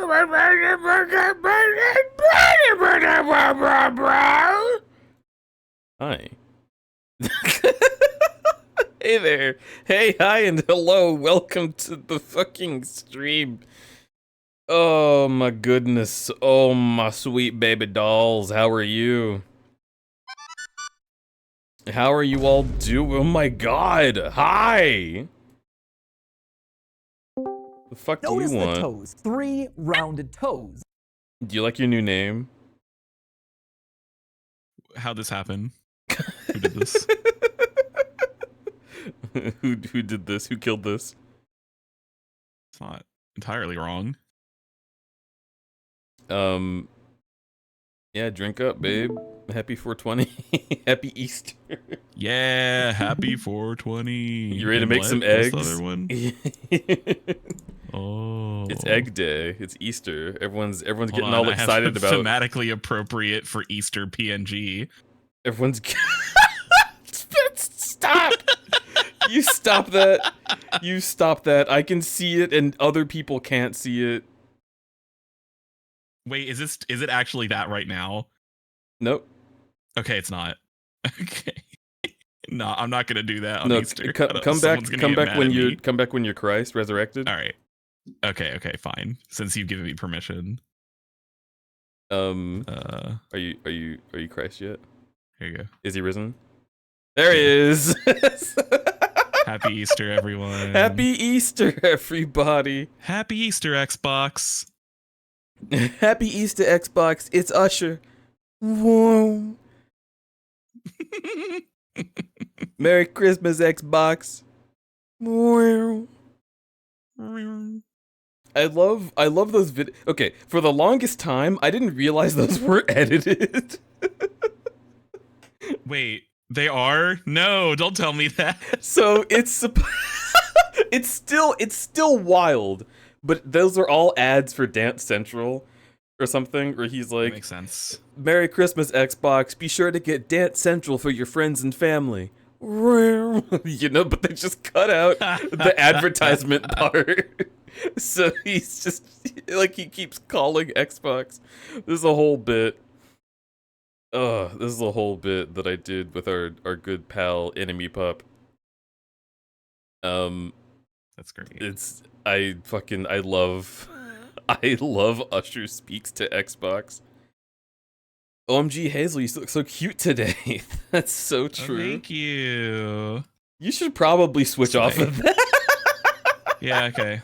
Hi. Hey there. Hey, hi, and hello. Welcome to the fucking stream. Oh my goodness. Oh my sweet baby dolls. How are you? How are you all doing? Oh my god. Hi. The fuck do you Notice the want? toes. 3 rounded toes. Do you like your new name? How'd this happen? Who did this? Who did this? Who killed this? It's not entirely wrong. Yeah, drink up, babe. Happy 420. Happy Easter. Yeah, happy 420. You ready to And make what? some What's eggs? the other one? Oh. It's egg day. It's Easter. Everyone's Hold getting on, all I have excited about. thematically appropriate for Easter PNG. Everyone's. Stop! You stop that. You stop that. I can see it, and other people can't see it. Wait, is it actually that right now? Nope. Okay, it's not. Okay. No, I'm not gonna do that on No, Easter. come back. Come back when you're Christ resurrected. All right. Okay, fine. Since you've given me permission. Are you Christ yet? Here you go. Is he risen? There he is. Happy Easter, everyone. Happy Easter, everybody. Happy Easter, Xbox. Happy Easter, Xbox. It's Usher. Whoa. Merry Christmas, Xbox. Whoa. I love those Okay, for the longest time, I didn't realize those were edited. Wait, they are? No, don't tell me that. So it's still wild, but those are all ads for Dance Central or something, where he's That like, makes sense. Merry Christmas, Xbox. Be sure to get Dance Central for your friends and family. You know, but they just cut out the advertisement part. So he's just like, he keeps calling Xbox. This is a whole bit. This is a whole bit that I did with our good pal Enemy Pup. That's great. I love Usher speaks to Xbox. OMG Hazel, you look so cute today. That's so true. Oh, thank you. You should probably switch off of that. Yeah, okay.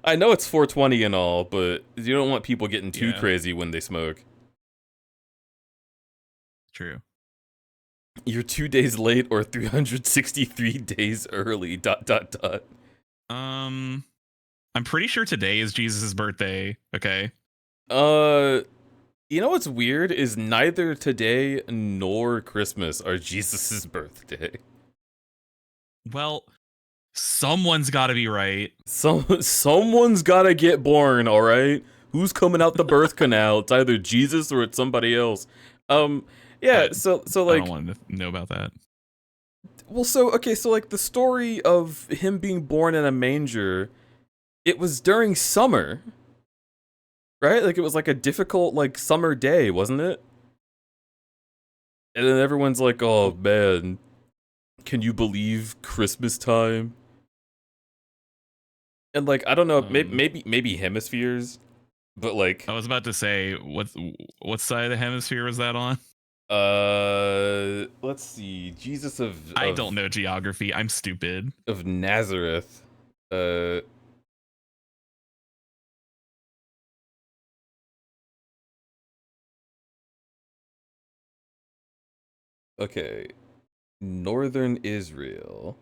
I know it's 420 and all, but you don't want people getting too Yeah. crazy when they smoke. True. You're 2 days late or 363 days early. ... I'm pretty sure today is Jesus' birthday. Okay. You know what's weird is neither today nor Christmas are Jesus's birthday. Well, someone's got to be right. Someone's gotta get born, all right? Who's coming out the birth canal? It's either Jesus or it's somebody else. Yeah. So like, I don't want to know about that. well, so like the story of him being born in a manger, it was during summer, right? Like it was like a difficult like summer day, wasn't it? And then everyone's like, "Oh man, can you believe Christmas time?" And like, I don't know, maybe hemispheres, but like, I was about to say, what side of the hemisphere was that on? let's see, Jesus of I don't know geography. I'm stupid. of Nazareth. Okay, Northern Israel.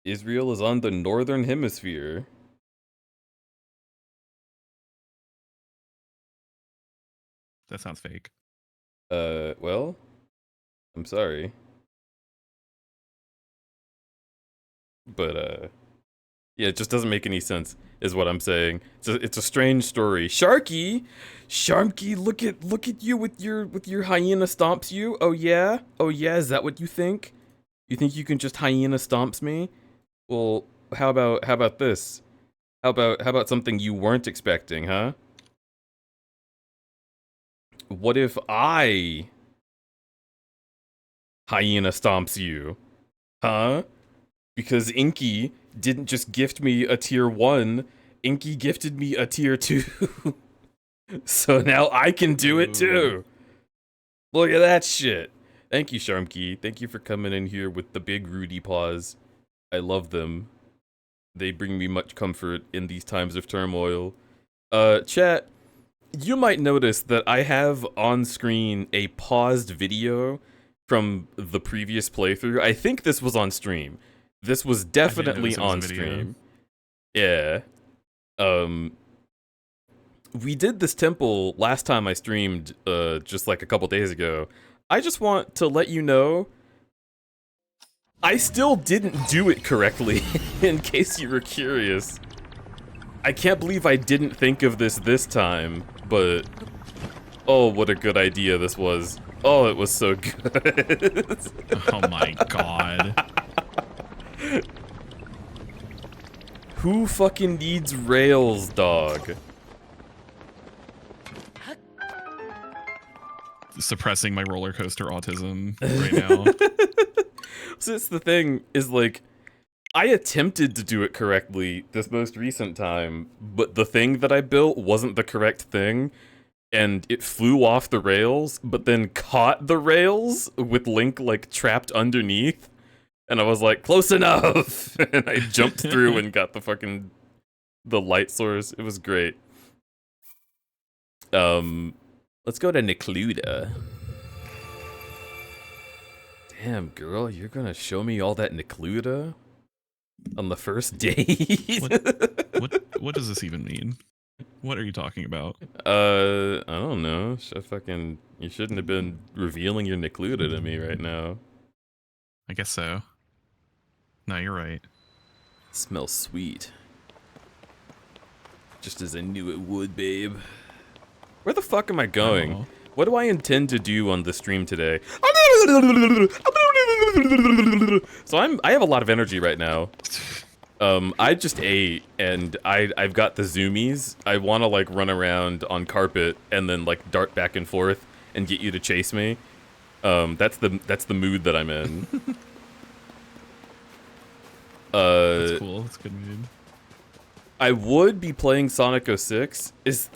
Israel is on the northern hemisphere. That sounds fake. Well, I'm sorry. But, Yeah, it just doesn't make any sense, is what I'm saying. It's a strange story. Sharky, look at you with your hyena stomps you. Oh yeah, is that what you think? You think you can just hyena stomps me? Well, how about this? How about something you weren't expecting, huh? What if I hyena stomps you? Huh? Because Inky didn't just gift me a tier 1, Inky gifted me a tier 2. So now I can do it too. Look at that shit. Thank you, Sharmkey. Thank you for coming in here with the big Rudy paws. I love them. They bring me much comfort in these times of turmoil. Chat, you might notice that I have on screen a paused video from the previous playthrough. I think this was on stream. This was definitely on stream. Yeah. We did this temple last time I streamed, just like a couple days ago. I just want to let you know, I still didn't do it correctly, in case you were curious. I can't believe I didn't think of this time, but oh, what a good idea this was. Oh, it was so good. Oh my god. Who fucking needs rails, dog? Suppressing my roller coaster autism right now. So it's the thing, is like, I attempted to do it correctly this most recent time, but the thing that I built wasn't the correct thing, and it flew off the rails, but then caught the rails with Link, like, trapped underneath, and I was like, close enough! And I jumped through and got the light source. It was great. Let's go to Necluda. Damn, girl, you're gonna show me all that Necluda on the first date? What does this even mean? What are you talking about? I don't know. You shouldn't have been revealing your Necluda to me right now. I guess so. No, you're right. Smells sweet. Just as I knew it would, babe. Where the fuck am I going? Oh. What do I intend to do on the stream today? So I have a lot of energy right now. I just ate, and I've got the zoomies. I want to like run around on carpet and then like dart back and forth and get you to chase me. That's the mood that I'm in. That's cool. That's a good mood. I would be playing Sonic 06. Is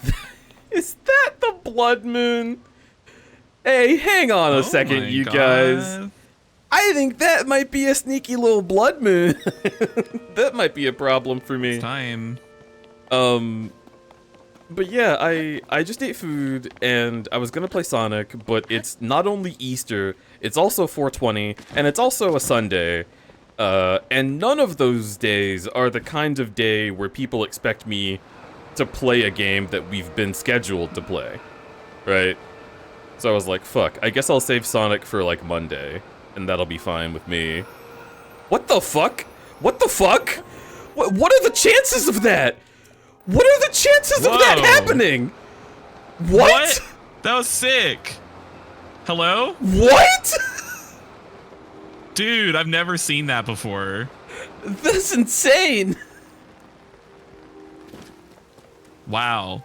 that the Blood Moon? Hey, hang on a second, you guys. I think that might be a sneaky little Blood Moon. That might be a problem for me. It's time. But yeah, I just ate food, and I was gonna play Sonic, but it's not only Easter, it's also 420, and it's also a Sunday. And none of those days are the kind of day where people expect me to play a game that we've been scheduled to play, right? So I was like, fuck, I guess I'll save Sonic for, like, Monday, and that'll be fine with me. What the fuck? What the fuck? What are the chances of that? What are the chances of that happening? What? That was sick. Hello? What? Dude, I've never seen that before. That's insane. Wow.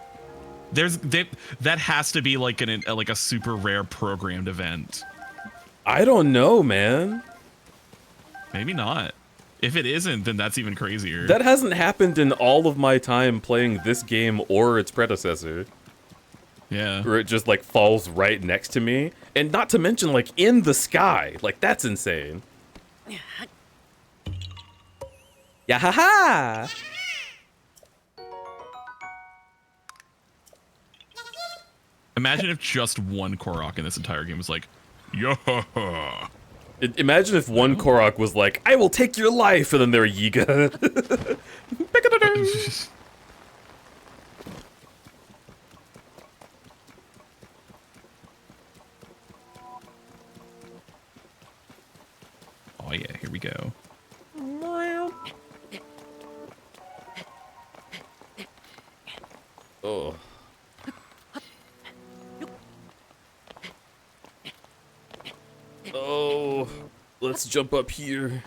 That has to be like a super rare programmed event. I don't know, man. Maybe not. If it isn't, then that's even crazier. That hasn't happened in all of my time playing this game or its predecessor. Yeah. Where it just like falls right next to me. And not to mention like in the sky. Like that's insane. Yeah-ha-ha! Imagine if just one Korok in this entire game was like, yo. Imagine if one Korok was like, I will take your life, and then they're Yiga. Oh yeah, here we go. Oh. Oh, let's jump up here.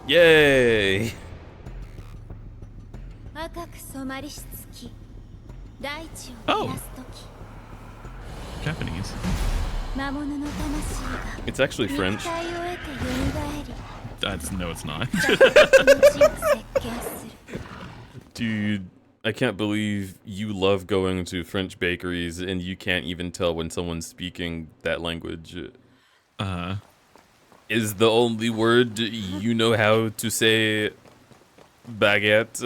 Yay! 赤く染まりし月大地を Oh. 照らす時 Japanese. 魔物の魂が It's actually 肉 French. 体を得て蘇り No, it's not. 大地の地を席巻する Dude, I can't believe you love going to French bakeries and you can't even tell when someone's speaking that language. Is the only word you know how to say baguette,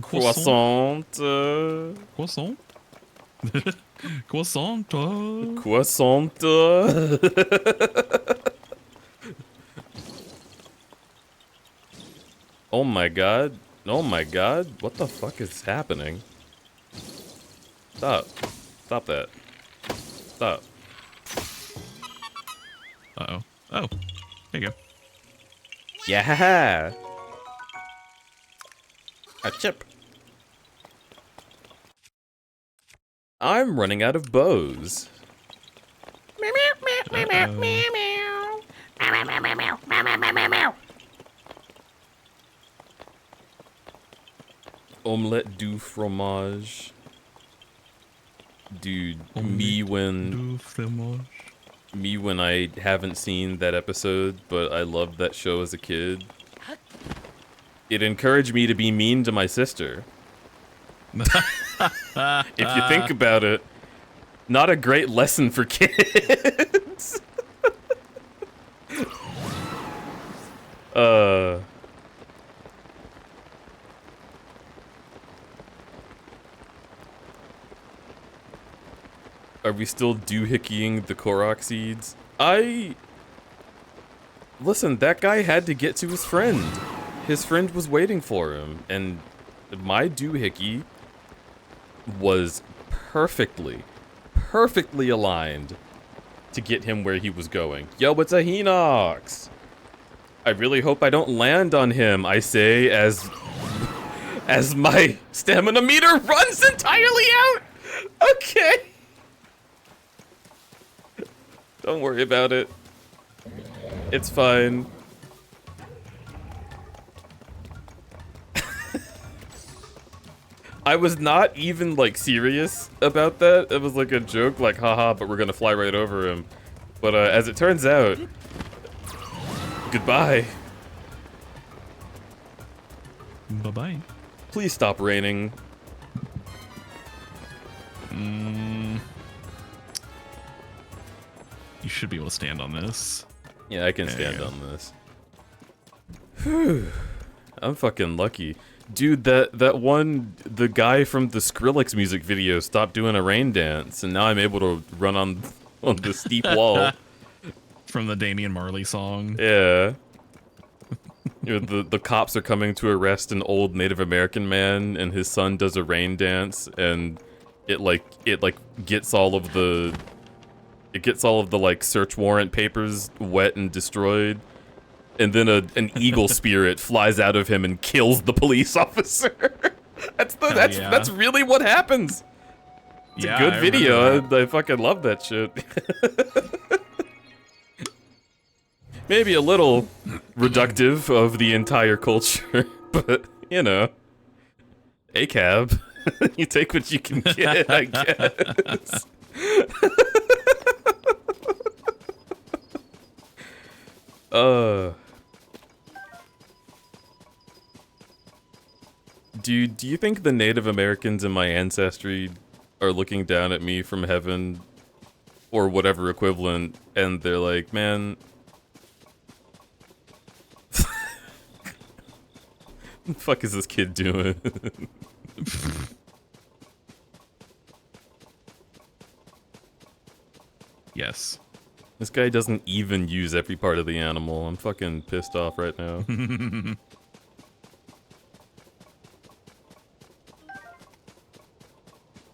croissant, Croissant? Croissant? croissant? Oh my god. Oh my god. What the fuck is happening? Stop. Stop that. Stop. Uh-oh. Oh. There you go. Yeah. A chip. I'm running out of bows. Omelette du fromage. Dude, me when I haven't seen that episode, but I loved that show as a kid. It encouraged me to be mean to my sister. If you think about it, not a great lesson for kids. Are we still doohickying the Korok seeds? Listen, that guy had to get to his friend. His friend was waiting for him, and my doohickey was perfectly aligned to get him where he was going. Yo, it's a Hinox! I really hope I don't land on him, I say, as my stamina meter runs entirely out! Okay. Don't worry about it. It's fine. I was not even, like, serious about that. It was like a joke, like, haha, but we're gonna fly right over him. But, as it turns out, goodbye. Bye-bye. Please stop raining. You should be able to stand on this. Yeah, I can There stand you go. on this. Whew. I'm fucking lucky. Dude, the guy from the Skrillex music video stopped doing a rain dance, and now I'm able to run on the steep wall. From the Damian Marley song. Yeah. You know, the cops are coming to arrest an old Native American man, and his son does a rain dance, and it gets all of the like search warrant papers wet and destroyed, and then an eagle spirit flies out of him and kills the police officer. That's really what happens. It's a good video. I fucking love that shit. Maybe a little reductive of the entire culture, but you know, ACAB. You take what you can get, I guess. Do you think the Native Americans in my ancestry are looking down at me from heaven or whatever equivalent, and they're like, man, what the fuck is this kid doing? Yes. This guy doesn't even use every part of the animal. I'm fucking pissed off right now.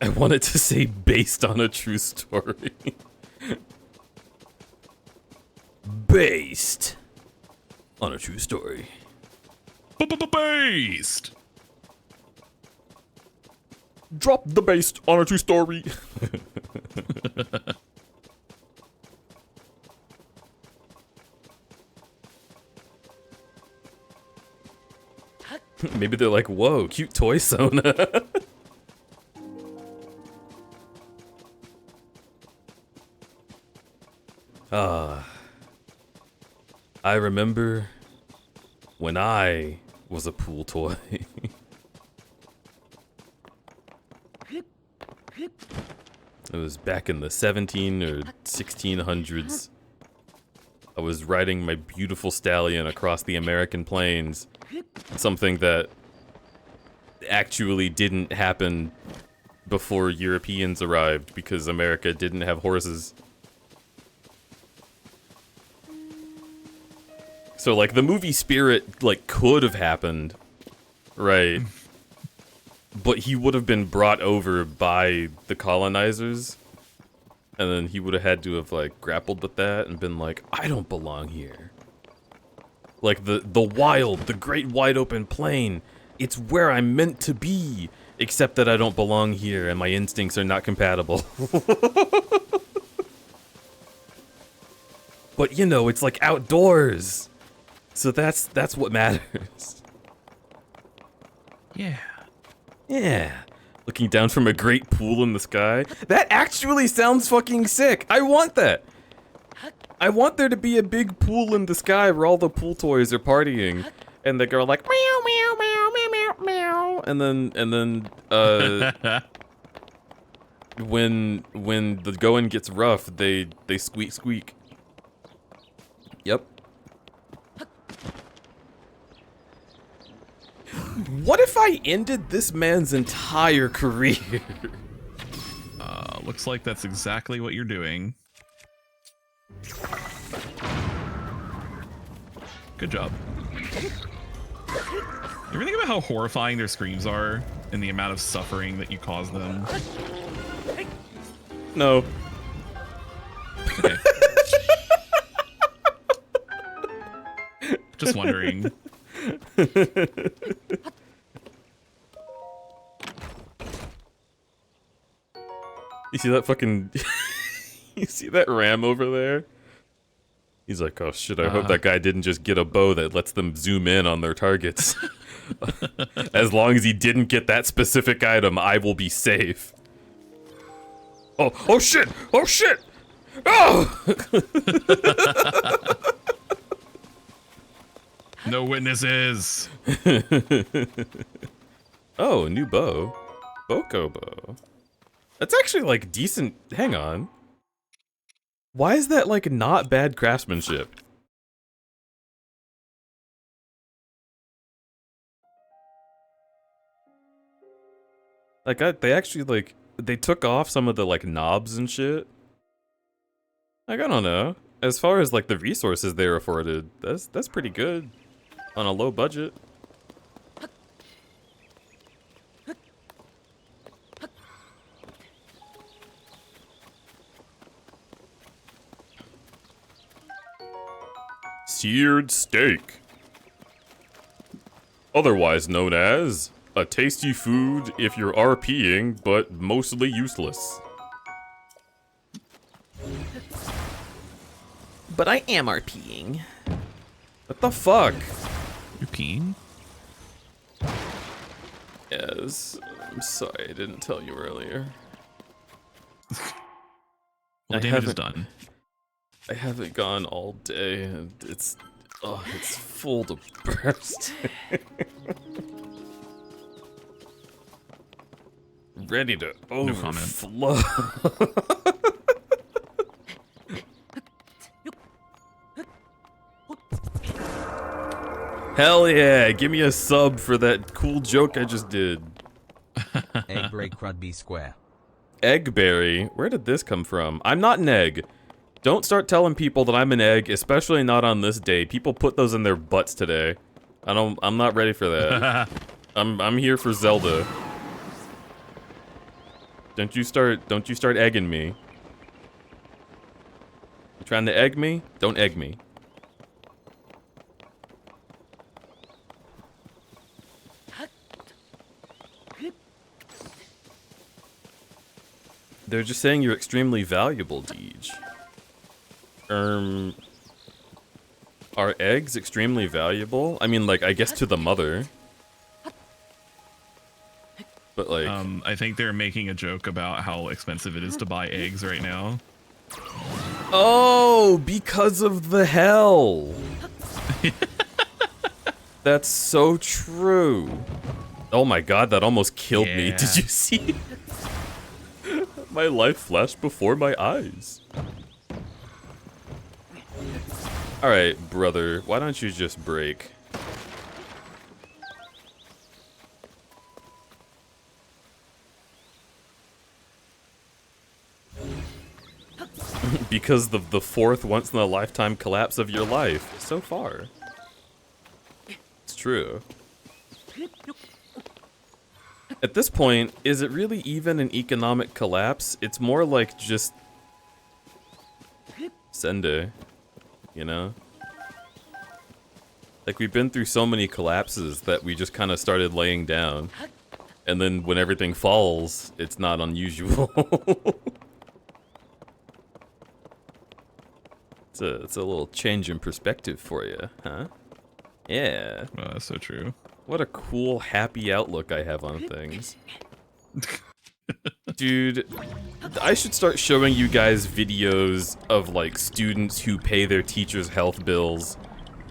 I wanted to say based on a true story. Based on a true story. Based. Drop the based on a true story. Maybe they're like, whoa, cute toy Sona. I remember when I was a pool toy. It was back in the 17 or 1600s. I was riding my beautiful stallion across the American plains. Something that actually didn't happen before Europeans arrived because America didn't have horses. So like the movie Spirit like could have happened, right? But he would have been brought over by the colonizers, and then he would have had to have like grappled with that and been like, I don't belong here. Like the wild, the great wide open plain, it's where I'm meant to be, except that I don't belong here and my instincts are not compatible. But you know, it's like outdoors. So that's what matters. Yeah. Yeah. Looking down from a great pool in the sky. That actually sounds fucking sick. I want that. I want there to be a big pool in the sky where all the pool toys are partying. And they go like meow meow meow meow meow meow. And then when the going gets rough, they squeak squeak. Yep. What if I ended this man's entire career? Looks like that's exactly what you're doing. Good job. You ever think about how horrifying their screams are and the amount of suffering that you cause them? No. Okay. Just wondering. You see that fucking... You see that ram over there? He's like, oh shit, I hope that guy didn't just get a bow that lets them zoom in on their targets. As long as he didn't get that specific item, I will be safe. Oh shit! Oh shit! Oh! No witnesses. Oh, new bow. Boko bow. That's actually like decent. Hang on. Why is that like not bad craftsmanship? Like they actually like they took off some of the like knobs and shit. Like I don't know. As far as like the resources they were afforded, that's pretty good on a low budget. Seared steak. Otherwise known as a tasty food if you're RPing, but mostly useless. But I am RPing. What the fuck? You're peeing? Yes. I'm sorry I didn't tell you earlier. Well, the damage is done. I haven't gone all day, and it's full to burst. Ready to overflow. Hell yeah, give me a sub for that cool joke I just did. Eggberry crudberry square. Eggberry? Where did this come from? I'm not an egg. Don't start telling people that I'm an egg, especially not on this day. People put those in their butts today. I'm not ready for that. I'm here for Zelda. Don't you start egging me. You trying to egg me? Don't egg me. They're just saying you're extremely valuable, Deej. Are eggs extremely valuable? I mean, like, I guess to the mother. But, like... I think they're making a joke about how expensive it is to buy eggs right now. Oh, because of the hell. That's so true. Oh my god, that almost killed me. Did you see? My life flashed before my eyes. Alright, brother, why don't you just break? Because the fourth once-in-a-lifetime collapse of your life. So far. It's true. At this point, is it really even an economic collapse? It's more like just... Sende. You know? Like, we've been through so many collapses that we just kind of started laying down. And then when everything falls, it's not unusual. It's a little change in perspective for you, huh? Yeah. Oh, that's so true. What a cool, happy outlook I have on things. Dude, I should start showing you guys videos of, like, students who pay their teachers' health bills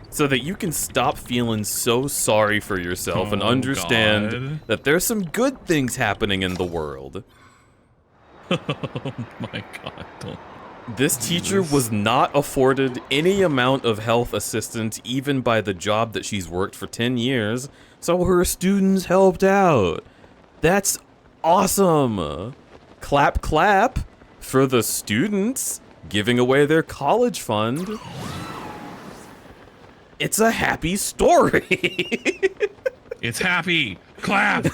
so that you can stop feeling so sorry for yourself and understand that there's some good things happening in the world. Oh my god, don't. This teacher was not afforded any amount of health assistance even by the job that she's worked for 10 years, so her students helped out. That's awesome. Clap, clap for the students giving away their college fund. It's a happy story. It's happy. Clap.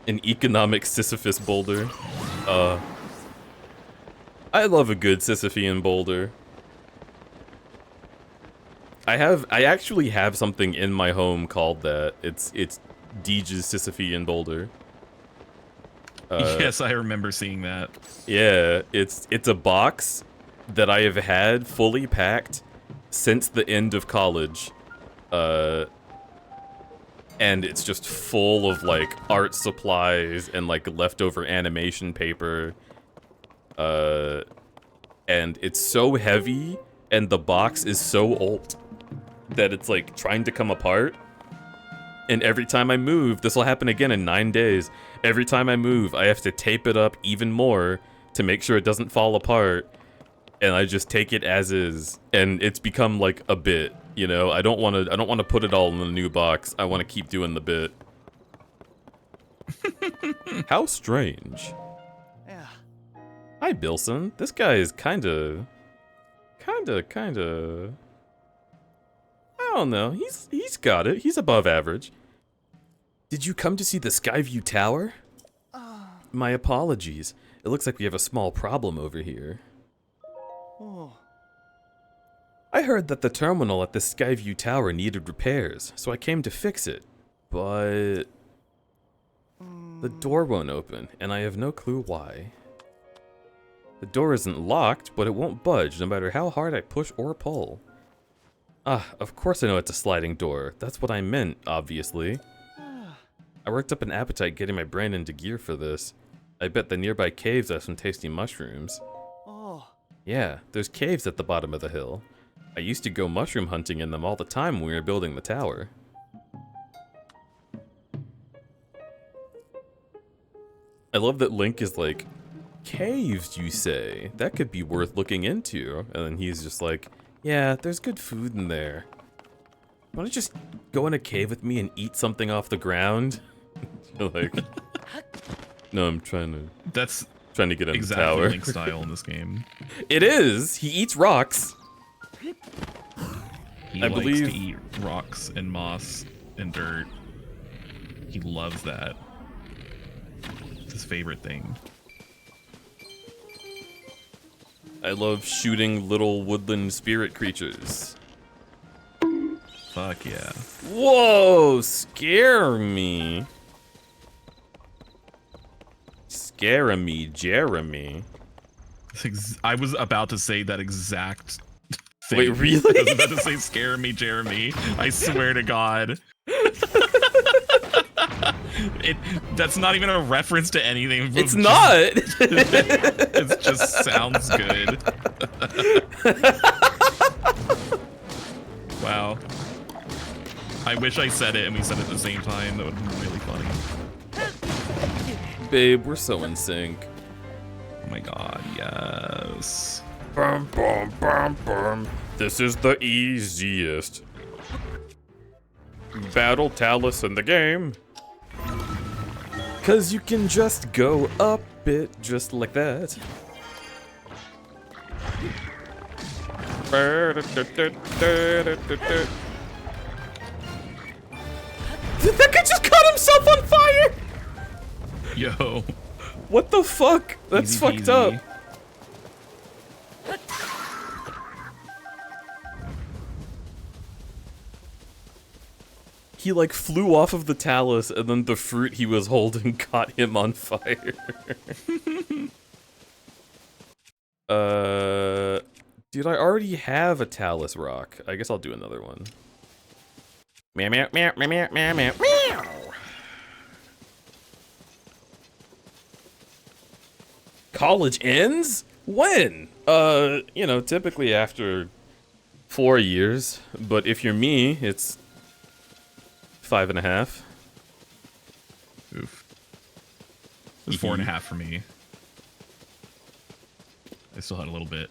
An economic Sisyphus boulder. I love a good Sisyphean boulder. I actually have something in my home called that. It's Deej's Sisyphean boulder. Yes, I remember seeing that. Yeah, it's a box that I have had fully packed since the end of college. And it's just full of, like, art supplies and, like, leftover animation paper. And it's so heavy, and the box is so old that it's, like, trying to come apart. And every time I move, this will happen again in 9 days. Every time I move, I have to tape it up even more to make sure it doesn't fall apart. And I just take it as is, and it's become like a bit, you know. I don't want to put it all in the new box. I want to keep doing the bit. How strange. Yeah. Hi, Bilson. This guy is kinda. I don't know. He's got it. He's above average. Did you come to see the Skyview Tower? My apologies. It looks like we have a small problem over here. Oh. I heard that the terminal at the Skyview Tower needed repairs, so I came to fix it. But the door won't open, and I have no clue why. The door isn't locked, but it won't budge no matter how hard I push or pull. Ah, of course I know it's a sliding door. That's what I meant, obviously. I worked up an appetite getting my brain into gear for this. I bet the nearby caves have some tasty mushrooms. Oh. Yeah, there's caves at the bottom of the hill. I used to go mushroom hunting in them all the time when we were building the tower. I love that Link is like, caves, you say? That could be worth looking into. And then he's just like, yeah, there's good food in there. Wanna just go in a cave with me and eat something off the ground? You're like, no, I'm trying to get in the Exactly tower. Link style in this game. It is! He eats rocks! He I likes believe- to eat rocks and moss and dirt. He loves that. It's his favorite thing. I love shooting little woodland spirit creatures. Fuck yeah. Whoa, scare me. Scare me, Jeremy. I was about to say that exact thing. Wait, really? I was about to say scare me, Jeremy. I swear to God. That's not even a reference to anything. It's not. It just sounds good. Wow. I wish I said it and we said it at the same time. That would have been really funny. Babe, we're so in sync. Oh my God, yes. Bum, bum, bum, bum. This is the easiest battle talus in the game. Cause you can just go up it just like that. That guy just caught himself on fire! Yo. What the fuck? That's Easy fucked peasy. up. He like flew off of the talus and then the fruit he was holding caught him on fire. Dude, I already have a talus rock. I guess I'll do another one. Meow meow meow meow meow meow meow meow. College ends? When? You know, typically after 4 years, but if you're me, it's 5.5. Oof. It was 4.5 for me. I still had a little bit.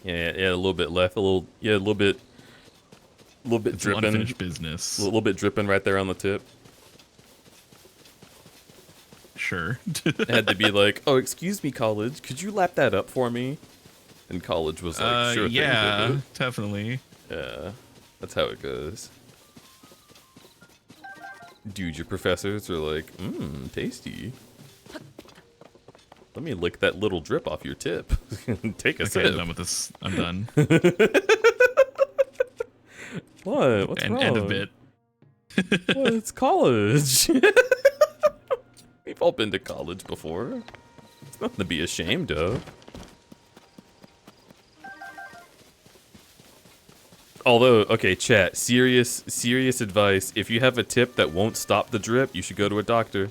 Yeah, a little bit left, a little bit It's dripping, unfinished business. a little bit dripping right there on the tip. Sure. It had to be like, oh, excuse me, college, could you lap that up for me? And college was like, sure yeah, thing, definitely. yeah, that's how it goes. Dude, your professors are like, tasty. Let me lick that little drip off your tip. Take a Okay, sip. I'm done with this. I'm done. What? What's wrong? End of bit. Well, it's college. We've all been to college before. It's nothing to be ashamed of. Although, okay, chat, serious advice. If you have a tip that won't stop the drip, you should go to a doctor.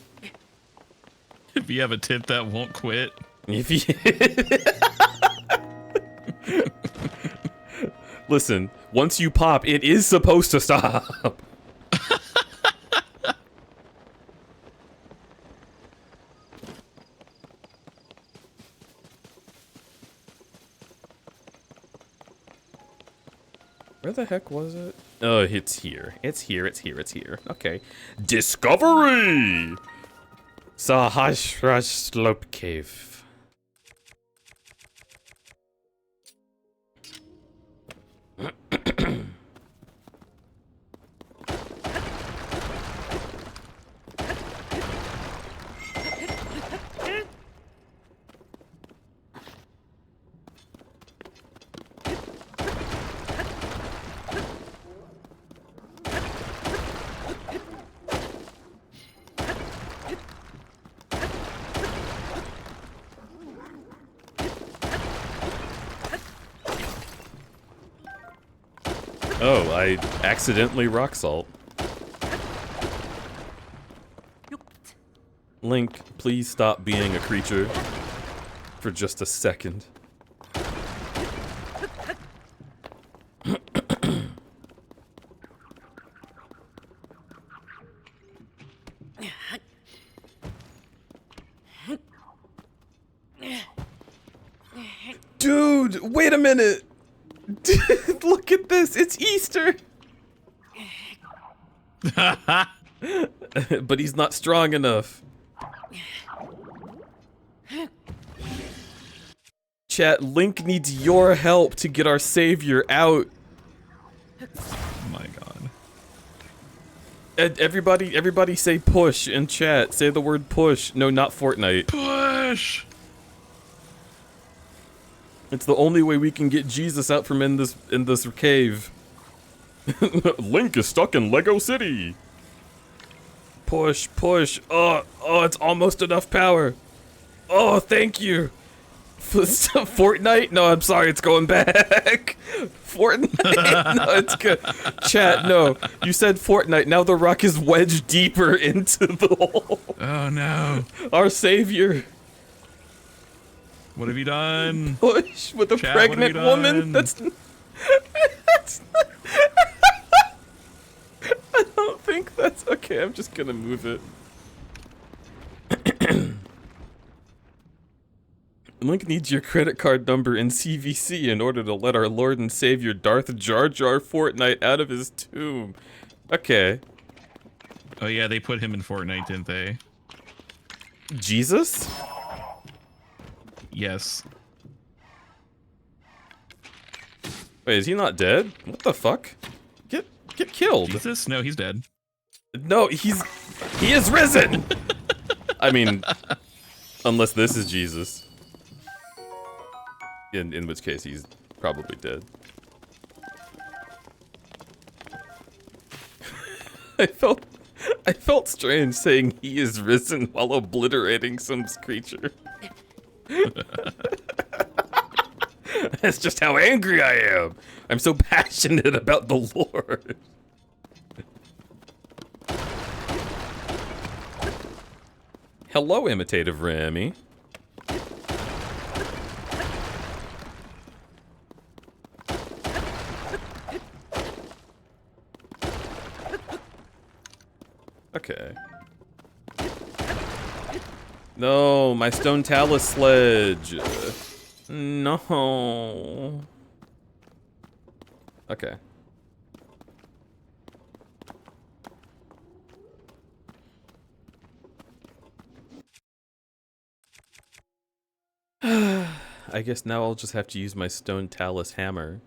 If you have a tip that won't quit. If you Listen, once you pop, it is supposed to stop. Where the heck was it? Oh, it's here. It's here. Okay. Discovery! Sahasraj Slope Cave. Oh, I accidentally rock salt. Link, please stop being a creature for just a second. Dude, wait a minute! Dude, look at this, it's Easter! But he's not strong enough. Chat, Link needs your help to get our savior out. Oh my god. Everybody say push in chat. Say the word push. No, not Fortnite. Push! It's the only way we can get Jesus out from in this cave. Link is stuck in Lego City. Push, push. Oh, it's almost enough power. Oh, thank you. Fortnite? No, I'm sorry, it's going back. Fortnite? No, it's good. Chat, no. You said Fortnite. Now the rock is wedged deeper into the hole. Oh no. Our savior. What have you done? Push with a Chat, what have pregnant you woman. done? That's I don't think that's okay. I'm just gonna move it. Link needs your credit card number in CVC in order to let our Lord and Savior Darth Jar Jar Fortnite out of his tomb. Okay. Oh yeah, they put him in Fortnite, didn't they? Jesus? Yes. Wait, is he not dead? What the fuck? Get killed. Jesus? No, he's dead. No, he is risen! I mean, unless this is Jesus. In which case he's probably dead. I felt strange saying he is risen while obliterating some creature. That's just how angry I am. I'm so passionate about the Lord. Hello, imitative Remy. Okay. No, my stone talus sledge. No. Okay. I guess now I'll just have to use my stone talus hammer.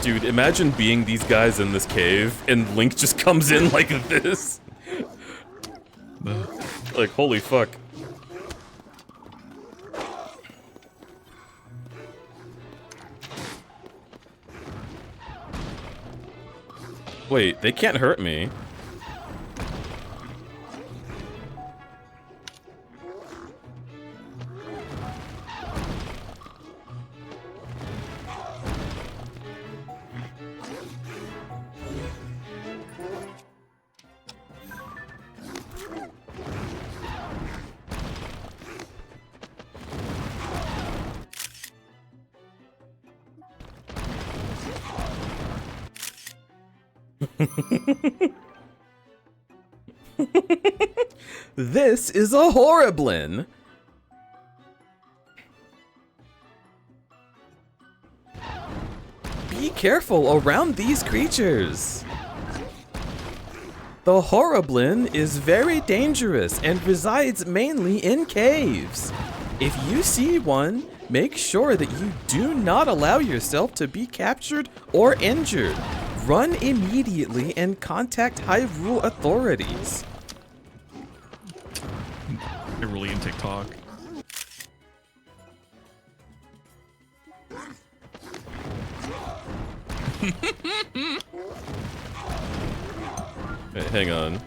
Dude, imagine being these guys in this cave and Link just comes in like this. Like, holy fuck. Wait, they can't hurt me. This is a horriblin. Be careful around these creatures. The horriblin is very dangerous and resides mainly in caves. If you see one, make sure that you do not allow yourself to be captured or injured. Run immediately and contact Hyrule authorities. Cerulean TikTok. Wait, hang on.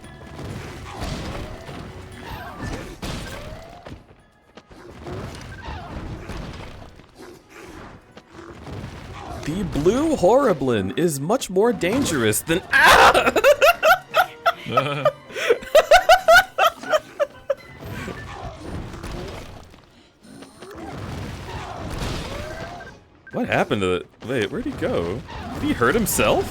The blue horriblin is much more dangerous than What happened to it? Wait, where'd he go? Did he hurt himself?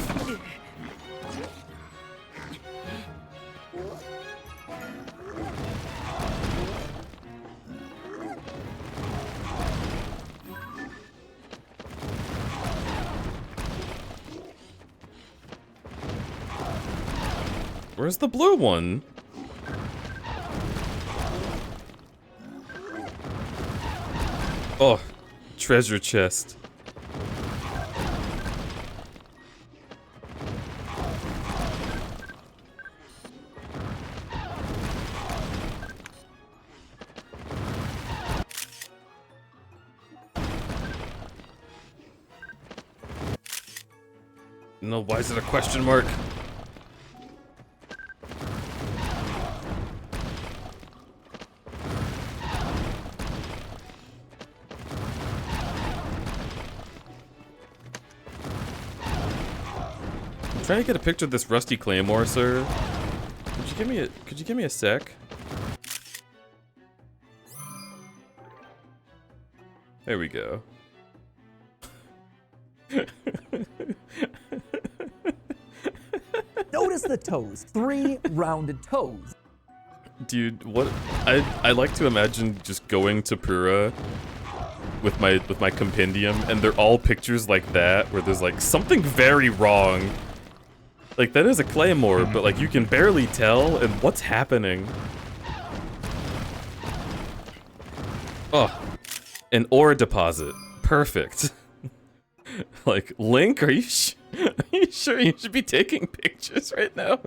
Where's the blue one? Oh, treasure chest. No, why is it a question mark? I'm trying to get a picture of this rusty claymore, sir. Could you give me a sec? There we go. Notice the toes. 3 rounded toes. Dude, what I like to imagine just going to Pura with my compendium and they're all pictures like that where there's like something very wrong. Like that is a claymore, but like you can barely tell and what's happening. Oh, an ore deposit. Perfect. Like, Link, are you sure you should be taking pictures right now?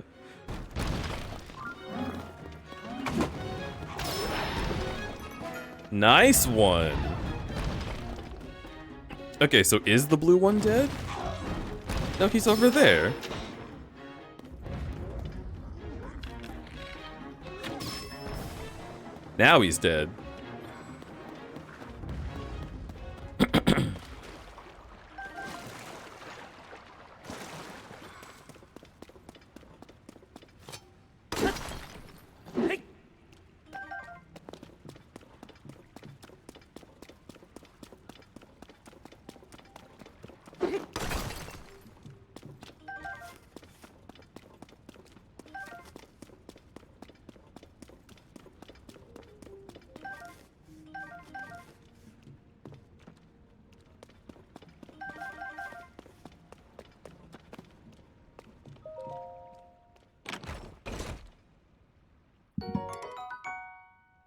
Nice one. Okay, so is the blue one dead? No, he's over there. Now he's dead.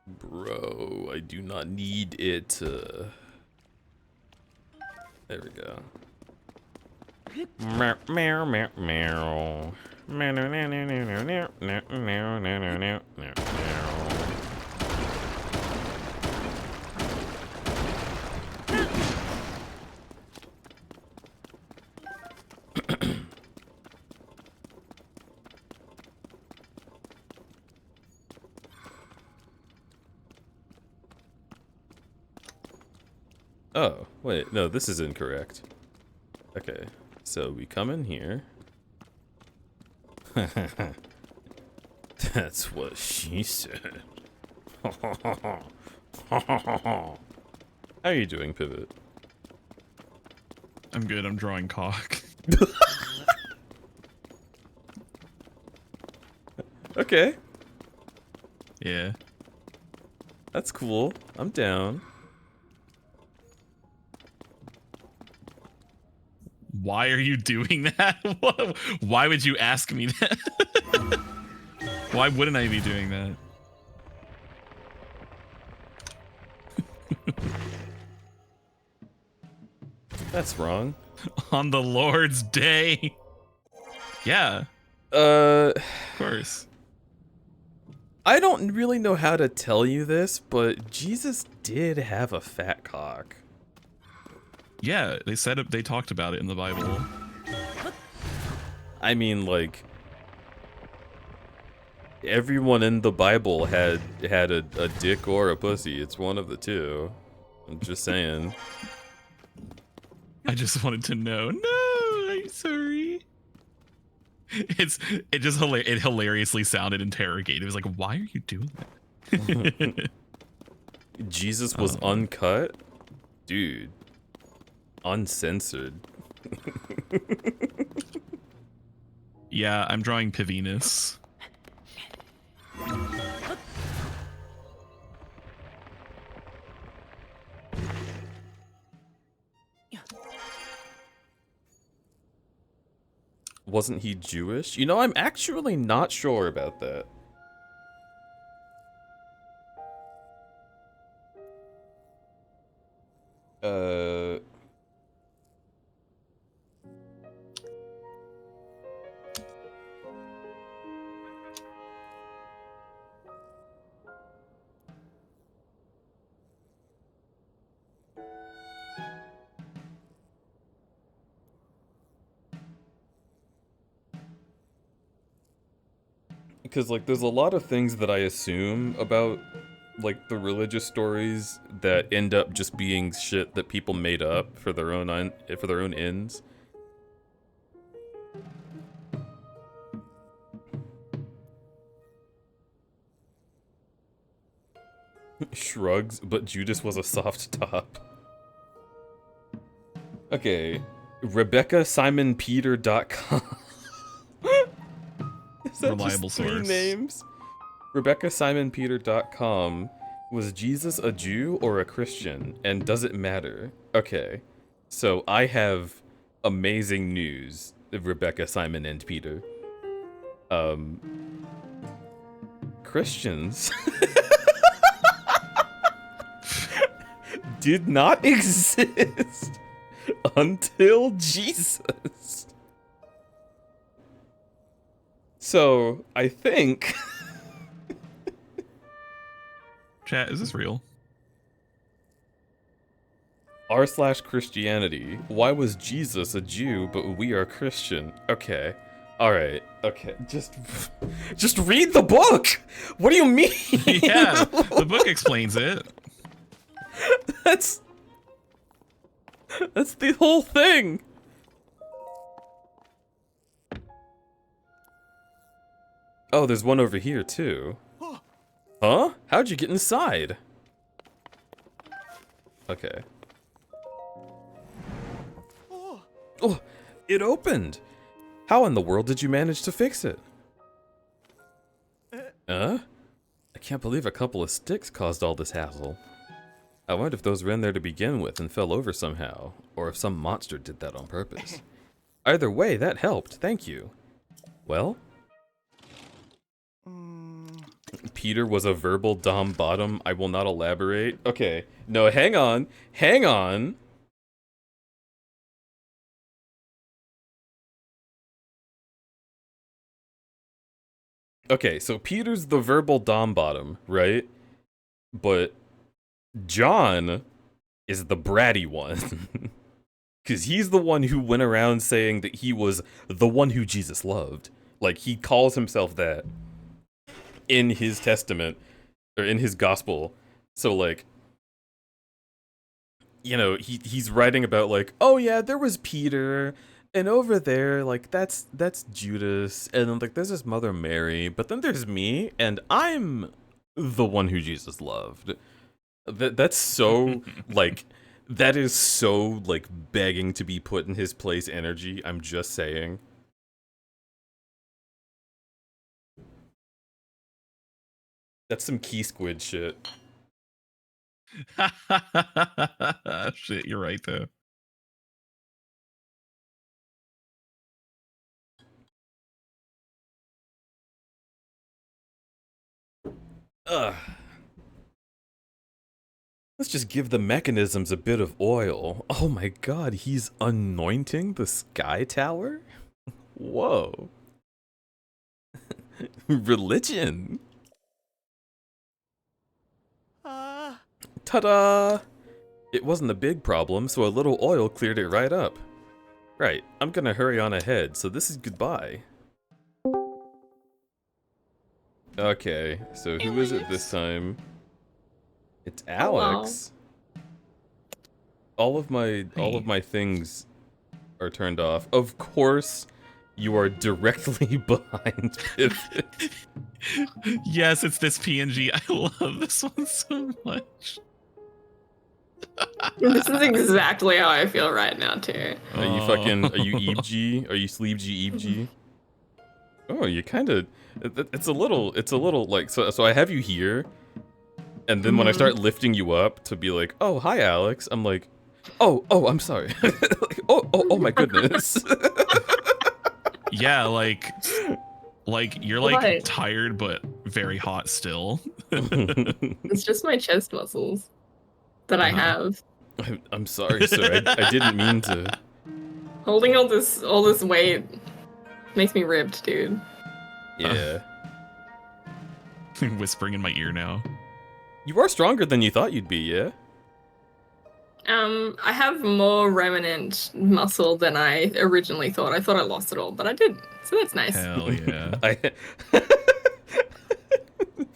Bro, I do not need it. There we go. Meow, meow, meow, meow. Meow, meow, meow, meow, meow, meow, meow, meow, meow, meow, meow, meow. Oh, wait, no, this is incorrect. Okay, so we come in here. That's what she said. How are you doing, Pivot? I'm good. I'm drawing cock. Okay, Yeah. that's cool. I'm down. Why are you doing that? Why would you ask me that? Why wouldn't I be doing that? That's wrong. On the Lord's day. Yeah, Uh, of course. I don't really know how to tell you this, but Jesus did have a fat cock. Yeah, they said it, they talked about it in the Bible. I mean, like, everyone in the Bible had a dick or a pussy. It's one of the two. I'm just saying. I just wanted to know. No, I'm sorry. It just it hilariously sounded interrogative. It was like, why are you doing that? Jesus was uncut? Dude. Uncensored. Yeah, I'm drawing Pivinus. Wasn't he Jewish? You know, I'm actually not sure about that. because like there's a lot of things that I assume about like the religious stories that end up just being shit that people made up for their own ends. Shrugs, but Judas was a soft top. Okay, RebeccaSimonPeter.com. Is that Reliable just 3 source. names? RebeccaSimonPeter.com. Was Jesus a Jew or a Christian? And does it matter? Okay, so I have amazing news, Rebecca, Simon, and Peter. Christians did not exist until Jesus. So, I think... Chat, is this real? r/Christianity. Why was Jesus a Jew, but we are Christian? Okay. Alright. Okay. Just read the book! What do you mean? Yeah, the book explains it. That's the whole thing. Oh, there's one over here too. Huh? How'd you get inside? Okay. Oh, it opened. How in the world did you manage to fix it? I can't believe a couple of sticks caused all this hassle. I wonder if those were in there to begin with and fell over somehow, or if some monster did that on purpose. Either way, that helped. Thank you. Well? Peter was a verbal dom bottom. I will not elaborate. Okay. No, hang on. Hang on. Okay, so Peter's the verbal dom bottom, right? But John is the bratty one. Because he's the one who went around saying that he was the one who Jesus loved. Like, he calls himself that in his testament, or in his gospel. So, like, you know, he's writing about, like, oh yeah, there was Peter, and over there, like, that's Judas, and then, like, there's his mother Mary, but then there's me, and I'm the one who Jesus loved. That's so, like, that is so, like, begging to be put in his place energy, I'm just saying. That's some key squid shit. Shit, you're right though. Ugh. Let's just give the mechanisms a bit of oil. Oh my god, he's anointing the Sky Tower? Whoa. Religion. Ta-da! It wasn't a big problem, so a little oil cleared it right up. Right, I'm gonna hurry on ahead, so this is goodbye. Okay, so who is it this time? It's Alex. All of my things are turned off. Of course, you are directly behind Pivot. Yes, it's this PNG. I love this one so much. This is exactly how I feel right now, too. Are you Eve G? Are you Sleeve G, Eve G? Oh, you kind of, it's a little like, so I have you here, and then when I start lifting you up to be like, oh, hi, Alex, I'm like, oh, I'm sorry. Like, oh my goodness. Yeah, like you're like What? tired but very hot still. It's just my chest muscles that I have. I'm sorry, sir. I didn't mean to. Holding all this weight makes me ripped, dude. Yeah. Whispering in my ear now. You are stronger than you thought you'd be, yeah? I have more remnant muscle than I originally thought. I thought I lost it all, but I didn't. So that's nice. Hell yeah.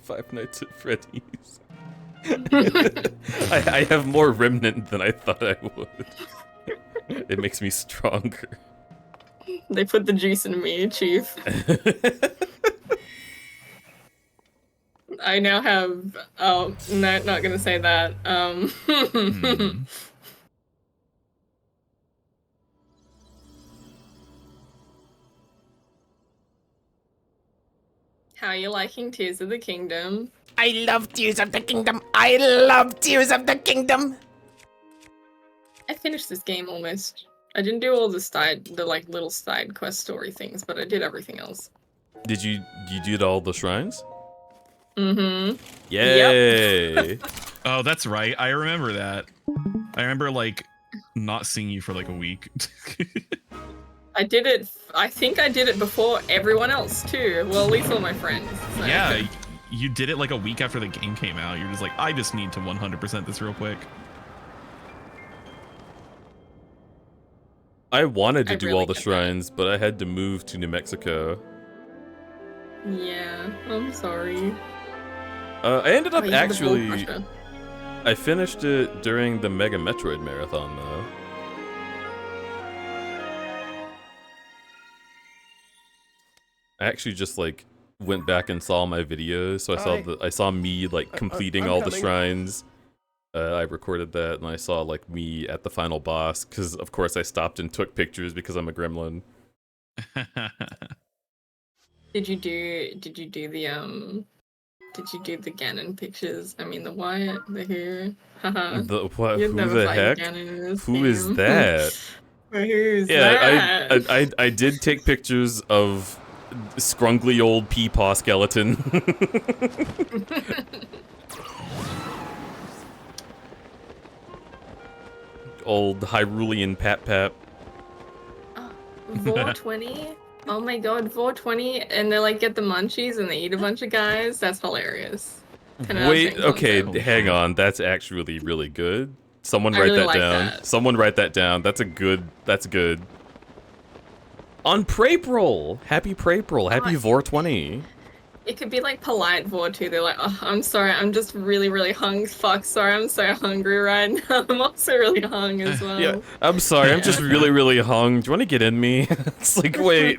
Five Nights at Freddy's. I have more remnant than I thought I would. It makes me stronger. They put the juice in me, Chief. I now have. Oh, no, not gonna say that. How are you liking Tears of the Kingdom? I love Tears of the Kingdom. I love Tears of the Kingdom. I finished this game almost. I didn't do all the like little side quest story things, but I did everything else. Did you did all the shrines? Mm-hmm. Yay! Yep. Oh, that's right. I remember that. I remember like not seeing you for like a week. I did it. I think I did it before everyone else too. Well, at least all my friends. So. Yeah, you did it like a week after the game came out. You're just like, I just need to 100% this real quick. I wanted to do really all the get that. shrines, but I had to move to New Mexico. Yeah, I'm sorry. I ended up Oh, you had the Bull actually. Crusher. I finished it during the Mega Metroid Marathon, though. I actually just like went back and saw my videos, so I saw me like completing I'm all the coming. shrines. I recorded that, and I saw like me at the final boss, because of course I stopped and took pictures because I'm a gremlin. Did you do the Ganon pictures? I mean the what? The who? Haha. The what? You'd Who never the fight heck? Ganon in this Who is game. that? Who's Yeah, that? I did take pictures of scrungly old peepaw skeleton. Old Hyrulean Pap Pap. Vor 20? Oh my god, Vor 20, and they like get the munchies and they eat a bunch of guys. That's hilarious. 10 out of Wait, 10 okay, concept. hang on. That's actually really good. Someone I write really that like down. that. Someone write that down. That's good. On Prapril! Happy Prapril. Happy Vor 20. It could be like polite Vor too. They're like, oh, I'm sorry, I'm just really, really hung. Fuck, sorry, I'm so hungry right now. I'm also really hung as well. Yeah, I'm sorry. I'm just really, really hung. Do you want to get in me? It's like, wait.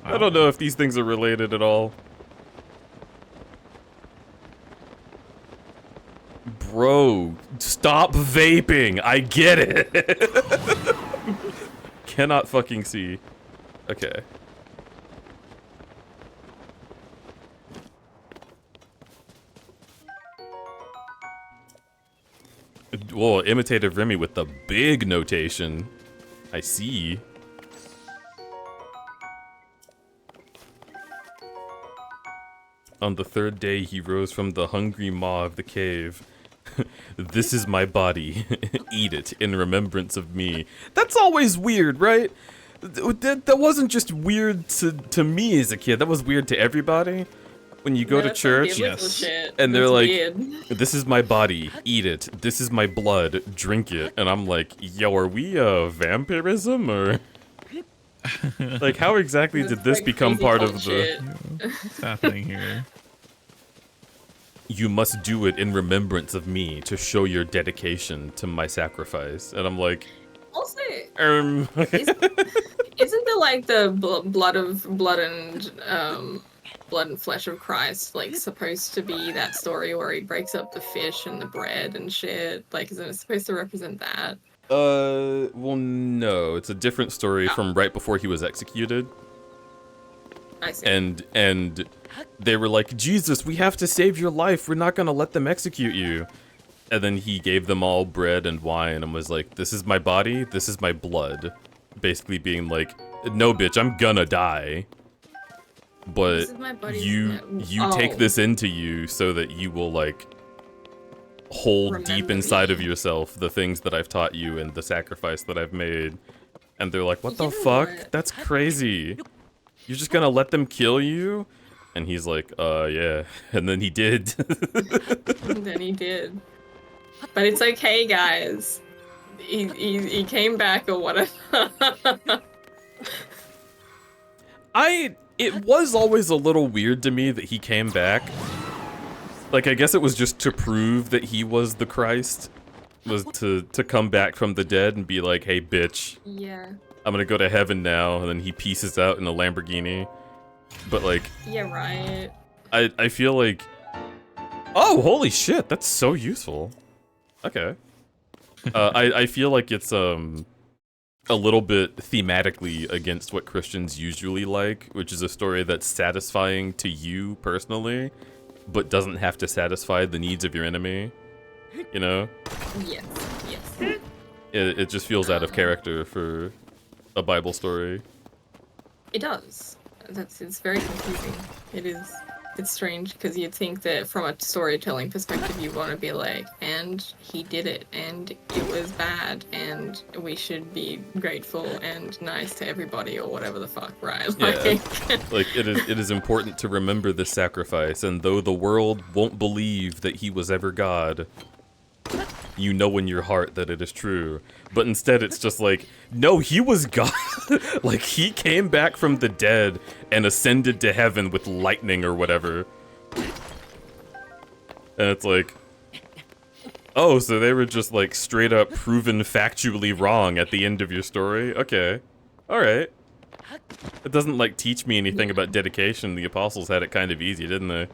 I don't know if these things are related at all. Bro, stop vaping. I get it. Cannot fucking see. Okay. Whoa, imitative Remy with the big notation. I see. On the third day, he rose from the hungry maw of the cave. This is my body. Eat it in remembrance of me. That's always weird, right? That wasn't just weird to me as a kid. That was weird to everybody. When you go to church, and they're like, this is my body, eat it. This is my blood, drink it. And I'm like, yo, are we vampirism or? Like, how exactly did this become part of the? What's happening here? You must do it in remembrance of me to show your dedication to my sacrifice. And I'm like, Also, Isn't there like the blood and flesh of Christ like supposed to be that story where he breaks up the fish and the bread and shit? Like, isn't it supposed to represent that? Well, no. It's a different story from right before he was executed. I see. And they were like, Jesus, we have to save your life. We're not gonna let them execute you. And then he gave them all bread and wine and was like, this is my body, this is my blood. Basically being like, no, bitch, I'm gonna die. But This is my body's you take this into you so that you will, like, hold deep Remember inside me. of yourself the things that I've taught you and the sacrifice that I've made. And they're like, what the You fuck? what? That's crazy. You're just gonna let them kill you? And he's like, yeah. And then he did. And then he did. But it's okay, guys. He came back or whatever. It was always a little weird to me that he came back. Like, I guess it was just to prove that he was the Christ. Was to come back from the dead and be like, hey, bitch. Yeah. I'm gonna go to heaven now. And then he pieces out in a Lamborghini. But, like... Yeah, right. I feel like... Oh, holy shit, that's so useful. Okay. I feel like it's, a little bit thematically against what Christians usually like, which is a story that's satisfying to you personally, but doesn't have to satisfy the needs of your enemy. You know? Yes, yes. It just feels out of character for a Bible story. It does. It's very confusing. It is. It's strange because you'd think that from a storytelling perspective you want to be like, and he did it, and it was bad, and we should be grateful and nice to everybody, or whatever the fuck, right? Like, Yeah. Like, it is important to remember this sacrifice, and though the world won't believe that he was ever God, you know in your heart that it is true. But instead it's just like, no, he was God. Like, he came back from the dead and ascended to heaven with lightning or whatever. And it's like, oh, so they were just like straight up proven factually wrong at the end of your story? Okay. Alright. It doesn't like teach me anything about dedication. The apostles had it kind of easy, didn't they?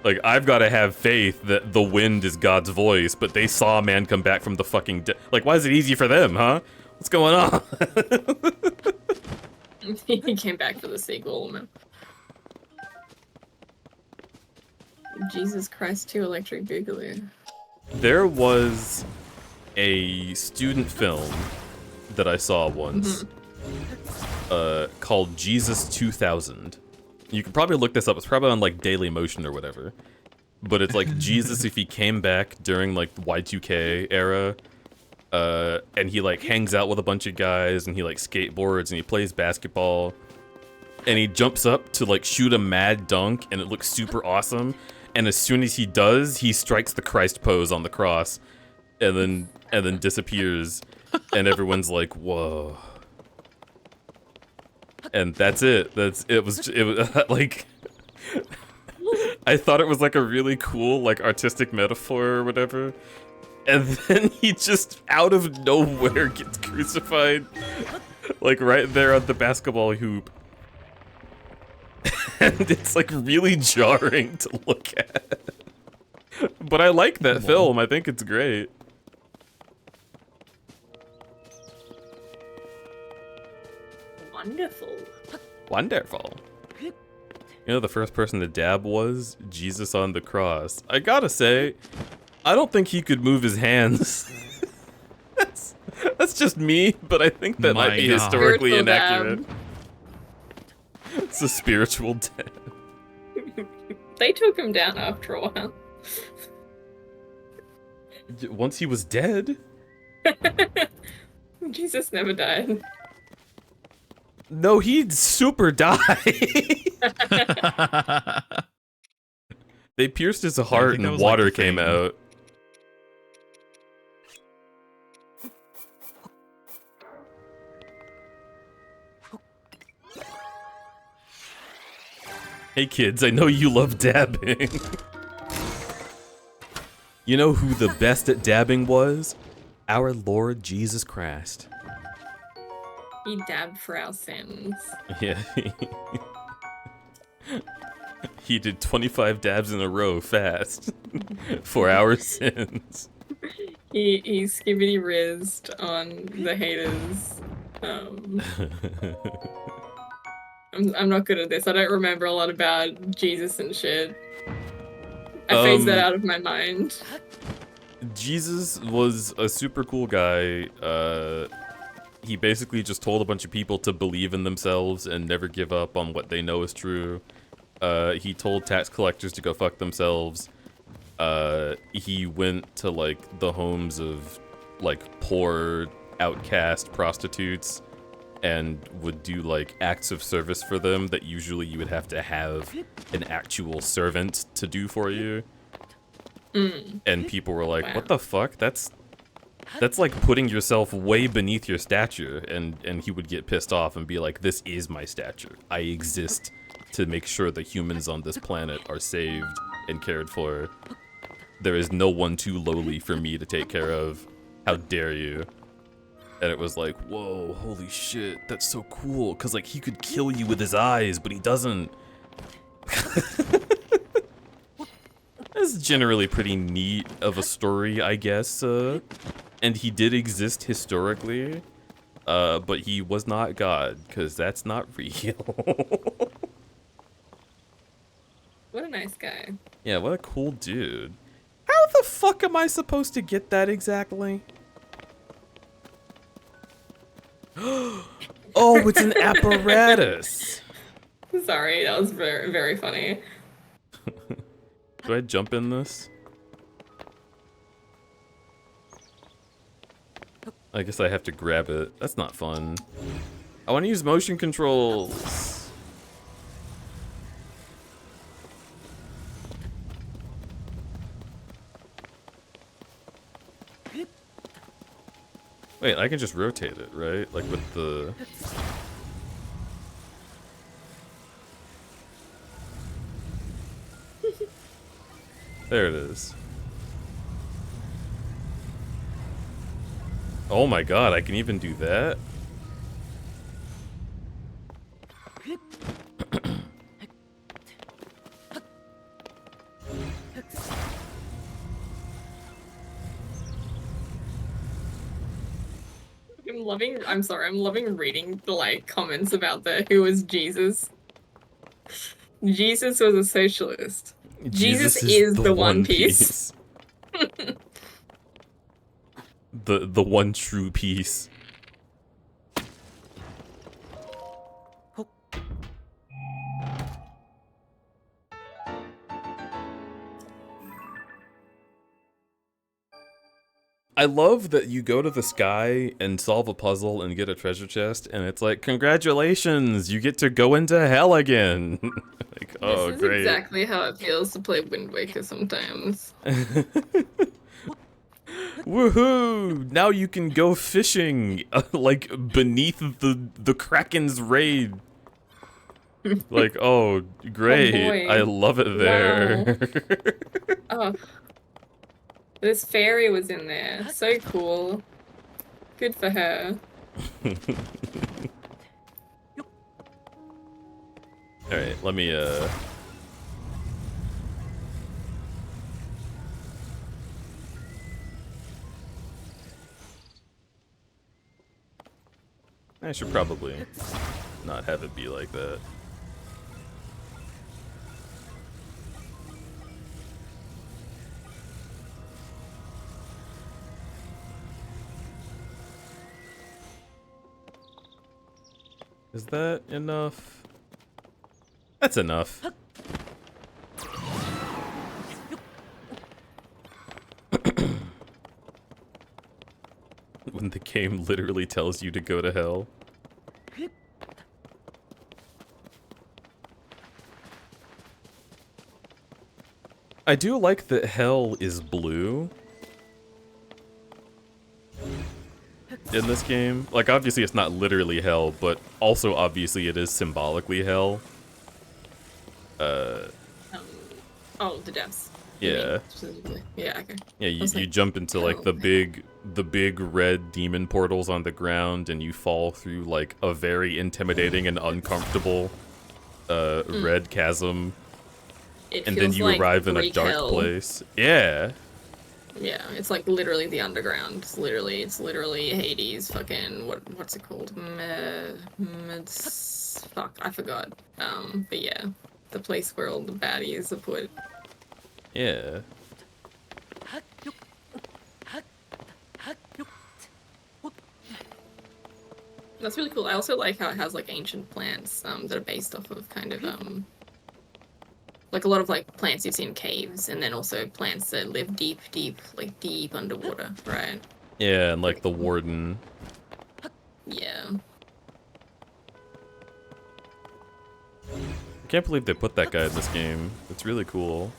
Like, I've got to have faith that the wind is God's voice, but they saw a man come back from the fucking dead. Like, why is it easy for them, huh? What's going on? he came back for the sequel, man. Jesus Christ 2 Electric Boogaloo. There was a student film that I saw once called Jesus 2000. You can probably look this up. It's probably on like Daily Motion or whatever. But it's like Jesus if he came back during like the Y2K era, and he like hangs out with a bunch of guys and he like skateboards and he plays basketball, and he jumps up to like shoot a mad dunk and it looks super awesome. And as soon as he does, he strikes the Christ pose on the cross, and then disappears, and everyone's like, whoa. And that's it. It was like, I thought it was like a really cool like artistic metaphor or whatever. And then he just out of nowhere gets crucified, like right there on the basketball hoop. And it's like really jarring to look at. But I like that film. I think it's great. Wonderful. Wonderful. You know, the first person to dab was Jesus on the cross. I gotta say, I don't think he could move his hands. That's just me, but I think that might be historically Spiritual inaccurate. It's a spiritual dab. They took him down after a while. Once he was dead? Jesus never died. No, he'd super die. They pierced his heart and water came out. Hey kids, I know you love dabbing. You know who the best at dabbing was? Our Lord Jesus Christ. He dabbed for our sins. Yeah. He did 25 dabs in a row fast for our sins. He skibidi rizzed on the haters. I'm not good at this. I don't remember a lot about Jesus and shit. I phased that out of my mind. Jesus was a super cool guy. He basically just told a bunch of people to believe in themselves and never give up on what they know is true. He told tax collectors to go fuck themselves. He went to like the homes of like poor outcast prostitutes and would do like acts of service for them that usually you would have to have an actual servant to do for you. And people were like, what the fuck? That's That's like putting yourself way beneath your stature, and he would get pissed off and be like, this is my stature. I exist to make sure the humans on this planet are saved and cared for. There is no one too lowly for me to take care of. How dare you? And it was like, whoa, holy shit, that's so cool. Cause like he could kill you with his eyes, but he doesn't. That's generally pretty neat of a story, I guess. And he did exist historically, but he was not God, cause that's not real. What a nice guy. Yeah, what a cool dude. How the fuck am I supposed to get that exactly? Oh, it's an apparatus. Sorry, that was very, very funny. Do I jump in this? I guess I have to grab it. That's not fun. I want to use motion controls. Wait, I can just rotate it, right? Like with the... There it is. Oh my god, I can even do that? I'm loving reading the like comments about who was Jesus. Jesus was a socialist. Jesus is the One Piece. the one true piece. I love that you go to the sky and solve a puzzle and get a treasure chest, and it's like, congratulations, you get to go into hell again. Like, oh, this is great. exactly how it feels to play Wind Waker sometimes. Woohoo! Now you can go fishing, like, beneath the Kraken's raid. Like, oh, great. Oh boy. I love it there. Oh. This fairy was in there. So cool. Good for her. Alright, let me, I should probably not have it be like that. Is that enough? That's enough. When the game literally tells you to go to hell. I do like that hell is blue in this game. Like, obviously it's not literally hell, but also obviously it is symbolically hell. Oh, the depths. Yeah. Yeah, okay. Yeah, you jump into like the big red demon portals on the ground, and you fall through like a very intimidating and uncomfortable red chasm. And then you arrive in a dark place. Yeah. Yeah, it's like literally the underground. It's literally Hades. Fucking what's it called? Fuck, I forgot. But yeah, the place where all the baddies are put. Yeah. That's really cool. I also like how it has like ancient plants that are based off of kind of like a lot of like plants you've seen in caves, and then also plants that live deep underwater, right? Yeah, and like the warden. Yeah. I can't believe they put that guy in this game. It's really cool.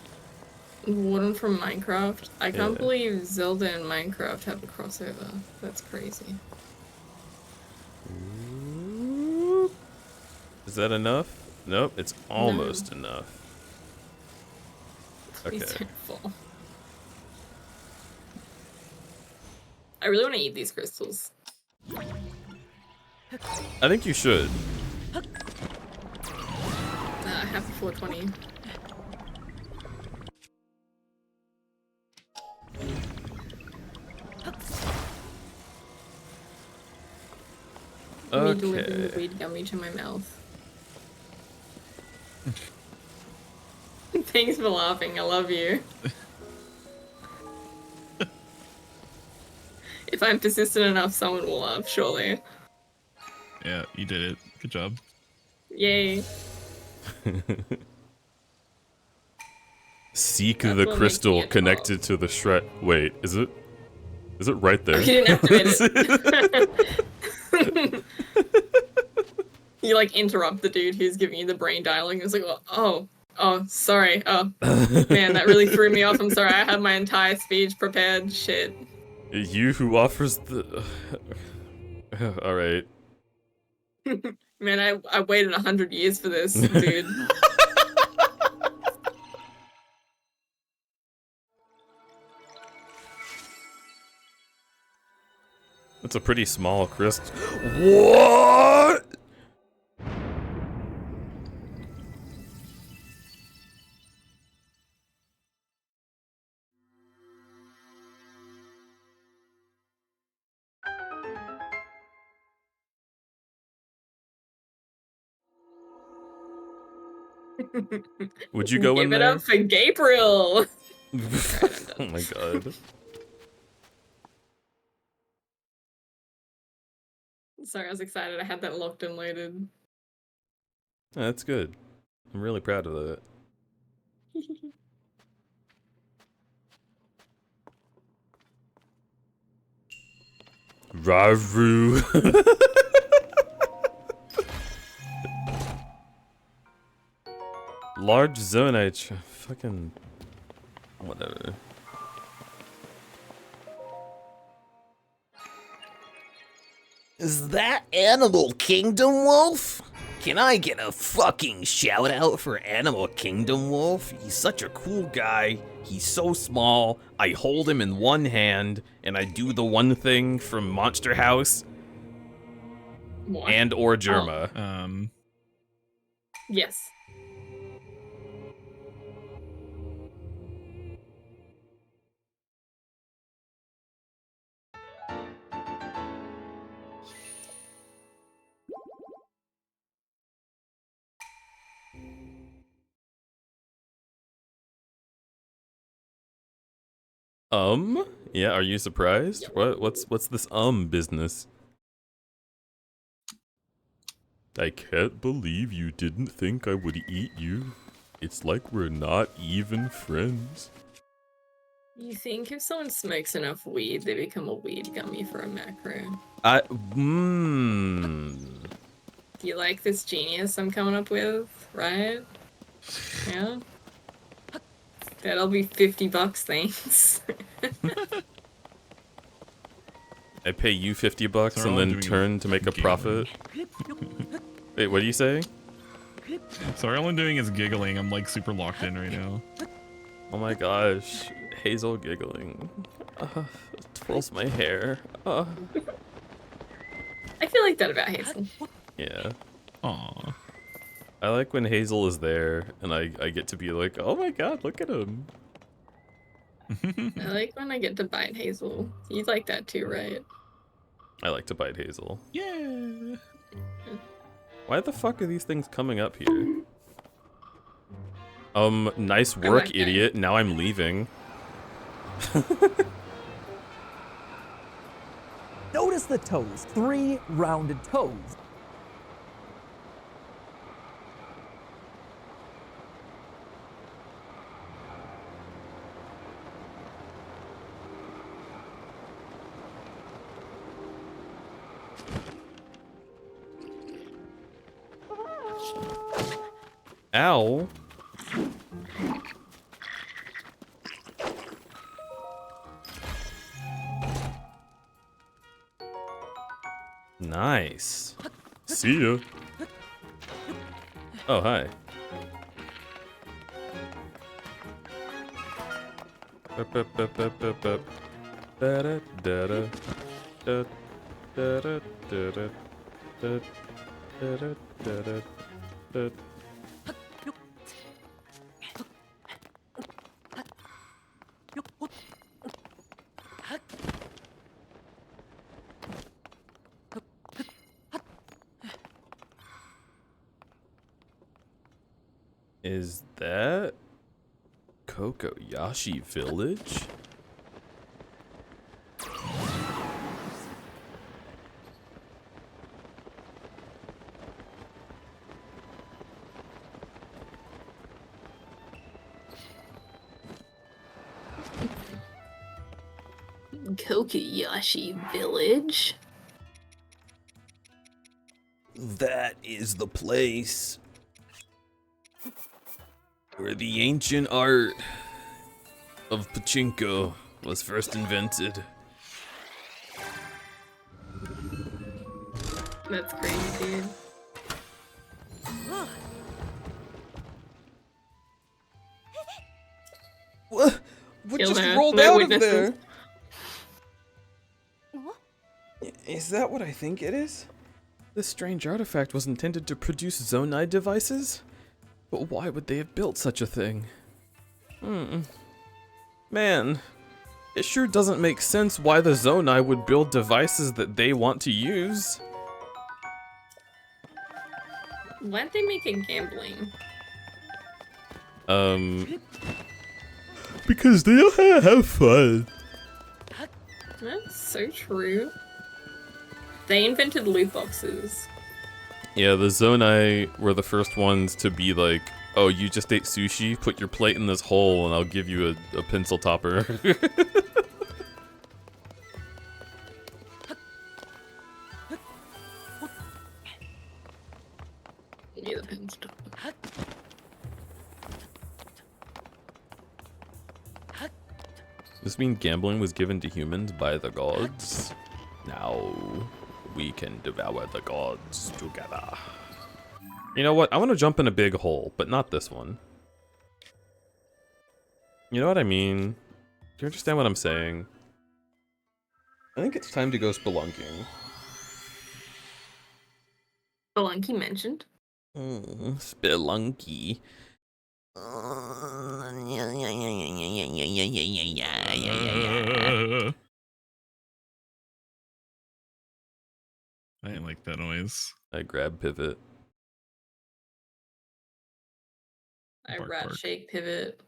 Wooden from Minecraft. I can't Yeah. believe Zelda and Minecraft have a crossover. That's crazy. Is that enough? Nope, it's almost enough. Please Okay. don't fall. I really want to eat these crystals. I think you should. I have 420. Me delivering the Okay. weed gummy to my mouth. Thanks for laughing. I love you. If I'm persistent enough, someone will laugh, surely. Yeah, you did it. Good job. Yay. Seek That's the what crystal makes me a connected to the shred. Wait, is it? Is it right there? You didn't activate it. You like interrupt the dude who's giving you the brain dialing. It's like, oh, sorry. Oh, man, that really threw me off. I'm sorry. I had my entire speech prepared. Shit. You who offers the. All right. Man, I waited 100 years for this, dude. That's a pretty small crystal. What? Would you go in Give it there? up for Gabriel. Oh my god. Sorry, I was excited. I had that locked and loaded. That's good. I'm really proud of that. Raru. Large zonite. Fucking. Whatever. Is that Animal Kingdom Wolf? Can I get a fucking shout out for Animal Kingdom Wolf? He's such a cool guy. He's so small. I hold him in one hand and I do the one thing from Monster House What? and or Germa. Yes. Yeah, are you surprised? What's this business? I can't believe you didn't think I would eat you. It's like we're not even friends. You think if someone smokes enough weed, they become a weed gummy for a macro? Do you like this genius I'm coming up with, right? Yeah? That'll be $50, thanks. I pay you $50 So and we're all then doing turn to make a giggling. profit. Wait, what are you saying? Sorry, all I'm doing is giggling. I'm like super locked in right now. Oh my gosh, Hazel giggling. Twirls my hair. I feel like that about Hazel. Yeah. Aw. I like when Hazel is there and I get to be like, oh my god, look at him. I like when I get to bite Hazel. You like that too, right? I like to bite Hazel. Yeah. Why the fuck are these things coming up here? Nice work, like that. idiot. Now I'm leaving. Notice the toes, 3 rounded toes. Ow. Nice. See ya. Oh, hi. Is that Kokoyashi Village? Kokoyashi Village. That is the place where the ancient art of pachinko was first invented. That's crazy, dude. What Kill just her. rolled No out witnesses. of there? Is that what I think it is? This strange artifact was intended to produce Zonai devices? But why would they have built such a thing? Man, it sure doesn't make sense why the Zonai would build devices that they want to use. Why'd they make it gambling? Because they'll have fun. That's so true. They invented loot boxes. Yeah, the Zonai were the first ones to be like, oh, you just ate sushi? Put your plate in this hole and I'll give you a pencil topper. Yeah, the pen stuff. Does this mean gambling was given to humans by the gods? Now we can devour the gods together. You know what? I want to jump in a big hole, but not this one. You know what I mean? Do you understand what I'm saying? I think it's time to go spelunking. Spelunky mentioned. Spelunky. I didn't like that noise. I grab pivot. I Bark, rat bark. shake pivot.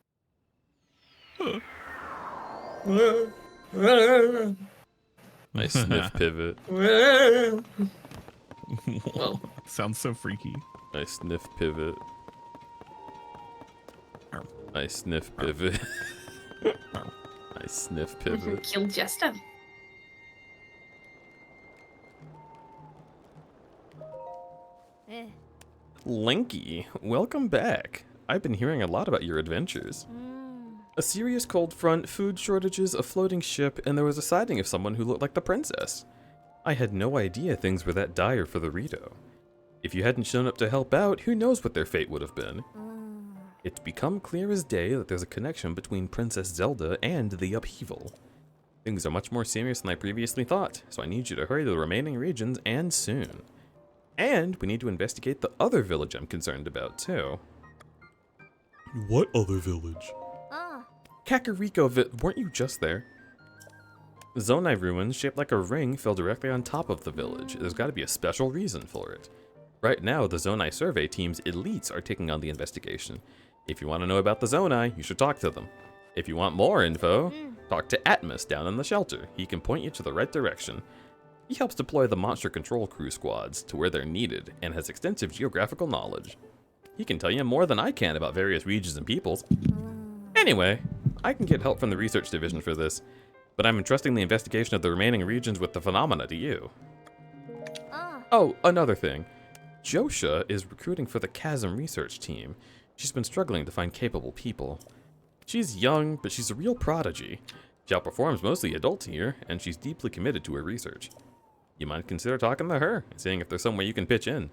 I sniff pivot. Well. Sounds so freaky. I sniff pivot. I sniff pivot. I sniff pivot. Kill Jester. Linky, welcome back. I've been hearing a lot about your adventures. A serious cold front, food shortages, a floating ship, and there was a sighting of someone who looked like the princess. I had no idea things were that dire for the Rito. If you hadn't shown up to help out, who knows what their fate would have been. It's become clear as day that there's a connection between Princess Zelda and the upheaval. Things are much more serious than I previously thought, so I need you to hurry to the remaining regions, and soon. And we need to investigate the other village I'm concerned about, too. What other village? Kakariko weren't you just there? Zonai ruins shaped like a ring fell directly on top of the village. There's gotta be a special reason for it. Right now, the Zonai survey team's elites are taking on the investigation. If you want to know about the Zonai, you should talk to them. If you want more info, talk to Atmos down in the shelter. He can point you to the right direction. He helps deploy the monster control crew squads to where they're needed and has extensive geographical knowledge. He can tell you more than I can about various regions and peoples. Anyway, I can get help from the research division for this, but I'm entrusting the investigation of the remaining regions with the phenomena to you. Oh, another thing. Josha is recruiting for the Chasm research team. She's been struggling to find capable people. She's young, but she's a real prodigy. She outperforms most of the adults here, and she's deeply committed to her research. you might consider talking to her and seeing if there's some way you can pitch in.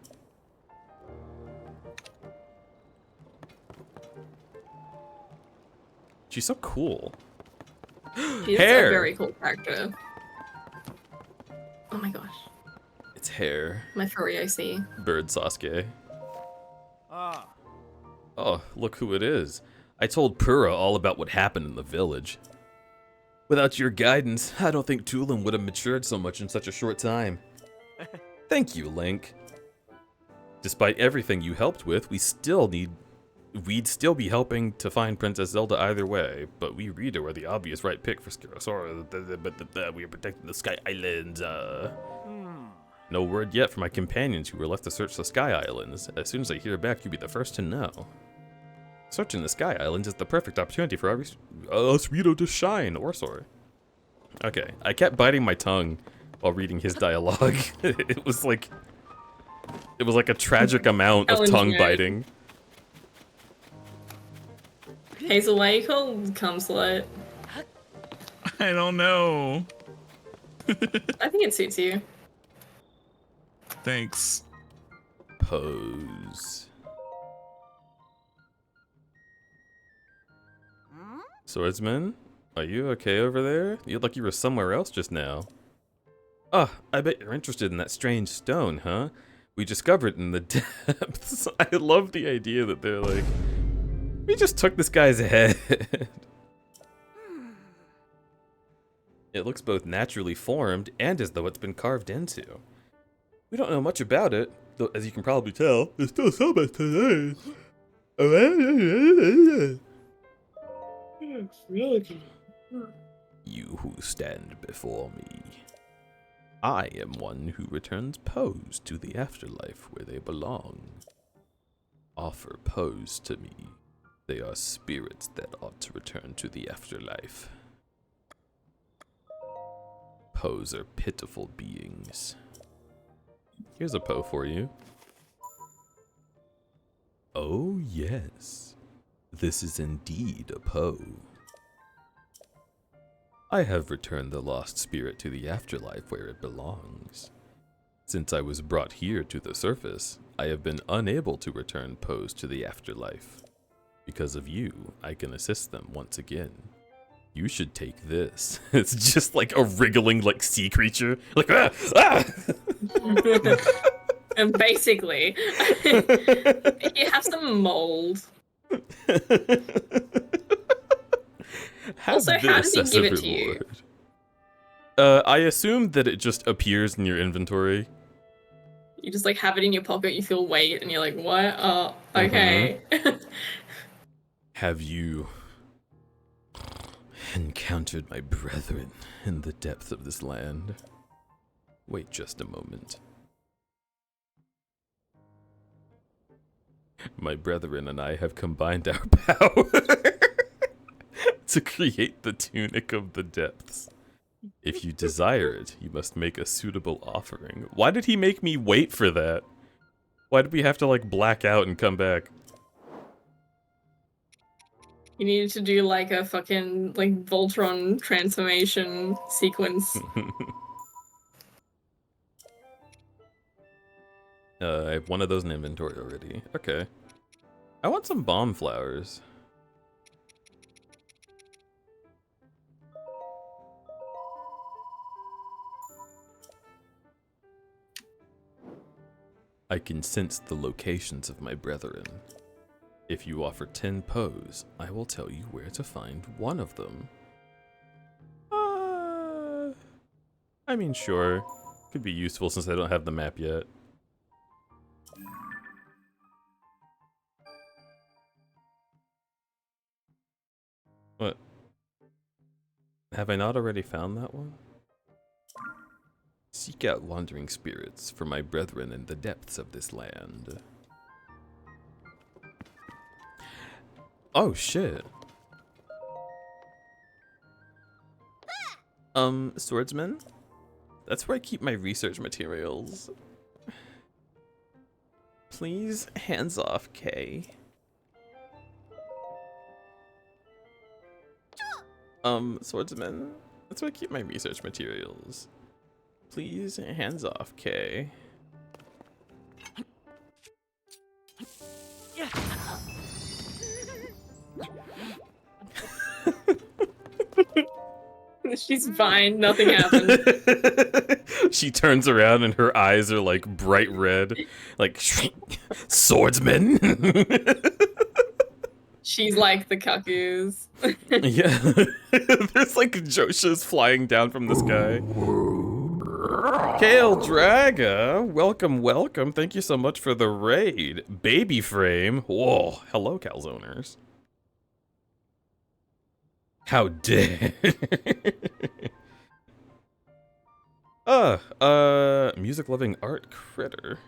She's so cool. She's Hair. a very cool character. Oh my gosh. It's hair. My furry I see. Bird Sasuke. Ah. Oh, look who it is. I told Pura all about what happened in the village. Without your guidance, I don't think Tulin would have matured so much in such a short time. Thank you, Link. Despite everything you helped with, we'd still be helping to find Princess Zelda either way, but we Rita were the obvious right pick for Sora, but we are protecting the Sky Islands, No word yet from my companions who were left to search the Sky Islands. As soon as I hear back, you'll be the first to know. Searching the Sky Islands is the perfect opportunity for us Rito to shine, or Sora. Okay, I kept biting my tongue while reading his dialogue. It was like a tragic amount of tongue biting. Hazel, why you called cum slut? I don't know. I think it suits you. Thanks. Pose. Swordsman, are you okay over there? You look like you were somewhere else just now. Ah, I bet you're interested in that strange stone, huh? We discovered it in the depths. I love the idea that they're like, we just took this guy's head. It looks both naturally formed and as though it's been carved into. We don't know much about it, though as you can probably tell, there's still so much to learn. You who stand before me. I am one who returns Pose to the afterlife where they belong. Offer Pose to me. They are spirits that ought to return to the afterlife. Pose are pitiful beings. Here's a Poe for you. Oh yes, this is indeed a Poe. I have returned the lost spirit to the afterlife where it belongs. Since I was brought here to the surface, I have been unable to return Pose to the afterlife. Because of you, I can assist them once again. You should take this. It's just like a wriggling like sea creature. Like, ah! Ah! And basically, you have some mold. Also, how does he give it to you? I assume that it just appears in your inventory. You just like have it in your pocket, you feel weight, and you're like, what? Oh, okay. Have you encountered my brethren in the depth of this land? Wait just a moment. My brethren and I have combined our power to create the tunic of the depths. If you desire it, you must make a suitable offering. Why did he make me wait for that? Why did we have to like black out and come back? You needed to do like a fucking like Voltron transformation sequence. I have one of those in inventory already. Okay. I want some bomb flowers. I can sense the locations of my brethren. If you offer 10 Poes, I will tell you where to find one of them. I mean, sure. Could be useful since I don't have the map yet. What? Have I not already found that one? Seek out wandering spirits for my brethren in the depths of this land. Oh shit. Swordsman? That's where I keep my research materials. Please, hands off, Kay. Swordsman? That's where I keep my research materials. please. Hands off, Kay. She's fine. Nothing happened. She turns around and her eyes are like bright red, like swordsman. She's like the cuckoos. Yeah, there's like Joshas flying down from the sky. Kale Draga, welcome, welcome. Thank you so much for the raid. Baby Frame. Whoa, hello, calzoners. How dare. Music loving art critter.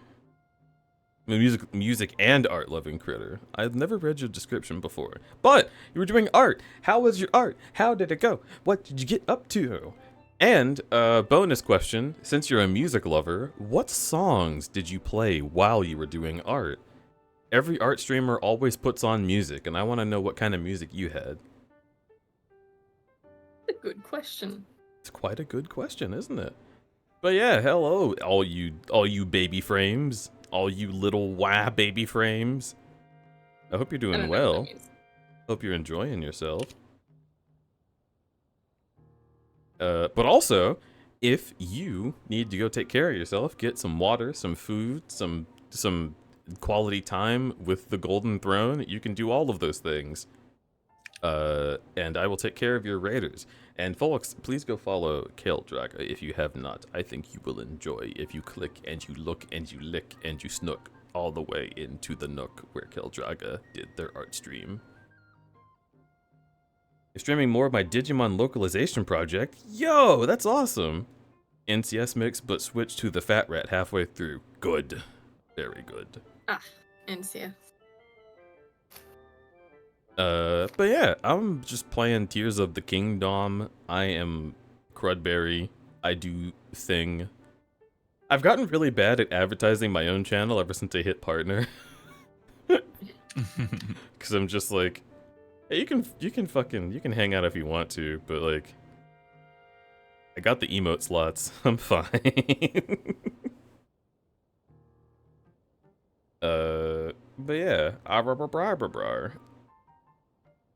Music and art loving critter. I've never read your description before, but you were doing art. How was your art? How did it go? What did you get up to? And bonus question, since you're a music lover, what songs did you play while you were doing art? Every art streamer always puts on music, and I want to know what kind of music you had. A good question. It's quite a good question, isn't it? But yeah, hello, all you baby frames, all you little wah baby frames. I hope you're I doing don't know what well. that means. Hope you're enjoying yourself. But also, if you need to go take care of yourself, get some water, some food, some quality time with the Golden Throne, you can do all of those things. And I will take care of your raiders. And folks, please go follow Kale Draga if you have not. I think you will enjoy if you click and you look and you lick and you snook all the way into the nook where Kale Draga did their art stream. You're streaming more of my Digimon localization project? Yo, that's awesome! NCS mix, but switch to the Fat Rat halfway through. Good. Very good. Ah, NCS. But yeah, I'm just playing Tears of the Kingdom. I am crudberry. I do thing. I've gotten really bad at advertising my own channel ever since I hit partner. Cause I'm just like, hey, you can hang out if you want to, but like, I got the emote slots. I'm fine. But yeah,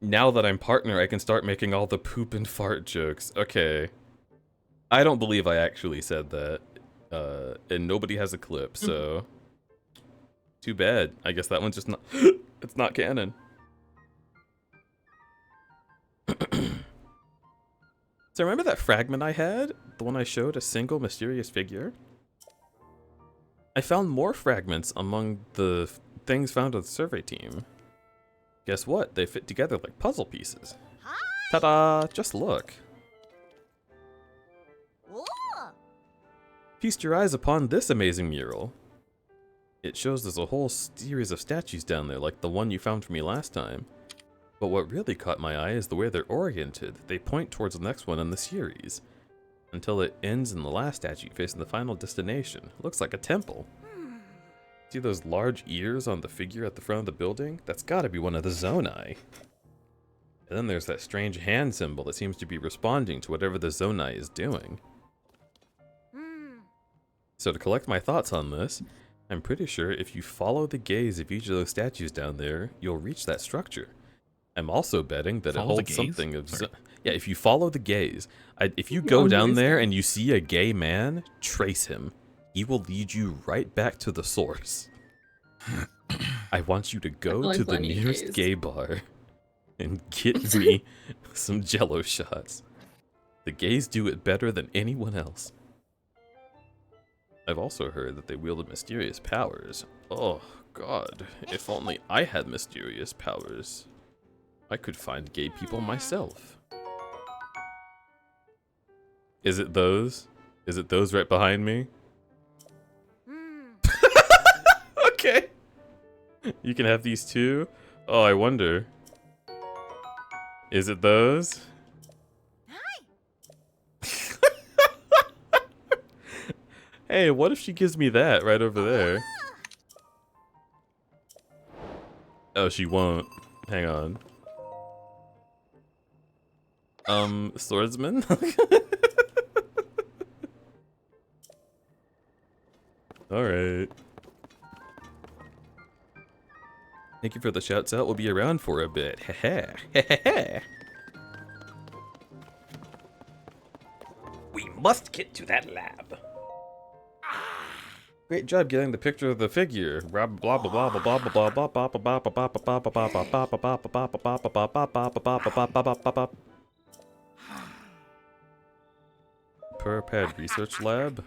now that I'm partner, I can start making all the poop and fart jokes. Okay. I don't believe I actually said that. And nobody has a clip, so... Too bad. I guess that one's just not... It's not canon. So remember that fragment I had? The one I showed a single mysterious figure? I found more fragments among the things found on the survey team. Guess what? They fit together like puzzle pieces. Ta-da! Just look. Feast your eyes upon this amazing mural. It shows there's a whole series of statues down there like the one you found for me last time. But what really caught my eye is the way they're oriented. They point towards the next one in the series. Until it ends in the last statue facing the final destination. Looks like a temple. See those large ears on the figure at the front of the building? That's gotta be one of the Zonai. And then there's that strange hand symbol that seems to be responding to whatever the Zonai is doing. So to collect my thoughts on this, I'm pretty sure if you follow the gaze of each of those statues down there, you'll reach that structure. I'm also betting that it holds something of... Yeah, if you follow the gaze, if you go down there and you see a gay man, trace him. He will lead you right back to the source. I want you to go to the nearest gay bar and get me some jello shots. The gays do it better than anyone else. I've also heard that they wielded mysterious powers. Oh, God. If only I had mysterious powers. I could find gay people myself. Is it those? Is it those right behind me? Okay. You can have these too? Oh, I wonder. Is it those? Hey, what if she gives me that right over there? Oh, she won't. Hang on. Swordsman? Alright. Thank you for the shouts out. We'll be around for a bit. Heh heh. We must get to that lab. Great job getting the picture of the figure. Blah blah blah blah blah blah blah blah blah blah. Purapad Research Lab.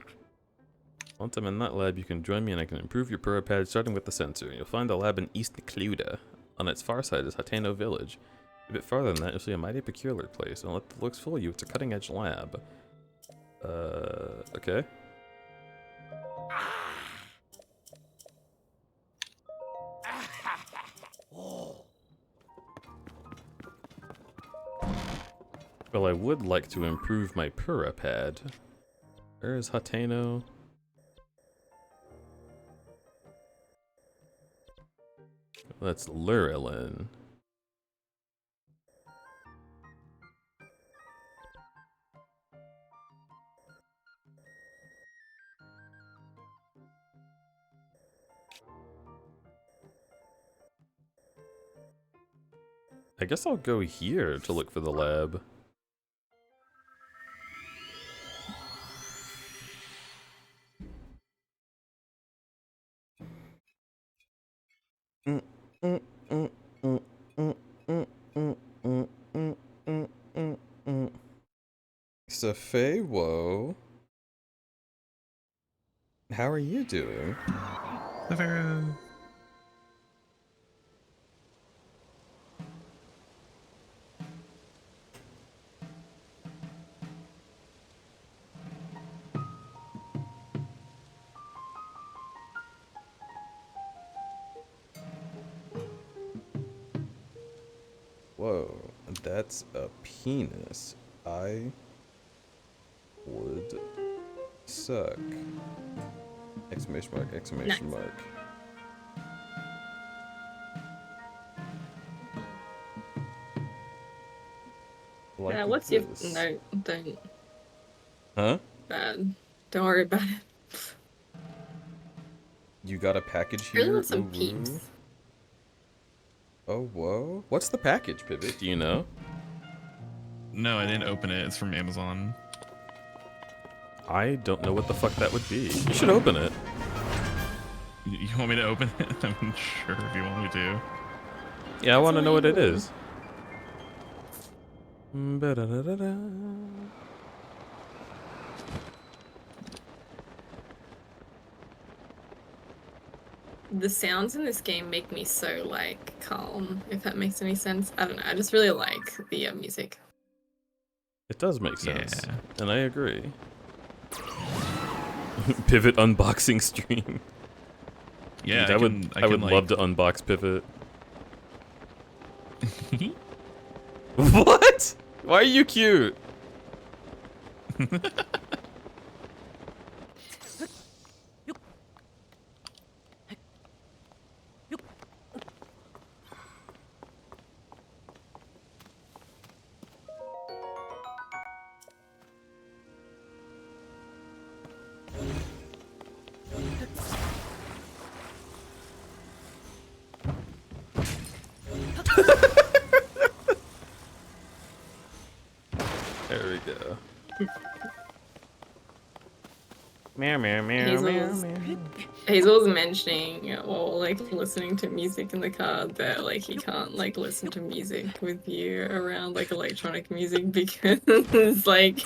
Once I'm in that lab, you can join me and I can improve your Purapad starting with the sensor. You'll find a lab in East Necluda. On its far side is Hateno Village. A bit farther than that, you'll see a mighty peculiar place. Don't let the looks fool you, it's a cutting-edge lab. Okay. Well, I would like to improve my Purapad. Where is Hateno? That's Lurelin. I guess I'll go here to look for the lab. Safewo, how are you doing? Pharaoh. Whoa, that's a penis. I would suck. Exclamation mark, exclamation mark. Like What's your... this. No, don't. Huh? Bad. Don't worry about it. You got a package I really here? want some Ooh, peeps. woo. Oh, whoa. What's the package, Pivot? Do you know? No, I didn't open it. It's from Amazon. I don't know what the fuck that would be. You should open it. You want me to open it? I'm sure if you want me to. Yeah, I want to know what it all you is. Ba-da-da-da-da. The sounds in this game make me so, like, calm, if that makes any sense. I don't know, I just really like the music. It does make sense. Yeah. And I agree. Pivot unboxing stream. Yeah, Dude, I would love to unbox Pivot. What? Why are you cute? There we go. Meow meow meow meow meow. Hazel's mentioning, while like listening to music in the car, that like he can't like listen to music with you around like electronic music because like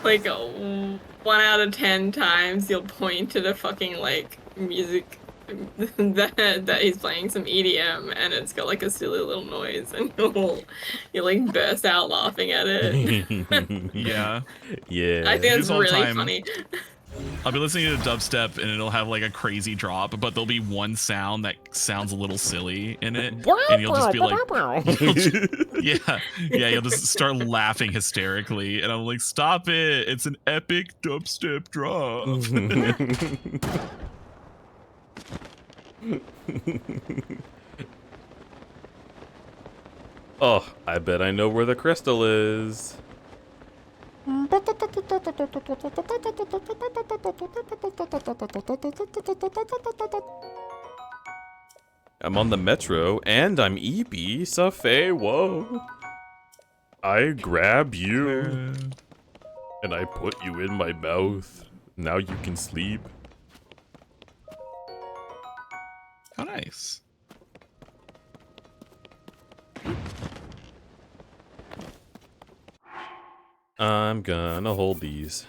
1 out of 10 times you'll point to the fucking like music that he's playing some EDM and it's got like a silly little noise and you'll like burst out laughing at it. Yeah. Yeah. I think it's This whole really time- funny. I'll be listening to dubstep and it'll have like a crazy drop, but there'll be one sound that sounds a little silly in it, and you'll just be like, yeah, you'll just start laughing hysterically, and I'm like, stop it! It's an epic dubstep drop. Oh, I bet I know where the crystal is. I'm on the metro, and I'm EB, Safé, whoa. I grab you, and I put you in my mouth. Now you can sleep. Oh, nice. I'm gonna hold these.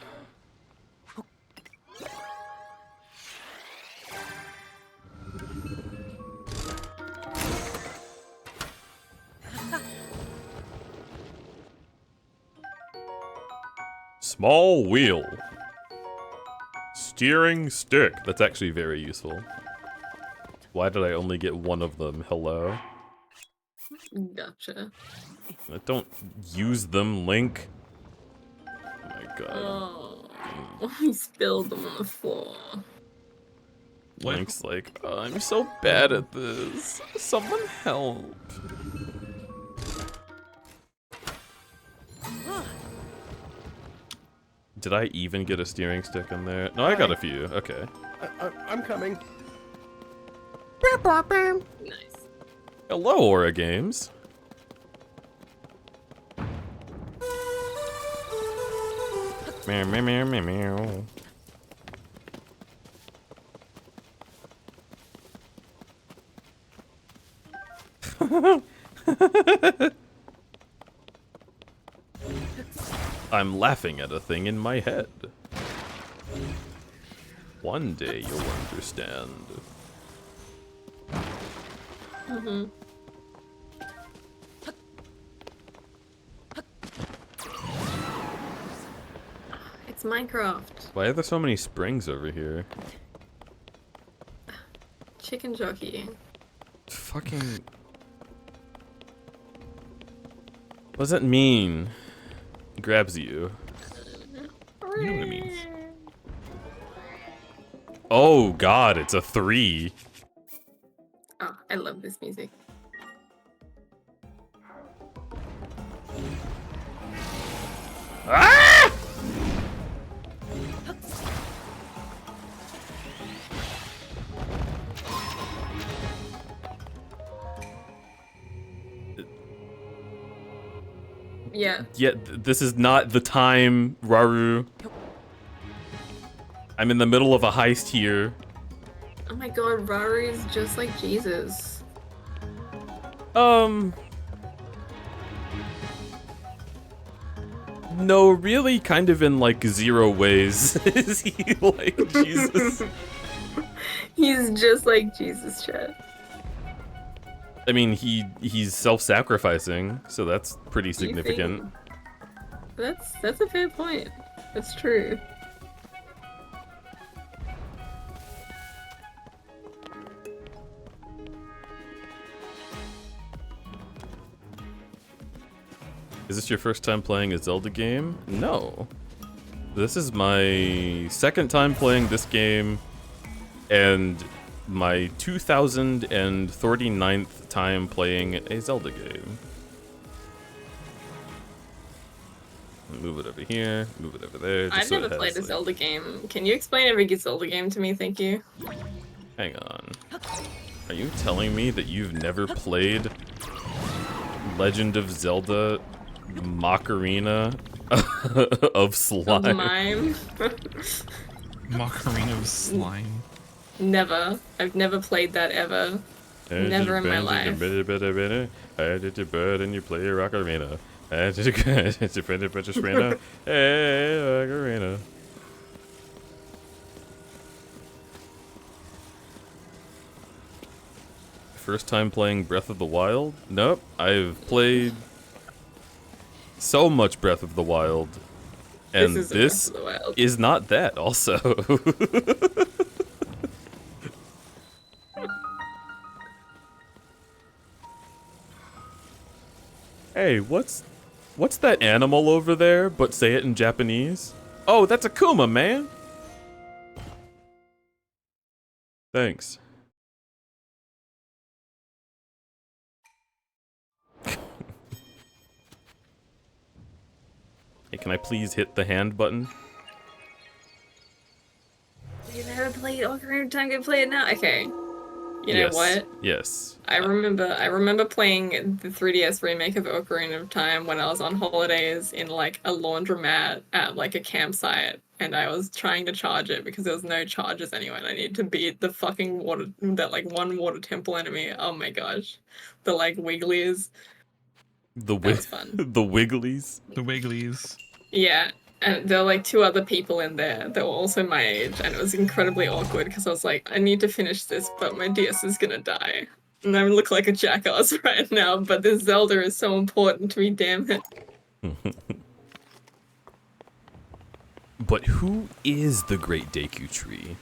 Small wheel. Steering stick. That's actually very useful. Why did I only get one of them? Hello? Gotcha. I don't use them, Link. Oh my god. Oh, he spilled them on the floor. Link's like, oh, I'm so bad at this. Someone help. Did I even get a steering stick in there? No, I got a few. Okay. I'm coming. Nice. Hello, Aura Games. Meow, meow, meow, meow, meow. I'm laughing at a thing in my head. One day you'll understand. Mm-hmm. It's Minecraft. Why are there so many springs over here? Chicken jockey. Fucking... What does that mean? He grabs you. You know what it means. Oh god, it's a 3. Oh, I love this music. Ah! Yeah. Yeah, this is not the time, Raru. I'm in the middle of a heist here. Oh my god, Rari is just like Jesus. No, really kind of in like 0 ways. Is he like Jesus? He's just like Jesus, chat. I mean, he's self-sacrificing, so that's pretty significant. That's a fair point. That's true. Is this your first time playing a Zelda game? No. This is my second time playing this game, and my 2039th time playing a Zelda game. Move it over here, move it over there. I've so never it has, played a like- Zelda game. Can you explain every Zelda game to me? Thank you. Hang on. Are you telling me that you've never played Legend of Zelda Macarena of Slime? Of mime. Macarena of slime. Never. I've never played that ever. Never in my life. I did your bird and you play your Ocarina. I did your friend and Sprinter. Hey, Ocarina. First time playing Breath of the Wild? Nope. I've played so much Breath of the Wild. And This is this Breath of the Wild. is not that also. Hey, what's that animal over there, but say it in Japanese? Oh, that's a Kuma, man. Thanks. Hey, can I please hit the hand button? You never played Ocarina of Time, can play it now? Okay. You know Yes. what? Yes. I remember playing the 3DS remake of Ocarina of Time when I was on holidays in like a laundromat at like a campsite, and I was trying to charge it because there was no charges anywhere, and I needed to beat the fucking one water temple enemy. Oh my gosh. The like wigglies. The That was fun. the Wigglies. The Wigglies. Yeah. And there were like 2 other people in there that were also my age, and it was incredibly awkward because I was like, I need to finish this, but my DS is gonna die. And I look like a jackass right now, but this Zelda is so important to me, damn it. But who is the Great Deku Tree?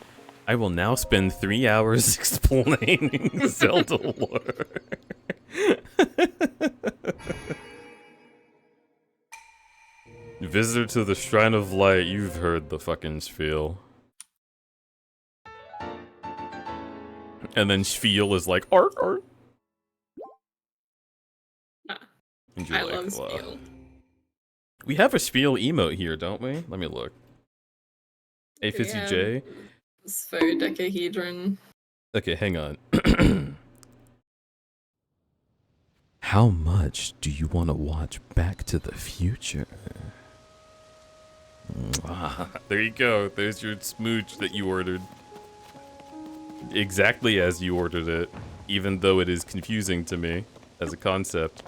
I will now spend 3 hours explaining Zelda lore. Visitor to the Shrine of Light, you've heard the fucking spiel. And then spiel is like, art, art. And you're I like, love "Wow." spiel. We have a spiel emote here, don't we? Let me look. A Fizzy J. Sphodecahedron. Okay, hang on. How much do you want to watch Back to the Future? There you go. There's your smooch that you ordered. Exactly as you ordered it, even though it is confusing to me as a concept.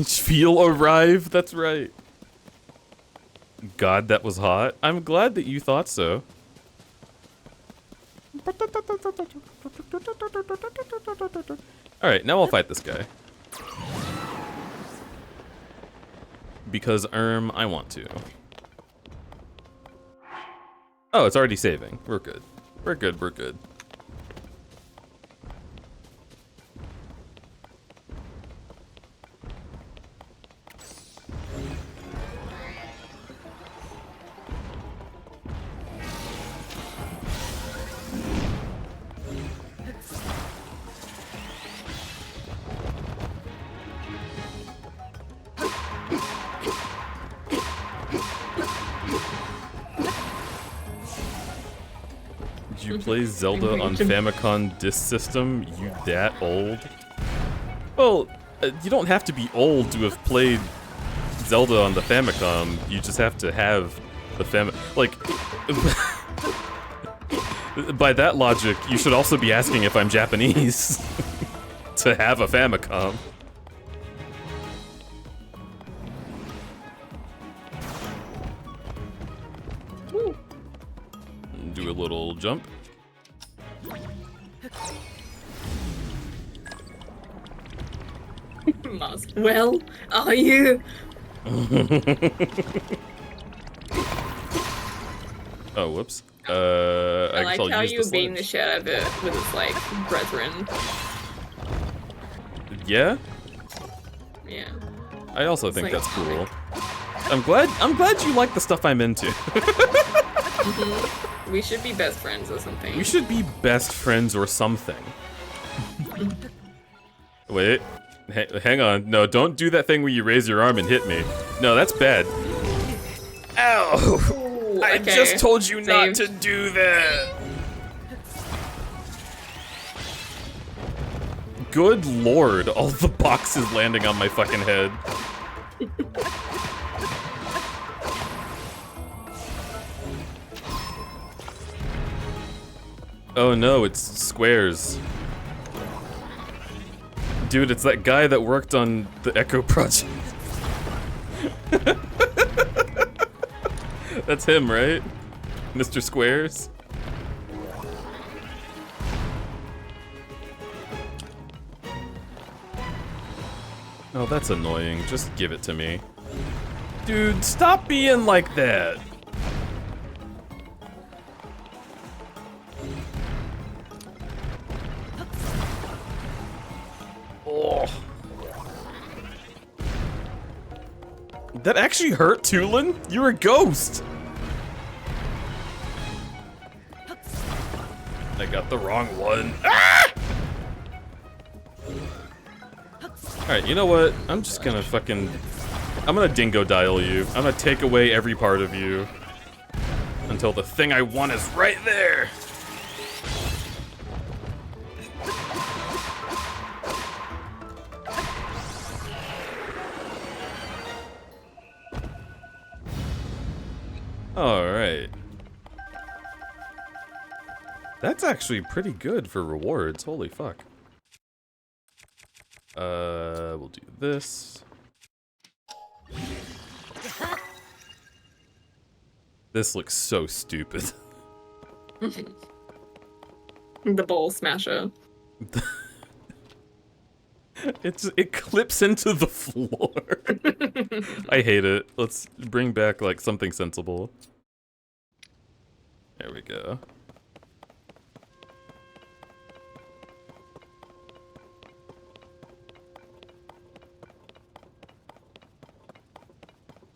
Feel arrive, that's right. God, that was hot. I'm glad that you thought so. Alright, now I'll fight this guy. Because, I want to. Oh, it's already saving. We're good. We're good, we're good. Did you play Zelda on Famicom Disk System? You that old? Well, you don't have to be old to have played Zelda on the Famicom. You just have to have the like, by that logic, you should also be asking if I'm Japanese to have a Famicom. Do a little jump. Well, are you? Oh, whoops. I guess like I'll how use you the beating the sledge. shit out of it with its like brethren. Yeah? Yeah. I also think like- that's cool. I'm glad you like the stuff I'm into. We should be best friends or something. We should be best friends or something. Wait. Hang on. No, don't do that thing where you raise your arm and hit me. No, that's bad. Ow! Ooh, I okay. just told you not Saved. to do that! Good lord, all the boxes landing on my fucking head. Oh no, it's squares. Dude, it's that guy that worked on the Echo Project. That's him, right? Mr. Squares? Oh, that's annoying. Just give it to me. Dude, stop being like that! Oh. That actually hurt, Tulin? You're a ghost! I got the wrong one. Ah! Alright, you know what? I'm just gonna I'm gonna dingo dial you. I'm gonna take away every part of you. Until the thing I want is right there! Alright. That's actually pretty good for rewards, holy fuck. We'll do this. This looks so stupid. The bowl smasher. It clips into the floor. I hate it. Let's bring back like something sensible. There we go.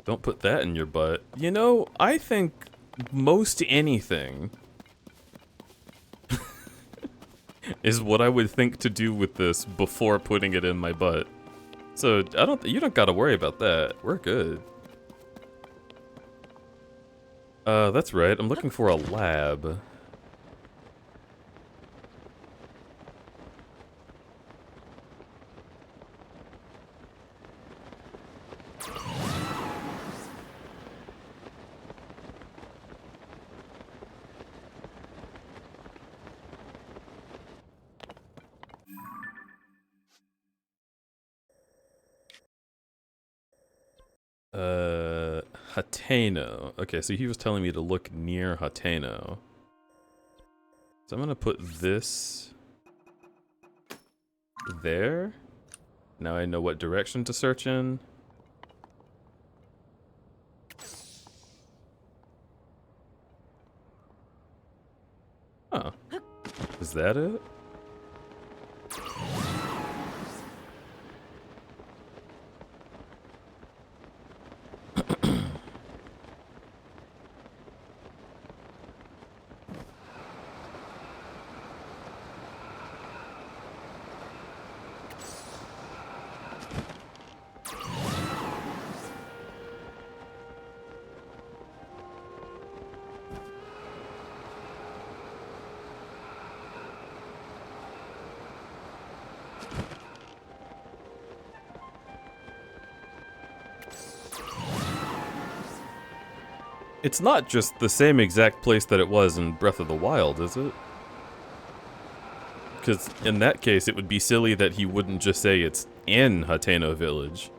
Don't put that in your butt. You know, I think most anything is what I would think to do with this before putting it in my butt. So, you don't gotta worry about that. We're good. That's right. I'm looking for a lab. Hateno. Okay, so he was telling me to look near Hateno. So I'm gonna put this there. Now I know what direction to search in. Huh. Is that it? It's not just the same exact place that it was in Breath of the Wild, is it? Because in that case, it would be silly that he wouldn't just say it's in Hateno Village.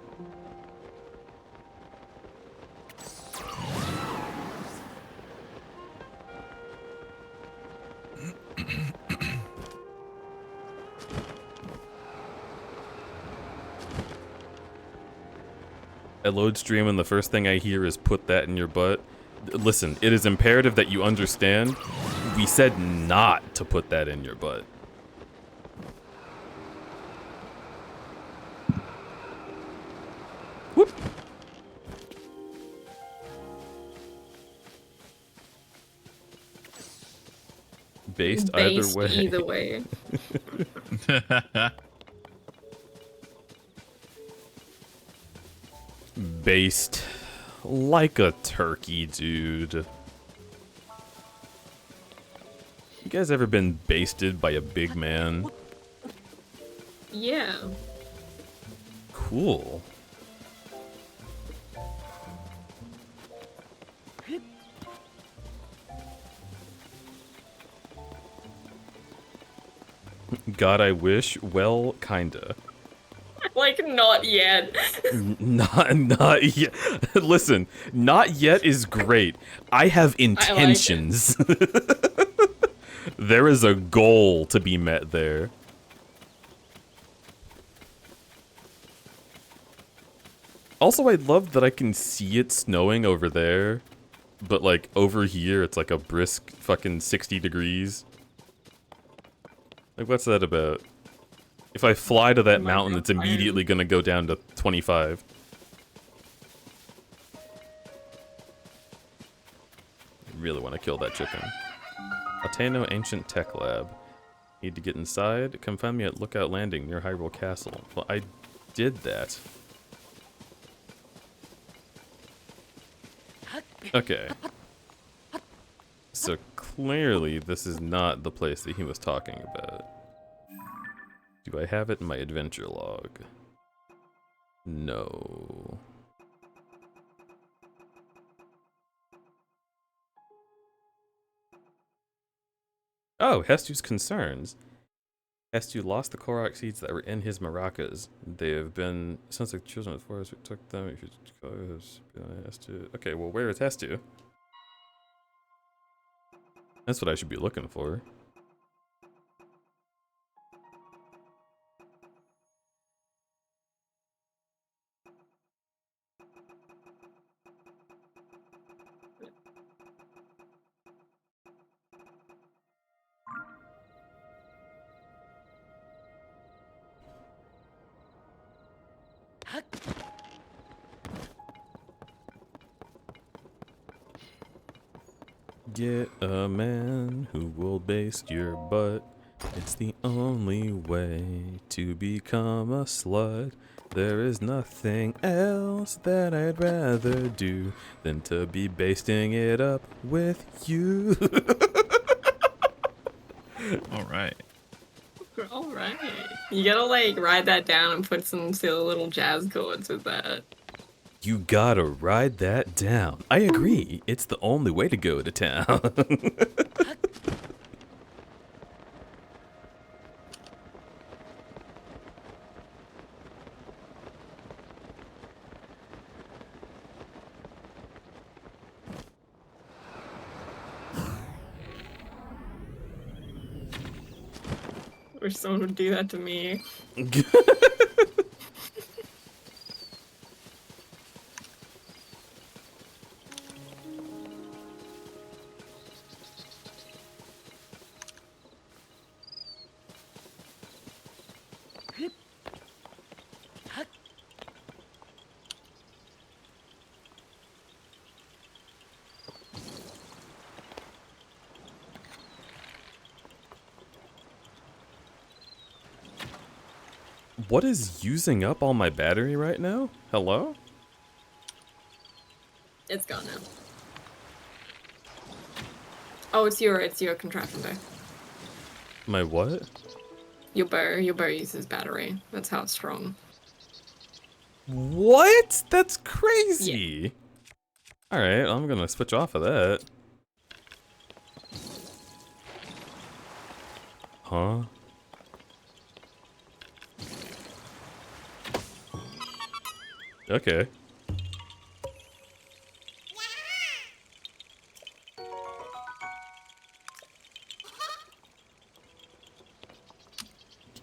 I load stream and the first thing I hear is put that in your butt. Listen, it is imperative that you understand, we said not to put that in your butt. Whoop. Based either way. Either way. Based like a turkey, dude. You guys ever been basted by a big man? Yeah. Cool. God, I wish. Well, kinda. Like, not yet. Not yet. Listen, not yet is great. I have intentions. There is a goal to be met there. Also, I love that I can see it snowing over there, but like over here, it's like a brisk fucking 60 degrees. Like, what's that about? If I fly to that mountain, it's immediately gonna go down to 25. I really want to kill that chicken. Hateno Ancient Tech Lab. Need to get inside? Come find me at Lookout Landing near Hyrule Castle. Well, did that. Okay. So clearly this is not the place that he was talking about. Do I have it in my adventure log? No. Oh, Hestu's concerns. Hestu lost the Korok seeds that were in his maracas. They have been, since the children of the forest, we took them. If you Hestu. Okay, well, where is Hestu? That's what I should be looking for. Get a man who will baste your butt. It's the only way to become a slut. There is nothing else that I'd rather do than to be basting it up with you. Alright. Alright. You gotta like write that down and put some silly little jazz chords with that. You gotta ride that down. I agree. It's the only way to go to town. Wish someone would do that to me. What is using up all my battery right now? Hello? It's gone now. Oh, it's your contraption bow. My what? Your bow uses battery. That's how it's strong. What? That's crazy. Yeah. Alright, I'm gonna switch off of that. Huh? Okay.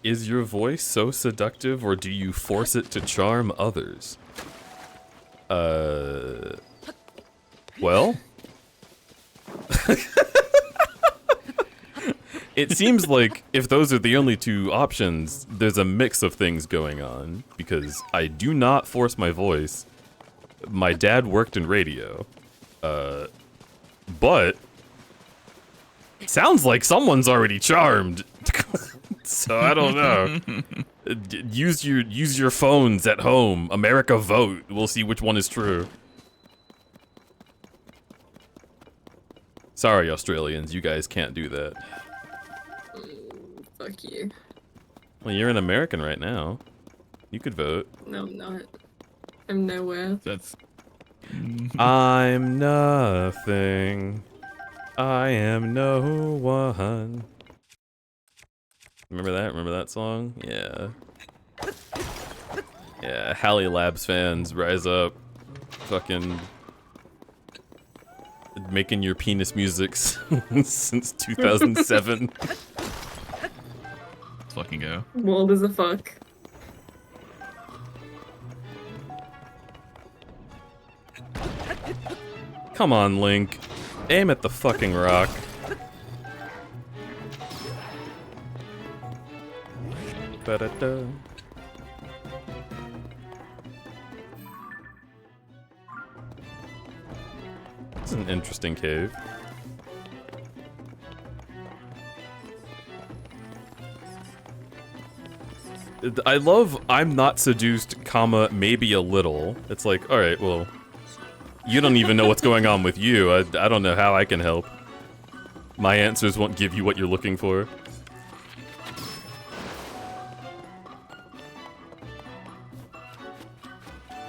Is your voice so seductive, or do you force it to charm others? Well? It seems like if those are the only two options, there's a mix of things going on, because I do not force my voice. My dad worked in radio. But it sounds like someone's already charmed. So I don't know. Use your phones at home. America, vote. We'll see which one is true. Sorry, Australians, you guys can't do that. Fuck you. Well, you're an American right now. You could vote. No, I'm not. I'm nowhere. That's... I'm nothing. I am no one. Remember that? Remember that song? Yeah. Yeah, Hallie Labs fans, rise up. Fucking... making your penis music since 2007. Let's fucking go. Bold as a fuck. Come on, Link. Aim at the fucking rock. Ba-da-da. This is an interesting cave. I love I'm not seduced, comma, maybe a little. It's like, alright, well, you don't even know what's going on with you. I don't know how I can help. My answers won't give you what you're looking for.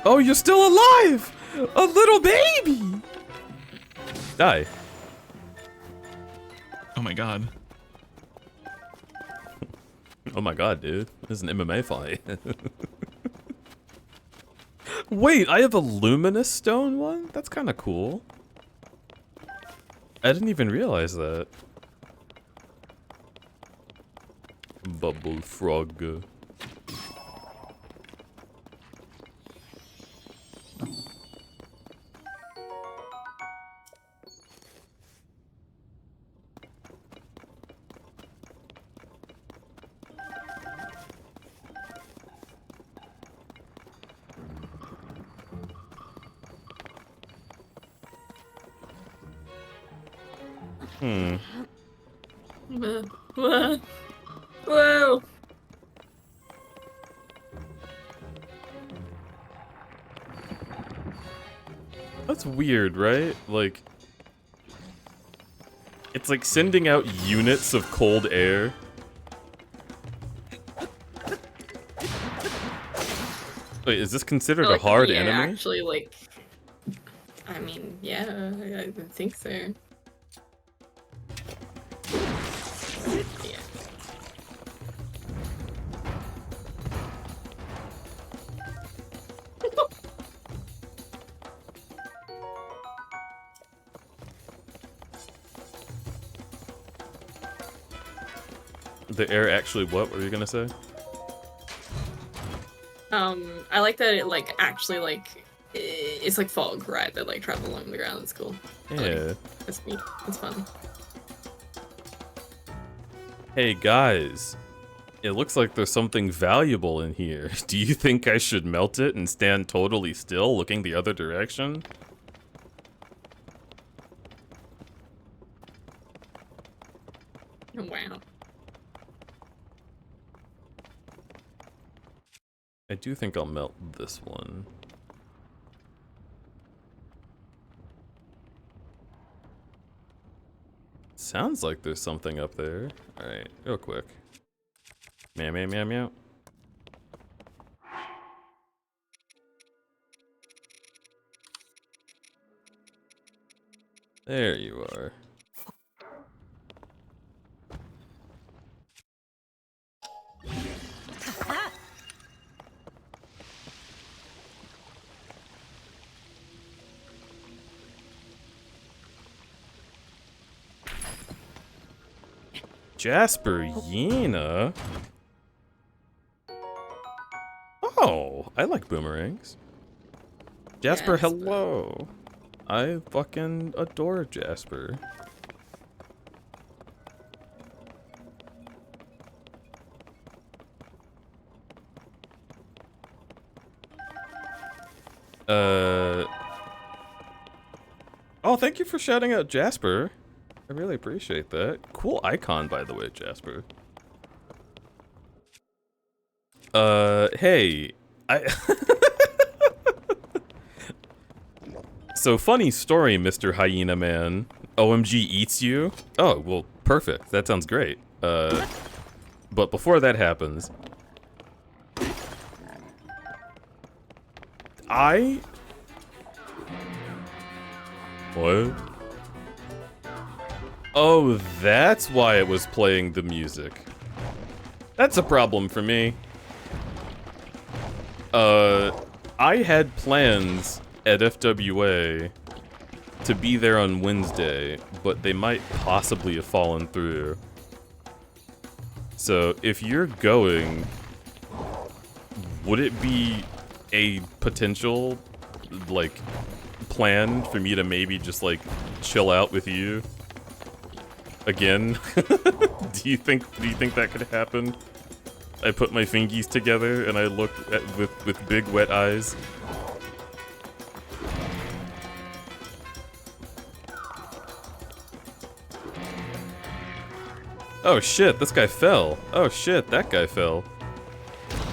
Oh, you're still alive! A little baby! Die. Oh my god. Oh my god, dude. This is an MMA fight. Wait, I have a luminous stone one? That's kind of cool. I didn't even realize that. Bubble frog. Whoa. That's weird, right? Like, it's like sending out units of cold air. Wait, is this considered a hard yeah, enemy? Actually, like, I mean, yeah, I think so. Yeah. The air actually what? What were you gonna say? I like that it, like, actually, like, it's like fog, right? That, like, travel along the ground. That's cool. Yeah. That's neat. That's fun. Hey guys, it looks like there's something valuable in here. Do you think I should melt it and stand totally still, looking the other direction? Oh, wow. I do think I'll melt this one. Sounds like there's something up there. Alright, real quick. Meow, meow, meow, meow. There you are. Jasper Yena? Oh, I like boomerangs. Jasper, hello. I fucking adore Jasper. Oh, thank you for shouting out Jasper. I really appreciate that. Cool icon, by the way, Jasper. Hey, So, funny story, Mr. Hyena Man. OMG eats you? Oh, well, perfect. That sounds great. But before that happens... What? Oh, that's why it was playing the music. That's a problem for me. I had plans at FWA to be there on Wednesday, but they might possibly have fallen through. So, if you're going, would it be a potential, like, plan for me to maybe just, like, chill out with you? Again? Do you think that could happen? I put my fingies together and I look at with big wet eyes. Oh shit, this guy fell. Oh shit, that guy fell.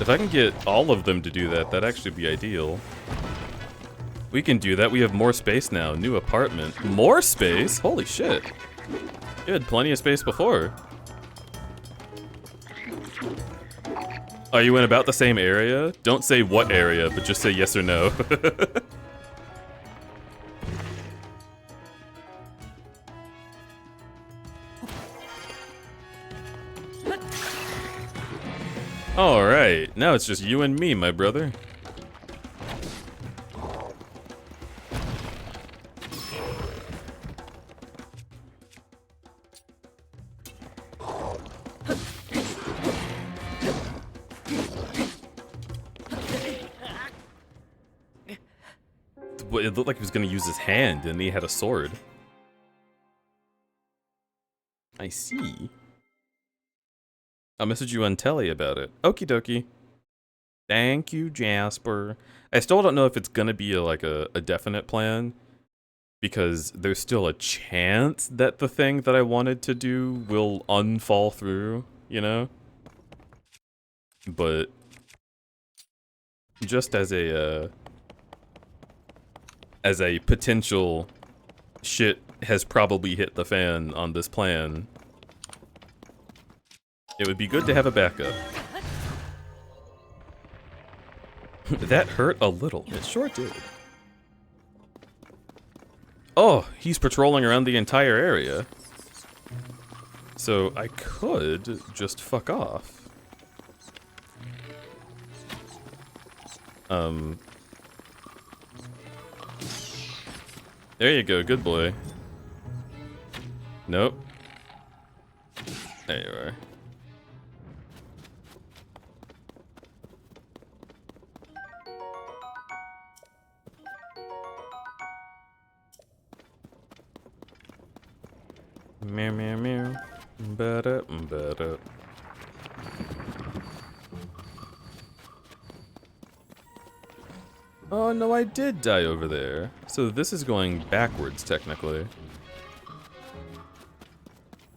If I can get all of them to do that, that'd actually be ideal. We can do that. We have more space now. New apartment. More space? Holy shit. You had plenty of space before. Are you in about the same area? Don't say what area, but just say yes or no. Alright, now it's just you and me, my brother. It looked like he was gonna use his hand, and he had a sword. I see. I'll message you on Telly about it. Okie dokie. Thank you, Jasper. I still don't know if it's gonna be a definite plan, because there's still a chance that the thing that I wanted to do will unfall through, you know? But just as a potential shit has probably hit the fan on this plan, it would be good to have a backup. That hurt a little. It sure did. Oh, he's patrolling around the entire area. So I could just fuck off. There you go, good boy. Nope. There you are. Meow meow meow. Ba-da, ba-da. Oh no, I did die over there. So this is going backwards, technically.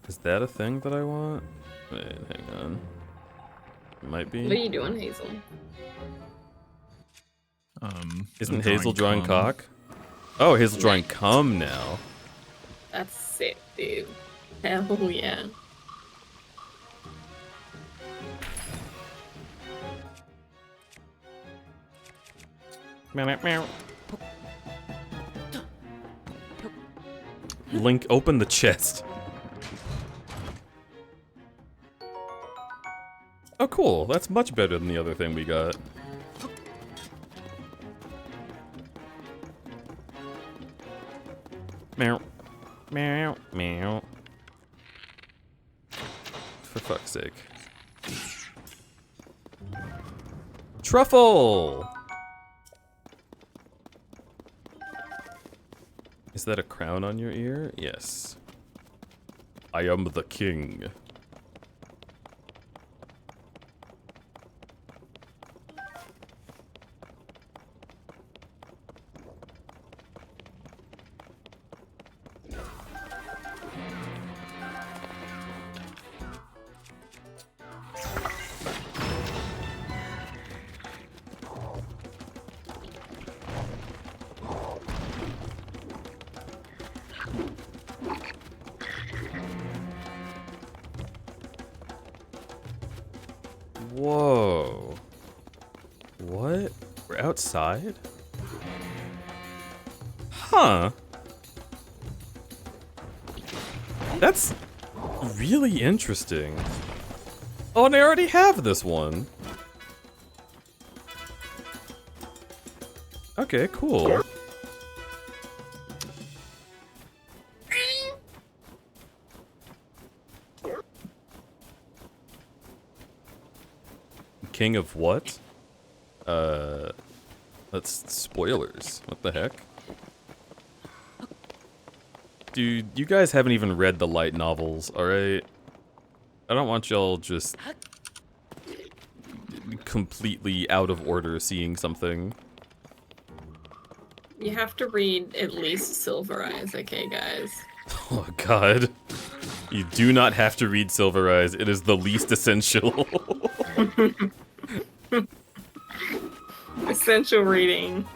Is that a thing that I want? Wait, hang on. It might be. What are you doing, Hazel? Isn't Hazel drawing cock? Oh, Hazel drawing cum now. That's sick, dude. Hell yeah. Meow, meow, meow. Link, open the chest. Oh, cool. That's much better than the other thing we got. Meow. Meow. Meow. For fuck's sake. Truffle! Is that a crown on your ear? Yes. I am the king. Whoa. What? We're outside? Huh. That's really interesting. Oh, and I already have this one. Okay, cool. King of what? That's spoilers. What the heck? Dude, you guys haven't even read the light novels, alright? I don't want y'all just completely out of order seeing something. You have to read at least Silver Eyes, okay, guys? Oh god. You do not have to read Silver Eyes. It is the least essential. Essential reading.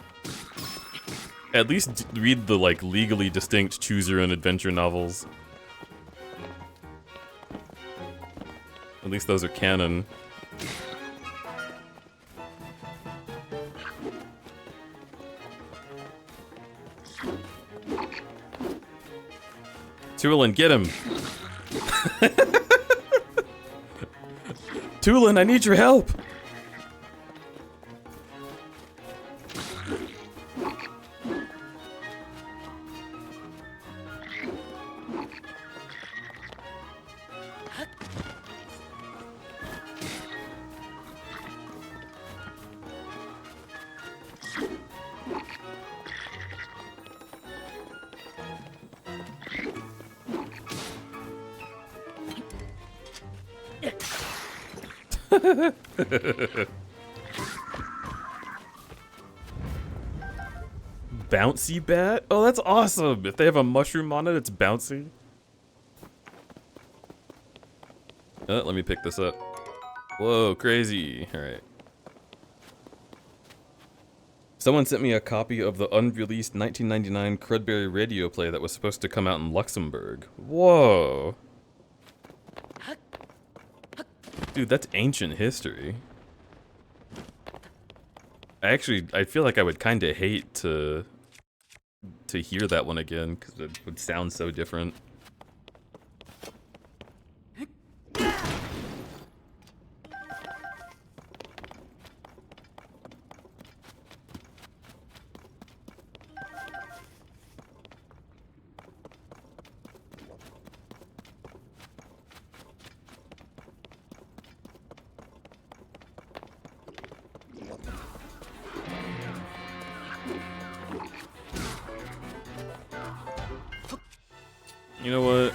At least read the like legally distinct choose your own adventure novels. At least those are canon. Tulin, get him! Tulin, I need your help! Bouncy bat? Oh, that's awesome! If they have a mushroom on it, it's bouncy. Let me pick this up. Whoa, crazy. Alright. Someone sent me a copy of the unreleased 1999 Crudberry radio play that was supposed to come out in Luxembourg. Whoa. Dude, that's ancient history. I feel like I would kind of hate to hear that one again, because it would sound so different. You know what?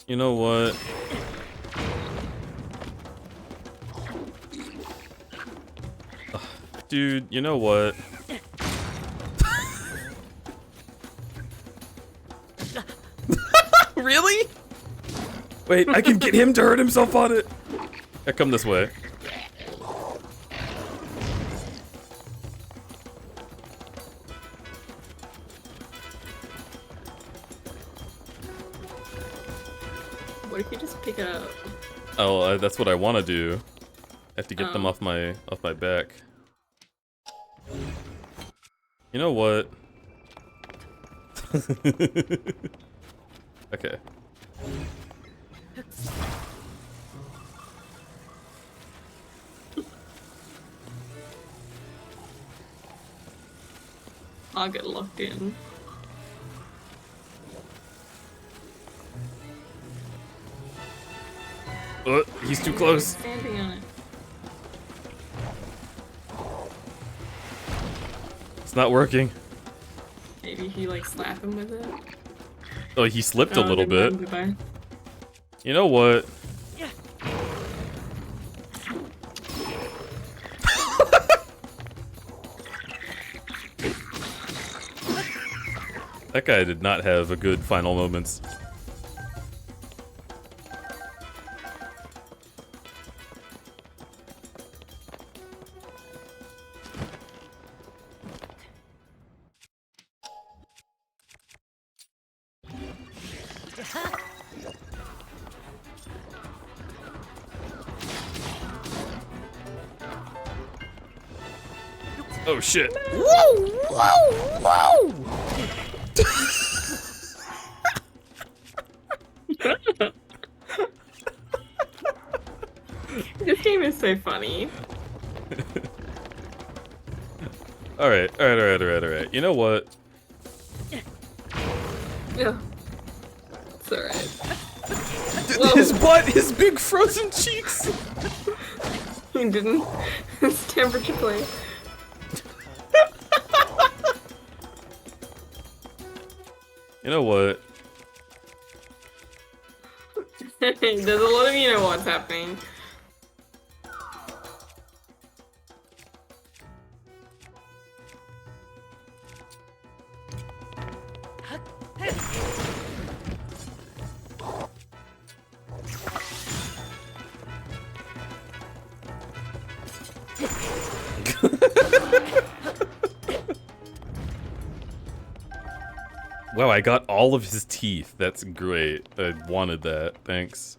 You know what? Ugh, dude, you know what? Really? Wait, I can get him to hurt himself on it. Yeah, come this way. What if you just pick it up? Oh, that's what I want to do. I have to get them off my back. You know what? Okay. I'll get locked in. He's too close. Standing on it. It's not working. Maybe if you like slap him with it. Oh, he slipped a little never bit. mind, goodbye. You know what? That guy did not have a good final moments. Oh shit. Whoa! Whoa! Whoa! This game is so funny. Alright. You know what? Yeah. It's alright. His butt, his big frozen cheeks! He didn't. It's temperature play. You know what? There's a lot of you know what's happening. Wow, I got all of his teeth. That's great. I wanted that. Thanks.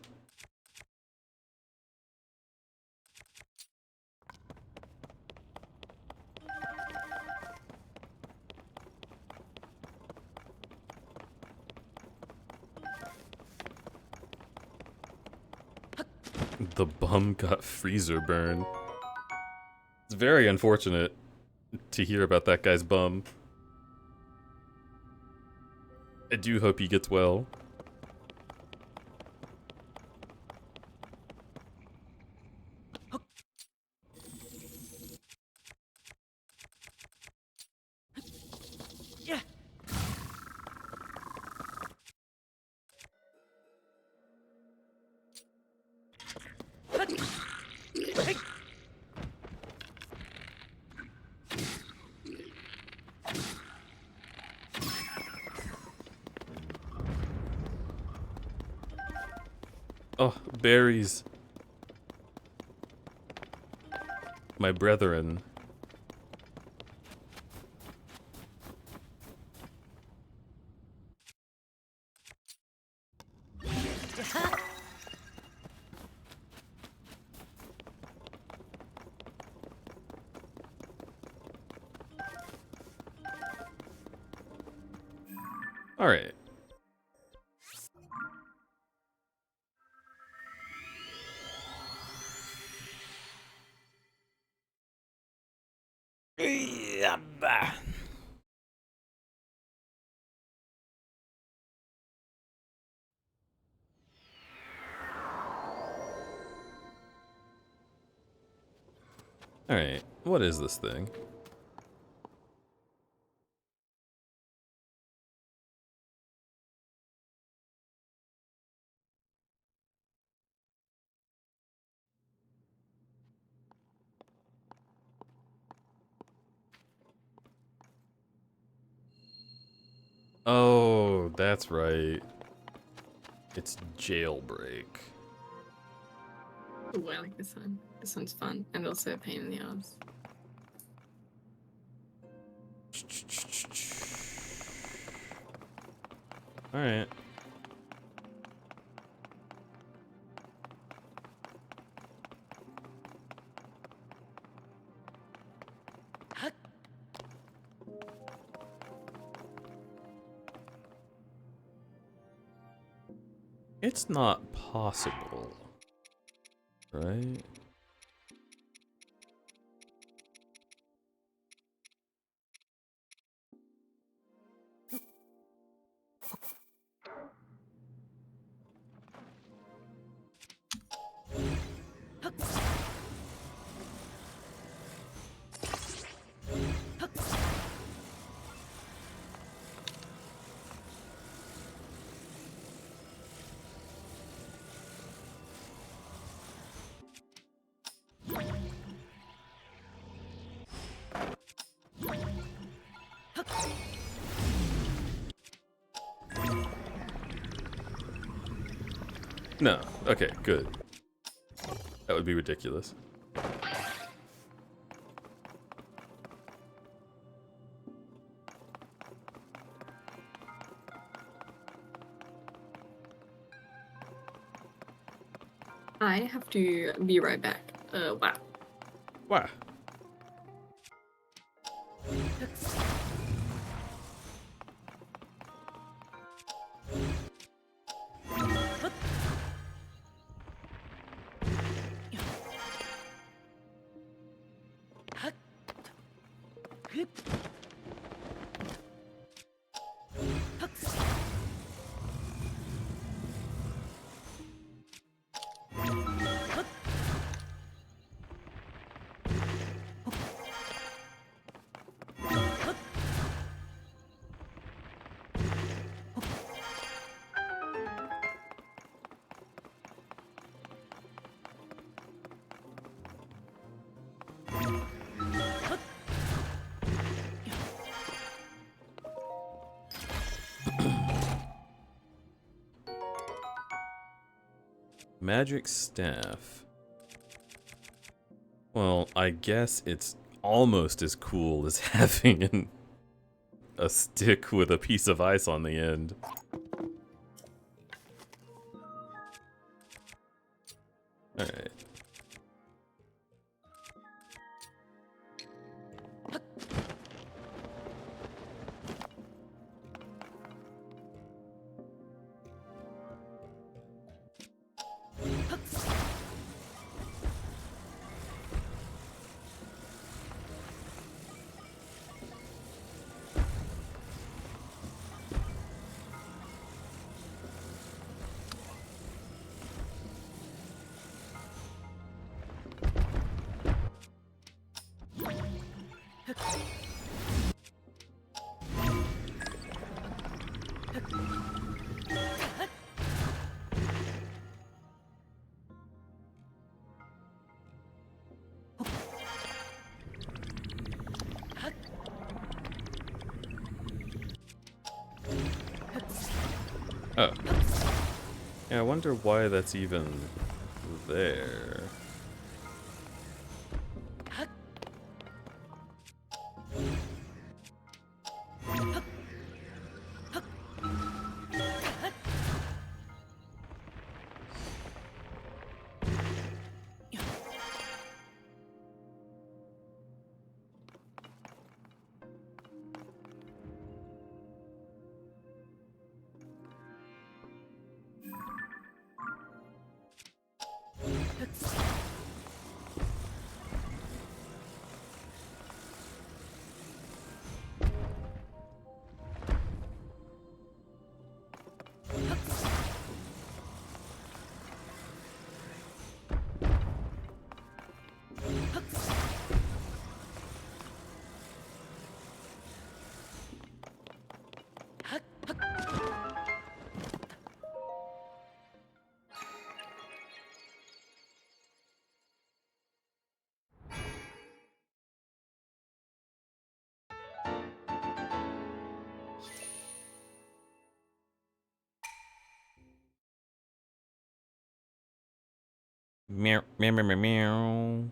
The bum got freezer burn. It's very unfortunate to hear about that guy's bum. I do hope he gets well. Oh, berries. My brethren. All right. All right. What is this thing? Oh, that's right. It's jailbreak. Ooh, I like this one. This one's fun and also a pain in the ass. All right. It's not possible, right? No. Okay, good. That would be ridiculous. I have to be right back. Wow. Wow. Magic staff. Well, I guess it's almost as cool as having a stick with a piece of ice on the end. Alright. Oh. Yeah, I wonder why that's even there. Meow, meow, meow, meow, meow.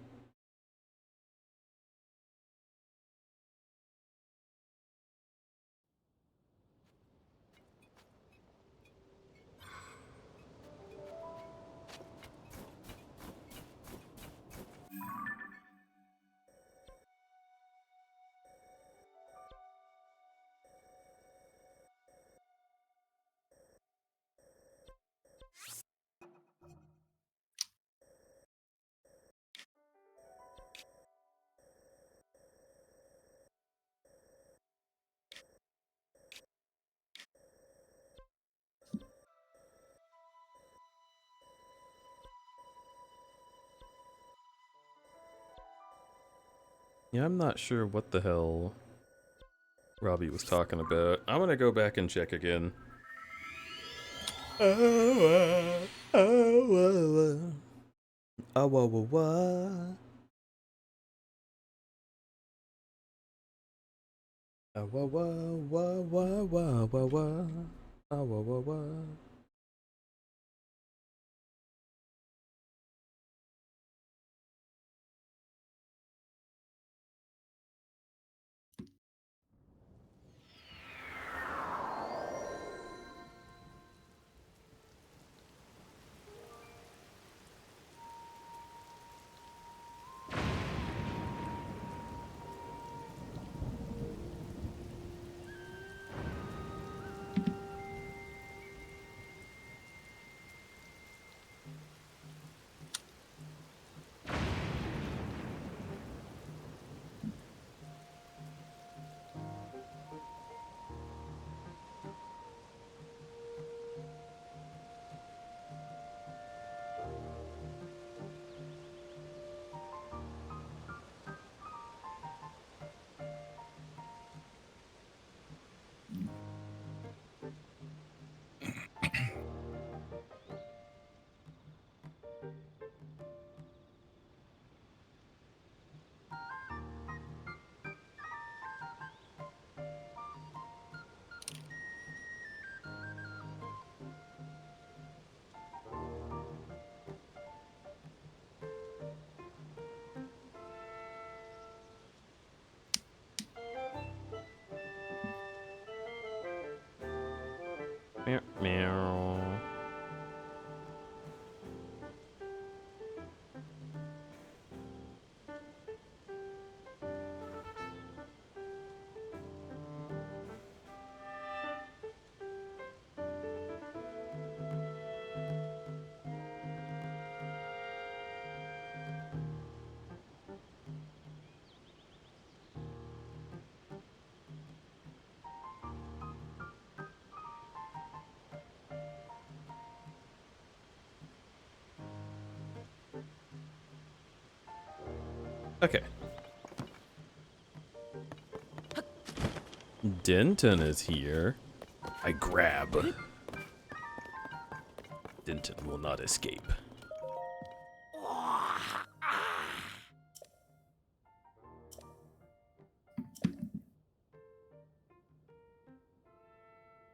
Yeah, I'm not sure what the hell Robbie was talking about. I'm gonna go back and check again. Oh, whoa, whoa, whoa. Oh, whoa, whoa, whoa, whoa, whoa, whoa, whoa. Oh, whoa, whoa, whoa. Okay. Denton is here. I grab. Denton will not escape.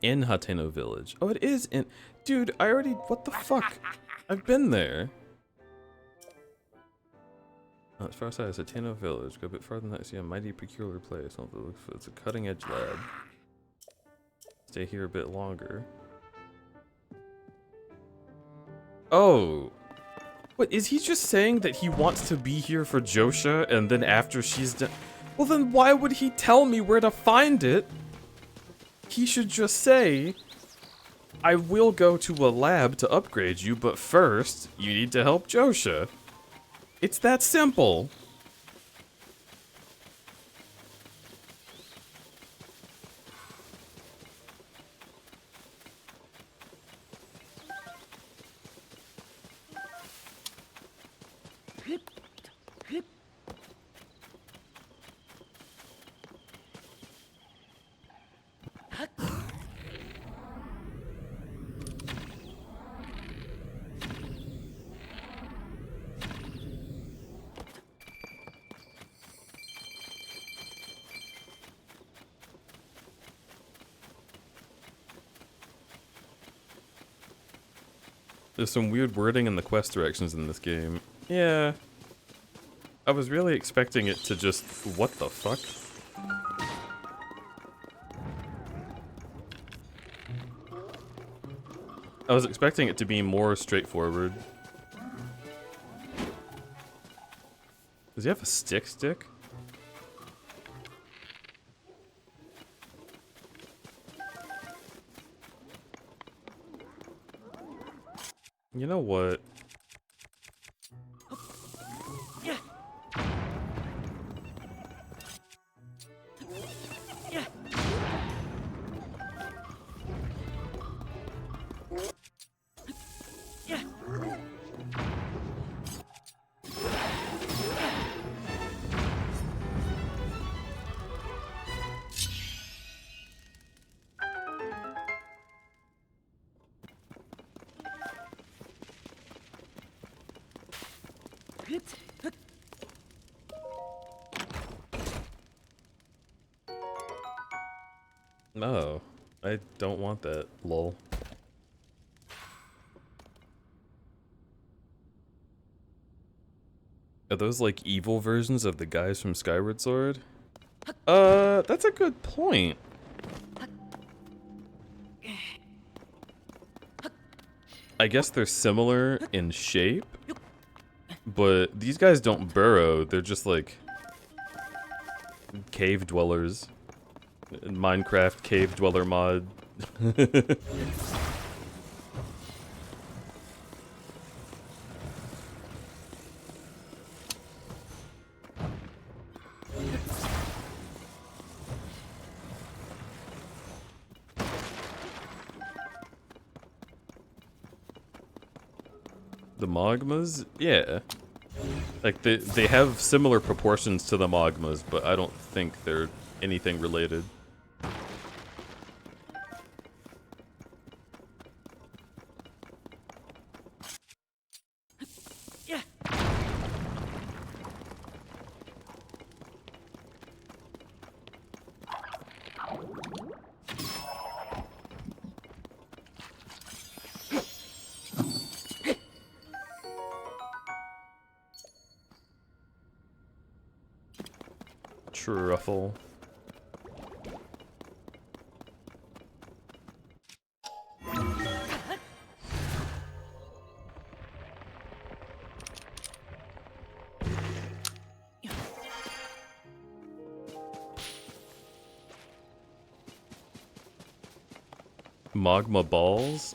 In Hateno Village. Oh, it is in... Dude, I already... What the fuck? I've been there. As far as Hateno Village. Go a bit farther than that, see a mighty peculiar place. It's a cutting-edge lab. Stay here a bit longer. Oh. What, is he just saying that he wants to be here for Josha, and then after she's done... Well, then why would he tell me where to find it? He should just say, I will go to a lab to upgrade you, but first, you need to help Josha. It's that simple. There's some weird wording in the quest directions in this game. Yeah. I was really expecting it to just... What the fuck? I was expecting it to be more straightforward. Does he have a stick? You know what? No, I don't want that, lol. Are those like evil versions of the guys from Skyward Sword? That's a good point. I guess they're similar in shape, but these guys don't burrow, they're just like cave dwellers. Minecraft cave dweller mod. The Mogmas? Yeah. Like, they have similar proportions to the Mogmas, but I don't think they're anything related. Truffle. Magma balls?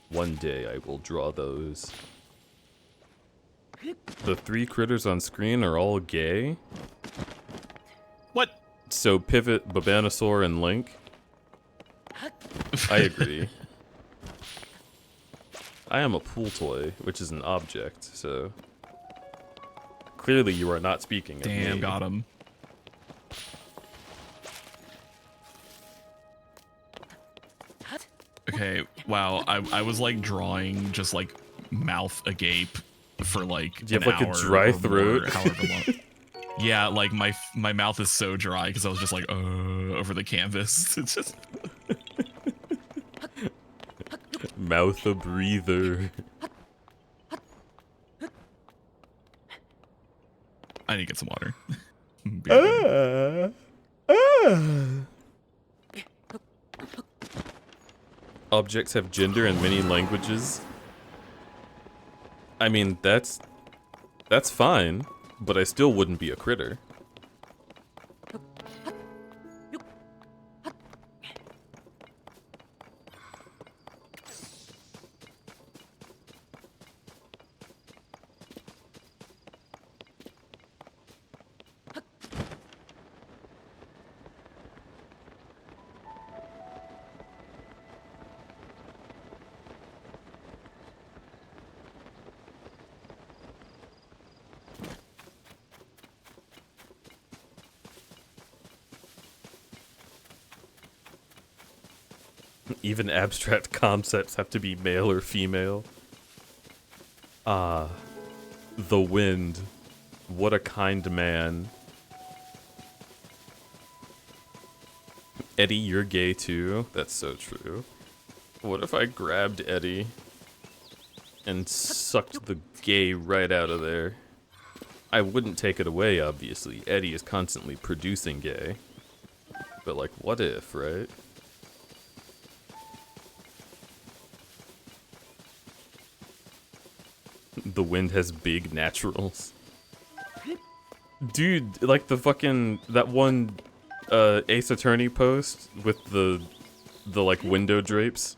One day I will draw those. The 3 critters on screen are all gay? What? So Pivot, Babanasaur, and Link? I agree. I am a pool toy, which is an object, so... Clearly, you are not speaking of Damn, me. got him. Okay, wow. I was like drawing just like mouth agape for like Do you have an like a hour dry or throat? more, however long. Yeah, like my mouth is so dry because I was just like over the canvas. It's just Mouth a breather. I need to get some water. Be right back. Objects have gender in many languages. I mean, that's fine, but I still wouldn't be a critter. Even abstract concepts have to be male or female. Ah, the wind. What a kind man. Eddie, you're gay too? That's so true. What if I grabbed Eddie and sucked the gay right out of there? I wouldn't take it away, obviously. Eddie is constantly producing gay. But like, what if, right? The wind has big naturals. Dude, like the fucking, that one Ace Attorney post with the like window drapes.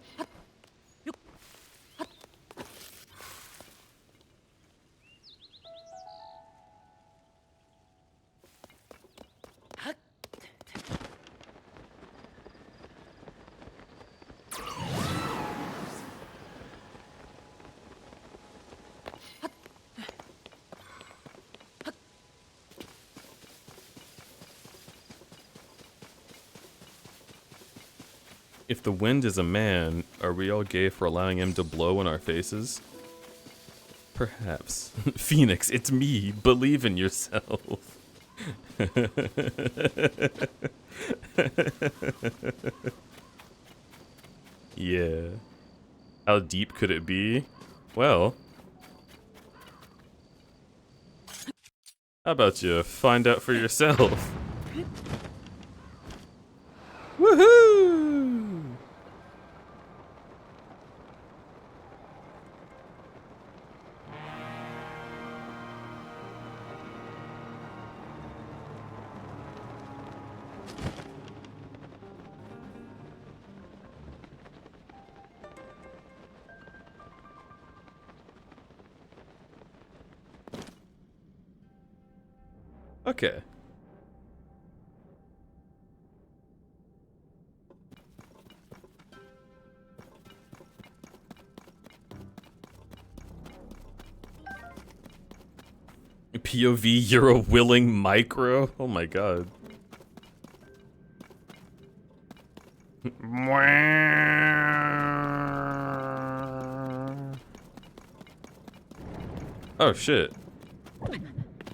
If the wind is a man, are we all gay for allowing him to blow in our faces? Perhaps. Phoenix, it's me. Believe in yourself. Yeah. How deep could it be? Well. How about you find out for yourself? Woohoo! Okay. POV, you're a willing micro? Oh my god. Oh shit.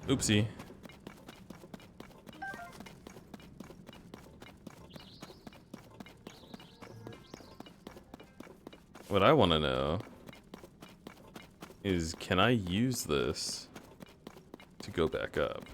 Oopsie. What I want to know is, can I use this to go back up?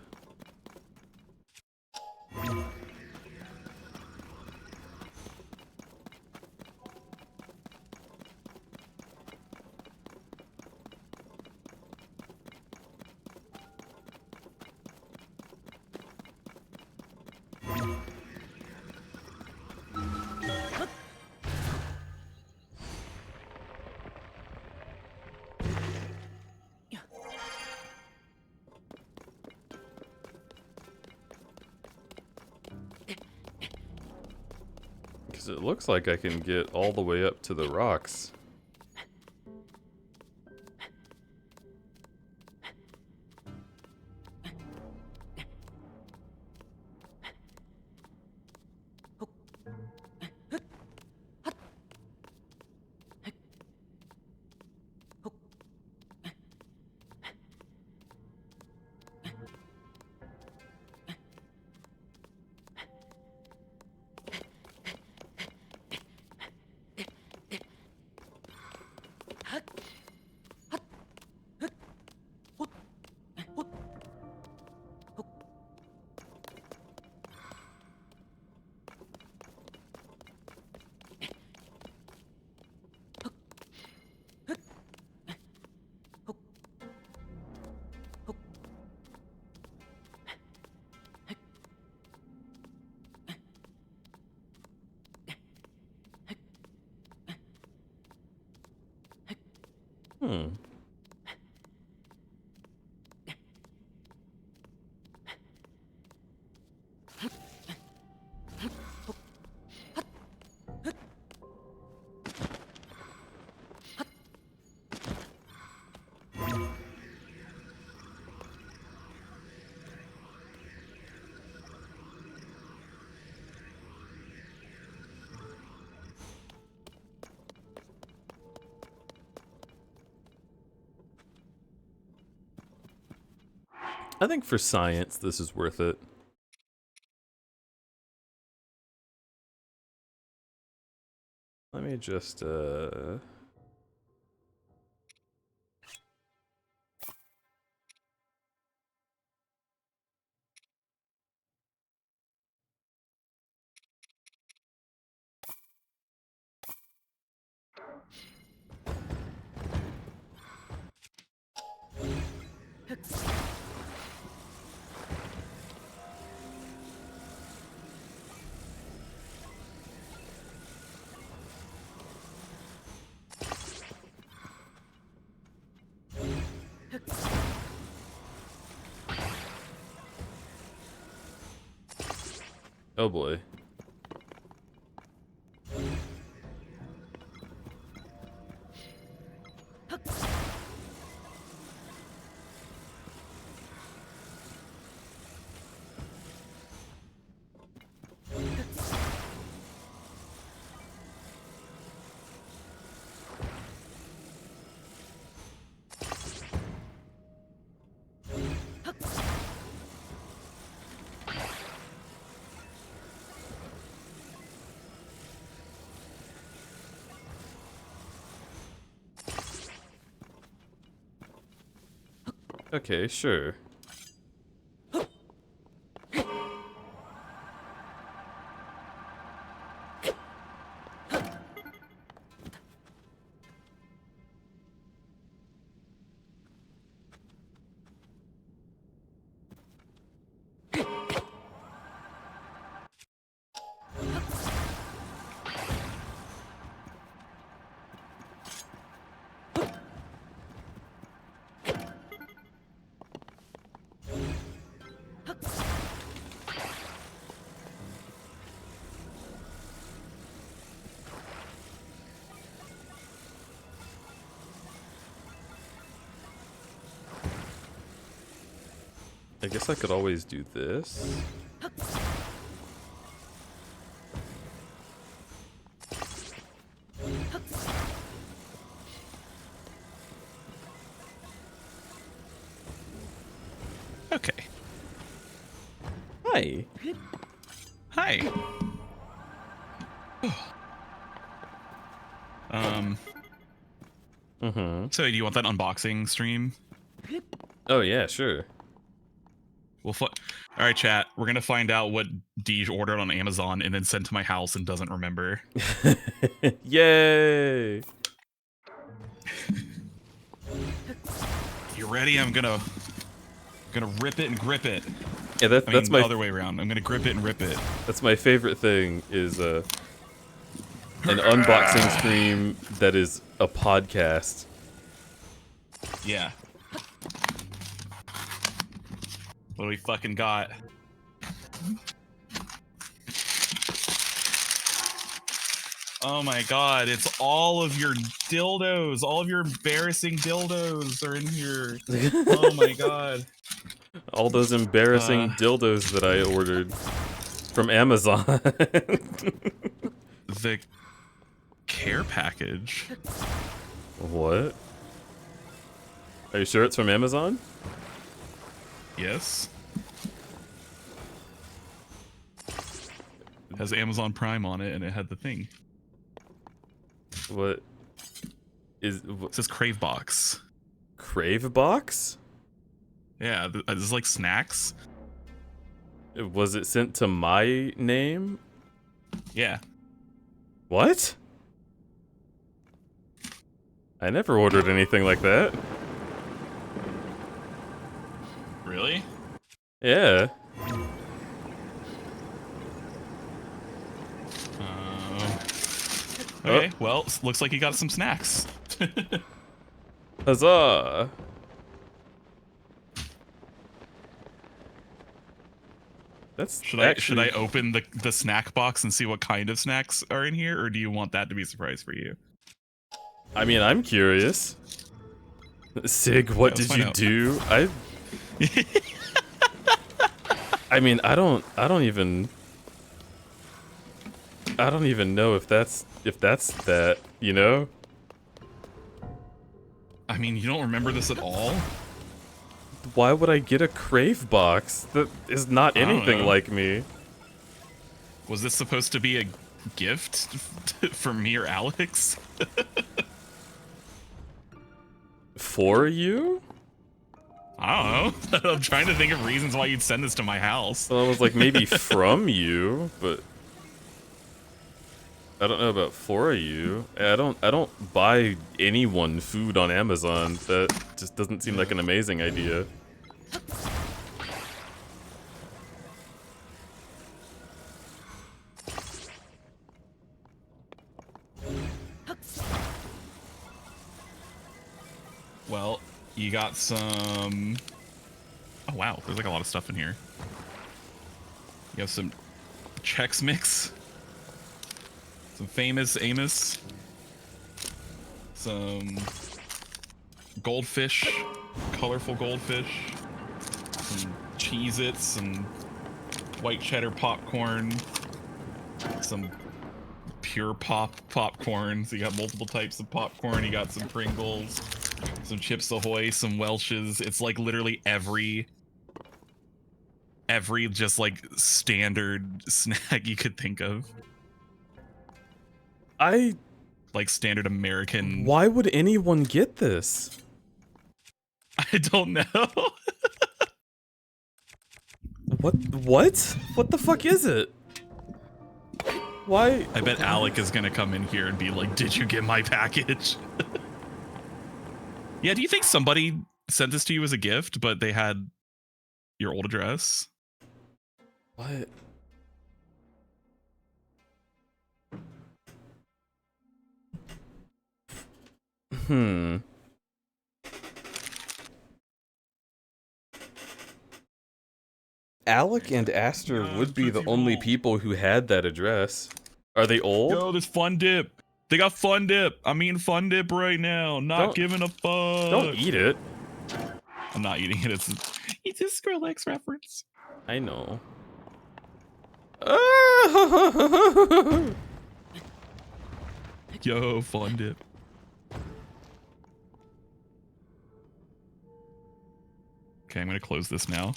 Because it looks like I can get all the way up to the rocks. Hmm. I think for science, this is worth it. Let me just, oh boy. Okay, sure. I guess I could always do this. Okay. Hi. Hi. So do you want that unboxing stream? Oh yeah, sure. All right, chat. We're gonna find out what Deej ordered on Amazon and then sent to my house and doesn't remember. Yay! You ready? I'm gonna rip it and grip it. Yeah, that's the my other way around. I'm gonna grip it and rip it. that's my favorite thing is an unboxing stream that is a podcast. Yeah. What do we fucking got? Oh my god, it's all of your dildos. All of your embarrassing dildos are in here. Oh my god. All those embarrassing dildos that I ordered from Amazon. The care package. What? Are you sure it's from Amazon? Yes. It has Amazon Prime on it and it had the thing. What is It says Crave Box. Crave Box? Yeah, this is like snacks. Was it sent to my name? Yeah. What? I never ordered anything like that. Really? Yeah. Okay, well, looks like you got some snacks. Huzzah! That's Should I open the snack box and see what kind of snacks are in here, or do you want that to be a surprise for you? I mean, I'm curious. Sig, what Yeah, let's did you find out. do? I mean, I don't even know if that's that, you know? I mean, you don't remember this at all? Why would I get a Crave box? That is not I don't anything know. like me. Was this supposed to be a gift for me or Alex? For you? I don't know. I'm trying to think of reasons why you'd send this to my house. Well, I was like, maybe from you, but I don't know about for you. I don't buy anyone food on Amazon. That just doesn't seem like an amazing idea. Well, you got some... Oh wow, there's like a lot of stuff in here. You have some Chex Mix. Some Famous Amos. Some goldfish. Colorful goldfish. Some Cheez-Its and white cheddar popcorn. Some pure popcorn. So you got multiple types of popcorn. You got some Pringles. Some Chips Ahoy, some Welch's. It's like literally every just like standard snack you could think of. Like standard American. Why would anyone get this? I don't know. What? What the fuck is it? Why? I bet Alec is gonna come in here and be like, "Did you get my package?" Yeah, do you think somebody sent this to you as a gift, but they had your old address? What? Alec and Aster would be the only people who had that address. Are they old? Yo, there's Fun Dip. They got Fun Dip. I'm eating Fun Dip right now. Not giving a fuck. Don't eat it. I'm not eating it. It's a Skrillex reference. I know. Yo, Fun Dip. Okay, I'm gonna close this now.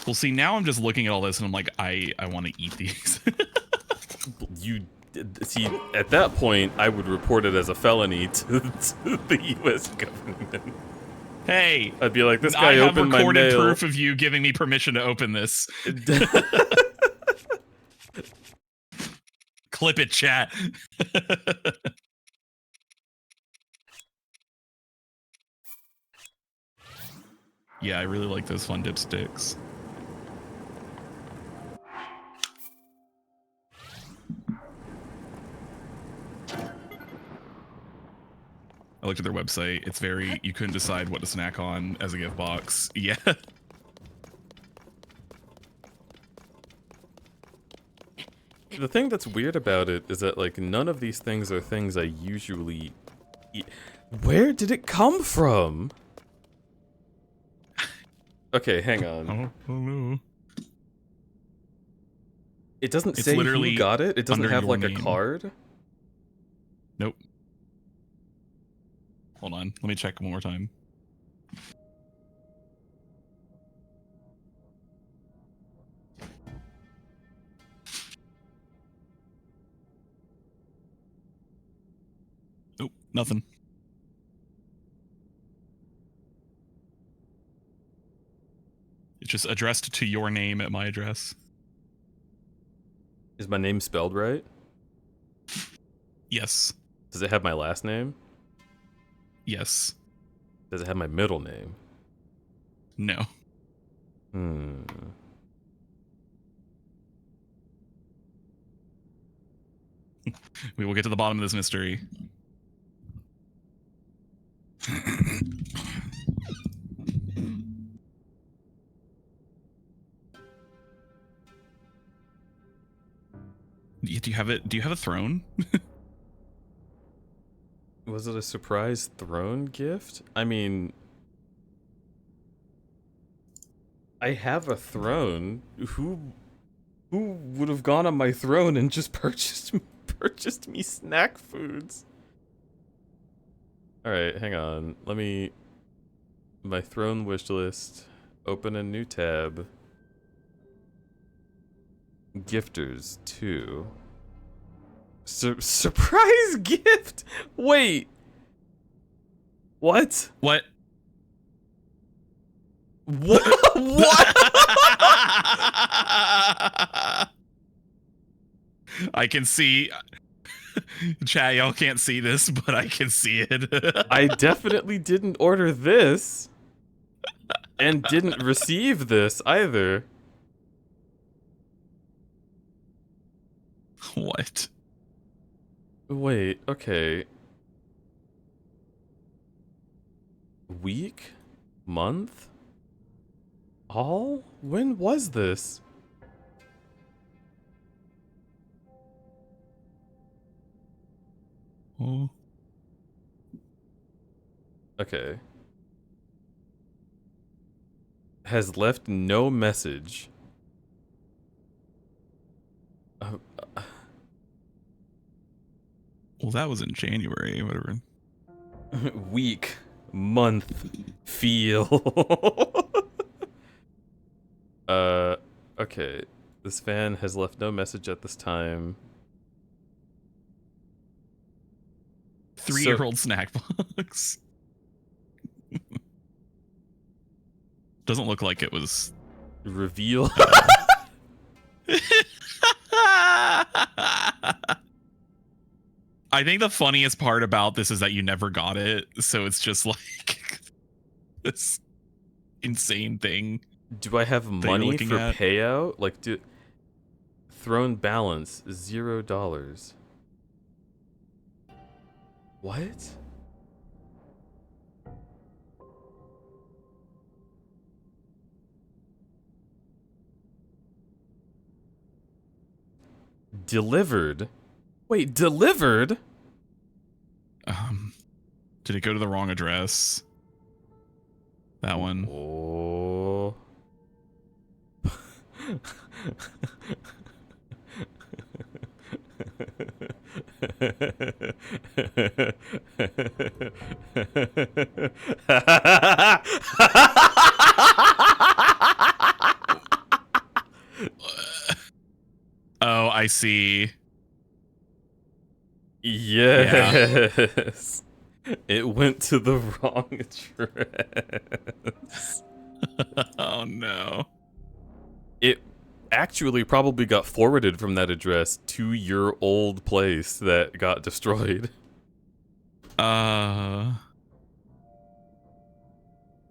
Well, see, now I'm just looking at all this and I'm like, I want to eat these. You see, at that point, I would report it as a felony to the U.S. government. Hey, I'd be like, this guy opened my mail. I have recorded proof of you giving me permission to open this. Clip it, chat. Yeah, I really like those Fun Dip sticks. I looked at their website. It's very, you couldn't decide what to snack on as a gift box. Yeah. The thing that's weird about it is that, like, none of these things are things I usually eat. Where did it come from? Okay, hang on. Oh no. It doesn't It's say literally who got it? It doesn't under have, your like, a name. card? Nope. Hold on. Let me check one more time. Nope. Nothing. It's just addressed to your name at my address. Is my name spelled right? Yes. Does it have my last name? Yes. Does it have my middle name? No. We will get to the bottom of this mystery. Do you have it? Do you have a throne? Was it a surprise throne gift? I mean, I have a throne. Who would have gone on my throne and just purchased me snack foods? All right, hang on. Let me my throne wish list. Open a new tab. Gifters 2. Surprise gift? Wait. What? What? What? What? I can see. Chat, y'all can't see this, but I can see it. I definitely didn't order this. And didn't receive this either. What? Wait, okay. Week? Month? All? When was this? Oh. Okay. Has left no message. Well, that was in January, whatever. Week, month, feel. Okay. This fan has left no message at this time. 3-year-old snack box. Doesn't look like it was. Reveal. I think the funniest part about this is that you never got it, so it's just like this insane thing. Do I have money for payout? Like, throne balance $0. What? Delivered? Wait, delivered? Did it go to the wrong address? That one. Oh. Oh, I see. Yes. Yeah. It went to the wrong address. Oh no. It actually probably got forwarded from that address to your old place that got destroyed.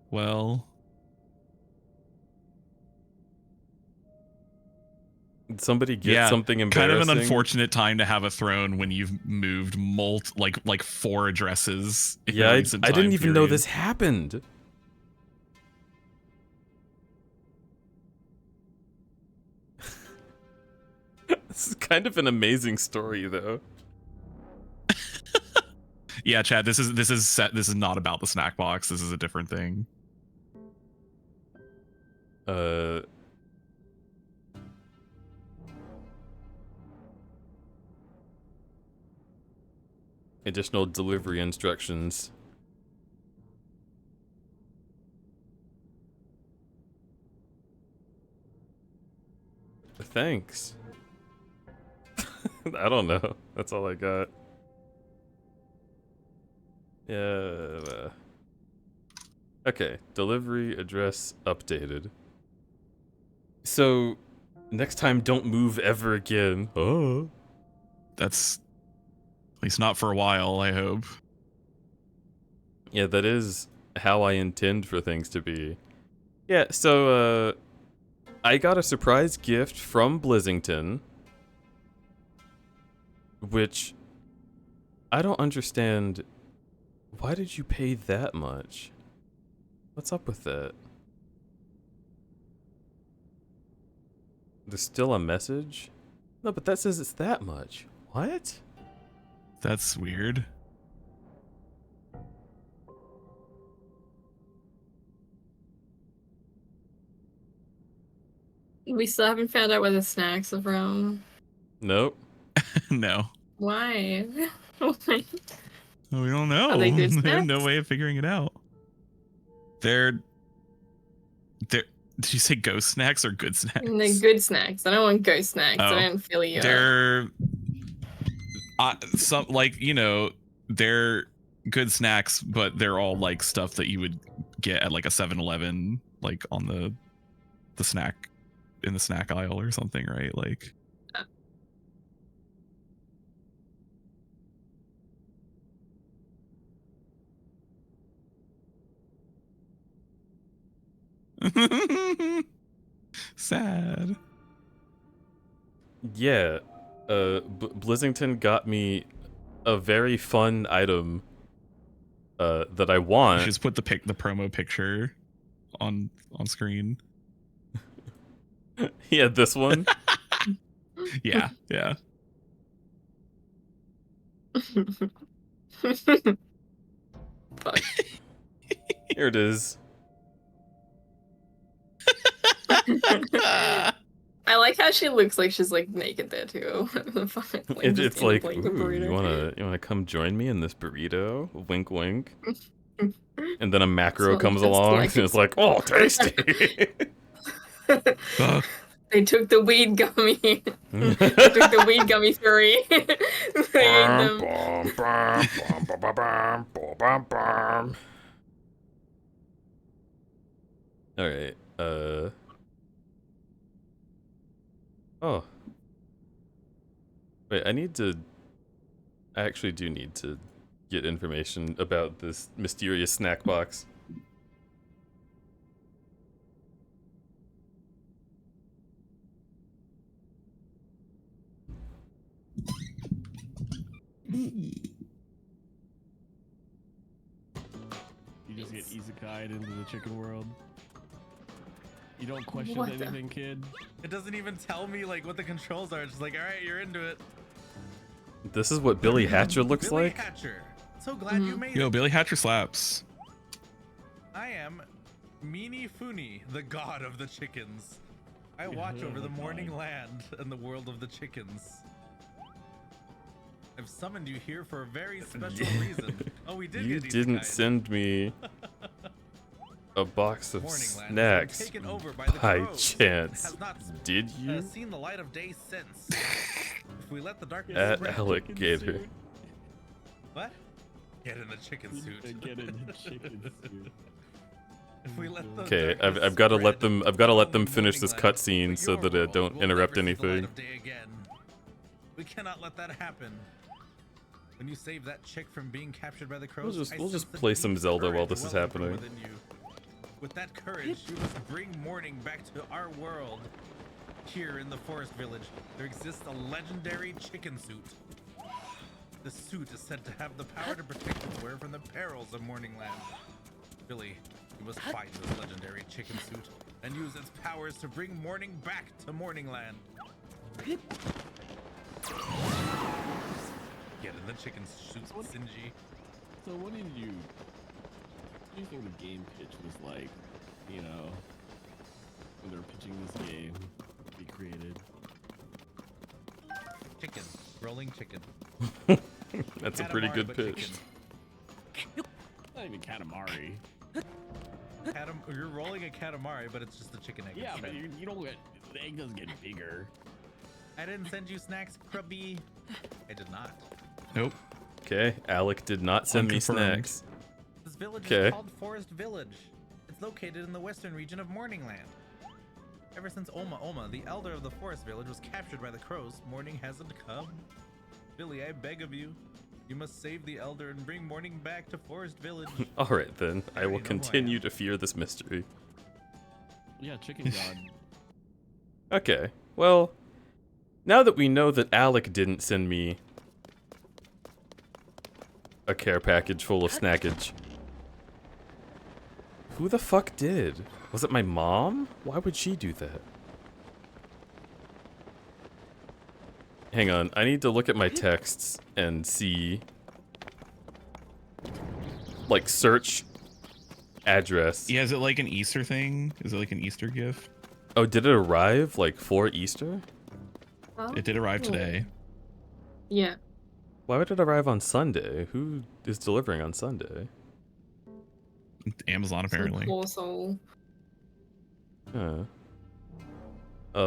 Well. Did somebody get something embarrassing? Kind of an unfortunate time to have a throne when you've moved like 4 addresses. Yeah, I didn't even know this happened. This is kind of an amazing story, though. Yeah, Chad, this is not about the snack box. This is a different thing. Additional delivery instructions. Thanks. I don't know. That's all I got. Yeah. Okay. Delivery address updated. So, next time, don't move ever again. Oh. That's at least not for a while, I hope. Yeah, that is how I intend for things to be. Yeah, so, I got a surprise gift from Blizzington, which I don't understand why did you pay that much? What's up with that? There's still a message? No, but that says it's that much. What? That's weird. We still haven't found out where the snacks are from. Nope. No. Why? Why? We don't know. Are they good There's no snacks? way of figuring it out. They're did you say ghost snacks or good snacks? They're good snacks. I don't want ghost snacks. Oh. I don't feel you. They're some, like, you know, they're good snacks, but they're all like stuff that you would get at like a 7-Eleven, like on the snack, in the snack aisle or something, right? Like sad. Yeah. Blizzington got me a very fun item that I You want. should just put the promo picture on screen. Yeah, this one. Yeah, yeah. Fuck. Here it is. I like how she looks like she's like naked there too. It's like, ooh, you wanna come join me in this burrito? Wink, wink. And then a macro That's comes what- along, that's and it's like, oh, tasty. They took the weed gummy. They took the weed gummy furry. They ate them. All right. Oh. Wait, I actually do need to get information about this mysterious snack box. You just get isekai'd into the chicken world. You don't question What the- anything, kid. It doesn't even tell me like what the controls are. It's just like, all right, you're into it. This is what Billy Hatcher looks Billy like? Hatcher. So glad you made Yo, it. Billy Hatcher slaps. I am Meanie Funi, the god of the chickens. I watch over the morning land and the world of the chickens. I've summoned you here for a very special reason. Oh, we did You get these didn't guys. send me a box of Morning land has been snacks taken over by the by crows. chance. Has not Did you? seen the light of day since. If we let the darkness At spread, alligator. what? Get in the chicken suit. Get in the chicken suit. If we let the Okay, darkness I've got to let spread, them on the finish this morning land, cutscene but so your that I world don't will interrupt never see the light anything. of day again. We cannot let that happen. When you save that chick from being captured by the crows, We'll just- I we'll sense just the play deep some Zelda while courage this is welling from happening. within you. With that courage, you must bring morning back to our world. Here in the forest village, there exists a legendary chicken suit. The suit is said to have the power to protect its wearer from the perils of Morningland. Billy, you must find this legendary chicken suit and use its powers to bring morning back to Morningland. Get in the chicken suit, Sinji. So what do you think the game pitch was like, you know, when they were pitching this game to be created? Chicken. Rolling chicken. That's a pretty Katamari, good but pitch. chicken. Not even Katamari. You're rolling a Katamari, but it's just a chicken egg. Yeah, instead. but you don't get, the egg doesn't get bigger. I didn't send you snacks, Krubby. I did not. Nope. Okay, Alec did not send me Unconfirmed. snacks. This village Okay. is called Forest Village. It's located in the western region of Morningland. Ever since Oma, the elder of the Forest Village, was captured by the crows, morning hasn't come. Billy, I beg of you. You must save the elder and bring morning back to Forest Village. Alright then, I will already know who I continue am. to fear this mystery. Yeah, chicken god. Okay, well, now that we know that Alec didn't send me a care package full of snackage. Who the fuck did? Was it my mom? Why would she do that? Hang on, I need to look at my texts and see... Like, search address. Yeah, is it like an Easter thing? Is it like an Easter gift? Oh, did it arrive, like, for Easter? Oh. It did arrive today. Yeah. Why would it arrive on Sunday? Who is delivering on Sunday? Amazon, apparently. Some poor soul. Huh.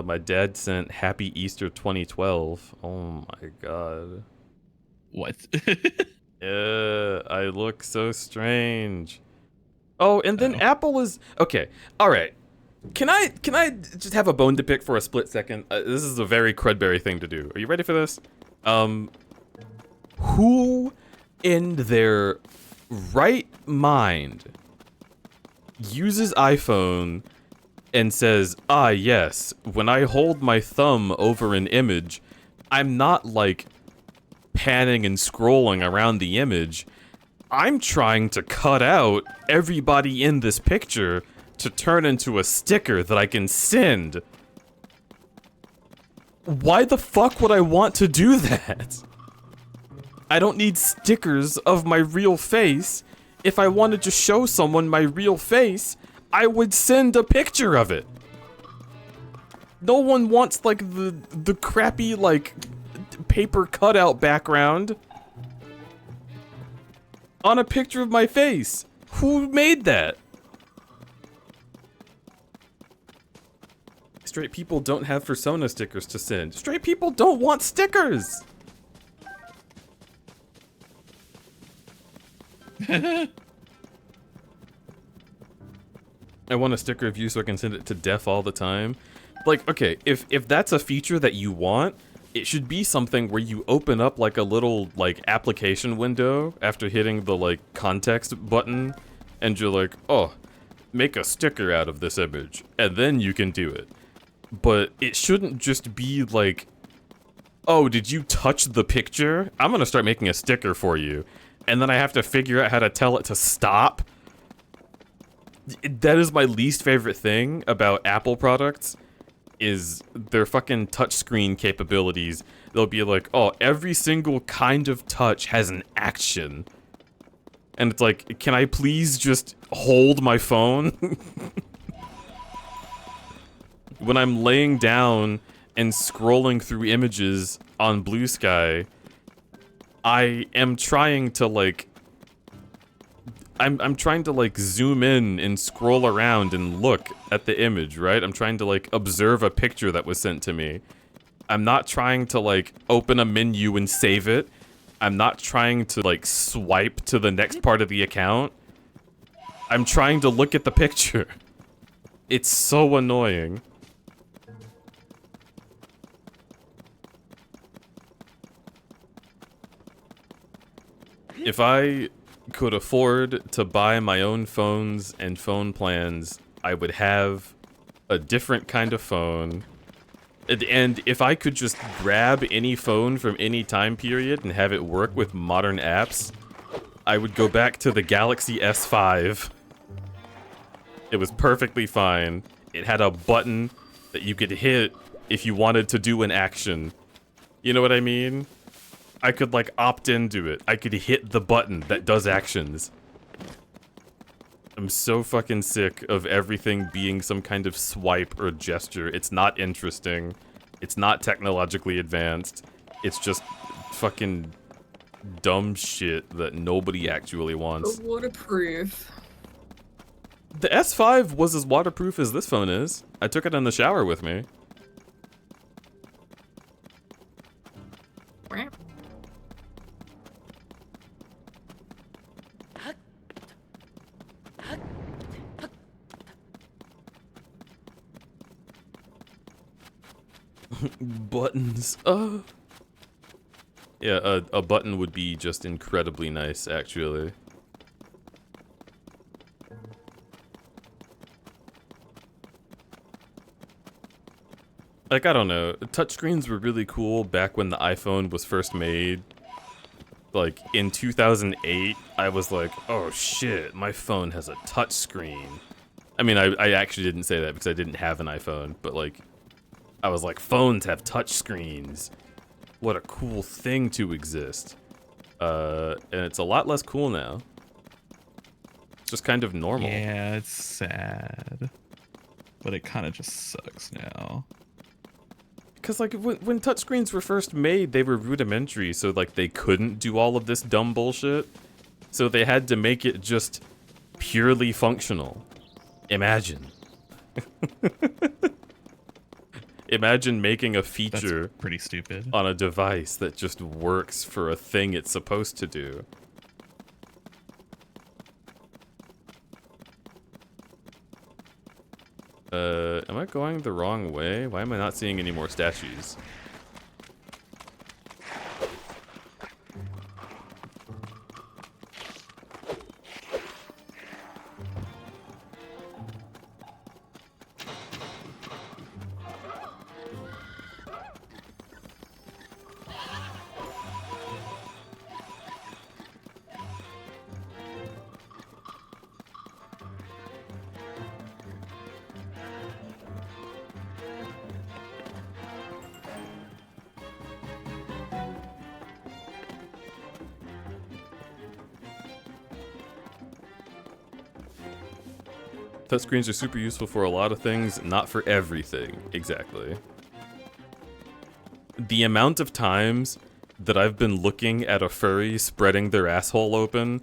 My dad sent Happy Easter 2012. Oh my god. What? I look so strange. Oh, and then Apple is... Okay, alright. Can I just have a bone to pick for a split second? This is a very crudberry thing to do. Are you ready for this? Who in their right mind uses iPhone and says, ah, yes, when I hold my thumb over an image, I'm not, like, panning and scrolling around the image. I'm trying to cut out everybody in this picture to turn into a sticker that I can send. Why the fuck would I want to do that? I don't need stickers of my real face. If I wanted to show someone my real face, I would send a picture of it. No one wants, like, the crappy, like, paper cutout background on a picture of my face. Who made that? Straight people don't have persona stickers to send. Straight people don't want stickers! I want a sticker of you so I can send it to Def all the time. Like, okay, if that's a feature that you want, it should be something where you open up like a little, like, application window after hitting the, like, context button, and you're like, oh, make a sticker out of this image, and then you can do it. But it shouldn't just be like, oh, did you touch the picture? I'm gonna start making a sticker for you. And then I have to figure out how to tell it to stop. That is my least favorite thing about Apple products, is their fucking touchscreen capabilities. They'll be like, oh, every single kind of touch has an action. And it's like, can I please just hold my phone? When I'm laying down and scrolling through images on Blue Sky, I am trying to, like... I'm trying to, like, zoom in and scroll around and look at the image, right? I'm trying to, like, observe a picture that was sent to me. I'm not trying to, like, open a menu and save it. I'm not trying to, like, swipe to the next part of the account. I'm trying to look at the picture. It's so annoying. If I could afford to buy my own phones and phone plans, I would have a different kind of phone. And if I could just grab any phone from any time period and have it work with modern apps, I would go back to the Galaxy S5. It was perfectly fine. It had a button that you could hit if you wanted to do an action. You know what I mean? I could, like, opt into it. I could hit the button that does actions. I'm so fucking sick of everything being some kind of swipe or gesture. It's not interesting. It's not technologically advanced. It's just fucking dumb shit that nobody actually wants. But waterproof. The S5 was as waterproof as this phone is. I took it in the shower with me. Buttons. Yeah, a button would be just incredibly nice, actually. Like, I don't know. Touchscreens were really cool back when the iPhone was first made. like in 2008, I was like, oh shit, my phone has a touch screen. I mean, I actually didn't say that because I didn't have an iPhone, but like, I was like, phones have touch screens. What a cool thing to exist. And it's a lot less cool now. It's just kind of normal. Yeah, it's sad. But it kind of just sucks now. Because, like, when touchscreens were first made, they were rudimentary, so, like, they couldn't do all of this dumb bullshit. So they had to make it just purely functional. Imagine. Imagine making a feature That's pretty stupid. on a device that just works for a thing it's supposed to do. Am I going the wrong way? Why am I not seeing any more statues? Touchscreens are super useful for a lot of things, not for everything. Exactly. The amount of times that I've been looking at a furry spreading their asshole open,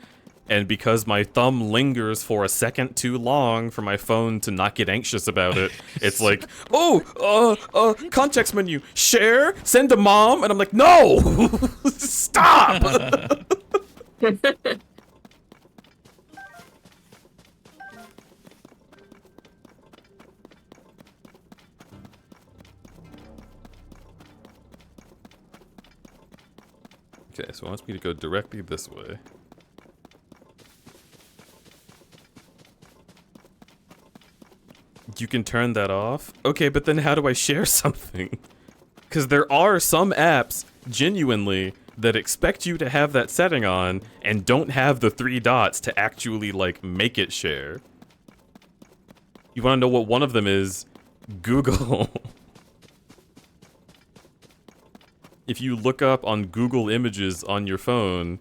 and because my thumb lingers for a second too long for my phone to not get anxious about it, it's like, oh, context menu, share, send to mom, and I'm like, no! Stop! Okay, so it wants me to go directly this way. You can turn that off? Okay, but then how do I share something? Because there are some apps, genuinely, that expect you to have that setting on and don't have the 3 dots to actually, like, make it share. You want to know what one of them is? Google. If you look up on Google Images on your phone,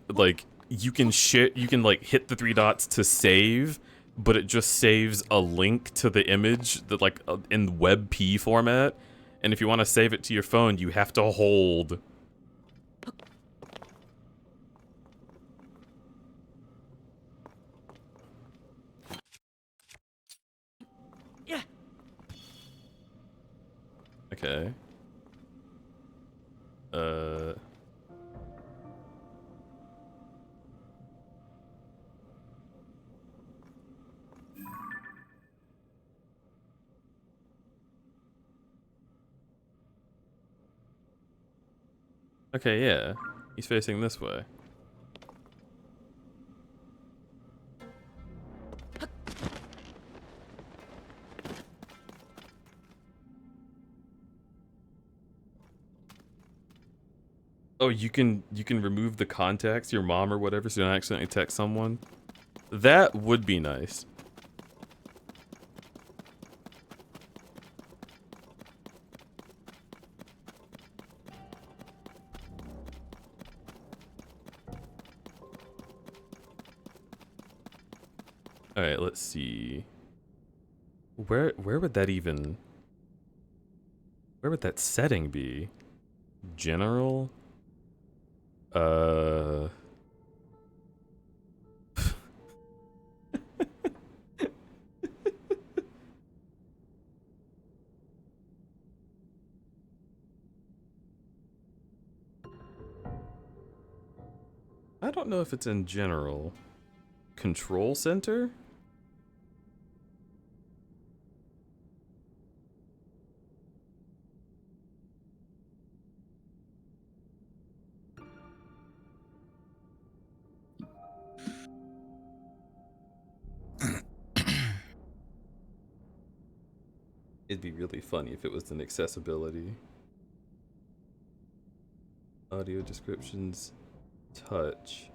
like, you can share, you can, like, hit the 3 dots to save, but it just saves a link to the image that, like, in WebP format. And if you want to save it to your phone, you have to hold. Yeah. Okay. Okay, yeah. He's facing this way. Oh, you can remove the contacts, your mom or whatever, so you don't accidentally text someone. That would be nice. All right, let's see. Where would that even? Where would that setting be? General? I don't know if it's in general. Control center? It'd be really funny if it was in accessibility. Audio descriptions. Touch.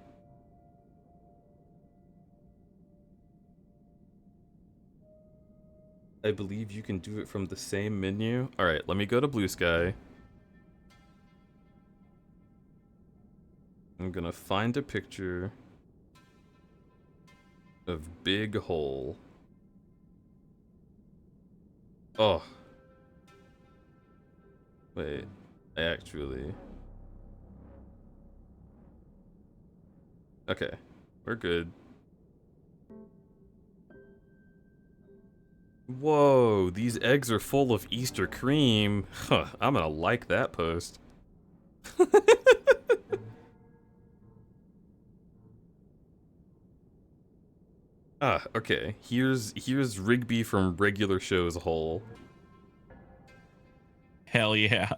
I believe you can do it from the same menu. Alright, let me go to Blue Sky. I'm gonna find a picture of Big Hole. Oh. Wait, actually. Okay, we're good. Whoa, these eggs are full of Easter cream. Huh, I'm gonna like that post. Ah, okay. Here's Rigby from Regular Show's hole. Hell yeah.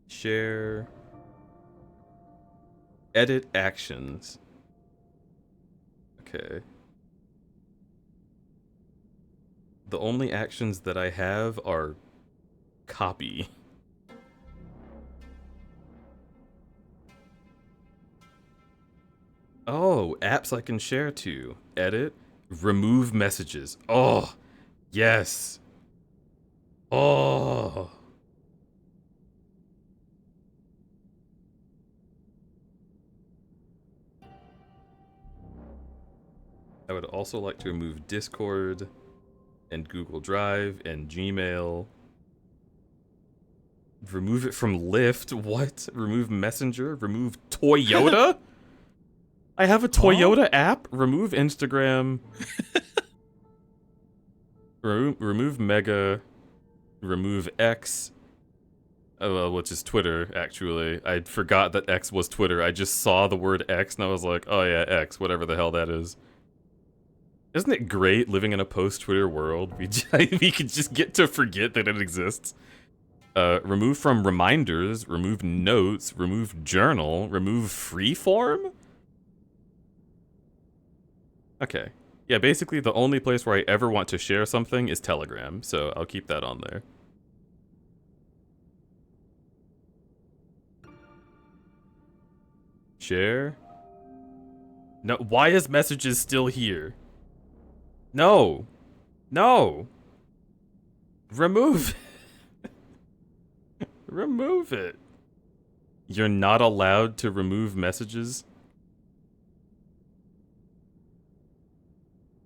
Share. Edit actions. Okay. The only actions that I have are copy. Oh, apps I can share to. Edit. Remove messages. Oh, yes. Oh. I would also like to remove Discord and Google Drive and Gmail. Remove it from Lyft. What? Remove Messenger? Remove Toyota? I have a Toyota app? Remove Instagram. Remove Mega. Remove X. Which is Twitter, actually. I forgot that X was Twitter. I just saw the word X and I was like, oh yeah, X, whatever the hell that is. Isn't it great living in a post-Twitter world? We can just get to forget that it exists. Remove from reminders, remove notes, remove journal, remove freeform? Okay. Yeah, basically the only place where I ever want to share something is Telegram, so I'll keep that on there. Share? No, why is messages still here? No. No. Remove it. Remove it. You're not allowed to remove messages?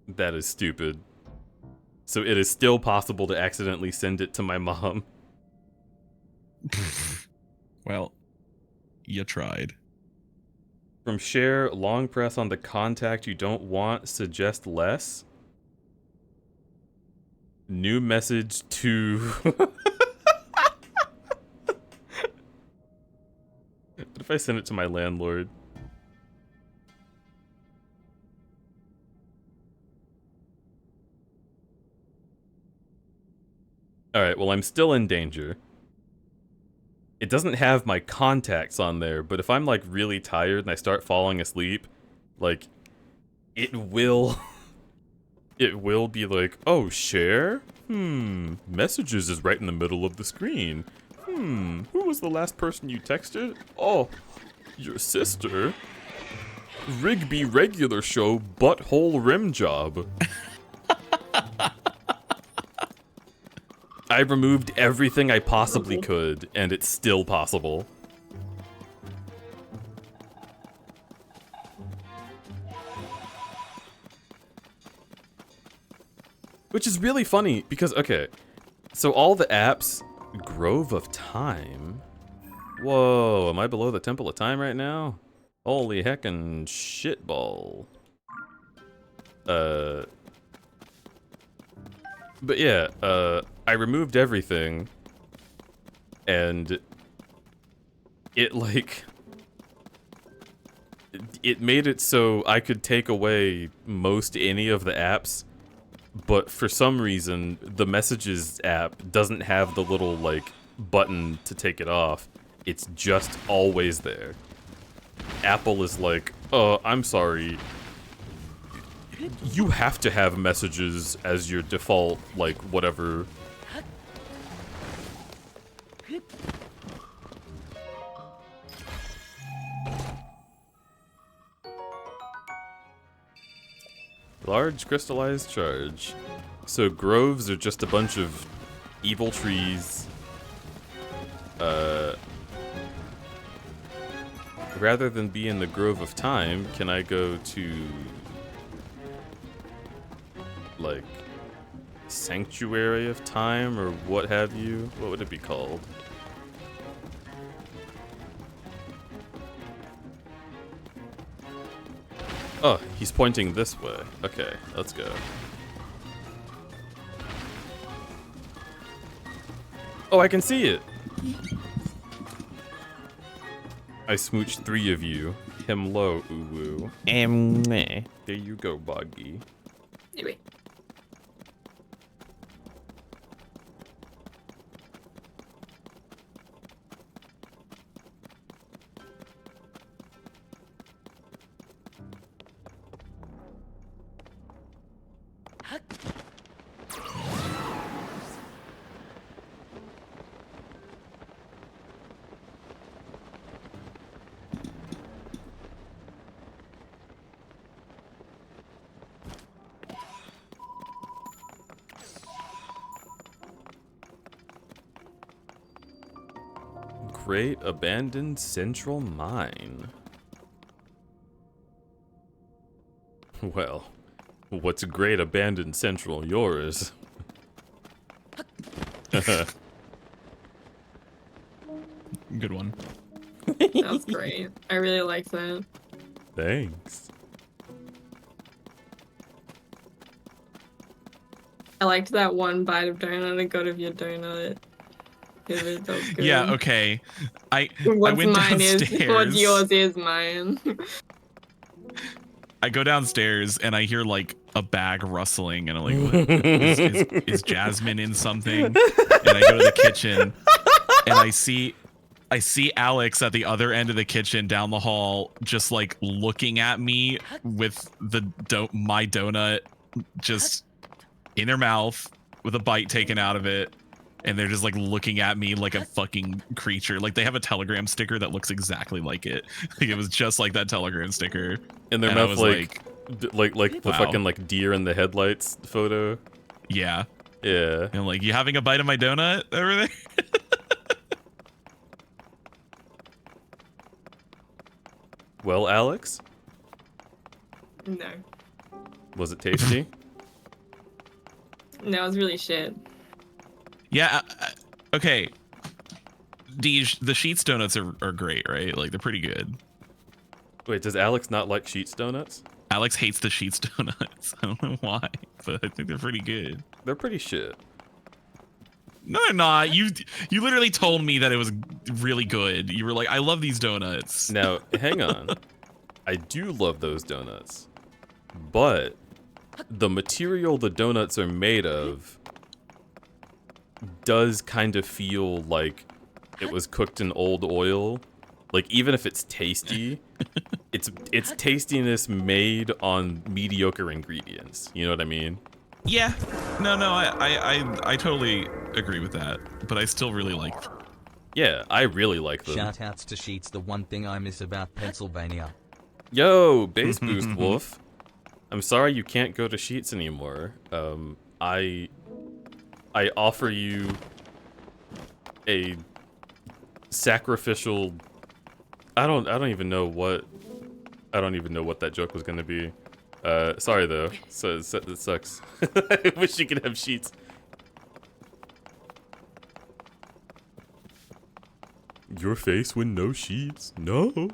That is stupid. So it is still possible to accidentally send it to my mom. Well, you tried. From share, long press on the contact you don't want, suggest less. New message to... What if I send it to my landlord? Alright, well I'm still in danger. It doesn't have my contacts on there, but if I'm like really tired and I start falling asleep, like, it will... It will be like, oh, share? Messages is right in the middle of the screen. Who was the last person you texted? Oh, your sister? Rigby Regular Show Butthole Rim Job. I removed everything I possibly could, and it's still possible. Which is really funny, because, okay, so all the apps, Grove of Time? Whoa, am I below the Temple of Time right now? Holy heckin' shitball. But yeah, I removed everything, and it, like, it made it so I could take away most any of the apps. But for some reason, the Messages app doesn't have the little, like, button to take it off. It's just always there. Apple is like, oh, I'm sorry. you have to have messages as your default, like, whatever. Large crystallized charge. So groves are just a bunch of evil trees. Rather than be in the Grove of Time, can I go to, like, Sanctuary of Time or what have you? What would it be called? Oh, he's pointing this way. Okay, let's go. Oh, I can see it! I smooched 3 of you. Him low, uwu. There you go, Boggy. Anyway. Great abandoned central mine. Well, what's great abandoned central yours? Good one. That was great. I really like that. Thanks. I liked that one bite of donut and got of your donut. That was good. Yeah, okay. I What's went mine downstairs. is what's yours is mine. I go downstairs and I hear like a bag rustling and I'm like, what? Is Jasmine in something? And I go to the kitchen and I see Alex at the other end of the kitchen down the hall, just like looking at me with my donut just in her mouth with a bite taken out of it. And they're just like looking at me like a fucking creature. Like they have a Telegram sticker that looks exactly like it. Like it was just like that Telegram sticker. In their mouth, like the wow. fucking like deer in the headlights photo. Yeah. Yeah. And I'm like, you having a bite of my donut over there? Well, Alex, No. was it tasty? No, it was really shit. Yeah. Okay. The Sheets donuts are great, right? Like they're pretty good. Wait, does Alex not like Sheets donuts? Alex hates the Sheets donuts. I don't know why, but I think they're pretty good. They're pretty shit. No, they're not. You literally told me that it was really good. You were like, I love these donuts. Now, hang on. I do love those donuts. But the material the donuts are made of does kind of feel like it was cooked in old oil. Like, even if it's tasty, it's tastiness made on mediocre ingredients. You know what I mean? Yeah. No, I totally agree with that. But I still really like them. Yeah, I really like them. Shoutouts to Sheets, the one thing I miss about Pennsylvania. Yo, Base Boost Wolf. I'm sorry you can't go to Sheets anymore. I offer you a sacrificial. I don't even know what that joke was gonna be. Sorry though. So it sucks. I wish you could have Sheets. Your face with no sheets? No.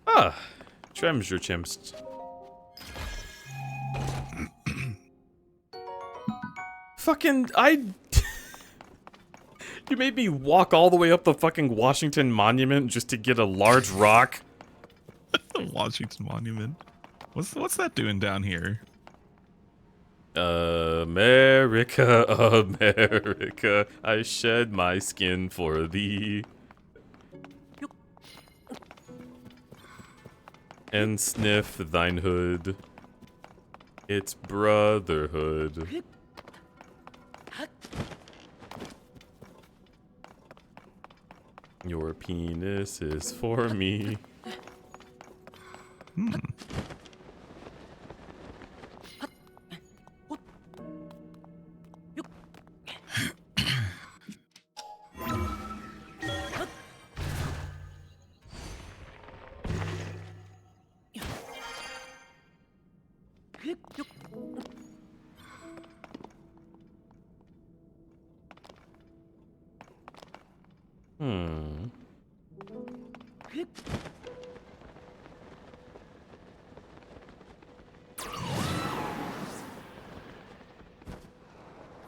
Ah, treasure chimps. Fucking, you made me walk all the way up the fucking Washington Monument just to get a large rock. The Washington Monument. What's that doing down here? America, America, I shed my skin for thee. And sniff thine hood. It's brotherhood. Your penis is for me.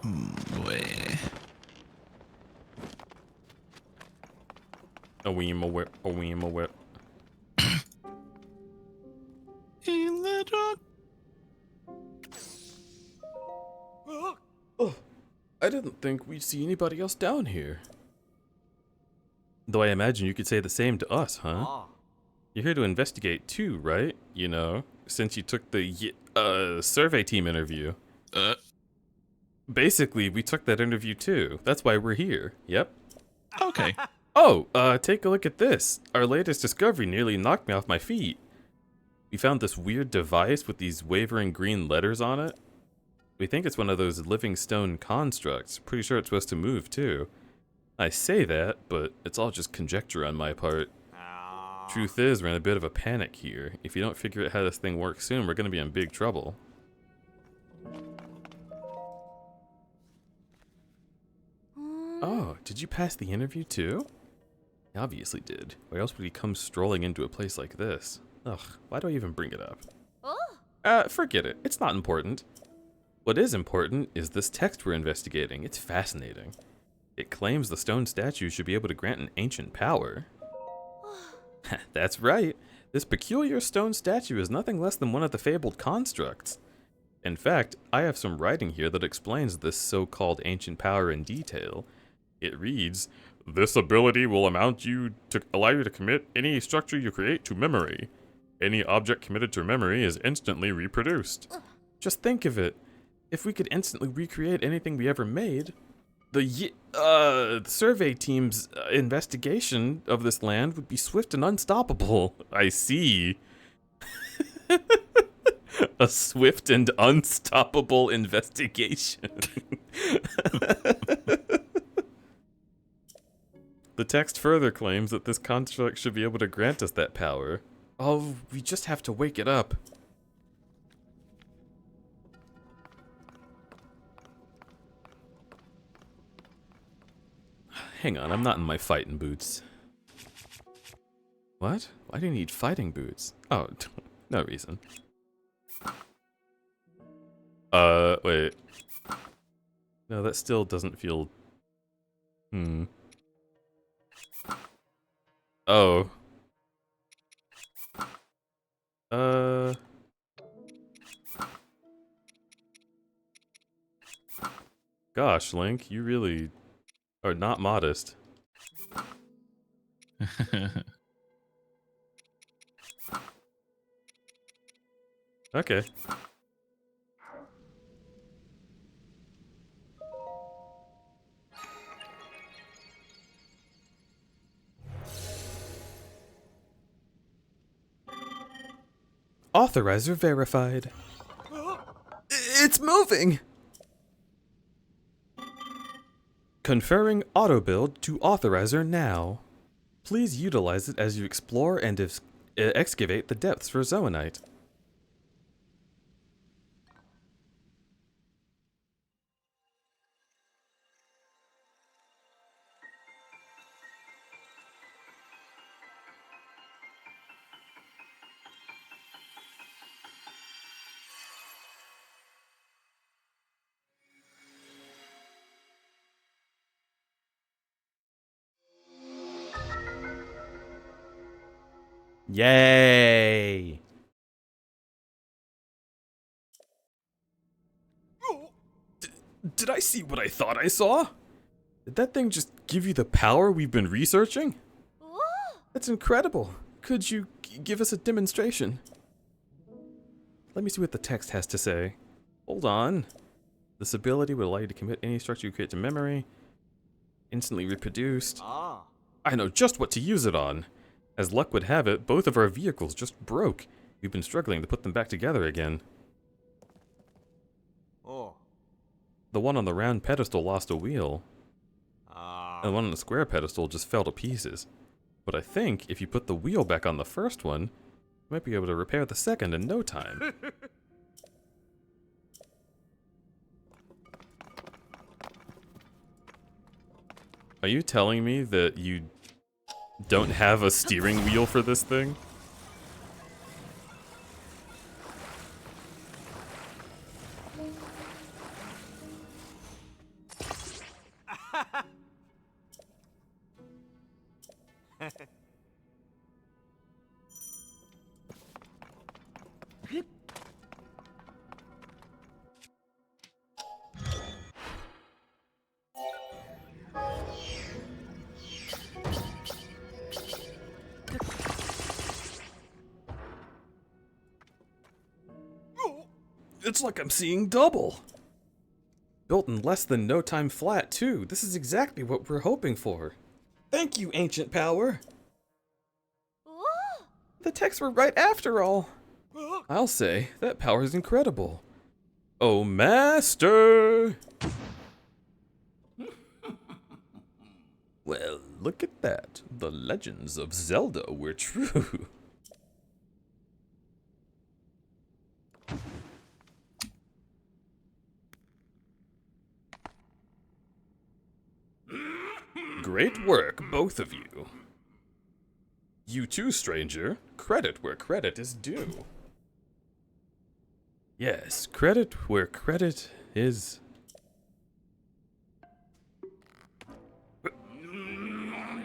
Boy. A weem, a whip, a weem, a whip. In the dark. Oh, I didn't think we'd see anybody else down here. Though I imagine you could say the same to us, huh? You're here to investigate too, right? You know, since you took the survey team interview. Basically, we took that interview too. That's why we're here. Yep. Okay. Oh, take a look at this. Our latest discovery nearly knocked me off my feet. We found this weird device with these wavering green letters on it. We think it's one of those living stone constructs. Pretty sure it's supposed to move too. I say that, but it's all just conjecture on my part. Truth is, we're in a bit of a panic here. If you don't figure out how this thing works soon, we're gonna be in big trouble. Oh, did you pass the interview too? He obviously did. Why else would he come strolling into a place like this? Ugh, why do I even bring it up? Forget it. It's not important. What is important is this text we're investigating. It's fascinating. It claims the stone statue should be able to grant an ancient power. That's right. This peculiar stone statue is nothing less than one of the fabled constructs. In fact, I have some writing here that explains this so-called ancient power in detail. It reads, "This ability will allow you to commit any structure you create to memory. Any object committed to memory is instantly reproduced." Just think of it. If we could instantly recreate anything we ever made, the survey team's investigation of this land would be swift and unstoppable. I see. A swift and unstoppable investigation. The text further claims that this construct should be able to grant us that power. Oh, we just have to wake it up. Hang on, I'm not in my fighting boots. What? Why do you need fighting boots? Oh, no reason. Wait. No, that still doesn't feel... Oh. Gosh, Link, you really are not modest. Okay. Authorizer verified. It's moving! Conferring auto build to authorizer now. Please utilize it as you explore and excavate the depths for zoanite. Yay! Did I see what I thought I saw? Did that thing just give you the power we've been researching? That's incredible. could you give us a demonstration? Let me see what the text has to say. Hold on. This ability will allow you to commit any structure you create to memory. Instantly reproduced. I know just what to use it on. As luck would have it, both of our vehicles just broke. We've been struggling to put them back together again. The one on the round pedestal lost a wheel. And the one on the square pedestal just fell to pieces. But I think if you put the wheel back on the first one, you might be able to repair the second in no time. Are you telling me that you don't have a steering wheel for this thing? It's like I'm seeing double. Built in less than no time flat, too. This is exactly what we're hoping for. Thank you, Ancient Power. The texts were right after all. I'll say, that power is incredible. Oh, Master! Well, look at that. The legends of Zelda were true. Great work, both of you. You too, stranger. Credit where credit is due. Yes, credit where credit is.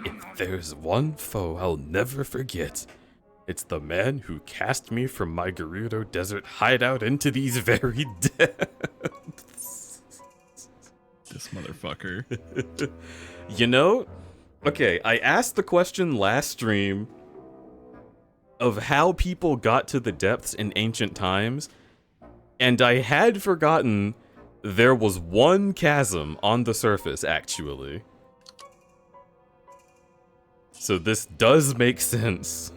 If there's one foe I'll never forget, it's the man who cast me from my Gerudo Desert hideout into these very depths. This motherfucker. You know, okay, I asked the question last stream of how people got to the depths in ancient times, and I had forgotten there was one chasm on the surface, actually. So this does make sense.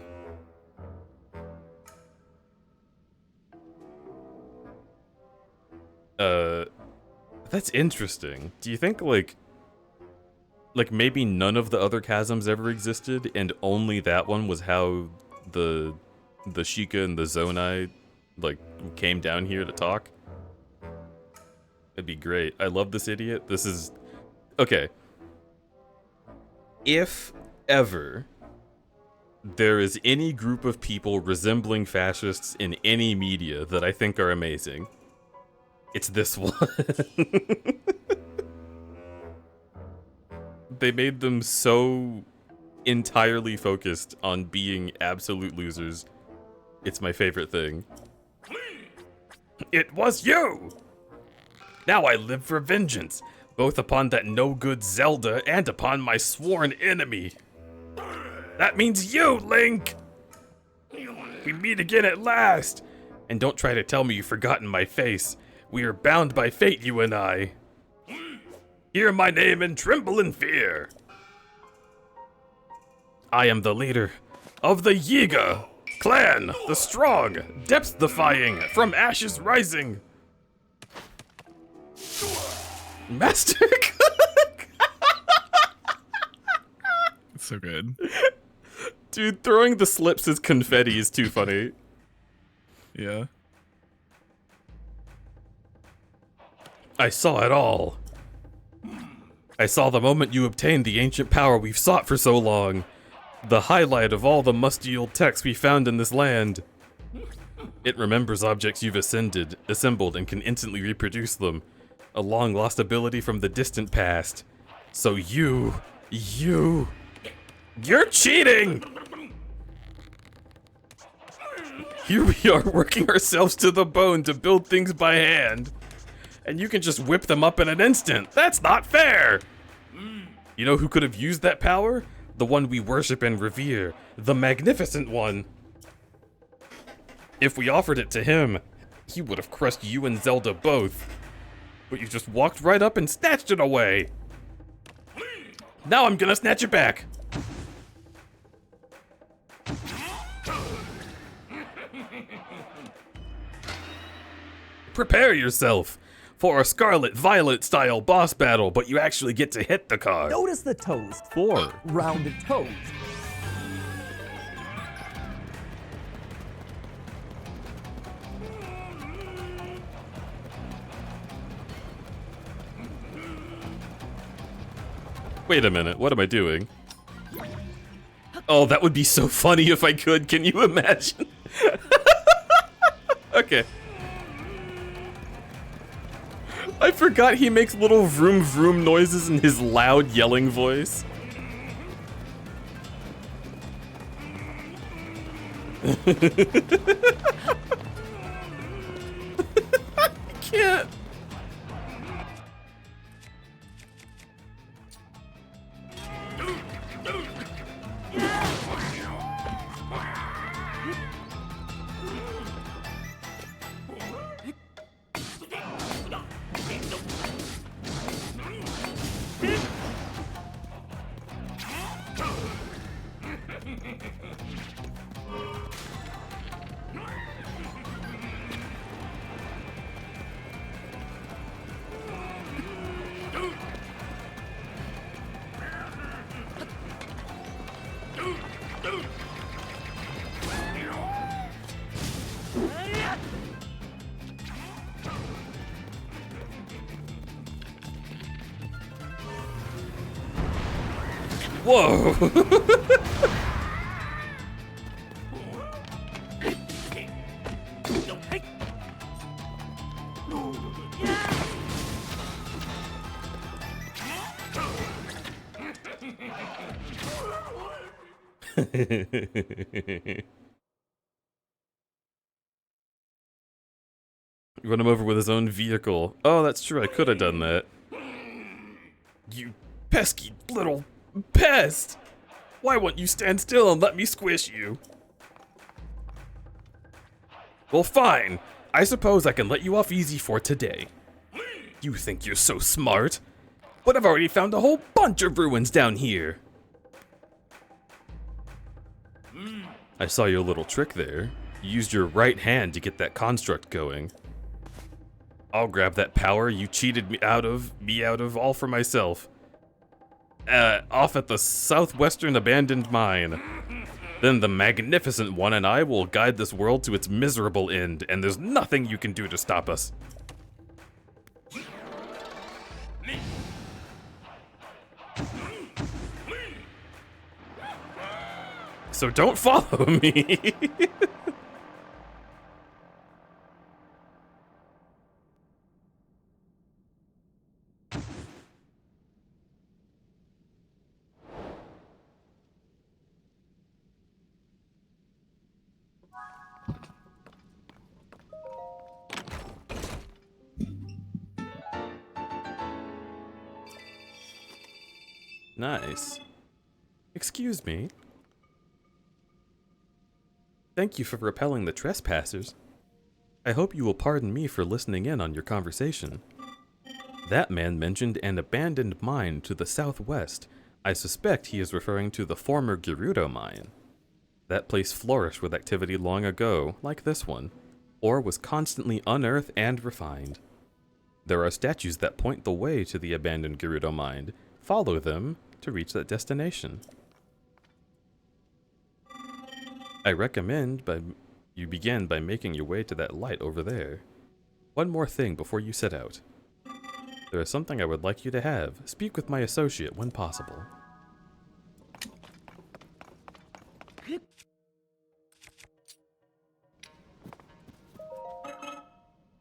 That's interesting. Do you think, like maybe none of the other chasms ever existed, and only that one was how the Sheikah and the Zonai, like, came down here to talk? It'd be great. I love this idiot. This is... Okay. If ever there is any group of people resembling fascists in any media that I think are amazing, it's this one. They made them so entirely focused on being absolute losers. It's my favorite thing. It was you! Now I live for vengeance, both upon that no-good Zelda and upon my sworn enemy. That means you, Link! We meet again at last! And don't try to tell me you've forgotten my face. We are bound by fate, you and I. Hear my name and tremble in fear. I am the leader of the Yiga clan, the strong, depth-defying, from ashes rising. Master Cook! It's so good. Dude, throwing the slips as confetti is too funny. Yeah. I saw it all. I saw the moment you obtained the ancient power we've sought for so long. The highlight of all the musty old texts we found in this land. It remembers objects you've assembled, and can instantly reproduce them. A long-lost ability from the distant past. So you're cheating! Here we are working ourselves to the bone to build things by hand. And you can just whip them up in an instant. That's not fair! You know who could have used that power? The one we worship and revere. The magnificent one. If we offered it to him, he would have crushed you and Zelda both. But you just walked right up and snatched it away. Now I'm gonna snatch it back. Prepare yourself for a Scarlet Violet style boss battle, but you actually get to hit the card. Notice the toes. 4. Rounded toes. Wait a minute, what am I doing? Oh, that would be so funny if I could. Can you imagine? Okay. I forgot he makes little vroom vroom noises in his loud yelling voice. I can't. Whoa! Run him over with his own vehicle. Oh, that's true, I could have done that. You pesky little pest! Why won't you stand still and let me squish you? Well, fine. I suppose I can let you off easy for today. You think you're so smart? But I've already found a whole bunch of ruins down here. I saw your little trick there. You used your right hand to get that construct going. I'll grab that power you cheated me out of all for myself. Off at the southwestern abandoned mine. Then the magnificent one and I will guide this world to its miserable end, and there's nothing you can do to stop us. So don't follow me. Nice. Excuse me. Thank you for repelling the trespassers. I hope you will pardon me for listening in on your conversation. That man mentioned an abandoned mine to the southwest. I suspect he is referring to the former Gerudo mine. That place flourished with activity long ago, like this one, or was constantly unearthed and refined. There are statues that point the way to the abandoned Gerudo mine. Follow them to reach that destination. I recommend you begin by making your way to that light over there. One more thing before you set out. There is something I would like you to have. Speak with my associate when possible.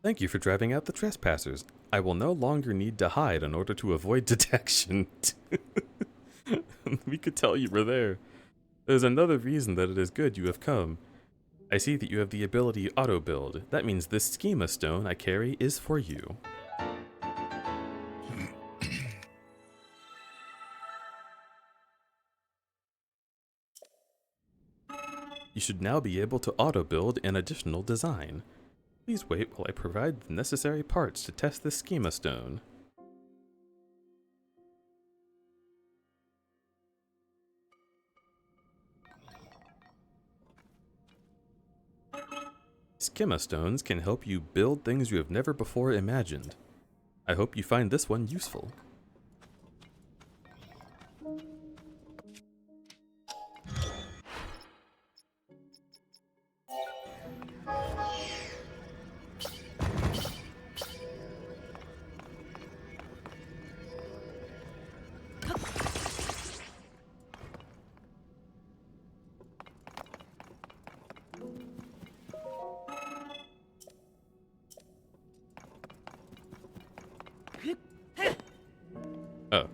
Thank you for driving out the trespassers. I will no longer need to hide in order to avoid detection. We could tell you were there. There's another reason that it is good you have come. I see that you have the ability auto-build. That means this schema stone I carry is for you. You should now be able to auto-build an additional design. Please wait while I provide the necessary parts to test this schema stone. Schema stones can help you build things you have never before imagined. I hope you find this one useful. Oh.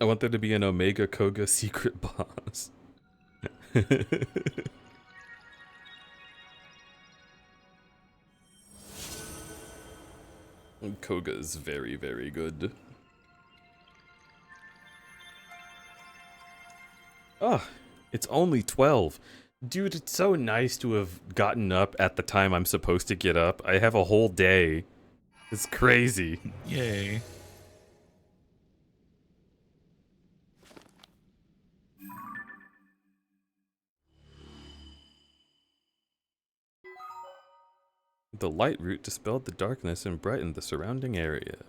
I want there to be an Omega Koga secret boss. Koga's very, very good. Ah, it's only 12. Dude, it's so nice to have gotten up at the time I'm supposed to get up. I have a whole day. It's crazy. Yay. The light root dispelled the darkness and brightened the surrounding area.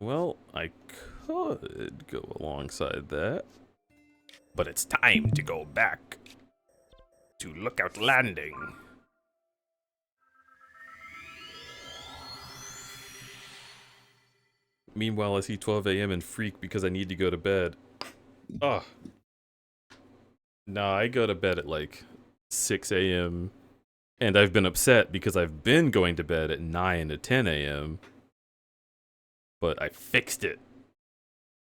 Well, I could go alongside that. But it's time to go back to Lookout Landing. Meanwhile, I see 12 a.m. and freak because I need to go to bed. Ugh. Nah, I go to bed at like 6 a.m. And I've been upset because I've been going to bed at 9 to 10 a.m. But I fixed it.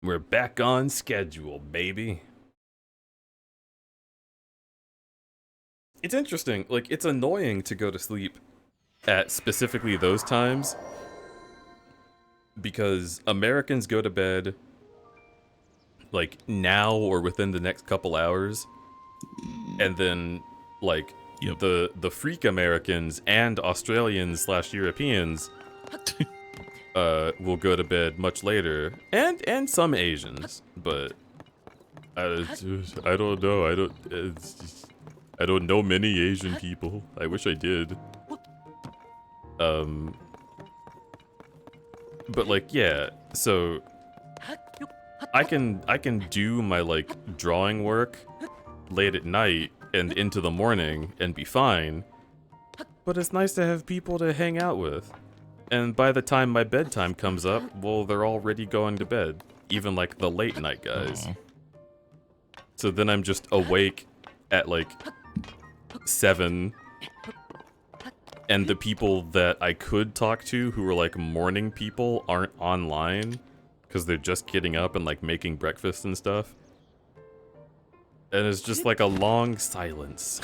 We're back on schedule, baby. It's interesting. Like, it's annoying to go to sleep at specifically those times. Because Americans go to bed like now or within the next couple hours, and then like the freak Americans and Australians / Europeans will go to bed much later, and some Asians, but I don't know. I don't know many Asian people. I wish I did. But like, yeah, so I can do my like drawing work late at night and into the morning and be fine. But it's nice to have people to hang out with. And by the time my bedtime comes up, well, they're already going to bed. Even like the late night guys. Aww. So then I'm just awake at like 7. And the people that I could talk to who were like morning people aren't online because they're just getting up and like making breakfast and stuff. And it's just like a long silence.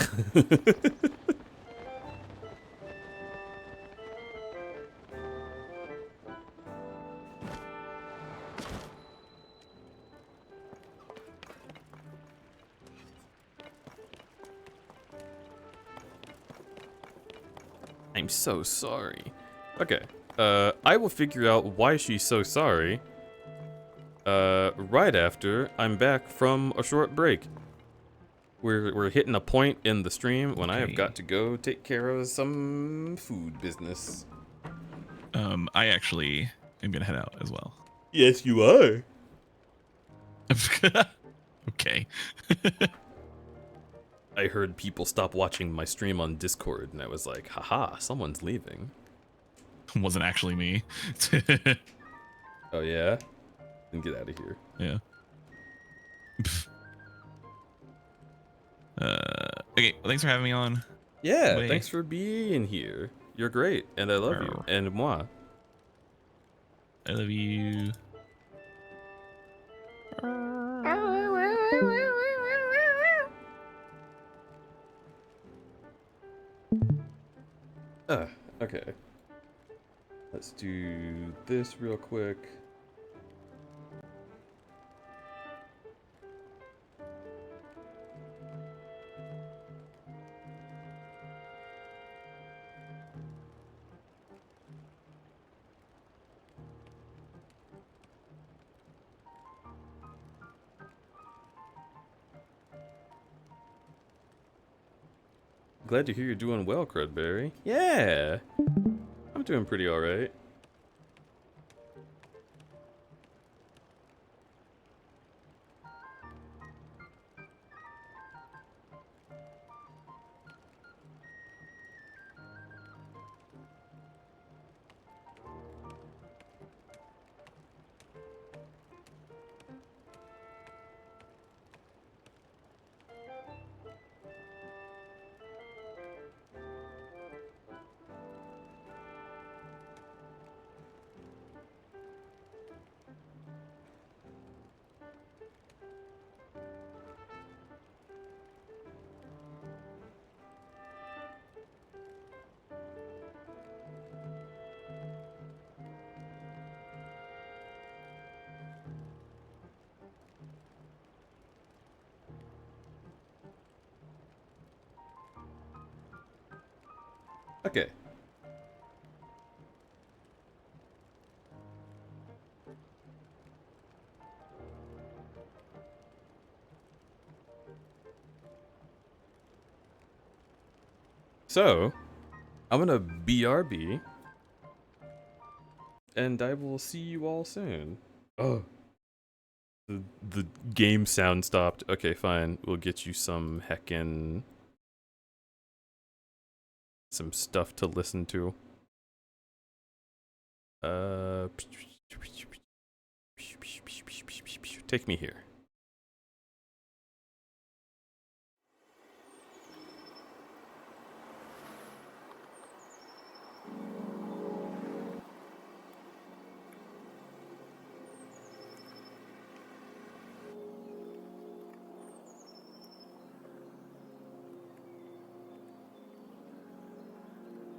I'm so sorry. Okay. I will figure out why she's so sorry. Right after I'm back from a short break. We're hitting a point in the stream when I have got to go take care of some food business. I actually am gonna head out as well. Yes, you are. Okay. I heard people stop watching my stream on Discord, and I was like, haha, someone's leaving. Wasn't actually me. Oh, yeah? Then get out of here. Yeah. Okay, well, thanks for having me on. Yeah, Wait. thanks for being here. You're great, and I love you. And moi. I love you. Okay. Let's do this real quick. Glad to hear you're doing well, Crudberry. Yeah! I'm doing pretty alright. Okay. So, I'm gonna BRB, and I will see you all soon. Oh. The game sound stopped. Okay, fine. We'll get you some heckin' some stuff to listen to. Take me here.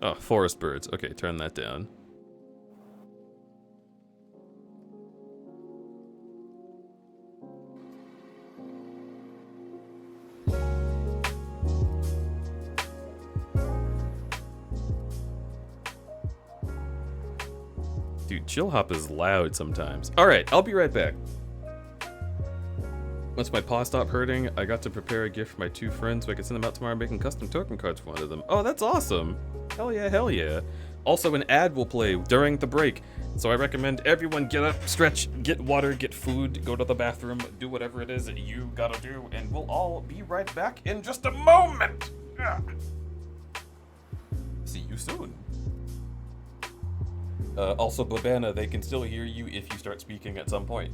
Oh, forest birds. Okay, turn that down. Dude, chill hop is loud sometimes. Alright, I'll be right back. Once my paw stopped hurting, I got to prepare a gift for my two friends so I could send them out tomorrow making custom token cards for one of them. Oh, that's awesome! Hell yeah, hell yeah. Also, an ad will play during the break, so I recommend everyone get up, stretch, get water, get food, go to the bathroom, do whatever it is that you gotta do, and we'll all be right back in just a moment! See you soon. Also, Babana, they can still hear you if you start speaking at some point.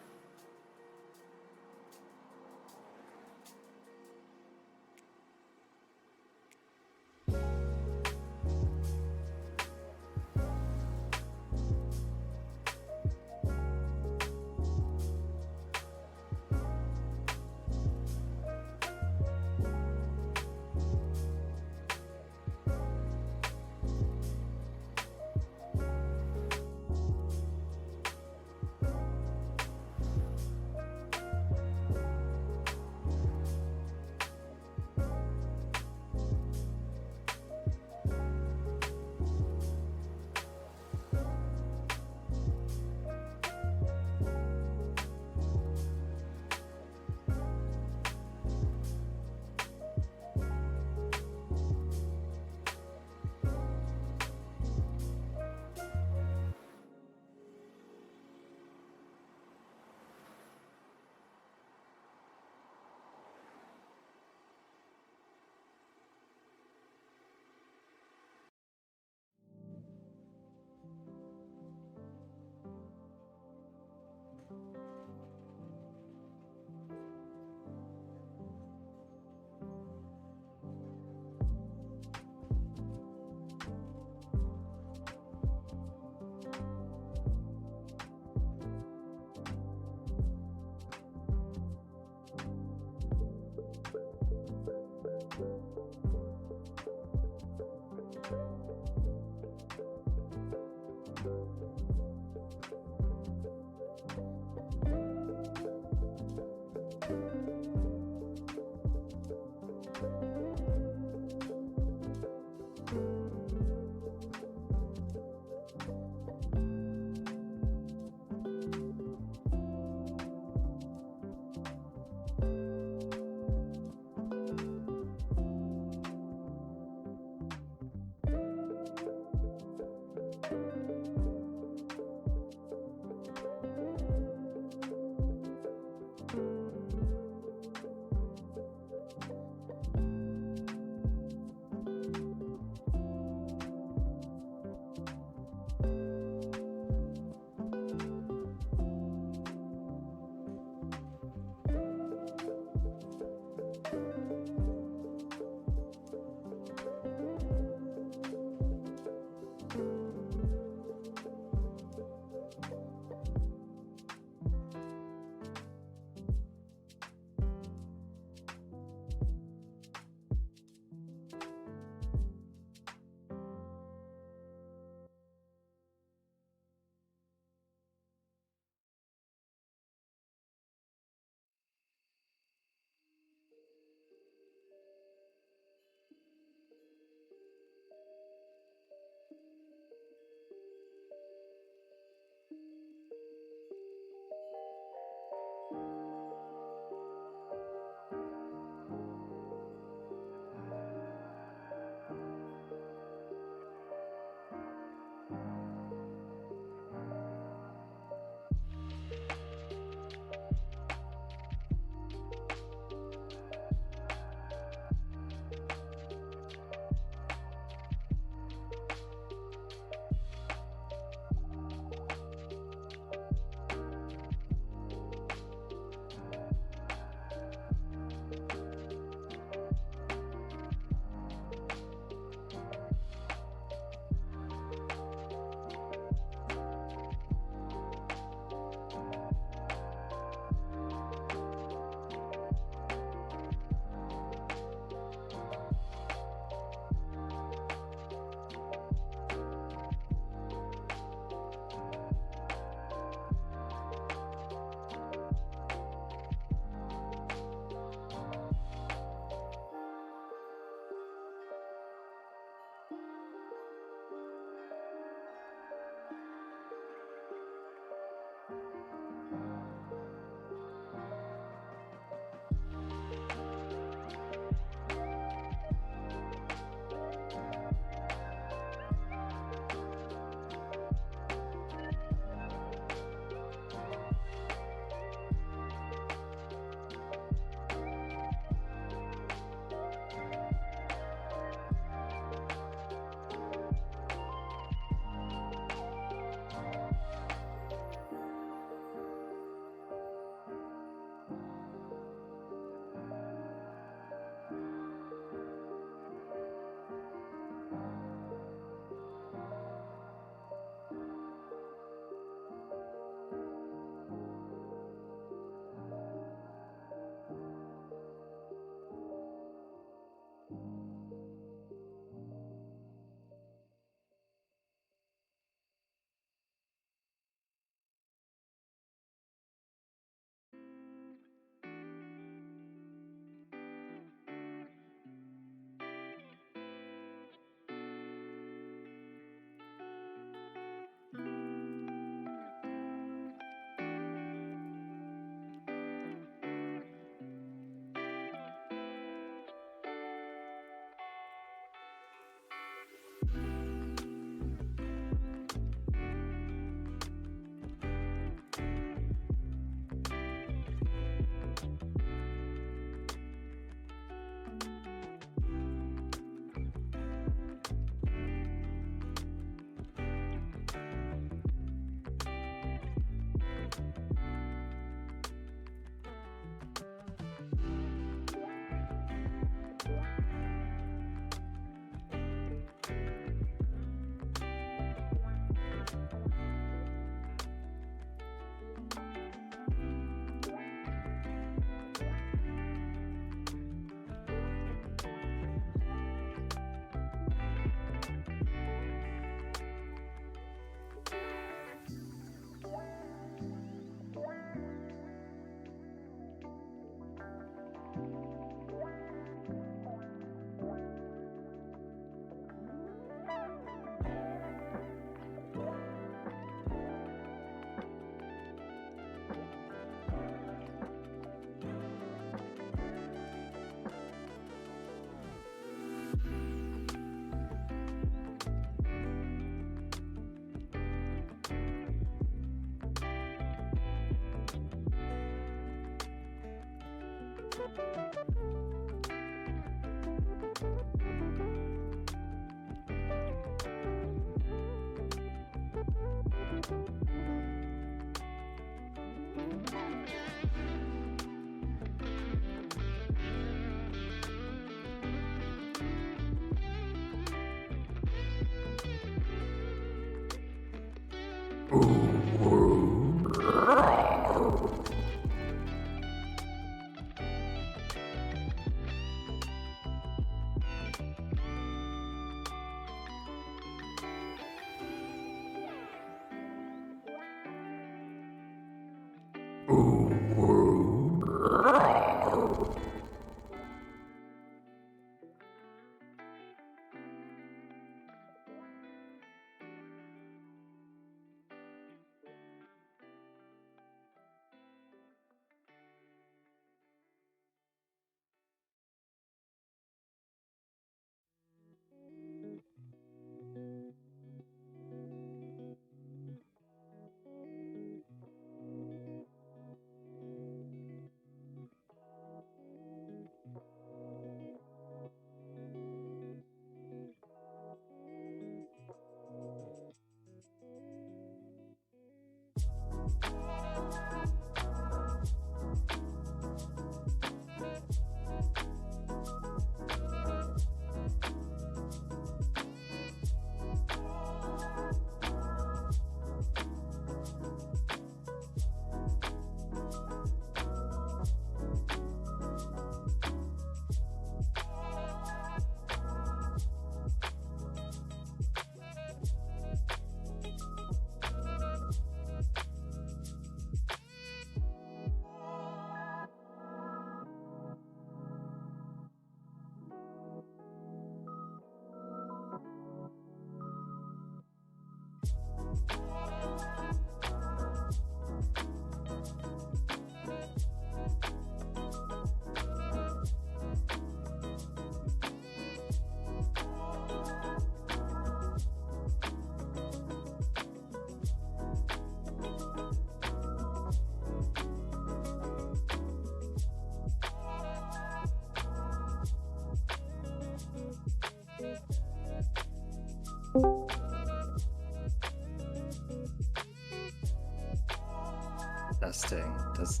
Testing. Does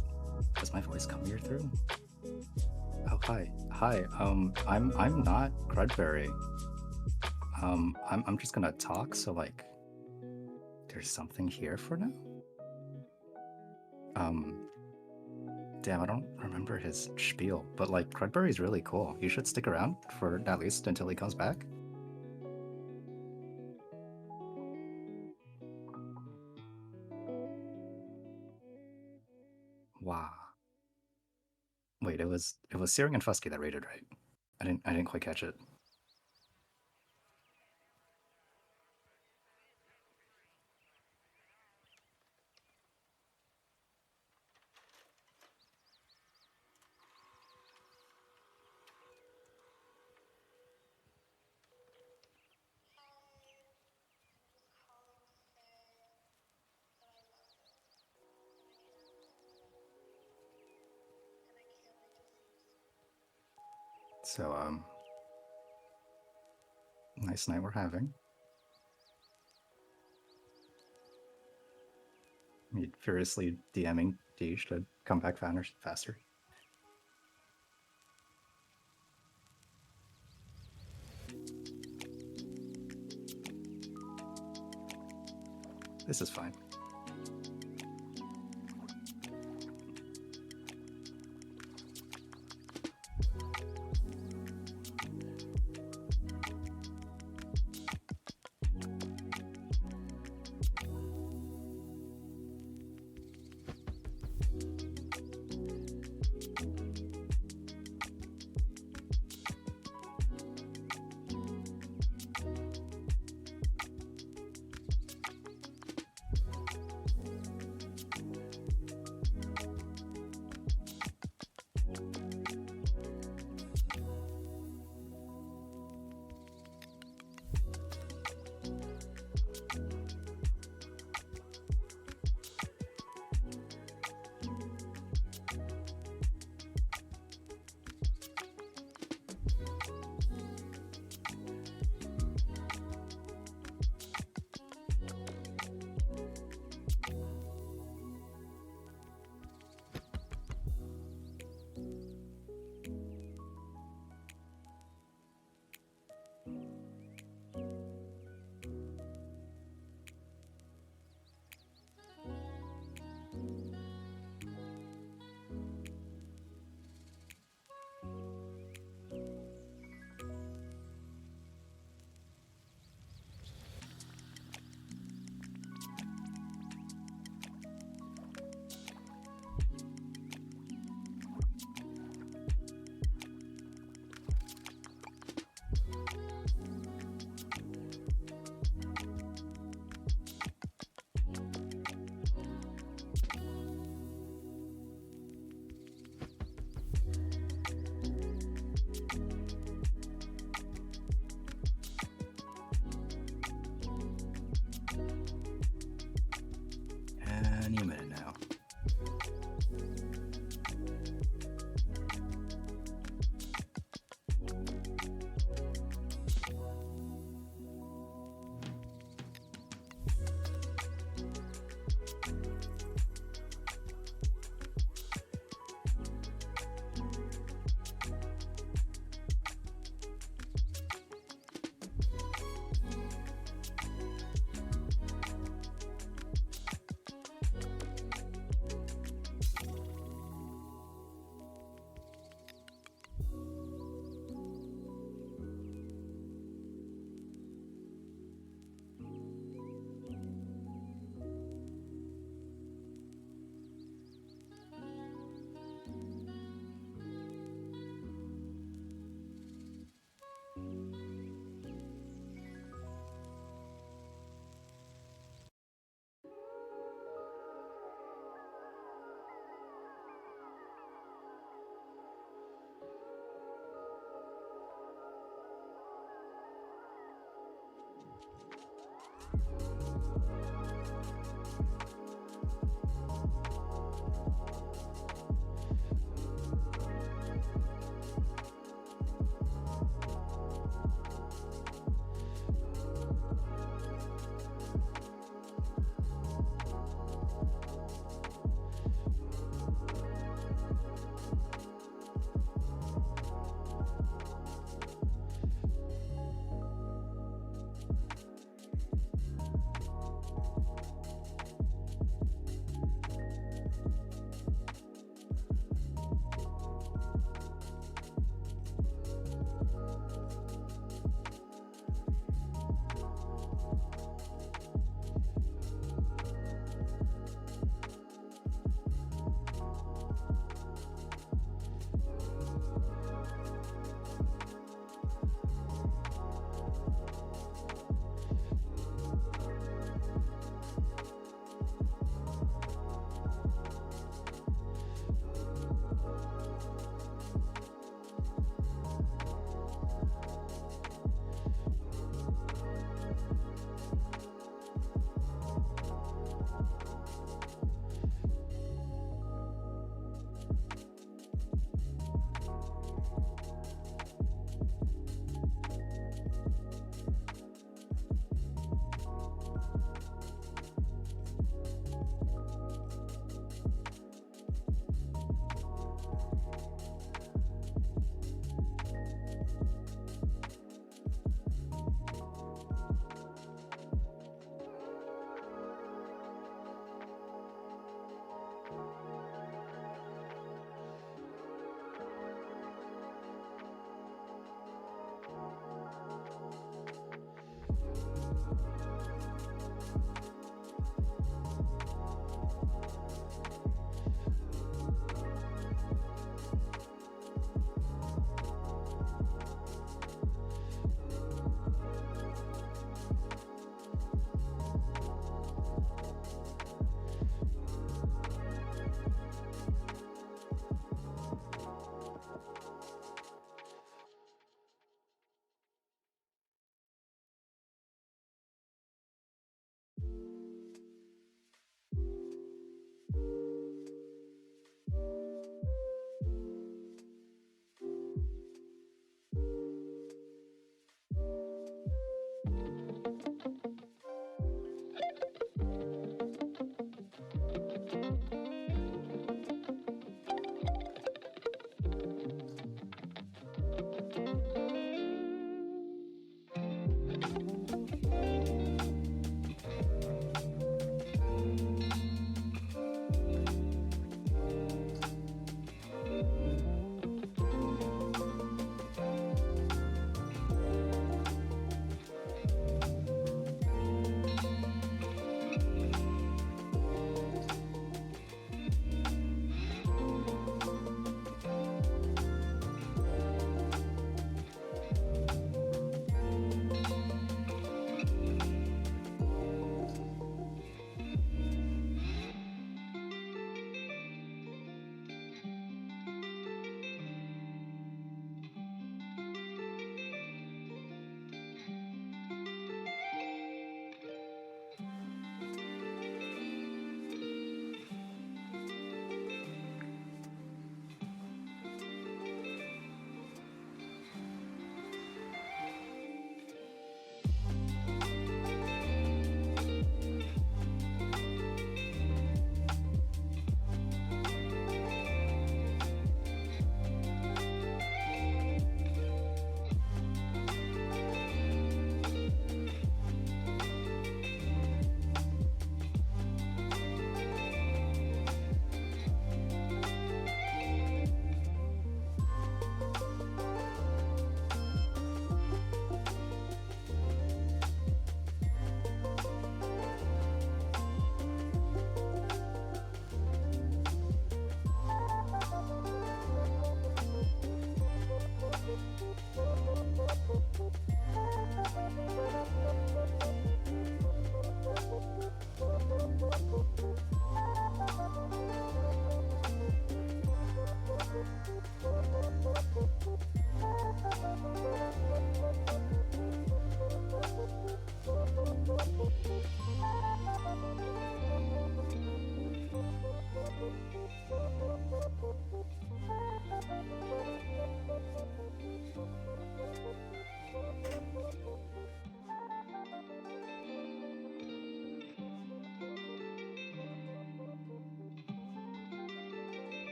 my voice come here through? Oh hi. I'm not crudberry. I'm just gonna talk. So like, there's something here for now. Damn, I don't remember his spiel, but like crudberry's really cool. You should stick around for at least until he comes back. Wow. Wait, it was Searing and Fusky that raided, right? I didn't quite catch it. So, nice night we're having. Me furiously DMing Deej to come back faster. This is fine.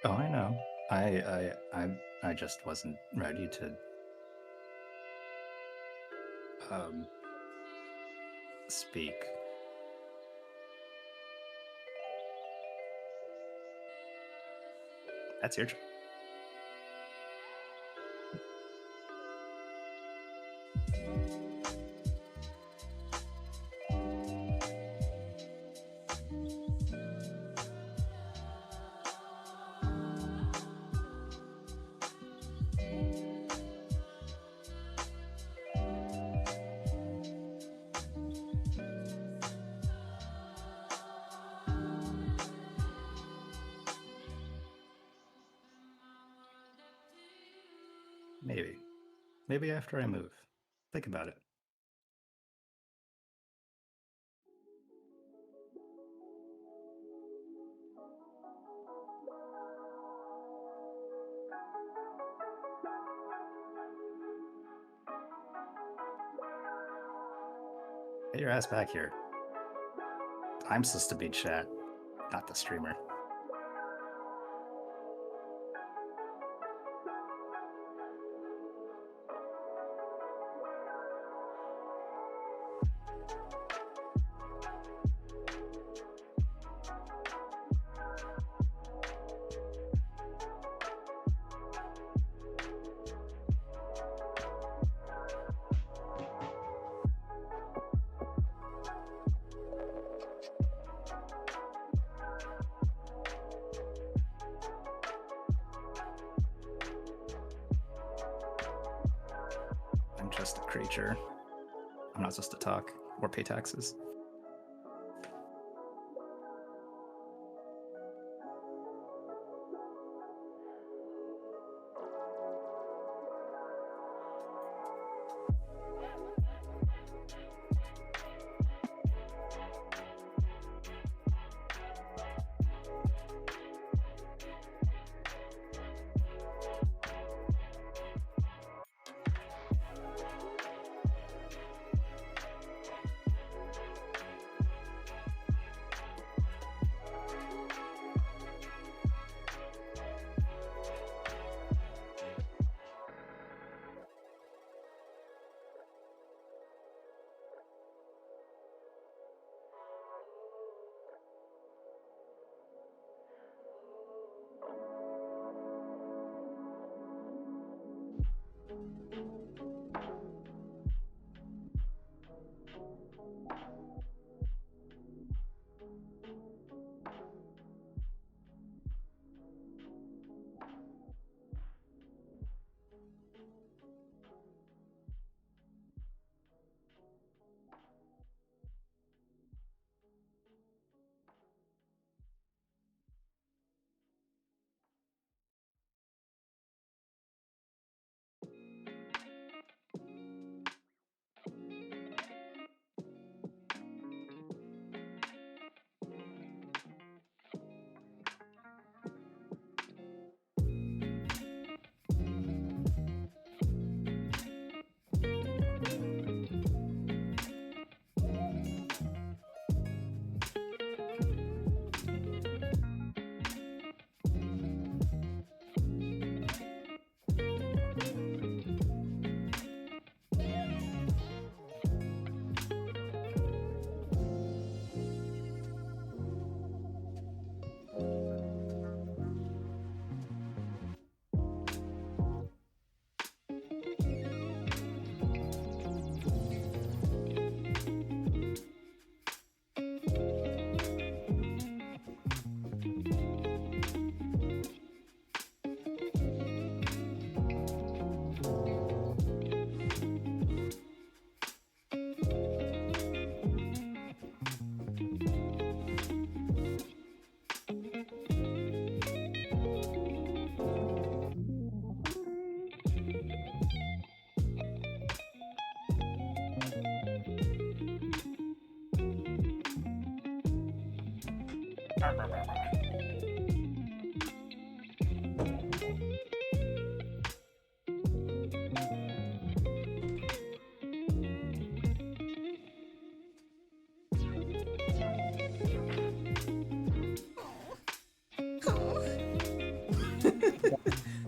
Oh, I know. I just wasn't ready to speak. That's your choice. Maybe. Maybe after I move. Think about it. Get your ass back here. I'm supposed to be chat, not the streamer. I'm just a creature. I'm not supposed to talk or pay taxes.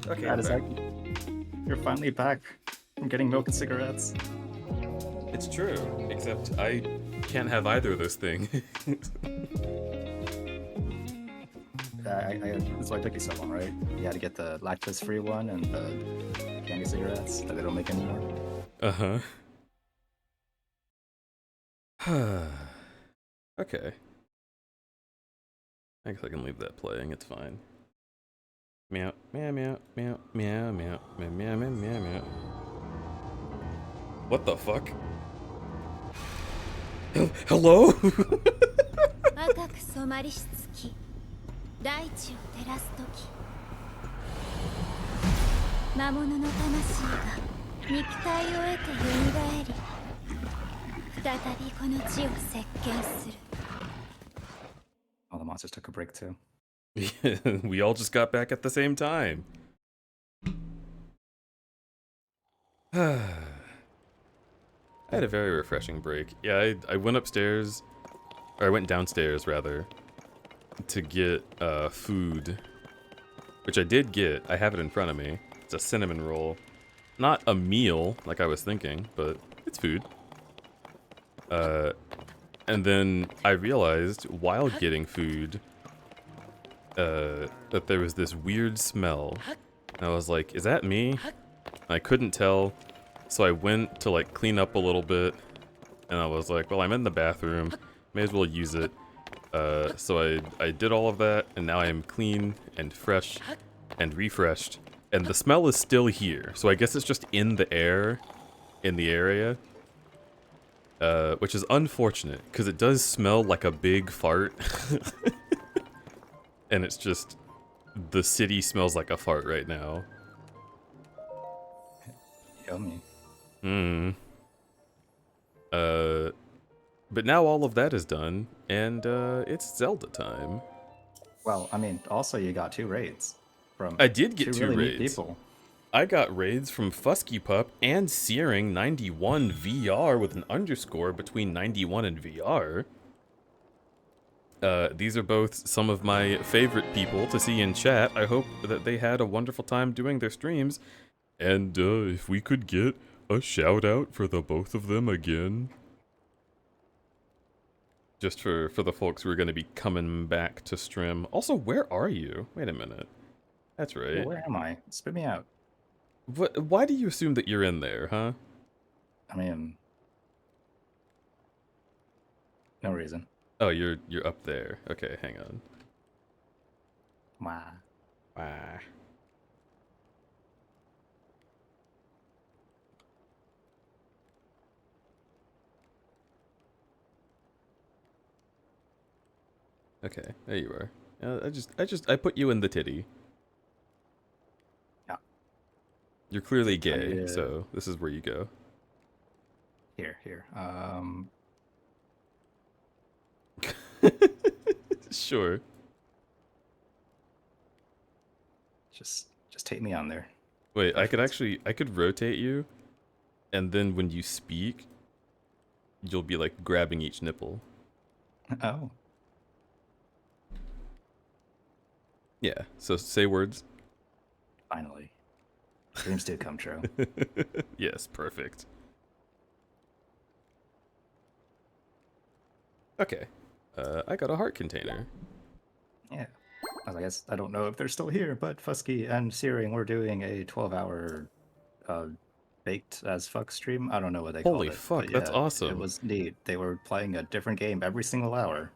Okay, That is fair. you're finally back from getting milk and cigarettes. It's true, except I can't have either of those things. That's why it took you so long, right? You had to get the lactose-free one and the candy cigarettes that they don't make anymore. Uh-huh. Okay. I guess I can leave that playing, it's fine. Meow, meow, meow, meow, meow, meow, meow, meow, meow, meow, meow. What the fuck? Hello? 赤く染まりし月大地を照らす時魔物の魂が肉体を得て蘇り再びこの地を席巻する All the monsters took a break too. We all just got back at the same time. I had a very refreshing break. Yeah, I went upstairs, or I went downstairs rather, to get food, which I did get. I have it in front of me. It's a cinnamon roll. Not a meal like I was thinking, but it's food. And then I realized while getting food that there was this weird smell. And I was like, is that me? I couldn't tell. So I went to like clean up a little bit. And I was like, well, I'm in the bathroom. May as well use it. So I did all of that. And now I am clean and fresh and refreshed. And the smell is still here. So I guess it's just in the air in the area. Which is unfortunate, because it does smell like a big fart. And it's just, the city smells like a fart right now. Yummy. But now all of that is done, and it's Zelda time. Well, I mean, also you got 2 raids from I did get 2 really neat raids. people. I got raids from Fusky Pup and Searing 91 VR with an underscore between 91 and VR. These are both some of my favorite people to see in chat. I hope that they had a wonderful time doing their streams. And if we could get a shout out for the both of them again. Just for the folks who are going to be coming back to stream. Also, where are you? Wait a minute. That's right. Yeah, where am I? Spit me out. What? Why do you assume that you're in there, huh? I mean, no reason. Oh, you're up there. Okay, hang on. Wow. Ah. Okay, there you are. I put you in the titty. Yeah. You're clearly gay, Yeah. so this is where you go. Here. Sure. Just take me on there. Wait, I could rotate you, and then when you speak, you'll be like grabbing each nipple. Oh. Yeah, so say words. Finally. Dreams do come true. Yes, perfect. Okay. I got a heart container. Yeah. I guess I don't know if they're still here, but Fusky and Searing were doing a 12-hour baked as fuck stream. I don't know what they called Holy it. fuck, but that's yeah, awesome. It was neat. They were playing a different game every single hour.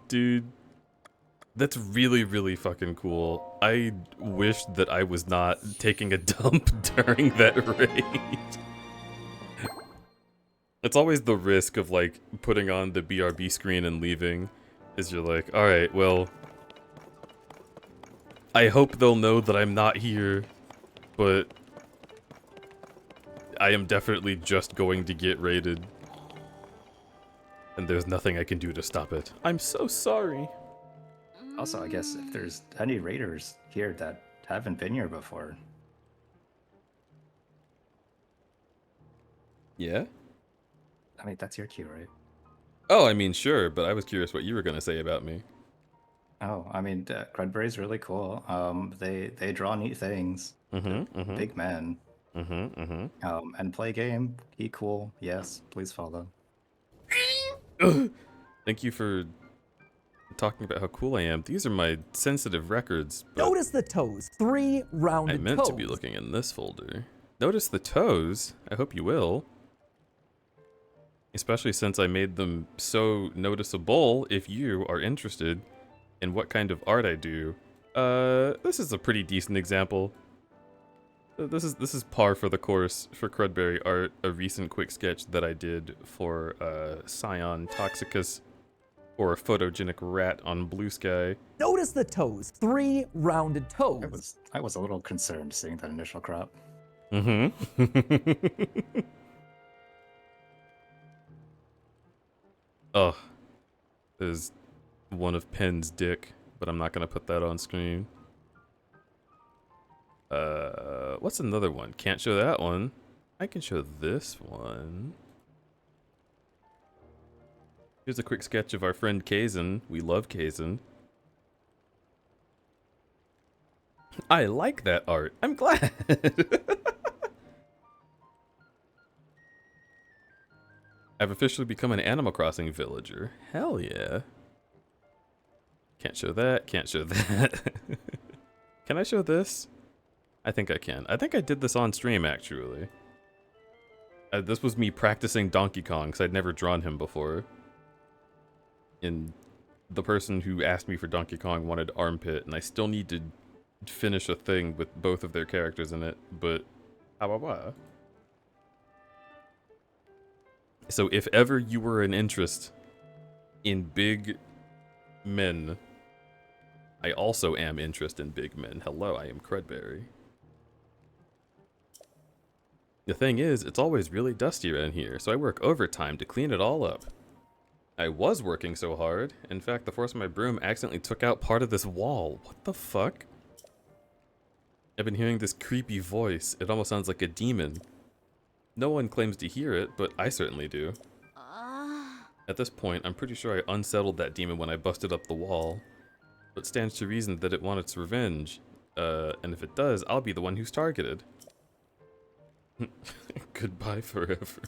Dude, that's really, really fucking cool. I wish that I was not taking a dump during that raid. It's always the risk of, like, putting on the BRB screen and leaving. Is you're like, alright, well, I hope they'll know that I'm not here, but I am definitely just going to get raided. And there's nothing I can do to stop it. I'm so sorry. Also, I guess if there's any raiders here that haven't been here before. Yeah? I mean, that's your cue, right? Oh, I mean, sure, but I was curious what you were going to say about me. Oh, I mean, crudberry's really cool. They draw neat things. Big men. And play game. He cool. Yes, please follow. Thank you for talking about how cool I am. These are my sensitive records. But Notice the toes. 3 I rounded meant toes. to be looking in this folder. Notice the toes. I hope you will. Especially since I made them so noticeable. If you are interested in what kind of art I do, this is a pretty decent example. This is par for the course for crudberry art. A recent quick sketch that I did for Scion Toxicus, or a photogenic rat on Blue Sky. Notice the toes. 3 rounded toes. I was a little concerned seeing that initial crop. Oh, there's one of Penn's dick, but I'm not gonna put that on screen. What's another one? Can't show that one. I can show this one. Here's a quick sketch of our friend Kazan. We love Kazan. I like that art. I'm glad. I've officially become an Animal Crossing villager. Hell yeah. Can't show that. Can't show that. Can I show this? I think I can. I think I did this on stream, actually. This was me practicing Donkey Kong, because I'd never drawn him before. And the person who asked me for Donkey Kong wanted Armpit, and I still need to finish a thing with both of their characters in it, but... So if ever you were an interest in big men, I also am interested in big men. Hello, I am Crudberry. The thing is, it's always really dusty around here, so I work overtime to clean it all up. I was working so hard. In fact, the force of my broom accidentally took out part of this wall. What the fuck? I've been hearing this creepy voice. It almost sounds like a demon. No one claims to hear it, but I certainly do. At this point, I'm pretty sure I unsettled that demon when I busted up the wall. But stands to reason that it wants its revenge. And if it does, I'll be the one who's targeted. Goodbye forever.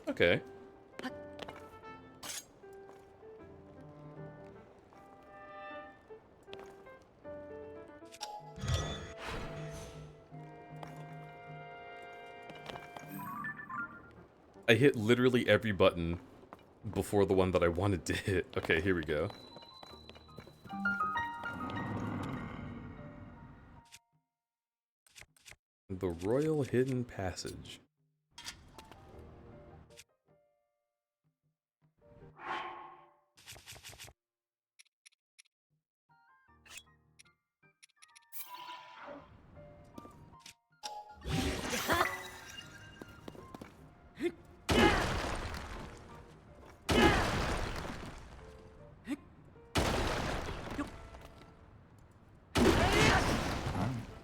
Okay. I hit literally every button before the one that I wanted to hit. Okay, here we go. The Royal Hidden Passage.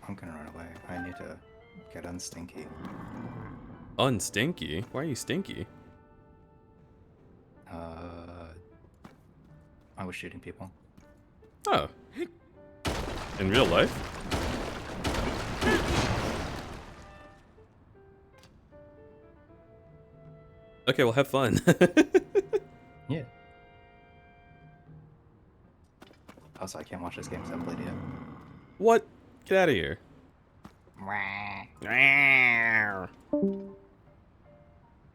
I'm gonna run away. I need to get unstinky. Unstinky? Why are you stinky? I was shooting people. Oh. In real life? Okay, well, have fun. Yeah. Also, I can't watch this game because I haven't played it yet. What? Get out of here. I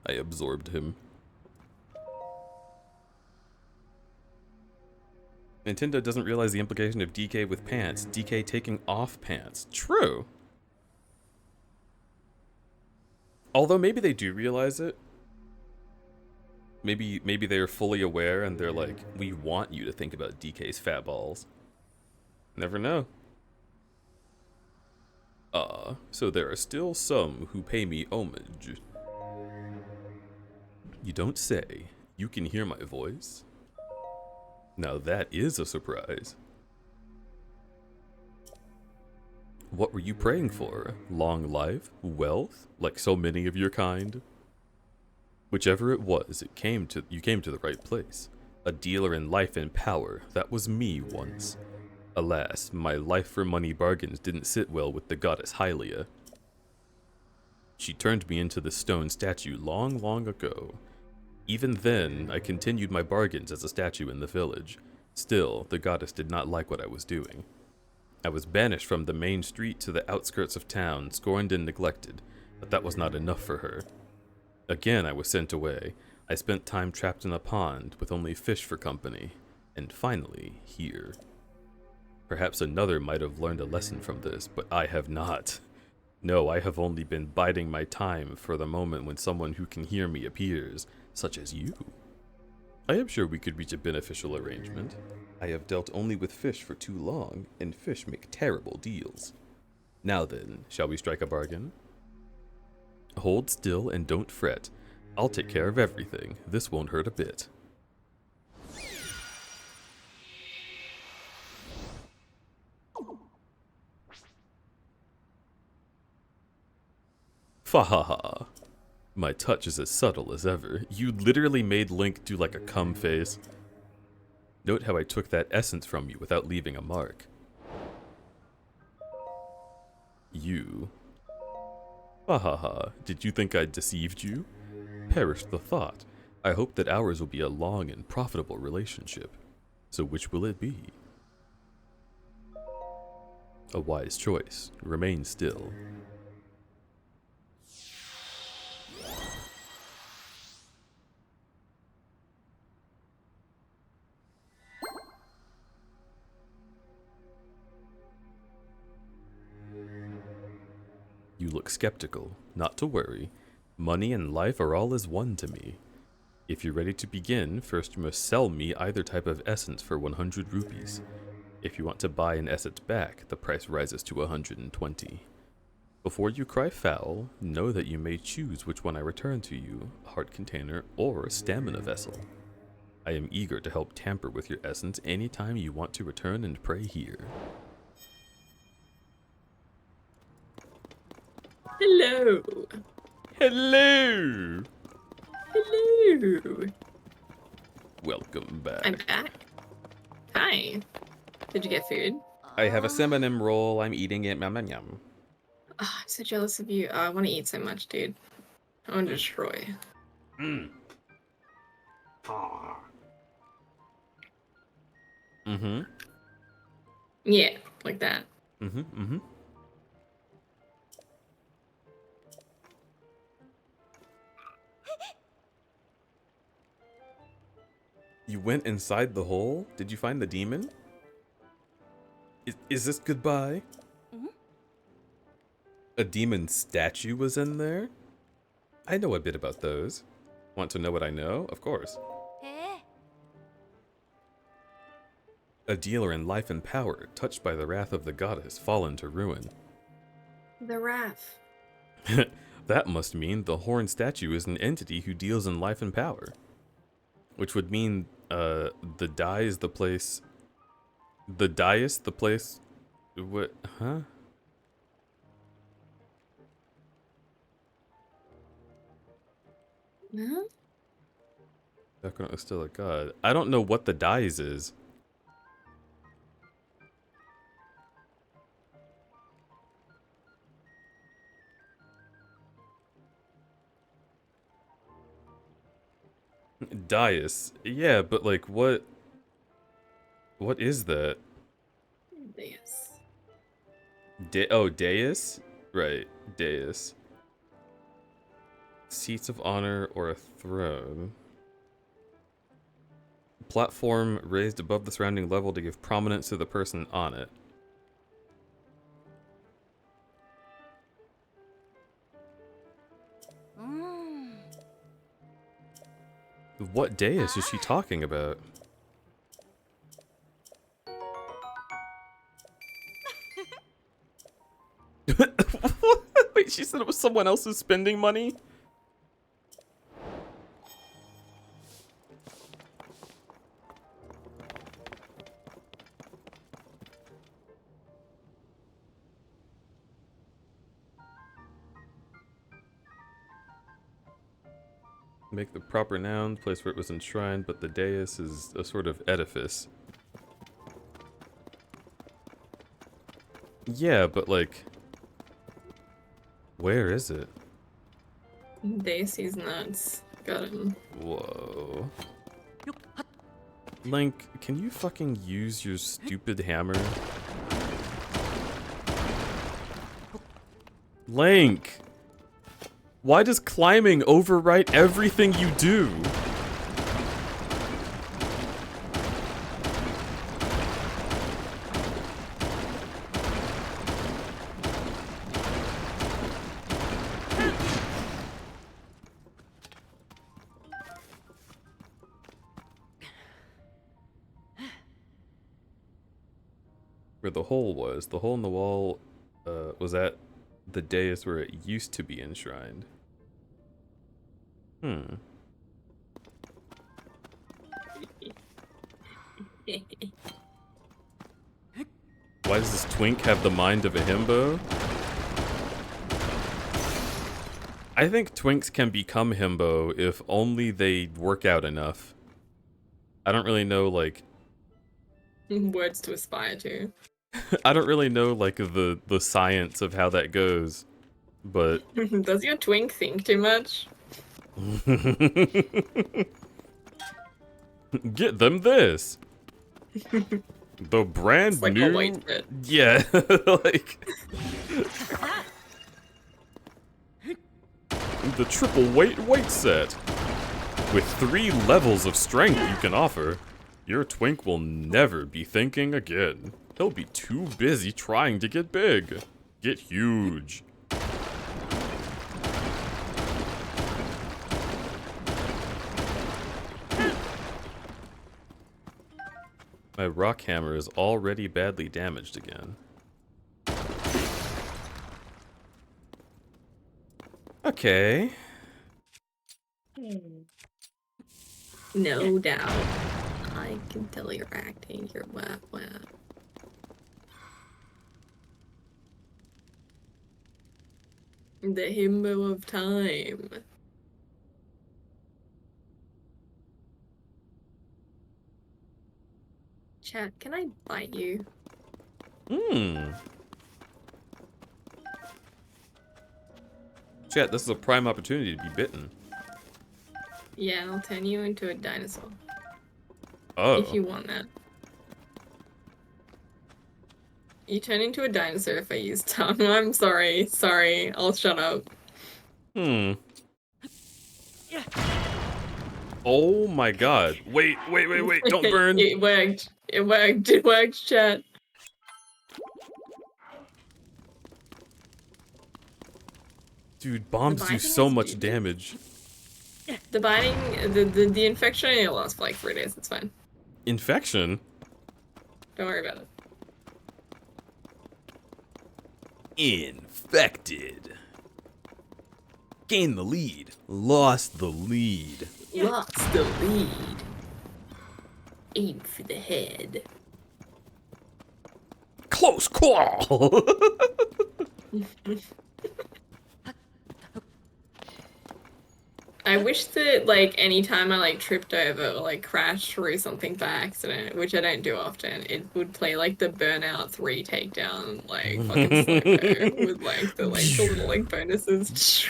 absorbed him. Nintendo doesn't realize the implication of DK with pants. DK taking off pants. True. Although maybe they do realize it. Maybe they're fully aware and they're like, we want you to think about DK's fat balls. Never know. So there are still some who pay me homage. You don't say. You can hear my voice. Now that is a surprise. What were you praying for? Long life? Wealth? Like so many of your kind? Whichever it was, you came to the right place. A dealer in life and power. That was me once. Alas, my life for money bargains didn't sit well with the goddess Hylia. She turned me into the stone statue long, long ago. Even then, I continued my bargains as a statue in the village. Still, the goddess did not like what I was doing. I was banished from the main street to the outskirts of town, scorned and neglected, but that was not enough for her. Again, I was sent away. I spent time trapped in a pond with only fish for company, and finally, here. Perhaps another might have learned a lesson from this, but I have not. No, I have only been biding my time for the moment when someone who can hear me appears, such as you. I am sure we could reach a beneficial arrangement. I have dealt only with fish for too long, and fish make terrible deals. Now then, shall we strike a bargain? Hold still and don't fret. I'll take care of everything. This won't hurt a bit. Fahaha. My touch is as subtle as ever. You literally made Link do like a cum face. Note how I took that essence from you without leaving a mark. You. Fahaha. Did you think I deceived you? Perish the thought. I hope that ours will be a long and profitable relationship. So which will it be? A wise choice. Remain still. You look skeptical. Not to worry. Money and life are all as one to me. If you're ready to begin, first you must sell me either type of essence for 100 rupees. If you want to buy an essence back, the price rises to 120. Before you cry foul, know that you may choose which one I return to you, a heart container or a stamina vessel. I am eager to help tamper with your essence anytime you want to return and pray here. Hello. Hello! Hello. Welcome back. I'm back. Hi. Did you get food? I have a cinnamon roll. I'm eating it. Yum, yum, yum. Oh, I'm so jealous of you. I want to eat so much, dude. I want to destroy. Mm. Mm-hmm. Yeah, like that. Mm-hmm. Mm-hmm. You went inside the hole? Did you find the demon? Is this goodbye? Mhm. A demon statue was in there? I know a bit about those. Want to know what I know? Of course. A dealer in life and power, touched by the wrath of the goddess, fallen to ruin. The wrath. That must mean the horned statue is an entity who deals in life and power. Which would mean, the dais, the place... The dais, the place... What? Huh? Huh? Background is still a god. I don't know what the dais is. Dais. Yeah, but like what is that? Yes. Dais? Right, dais. Seats of honor or a throne. Platform raised above the surrounding level to give prominence to the person on it. What dais is she talking about? Wait, she said it was someone else's spending money? Make the proper noun, place where it was enshrined, but the dais is a sort of edifice. Yeah, but like... Where is it? Daisy's nuts. Got him. Whoa. Link, can you fucking use your stupid hammer? Link! Why does climbing overwrite everything you do? Where the hole was. The hole in the wall was at the dais where it used to be enshrined. Hmm. Why does this twink have the mind of a himbo? I think twinks can become himbo if only they work out enough. I don't really know, like... Words to aspire to. I don't really know, like, the science of how that goes, but... Does your twink think too much? Get them this! The brand It's like new... a white bit. Yeah, like... The triple weight set. With 3 levels of strength you can offer, your twink will never be thinking again. He'll be too busy trying to get big. Get huge. My rock hammer is already badly damaged again. Okay. No doubt. I can tell you're acting. You're wet. The himbo of time. Chat, can I bite you? Chat, this is a prime opportunity to be bitten. Yeah, I'll turn you into a dinosaur. Oh. If you want that. You turn into a dinosaur if I use tongue. I'm sorry. Sorry. I'll shut up. Oh my god. Wait. Don't burn. It worked. It worked, chat. Dude, bombs do so much damage. The biting, the infection only lasts for like 3 days. It's fine. Infection? Don't worry about it. Infected. Gained the lead. Lost the lead. Lost the lead. Aim for the head. Close call. I wish that, like, anytime I, like, tripped over or, like, crashed through something by accident, which I don't do often, it would play, like, the Burnout 3 takedown, like, fucking slow-mo with, like, the little, like, bonuses.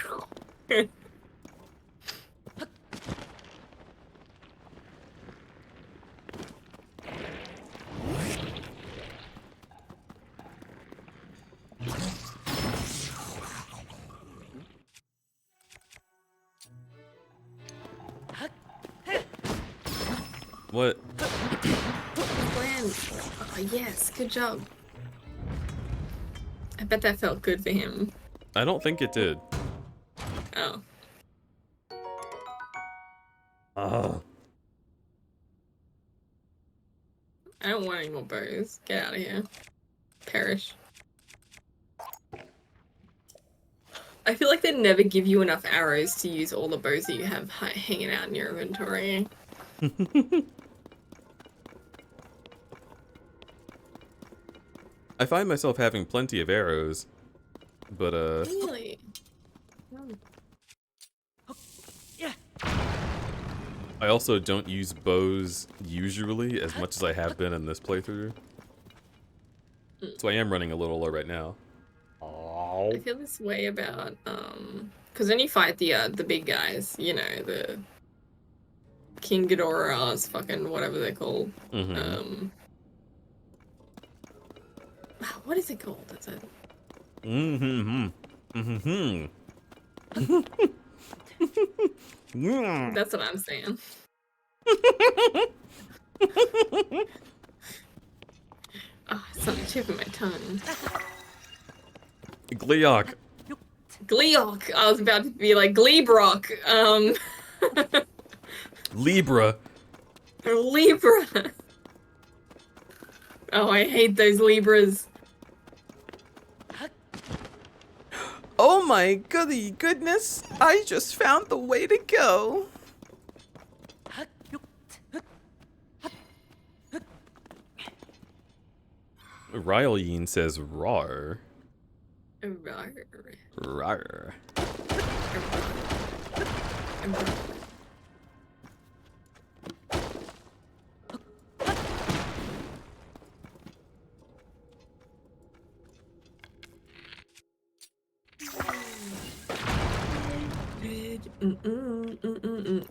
What? Glenn. Oh, yes, good job. I bet that felt good for him. I don't think it did. Oh. I don't want any more bows. Get out of here. Perish. I feel like they never give you enough arrows to use all the bows that you have hanging out in your inventory. I find myself having plenty of arrows, but Really? Oh. I also don't use bows usually as much as I have been in this playthrough. So I am running a little low right now. I feel this way about because when you fight the big guys, you know, the King Ghidorahs, fucking whatever they're called. What is it called? That's it. That's what I'm saying. Oh, something chipping my tongue. Gleeok. Gleeok. I was about to be like Gleebrock. Libra. Libra. Oh, I hate those Libras. Oh my goody goodness, I just found the way to go. Ryleyin says rar. Rar. Rar.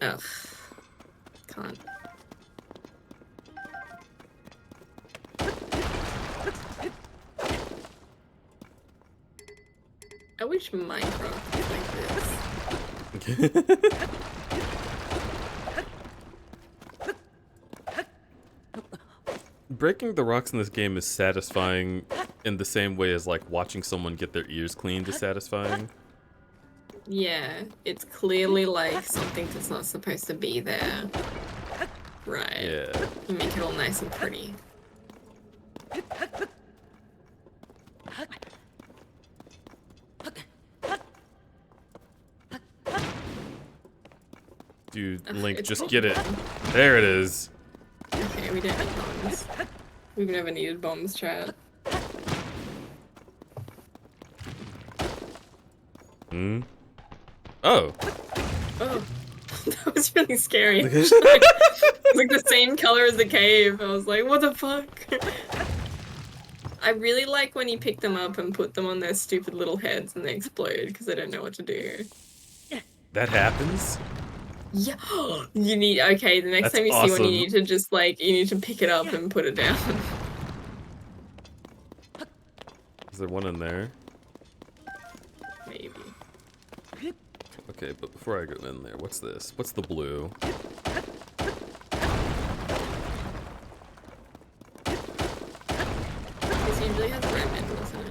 Oh. Can't. I wish Minecraft was like this. Breaking the rocks in this game is satisfying in the same way as like watching someone get their ears cleaned is satisfying. Yeah, it's clearly like something that's not supposed to be there. Right. Yeah. You make it all nice and pretty. Dude, Link, just get it. There it is. Okay, we don't need bombs. We've never needed bombs, chat. Oh. Oh. That was really scary. It was like the same color as the cave. I was like, what the fuck? I really like when you pick them up and put them on their stupid little heads and they explode because they don't know what to do. That happens? Yeah. You need, okay, the next That's time you see one, awesome. you need to just like, you need to pick it up and put it down. Is there one in there? Maybe. Okay, but before I go in there, what's this? What's the blue? This usually has red minerals in it.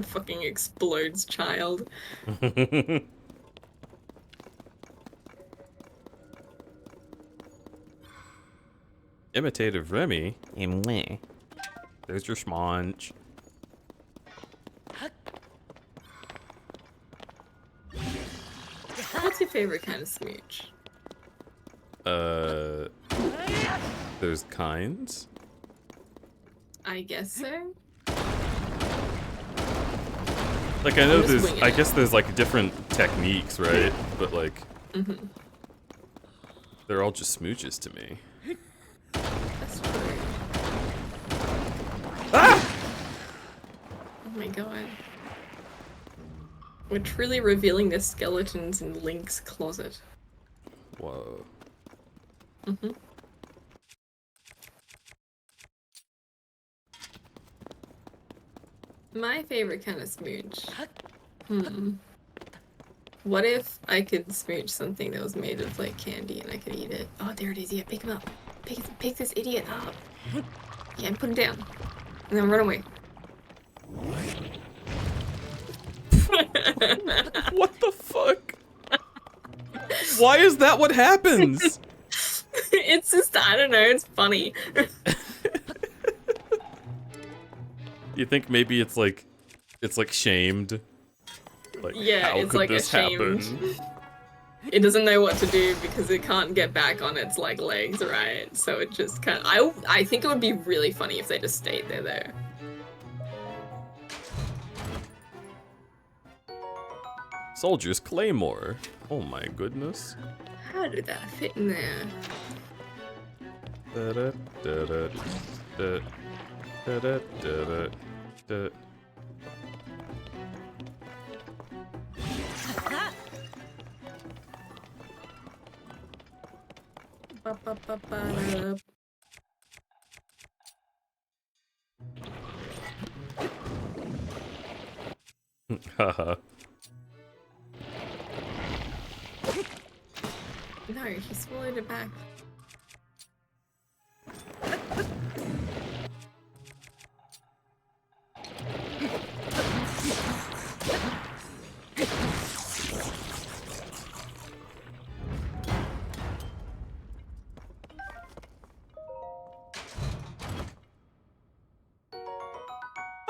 Fucking explodes, child. Imitative Remy? There's your schmonch. What's your favorite kind of smooch? There's kinds? I guess so. Like, I know I'm just there's, winging I it. guess there's like different techniques, right? But like, they're all just smooches to me. That's true. Ah! Oh my god. We're truly revealing the skeletons in Link's closet. Whoa. My favorite kind of smooch. What if I could smooch something that was made of like candy and I could eat it? Oh, there it is. Yeah, pick him up. Pick this idiot up. Yeah, and put him down. And then run away. What the fuck? Why is that what happens? It's just, I don't know, it's funny. You think maybe it's like shamed? Like, Yeah, how it's could like this ashamed. happen? It doesn't know what to do because it can't get back on its like legs, right? So it just kind of, I think it would be really funny if they just stayed there though. Soldier's Claymore. Oh my goodness. How did that fit in there? Da-da, da-da, da, da-da, da-da, da. Ba-ba-ba-ba-da. Haha. No, he swallowed it back.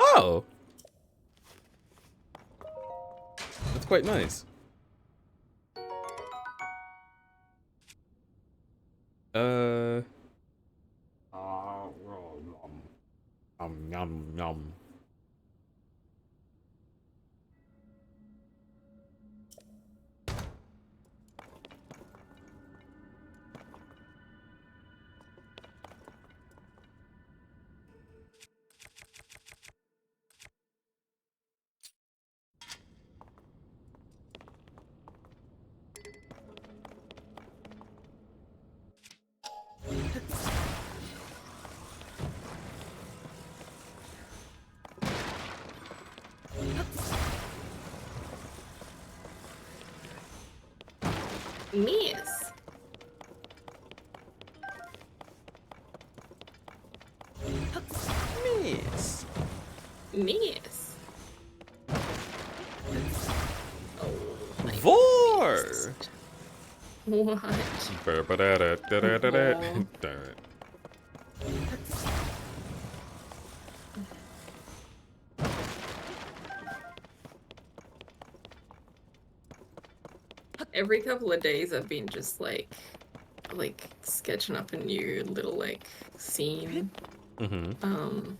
Oh! That's quite nice. Yum, yum. Miss. Miss. Miss. Oh, my Vor! goodness. What? Ba-ba-da-da-da-da-da. Vor. Darn it. Every couple of days I've been just like sketching up a new little like scene. Mm-hmm.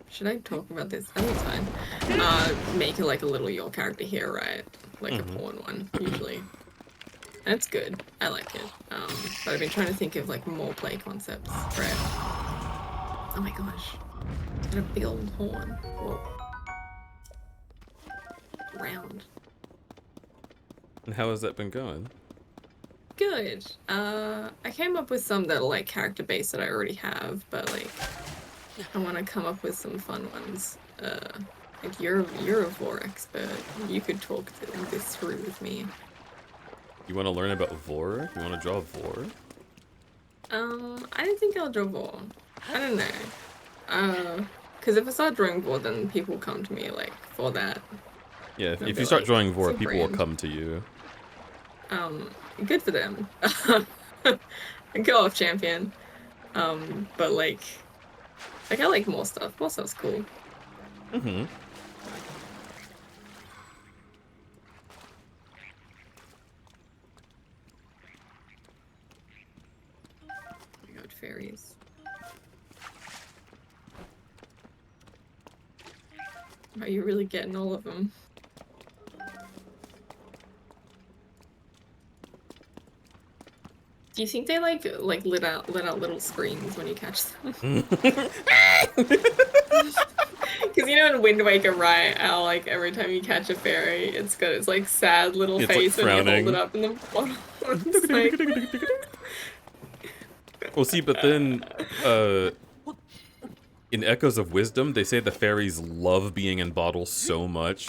Should I talk about this? I think it's fine. Make it like a little your character here, right? Like a porn one, usually. That's good. I like it. But I've been trying to think of like more play concepts, right? Oh my gosh. It's got a big old horn. Whoa. Round. And how has that been going? Good. I came up with some that are like character based that I already have, but like I want to come up with some fun ones. Like you're a vor expert. You could talk this through with me. You want to learn about Vor? You want to draw Vor? I don't think I'll draw vor. I don't know. Because if I start drawing vor, then people will come to me like for that. Yeah, They'll if be you start like, drawing Vor, "It's a people will brand." come to you. Good for them. Go off, champion. But like I like more stuff. More stuff's cool. Mm-hmm. Oh my god, fairies. Are you really getting all of them? Do you think they like let out little screams when you catch them? Because you know in Wind Waker, right? How like every time you catch a fairy, it's got its like sad little It's, face like, when you frowning. hold it up in the bottom. It's like, Well, see, but then, in Echoes of Wisdom, they say the fairies love being in bottles so much.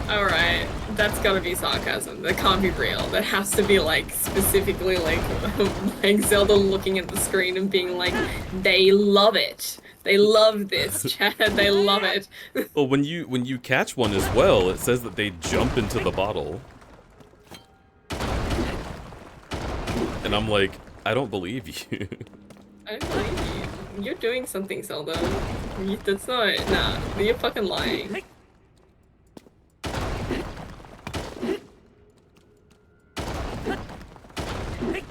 alright, that's gotta be sarcasm. That can't be real. That has to be like specifically like like Zelda looking at the screen and being like, they love it. They love this, Chad. They love it. Well, when you catch one as well, it says that they jump into the bottle. And I'm like, I don't believe you. I don't believe you. You're doing something, Zelda. That's not. Nah, you're fucking lying.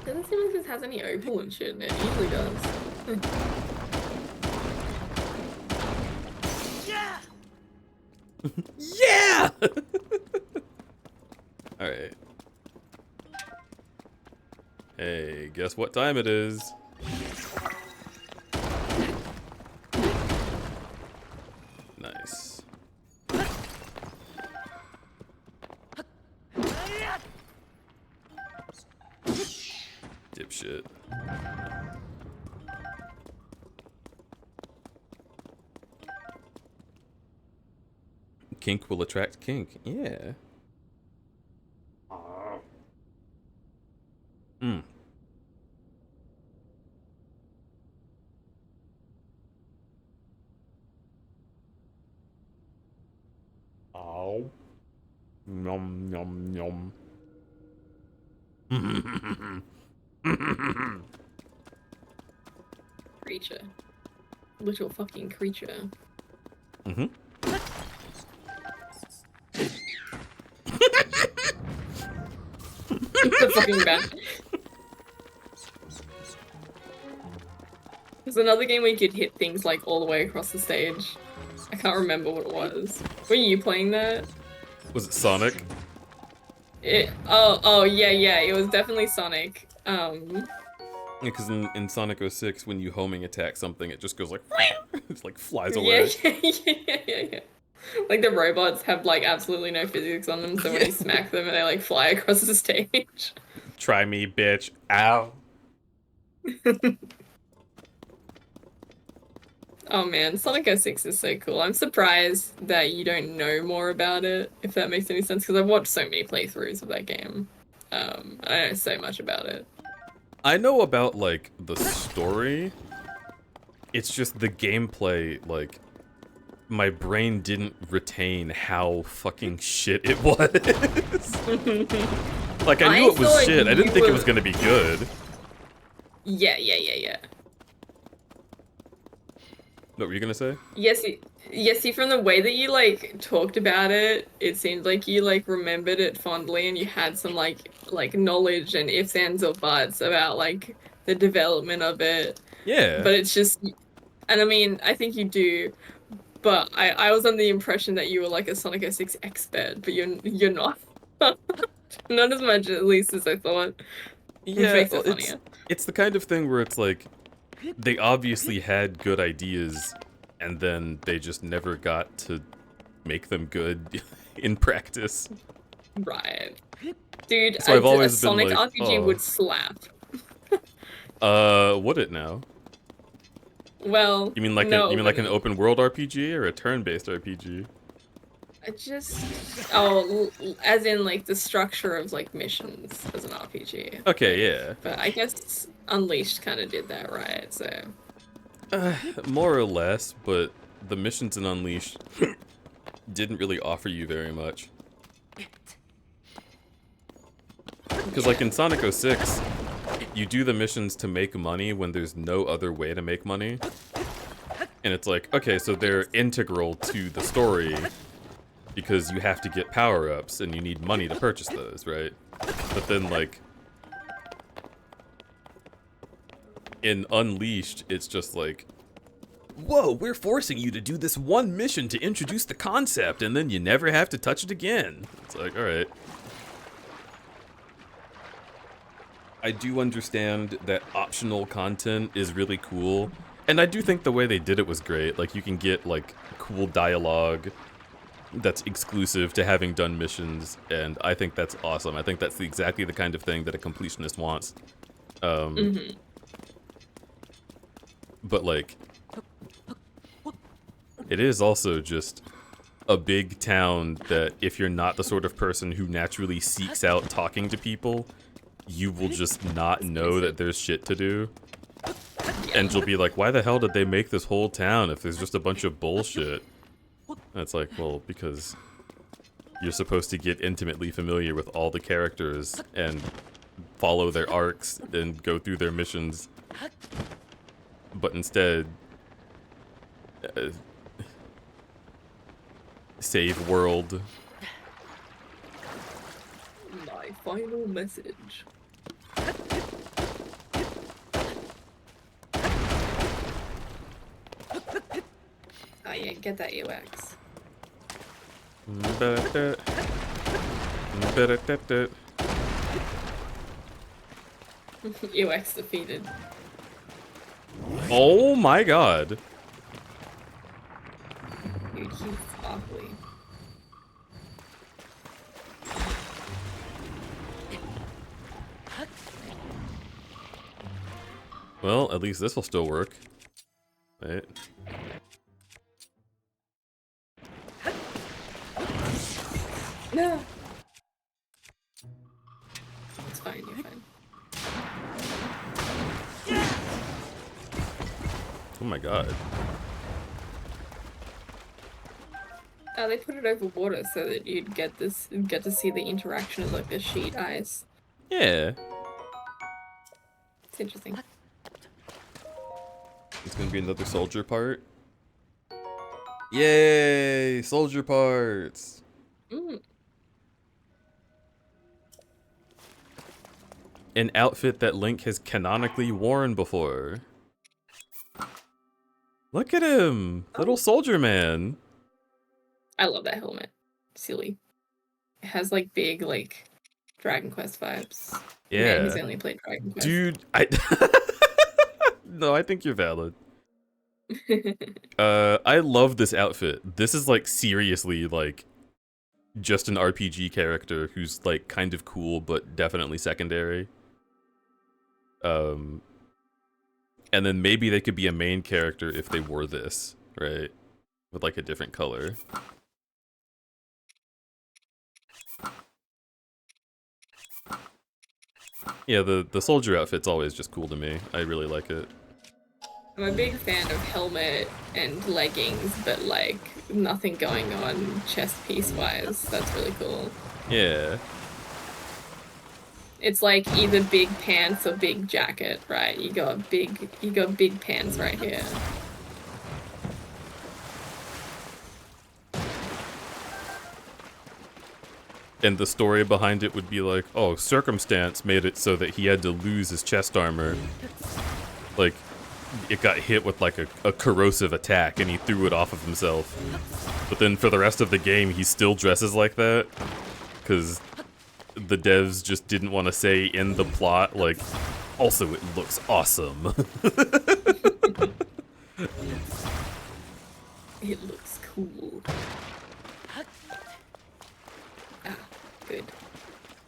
Doesn't seem like this has any opal and shit in it. It usually does. Yeah! Hey, guess what time it is? Nice. Dipshit. Kink will attract kink. Yeah. Hmm. Ow. Nom nom nom. Creature. Little fucking creature. Mm-hmm. The fucking bad. There's another game where you could hit things like all the way across the stage. I can't remember what it was. Were you playing that? Was it Sonic? Oh yeah, it was definitely Sonic. Because in Sonic 06, when you homing attack something, it just goes like, it's like flies Yeah, away. yeah. Like the robots have like absolutely no physics on them, so when you smack them, they like fly across the stage. Try me, bitch. Ow. Oh man, Sonic 06 is so cool. I'm surprised that you don't know more about it, if that makes any sense, because I've watched so many playthroughs of that game. I don't know so much about it. I know about, like, the story. It's just the gameplay, like, my brain didn't retain how fucking shit it was. Like, I knew it was shit. I didn't think it was gonna be good. Yeah. What were you gonna say? Yes, see, from the way that you, like, talked about it, it seemed like you, like, remembered it fondly and you had some, like knowledge and ifs, ands, or buts about, like, the development of it. Yeah. But it's just... And I mean, I think you do, but I was under the impression that you were, like, a Sonic 06 expert, but you're not. Not as much, at least, as I thought. Yeah, Which makes it funnier. it's the kind of thing where it's like, they obviously had good ideas, and then they just never got to make them good in practice. Right. Dude, So I've always a Sonic been like, RPG oh. would slap. Would it now? Well, You mean like no, an open world RPG or a turn-based RPG? As in, like, the structure of, like, missions as an RPG. Okay, yeah. But I guess Unleashed kind of did that, right? So. More or less, but the missions in Unleashed didn't really offer you very much. Because, like, in Sonic 06, you do the missions to make money when there's no other way to make money. And it's like, okay, so they're integral to the story because you have to get power-ups and you need money to purchase those, right? But then, like, in Unleashed, it's just like, whoa, we're forcing you to do this one mission to introduce the concept, and then you never have to touch it again. It's like, alright. I do understand that optional content is really cool, and I do think the way they did it was great. Like, you can get, like, cool dialogue that's exclusive to having done missions, and I think that's awesome. I think that's exactly the kind of thing that a completionist wants. But, like, it is also just a big town that if you're not the sort of person who naturally seeks out talking to people, you will just not know that there's shit to do. And you'll be like, why the hell did they make this whole town if there's just a bunch of bullshit? And it's like, well, because you're supposed to get intimately familiar with all the characters and follow their arcs and go through their missions. But instead, save world. My final message. Oh yeah, get that UX. UX defeated. Oh my god. Dude, he's ugly. Well, at least this will still work. Right. No. It's fine, you're fine. Oh my god. They put it over water so that you'd get to see the interaction of like the sheet eyes. Yeah. It's interesting. It's gonna be another soldier part. Yay! Soldier parts! Mm. An outfit that Link has canonically worn before. Look at him! Little soldier man! I love that helmet. Silly. It has like big like Dragon Quest vibes. Yeah. Man, he's only played Dragon Quest. Dude, No, I think you're valid. I love this outfit. This is like seriously like just an RPG character who's like kind of cool but definitely secondary. And then maybe they could be a main character if they wore this, right? With like a different color. Yeah, the soldier outfit's always just cool to me. I really like it. I'm a big fan of helmet and leggings, but like nothing going on chest piece wise. That's really cool. Yeah. It's like either big pants or big jacket, right? You got big pants right here. And the story behind it would be like, oh, circumstance made it so that he had to lose his chest armor. Like, it got hit with like a corrosive attack and he threw it off of himself. But then for the rest of the game, he still dresses like that. Because the devs just didn't want to say in the plot, like, also it looks awesome. It looks cool. Ah, good.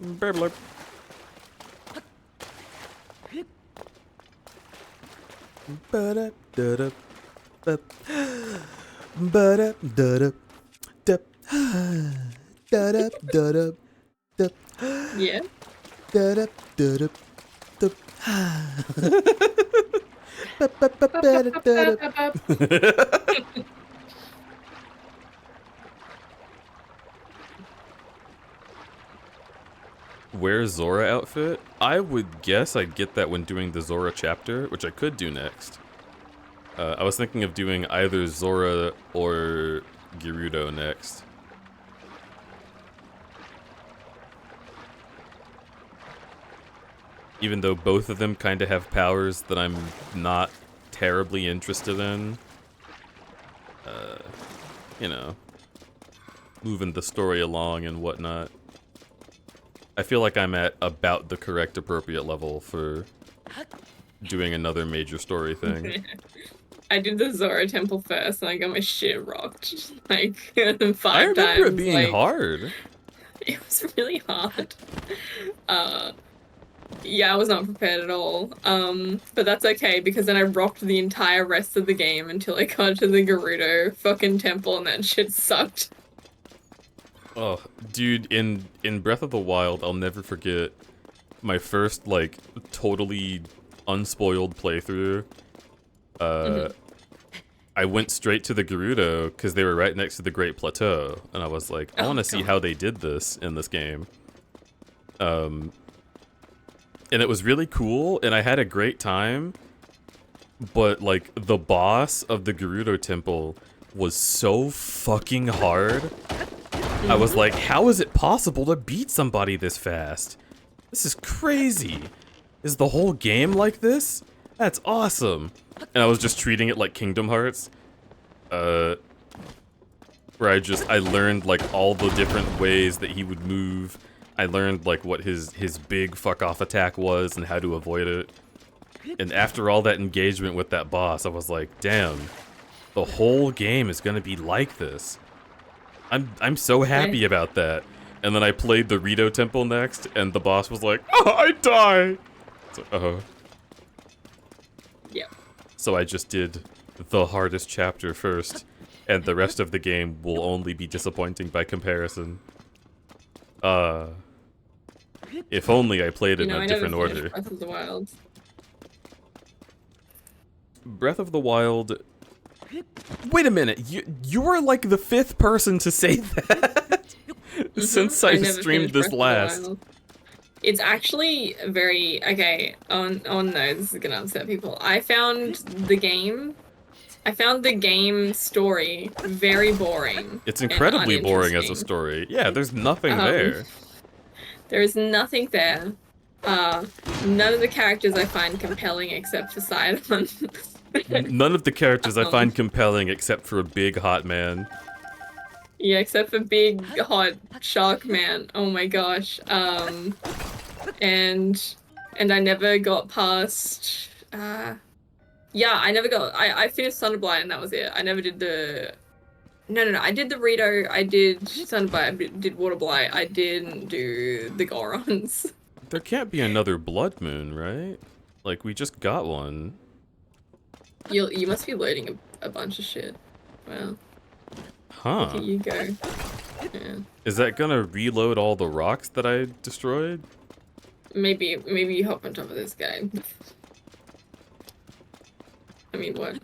Burp, burp. Ba-da-da-da. Ba-da-da-da. Da-da-da-da. Yeah. Da-da-da-da. Wear Zora outfit? I would guess I'd get that when doing the Zora chapter, which I could do next. I was thinking of doing either Zora or Gerudo next. Even though both of them kind of have powers that I'm not terribly interested in. You know, moving the story along and whatnot. I feel like I'm at about the correct appropriate level for doing another major story thing. I did the Zora temple first and I got my shit rocked like 5 times. I remember it being like, hard. It was really hard. Yeah, I was not prepared at all. But that's okay because then I rocked the entire rest of the game until I got to the Gerudo fucking temple and that shit sucked. Oh, dude, in Breath of the Wild, I'll never forget my first, like, totally unspoiled playthrough. I went straight to the Gerudo because they were right next to the Great Plateau, and I was like, I want to see how they did this in this game. And it was really cool, and I had a great time, but, like, the boss of the Gerudo Temple was so fucking hard. I was like, how is it possible to beat somebody this fast? This is crazy. Is the whole game like this? That's awesome. And I was just treating it like Kingdom Hearts. Where I learned like all the different ways that he would move. I learned like what his big fuck off attack was and how to avoid it. And after all that engagement with that boss, I was like, damn, the whole game is gonna be like this. I'm so happy about that. And then I played the Rito Temple next, and the boss was like, oh, I die! So, Yeah. So I just did the hardest chapter first, and the rest of the game will only be disappointing by comparison. If only I played it in a different order. Breath of the Wild. Breath of the Wild... Wait a minute, you were like the 5th person to say that since I never streamed finished this Breath of the last. Wild. It's actually very okay. Oh no, this is gonna upset people. I found the game story very boring. It's incredibly boring as a story. Yeah, there's nothing there. There's nothing there. None of the characters I find compelling except for Sidon. None of the characters I find compelling except for a big hot man. Yeah, except for big hot shark man. Oh my gosh. And I never got past. Yeah, I finished Thunderblight and that was it. I never did the. No. I did the Rito. I did Thunderblight. I did Waterblight. I didn't do the Gorons. There can't be another Blood Moon, right? Like we just got one. You must be loading a bunch of shit. Wow. Huh. Here you go. Yeah. Is that gonna reload all the rocks that I destroyed? Maybe you hop on top of this guy. I mean, what?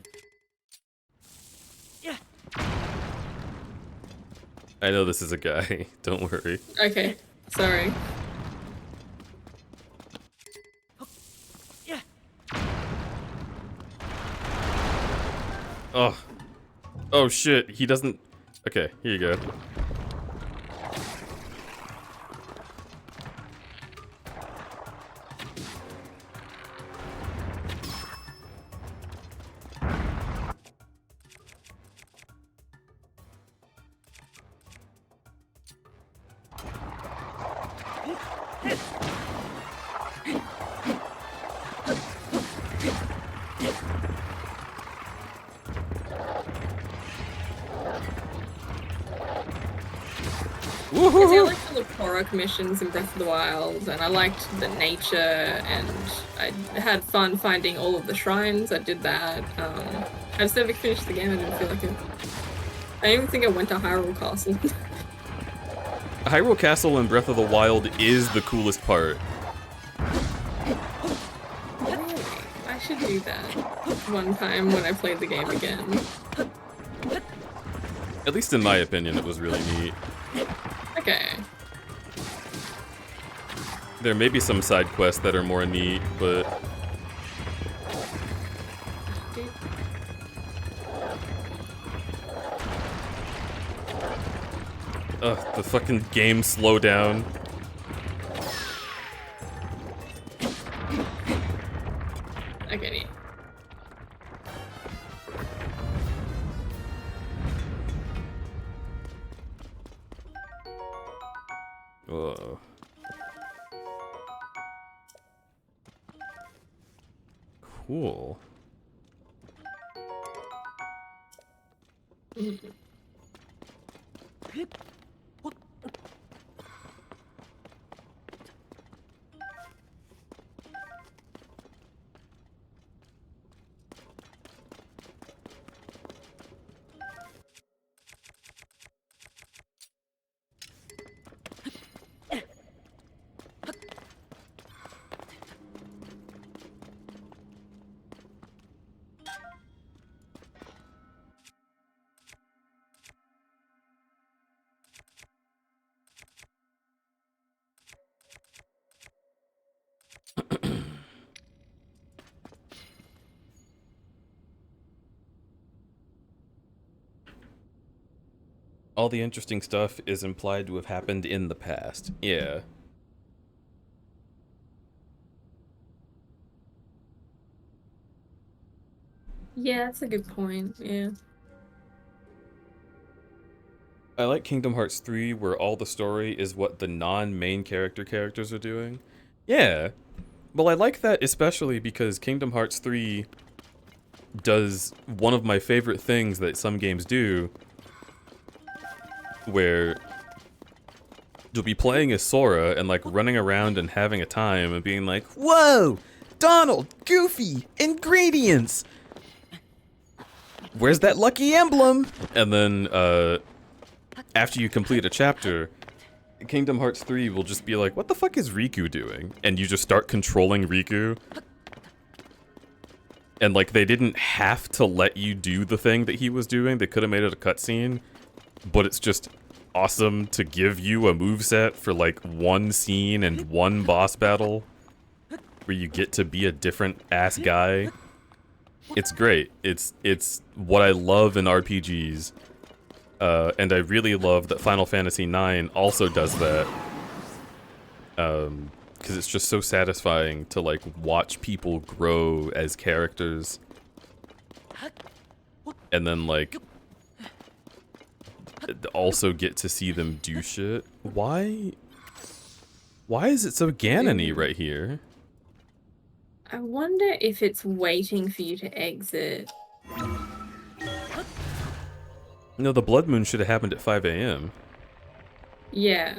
Yeah. I know this is a guy. Don't worry. Okay. Sorry. Oh. Oh shit, he doesn't... Okay, here you go. Because I liked all the Korok missions in Breath of the Wild, and I liked the nature, and I had fun finding all of the shrines. I did that. I just never finished the game. I didn't feel like it. I don't even think I went to Hyrule Castle. Hyrule Castle in Breath of the Wild is the coolest part. Really? I should do that one time when I played the game again. At least in my opinion, it was really neat. Okay. There may be some side quests that are more neat, but... Ugh, the fucking game slowdown. Okay, neat. Whoa. Cool. All the interesting stuff is implied to have happened in the past. Yeah. Yeah, that's a good point. Yeah. I like Kingdom Hearts 3 where all the story is what the non-main characters are doing. Yeah. Well, I like that especially because Kingdom Hearts 3 does one of my favorite things that some games do, where you'll be playing as Sora and like running around and having a time and being like, whoa, Donald, Goofy, ingredients. Where's that lucky emblem? And then after you complete a chapter, Kingdom Hearts 3 will just be like, what the fuck is Riku doing? And you just start controlling Riku. And like they didn't have to let you do the thing that he was doing. They could have made it a cutscene, but it's just awesome to give you a moveset for like one scene and one boss battle where you get to be a different ass guy. It's great. It's what I love in RPGs. And I really love that Final Fantasy IX also does that. Because it's just so satisfying to like watch people grow as characters. And then like also get to see them do shit. Why is it so Ganon-y right here? I wonder if it's waiting for you to exit. No, the Blood Moon should have happened at 5 a.m. Yeah.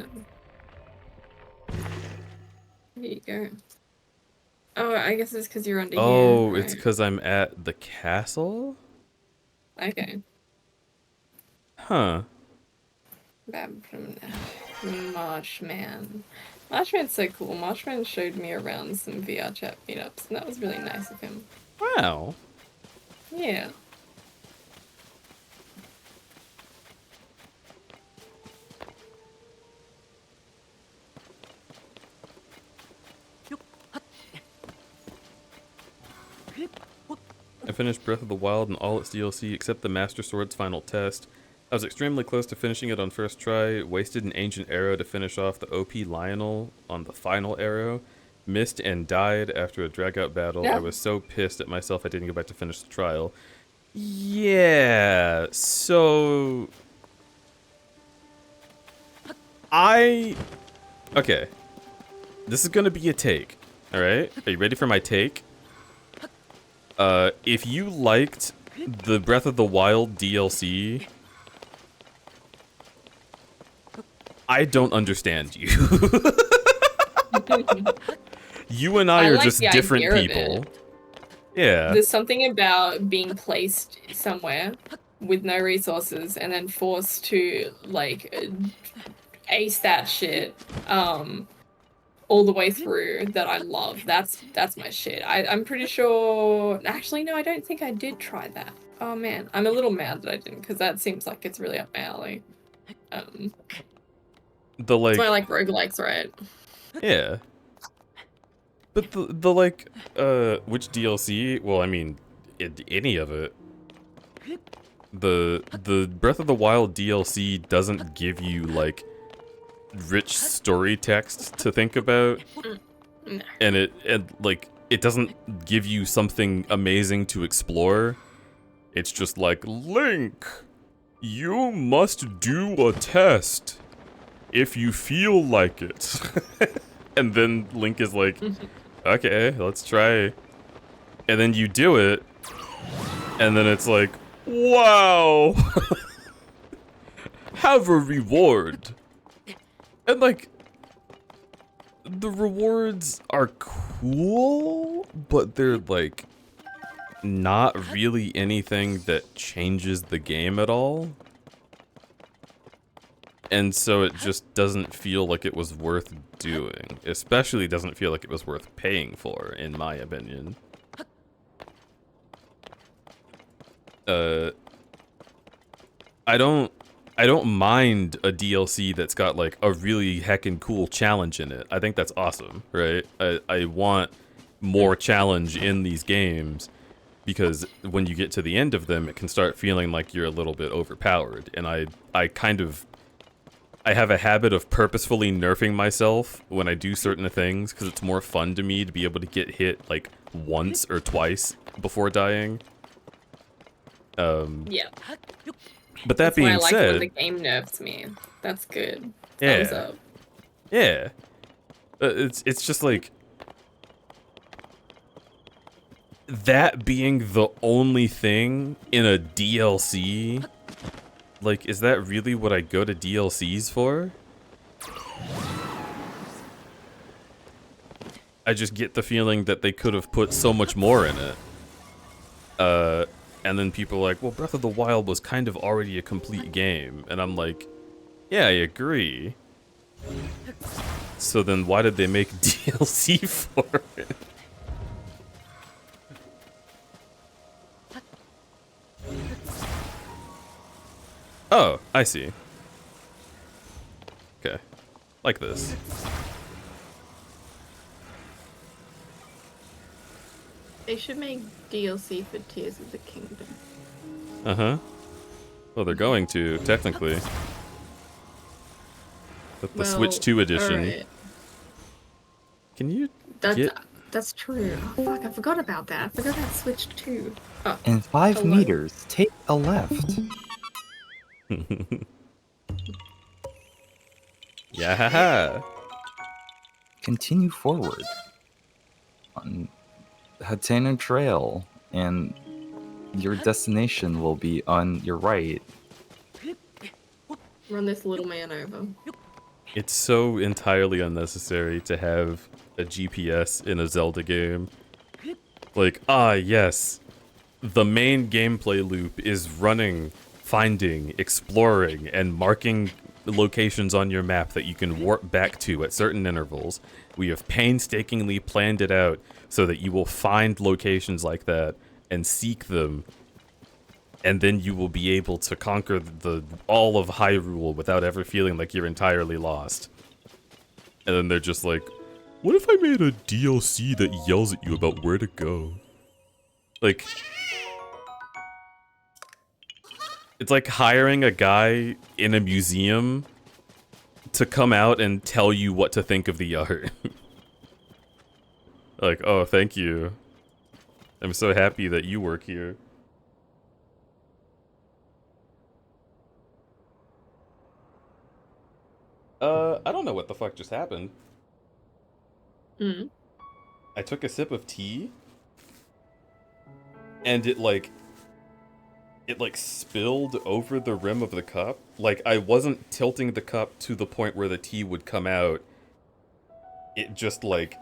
There you go. Oh, I guess it's because you're under here. Oh, right? it's because I'm at the castle? Okay. Huh. Marshman. Marshman's so cool. Marshman showed me around some VR chat meetups, and that was really nice of him. Wow. Yeah. I finished Breath of the Wild and all its DLC except the Master Sword's final test. I was extremely close to finishing it on first try, wasted an ancient arrow to finish off the OP Lionel on the final arrow, missed and died after a drag-out battle. Yeah. I was so pissed at myself I didn't go back to finish the trial. Yeah, so... Okay. This is gonna be a take, alright? Are you ready for my take? If you liked the Breath of the Wild DLC, I don't understand you. You and I are like just the different idea of people. it. Yeah. There's something about being placed somewhere with no resources and then forced to, like, ace that shit, all the way through that I love. That's my shit. I'm pretty sure... Actually, no, I don't think I did try that. Oh, man. I'm a little mad that I didn't, because that seems like it's really up my alley. The, like... That's why I like roguelikes, right? Yeah. But the like, which DLC? Well, I mean, any of it. The Breath of the Wild DLC doesn't give you, like, rich story text to think about. No. And it doesn't give you something amazing to explore. It's just like, Link, you must do a test if you feel like it. And then Link is like, okay, let's try. And then you do it, and then it's like, wow, have a reward. And like, the rewards are cool, but they're like not really anything that changes the game at all. And so it just doesn't feel like it was worth doing. Especially doesn't feel like it was worth paying for, in my opinion. I don't mind a DLC that's got like a really heckin' cool challenge in it. I think that's awesome, right? I want more challenge in these games, because when you get to the end of them, it can start feeling like you're a little bit overpowered. And I have a habit of purposefully nerfing myself when I do certain things, because it's more fun to me to be able to get hit like once or twice before dying. Yeah. But that That's why I being like when the said, game nerfs me. That's good. Yeah. Thumbs up. yeah, it's just like that being the only thing in a DLC. Like, is that really what I go to DLCs for? I just get the feeling that they could have put so much more in it. And then people are like, well, Breath of the Wild was kind of already a complete game. And I'm like, yeah, I agree. So then why did they make DLC for it? Oh, I see. Okay. Like this. They should make DLC for Tears of the Kingdom. Uh-huh. Well, they're going to, technically. With the Switch 2 edition. Alright. Can you That's true. Oh, fuck, I forgot about that. I forgot about Switch 2. Oh, In 5 hello. meters, take a left. Yeah. Continue forward on Hatena Trail, and your destination will be on your right. Run this little man over. It's so entirely unnecessary to have a GPS in a Zelda game. Like, yes. The main gameplay loop is running, finding, exploring, and marking locations on your map that you can warp back to at certain intervals. We have painstakingly planned it out so that you will find locations like that and seek them, and then you will be able to conquer all of Hyrule without ever feeling like you're entirely lost. And then they're just like, what if I made a DLC that yells at you about where to go? Like, it's like hiring a guy in a museum to come out and tell you what to think of the art. Like, oh, thank you. I'm so happy that you work here. I don't know what the fuck just happened. I took a sip of tea, and it spilled over the rim of the cup. Like, I wasn't tilting the cup to the point where the tea would come out. It just, like,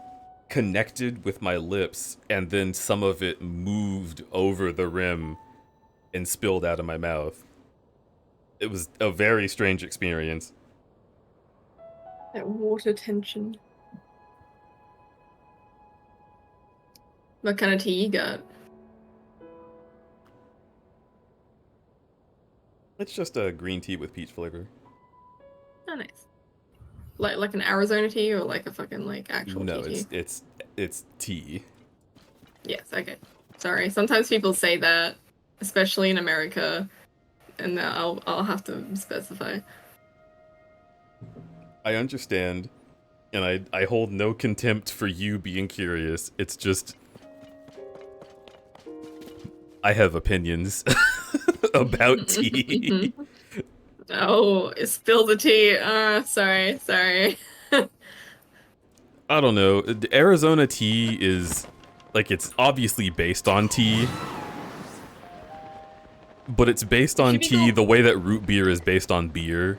connected with my lips, and then some of it moved over the rim and spilled out of my mouth. It was a very strange experience. That water tension. What kind of tea you got? It's just a green tea with peach flavor. Oh, nice. Like an Arizona tea or like a fucking like actual No, tea? it's tea. Yes, okay. Sorry. Sometimes people say that, especially in America, and I'll have to specify. I understand, and I hold no contempt for you being curious. It's just I have opinions about tea. Oh, spill the tea. Sorry. I don't know. Arizona tea is, like, it's obviously based on tea. But it's based on tea the way that root beer is based on beer.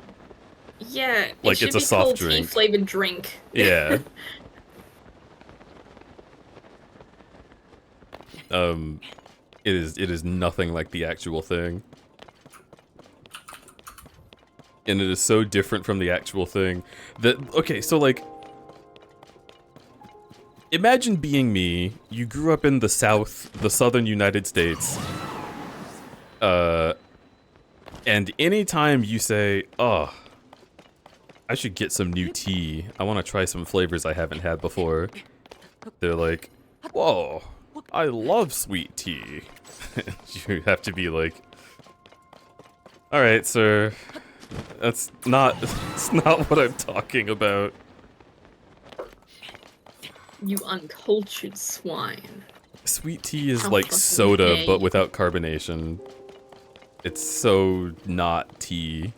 Yeah, like it's a soft drink. Tea-flavored drink. Yeah. It is nothing like the actual thing. And it is so different from the actual thing that, okay, so like, imagine being me. You grew up in the southern United States. And anytime you say, oh, I should get some new tea. I want to try some flavors I haven't had before. They're like, whoa, I love sweet tea. You have to be like, all right, sir. That's not what I'm talking about. You uncultured swine. Sweet tea is How like fucking soda, dare but you. without carbonation. It's so not tea.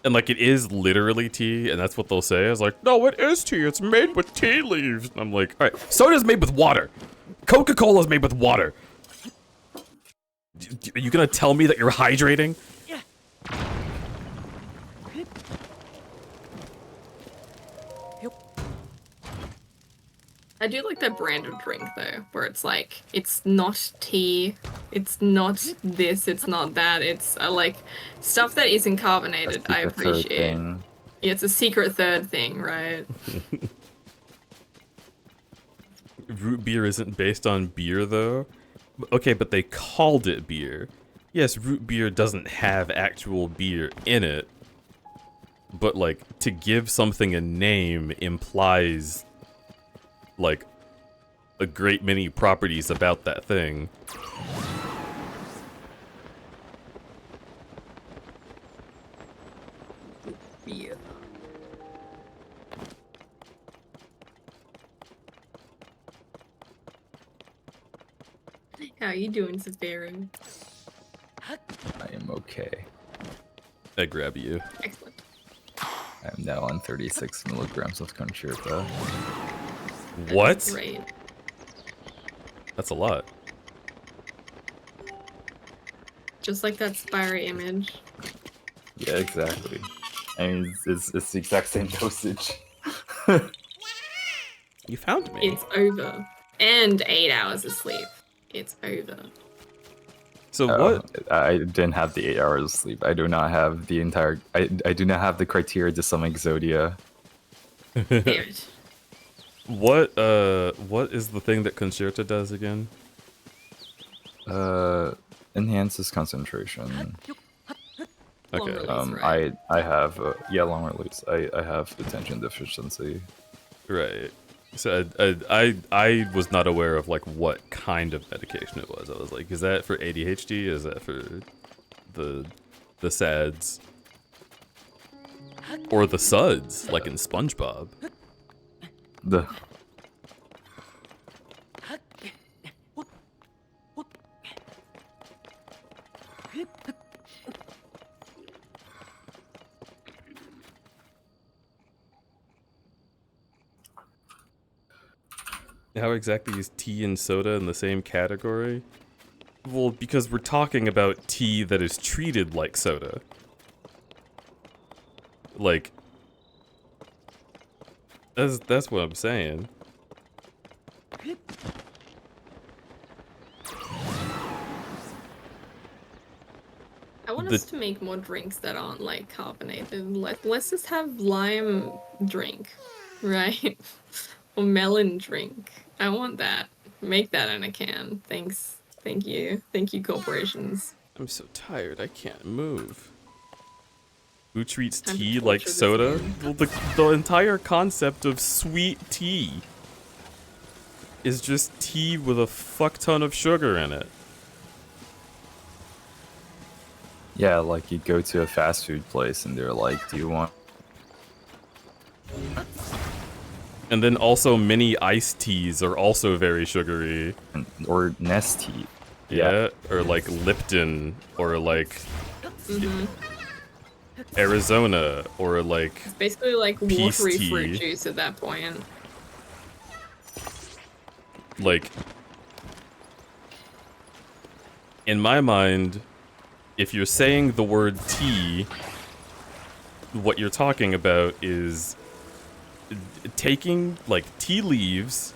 And like it is literally tea, and that's what they'll say. It's like, no, it is tea. It's made with tea leaves. And I'm like, all right, soda's made with water. Coca-Cola's made with water. Are you gonna tell me that you're hydrating? I do like that brand of drink though, where it's like, it's not tea, it's not this, it's not that, it's like stuff that isn't carbonated. I appreciate. Yeah, it's a secret third thing, right? Root beer isn't based on beer though. Okay, but they called it beer. Yes, root beer doesn't have actual beer in it, but like to give something a name implies like a great many properties about that thing. Yeah. How are you doing, Suspirin? I am okay. I grab you. Excellent. I am now on 36 milligrams of concerta. What? Great. That's a lot. Just like that Spire image. Yeah, exactly. I mean, it's the exact same dosage. You found me. It's over. And 8 hours of sleep. It's over. So what? I didn't have the 8 hours of sleep. I do not have the entire. I do not have the criteria to summon Exodia. Damn it. What is the thing that Concerta does again? Enhances concentration. Okay. Release, I have long release. I have attention deficiency. Right. So I was not aware of like what kind of medication it was. I was like, is that for ADHD? Is that for the SADs? Or the SUDS, like in SpongeBob? The How exactly is tea and soda in the same category? Well, because we're talking about tea that is treated like soda. Like, that's what I'm saying. I want us to make more drinks that aren't like carbonated. Let's just have lime drink, right? Or melon drink. I want that. Make that in a can. Thanks. Thank you. Thank you, corporations. I'm so tired, I can't move. Who treats Time to tea torture like this soda? man. Well, the entire concept of sweet tea is just tea with a fuck ton of sugar in it. yeah, like you go to a fast food place and they're like, "Do you want?" And then also mini iced teas are also very sugary. Or Nestea. Yeah, or like Lipton, or like Arizona, or like It's basically like Peace watery tea. fruit juice at that point. like in my mind, if you're saying the word tea, what you're talking about is taking like tea leaves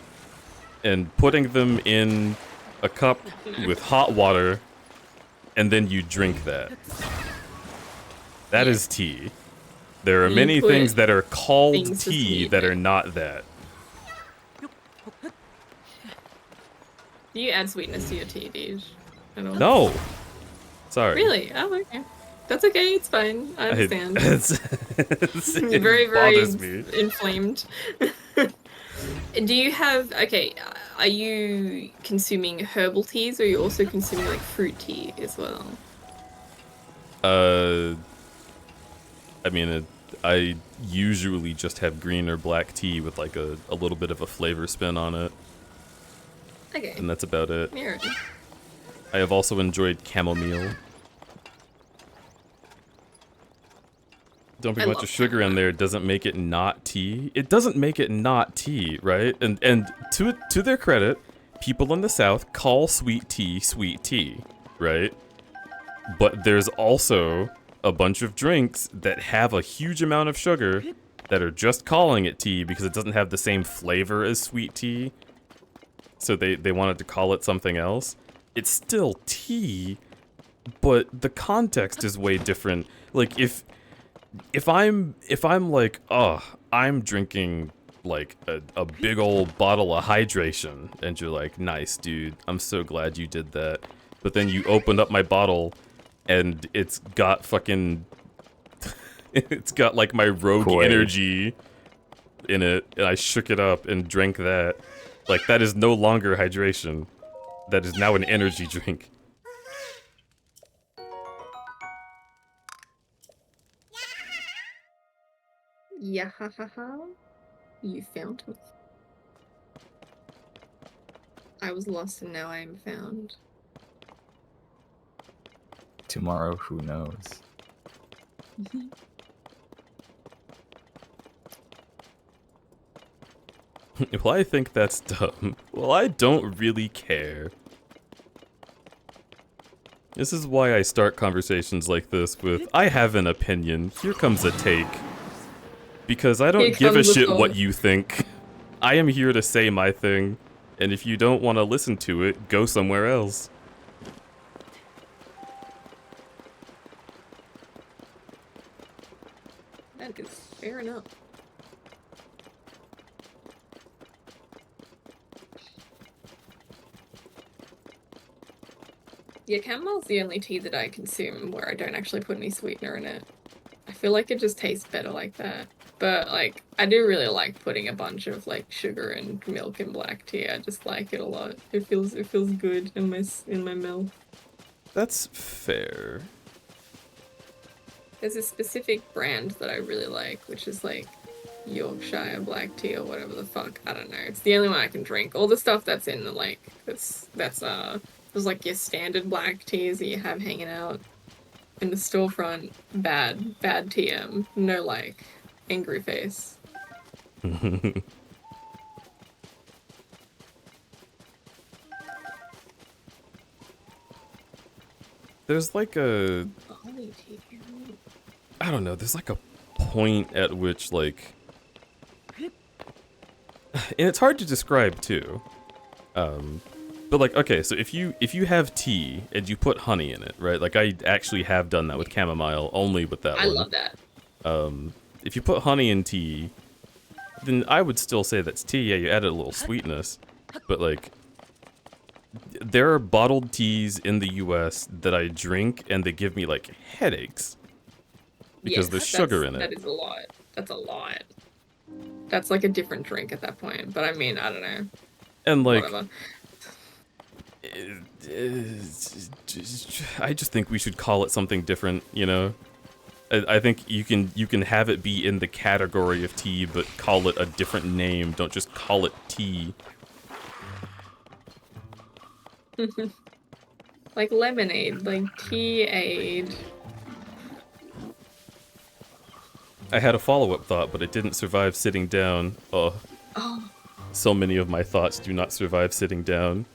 and putting them in a cup with hot water, and then you drink that. That is tea. There are You many put things that are called things to tea sweeten that it. are not that. Do you add sweetness to your tea, Deej? At all? No. Sorry. Really? Oh, okay. That's okay. It's fine. I understand. It Very, very bothers me. inflamed. Do you have... Okay, are you consuming herbal teas, or are you also consuming, like, fruit tea as well? I mean, I usually just have green or black tea with like a little bit of a flavor spin on it, Okay. and that's about it. Yeah. I have also enjoyed chamomile. Dumping a bunch of sugar in there doesn't make it not tea. It doesn't make it not tea, right? And to their credit, people in the South call sweet tea, right? But there's also a bunch of drinks that have a huge amount of sugar that are just calling it tea because it doesn't have the same flavor as sweet tea. So they wanted to call it something else. It's still tea, but the context is way different. Like if I'm like, oh, I'm drinking like a big old bottle of hydration, and you're like, nice, dude, I'm so glad you did that. But then you opened up my bottle, and it's got fucking, it's got like my rogue energy in it, and I shook it up and drank that. Like, that is no longer hydration. That is now an energy drink. Yeah, ha ha ha. You found me. I was lost and now I am found. Tomorrow, who knows? Well, I think that's dumb. Well, I don't really care. This is why I start conversations like this with, I have an opinion, here comes a take. Because I don't give a shit what you think. I am here to say my thing, and if you don't want to listen to it, go somewhere else. That is fair enough. Yeah, camomile's the only tea that I consume where I don't actually put any sweetener in it. I feel like it just tastes better like that. But, like, I do really like putting a bunch of, like, sugar and milk in black tea. I just like it a lot. It feels good in my mouth. That's fair. There's a specific brand that I really like, which is, like, Yorkshire black tea or whatever the fuck. I don't know. It's the only one I can drink. All the stuff that's in the, like, there's like your standard black teas that you have hanging out in the storefront. Bad TM. No, like, angry face. There's like a, I don't know, there's like a point at which, like, and it's hard to describe too. But like, okay, so if you have tea and you put honey in it, right? Like, I actually have done that with chamomile, only with that one. I love that. If you put honey in tea, then I would still say that's tea. Yeah, you added a little sweetness, but like, there are bottled teas in the US that I drink and they give me like headaches because there's sugar in it. That is a lot. That's a lot. That's like a different drink at that point. But I mean, I don't know. And like, whatever. I just think we should call it something different, you know? I think you can have it be in the category of tea, but call it a different name. Don't just call it tea. Like lemonade, like tea-aid. I had a follow-up thought, but it didn't survive sitting down. Oh. So many of my thoughts do not survive sitting down.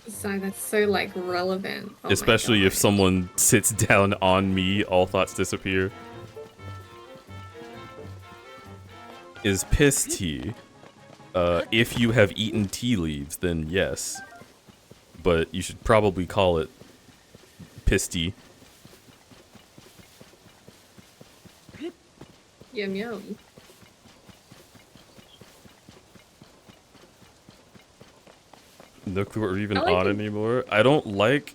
So that's so, like, relevant. Oh, especially if someone sits down on me, all thoughts disappear. Is piss tea. If you have eaten tea leaves, then yes. But you should probably call it piss tea. Yum yum. No clue what we're even on anymore. I don't like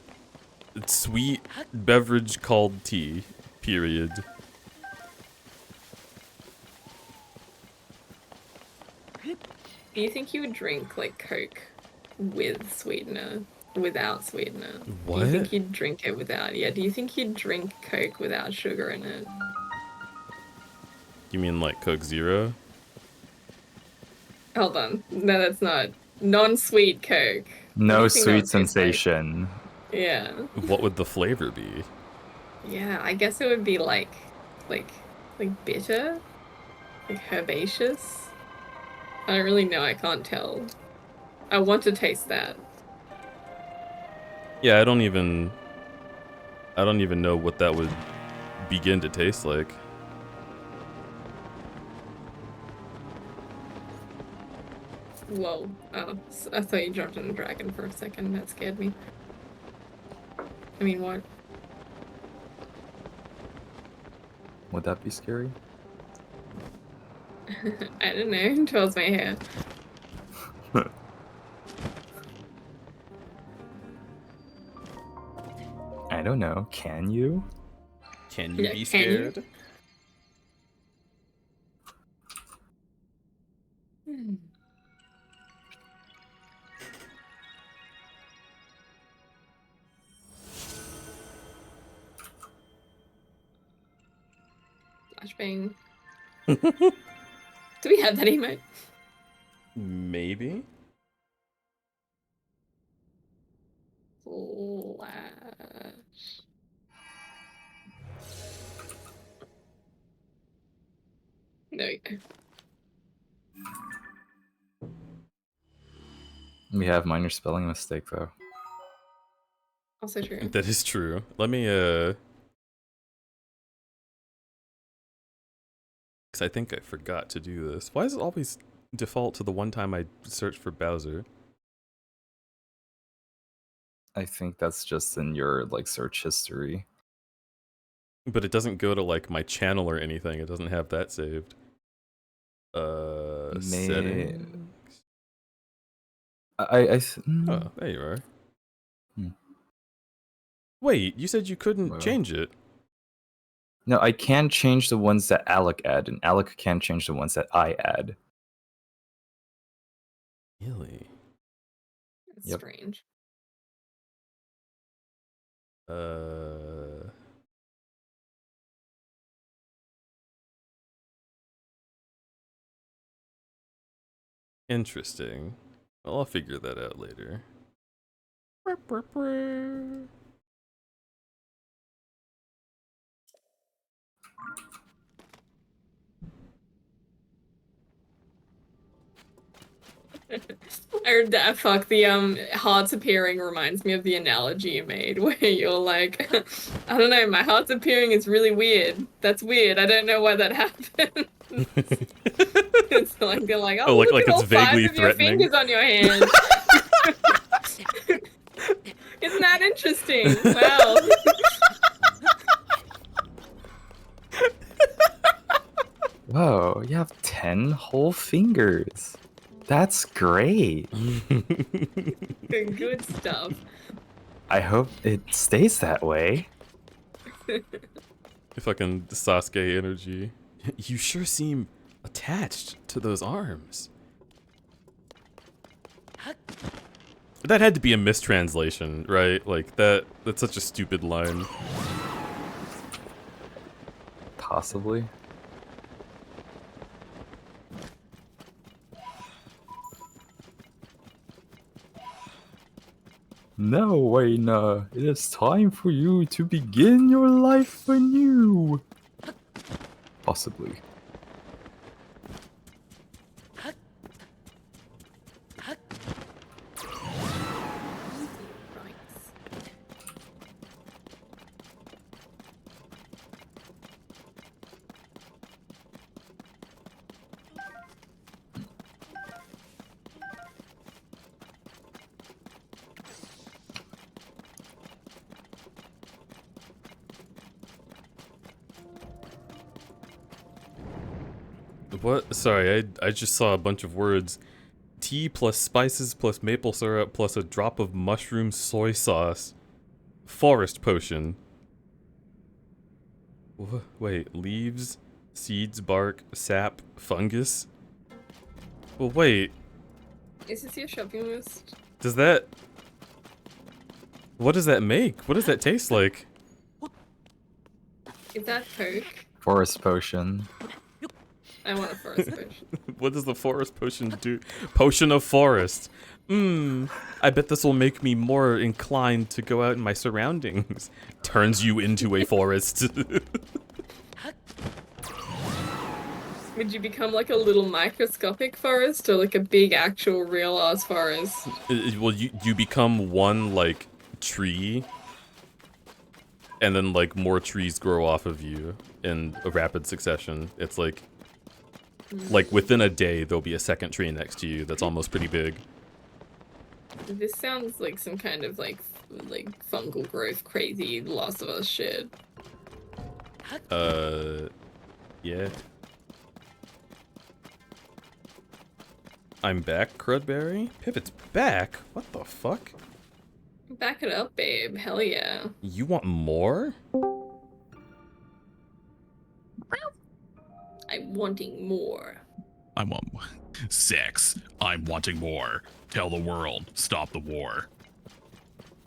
sweet beverage called tea, period. Do you think you would drink, like, Coke with sweetener, without sweetener? What? Do you think you'd drink it without? Yeah, do you think you'd drink Coke without sugar in it? You mean like Coke Zero? Hold on. No, that's not. Non-sweet Coke. No sweet sensation. Yeah. What would the flavor be? Yeah, I guess it would be like bitter? Like herbaceous? I don't really know, I can't tell. I want to taste that. Yeah, I don't even know what that would begin to taste like. Whoa. Oh, I thought you jumped on a dragon for a second. That scared me. I mean, what? Would that be scary? I don't know. It twirls my hair. I don't know. Can you? Can you Yeah, be can you? scared? Flashbang. Do we have that emote? Maybe. Flash. There we go. We have minor spelling mistake though. Also true. That is true. Let me because I think I forgot to do this. Why does it always default to the one time I search for Bowser? I think that's just in your like search history. But it doesn't go to like my channel or anything. It doesn't have that saved. Settings. Oh, there you are. Wait, you said you couldn't change it. No, I can change the ones that Alec add, and Alec can change the ones that I add. Really? That's strange. Interesting. Well, I'll figure that out later. I heard that. Fuck, the hearts appearing reminds me of the analogy you made where you're like, I don't know, my heart's appearing is really weird. That's weird. I don't know why that happened. It's like they're like, oh, like look at it's all vaguely 5 of your threatening. fingers on your hand. Isn't that interesting? Wow. Whoa, you have 10 whole fingers. That's great. Good stuff. I hope it stays that way. Fucking Sasuke energy. You sure seem attached to those arms. That had to be a mistranslation, right? Like that's such a stupid line. Possibly. Now, Wayna, it is time for you to begin your life anew. Possibly. What? Sorry, I just saw a bunch of words. Tea plus spices plus maple syrup plus a drop of mushroom soy sauce. Forest potion. Wait, leaves, seeds, bark, sap, fungus? Well, wait. Is this your shopping list? Does that... What does that make? What does that taste like? Is that Coke? Forest potion. I want a forest potion. What does the forest potion do? Potion of forest. I bet this will make me more inclined to go out in my surroundings. Turns you into a forest. Would you become like a little microscopic forest or like a big actual real ass forest? Well, you become one like tree, and then like more trees grow off of you in a rapid succession. It's like within a day there'll be a second tree next to you that's almost pretty big. This sounds like some kind of like fungal growth crazy Last of Us shit. Yeah. I'm back, crudberry. Pivot's back? What the fuck? Back it up, babe. Hell yeah. You want more? I'm wanting more. I want sex. I'm wanting more. Tell the world. Stop the war.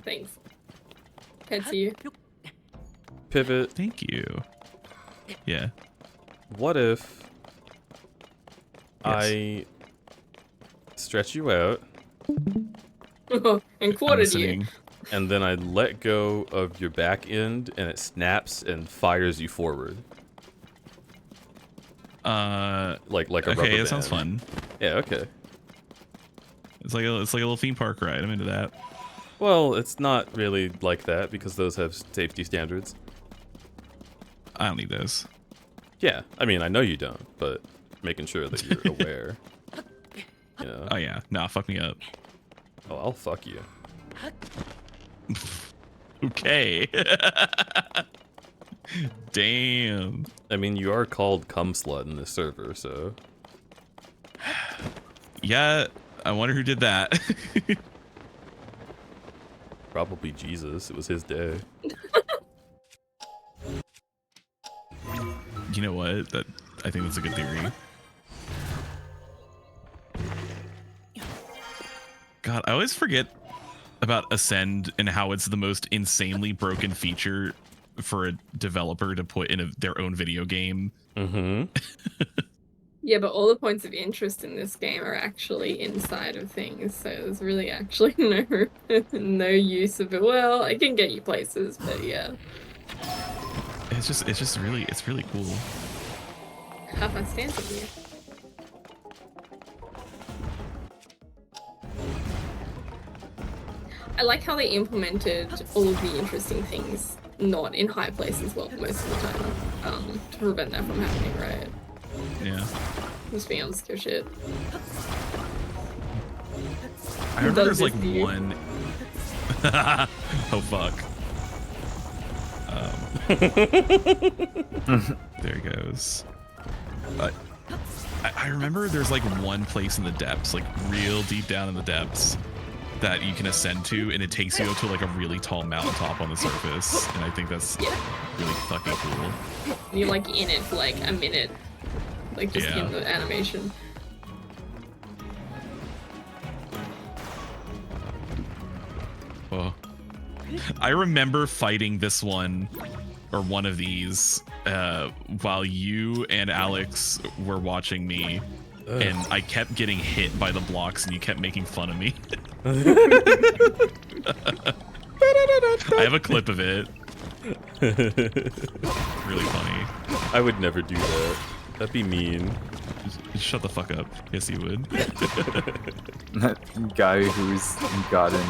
Thanks. Head to you. Pivot. Thank you. Yeah. What if I stretch you out and quartered you, and then I let go of your back end and it snaps and fires you forward? Like a rubber okay, band. that sounds fun. Yeah, okay. It's like a little theme park ride. I'm into that. Well, it's not really like that because those have safety standards. I don't need those. Yeah, I mean, I know you don't, but making sure that you're aware. You know? Oh yeah, nah, fuck me up. Oh, I'll fuck you. Okay. Damn. I mean, you are called cum slut in this server, so. Yeah, I wonder who did that. Probably Jesus. It was his day. You know what? I think that's a good theory. God, I always forget about Ascend and how it's the most insanely broken feature for a developer to put in their own video game. Mm-hmm. Yeah, but all the points of interest in this game are actually inside of things, so there's really actually no use of it. Well, I can get you places, but yeah. It's really cool. Have my stance with you. I like how they implemented all of the interesting things not in high places most of the time, to prevent that from happening, right? Yeah. Just being able to scare shit. I remember there's like one. Oh fuck. There he goes. I remember there's like one place in the depths, like real deep down in the depths, that you can ascend to, and it takes you to like a really tall mountaintop on the surface, and I think that's really fucking cool. You're like in it for like a minute, like just in the animation. Oh. I remember fighting this one, or one of these, while you and Alex were watching me, and I kept getting hit by the blocks, and you kept making fun of me. I have a clip of it. Really funny. I would never do that. That'd be mean. Just shut the fuck up. Yes, you would. That guy who's gotten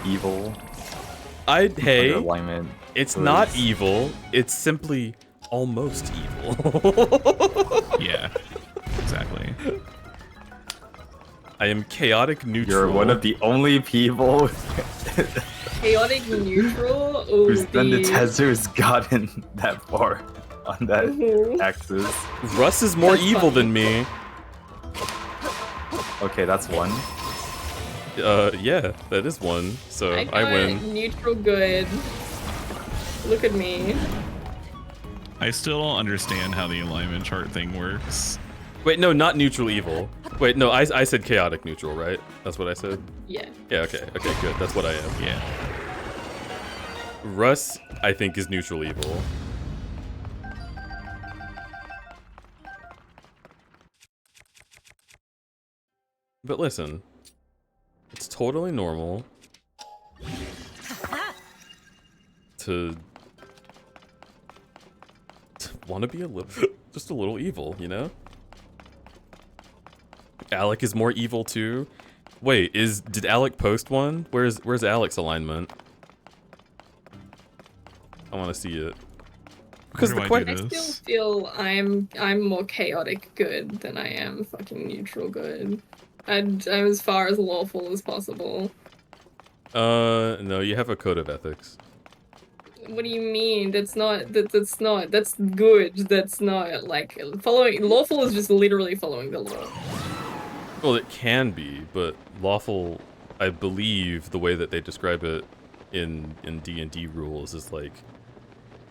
evil. Hey, alignment it's not evil. It's simply almost evil. Yeah, exactly. I am chaotic neutral. You're one of the only people Chaotic neutral? who's done the Tezer's gotten that far on that axis. Russ is more evil than me. Okay, that's one. Yeah, that is one. So I got win. Neutral good. Look at me. I still don't understand how the alignment chart thing works. Wait, no, not neutral evil. Wait, no, I said chaotic neutral, right? That's what I said? Yeah. Yeah, okay, good. That's what I am. Yeah. Russ, I think, is neutral evil. But listen, it's totally normal to want to be a little, just a little evil, you know? Alec is more evil too. Wait, did Alec post one? Where's Alec's alignment? I want to see it. Because the I still feel I'm more chaotic good than I am fucking neutral good. I'm as far as lawful as possible. No, you have a code of ethics. What do you mean? That's good. That's not like following. Lawful is just literally following the law. Well, it can be, but lawful, I believe the way that they describe it in D&D rules is like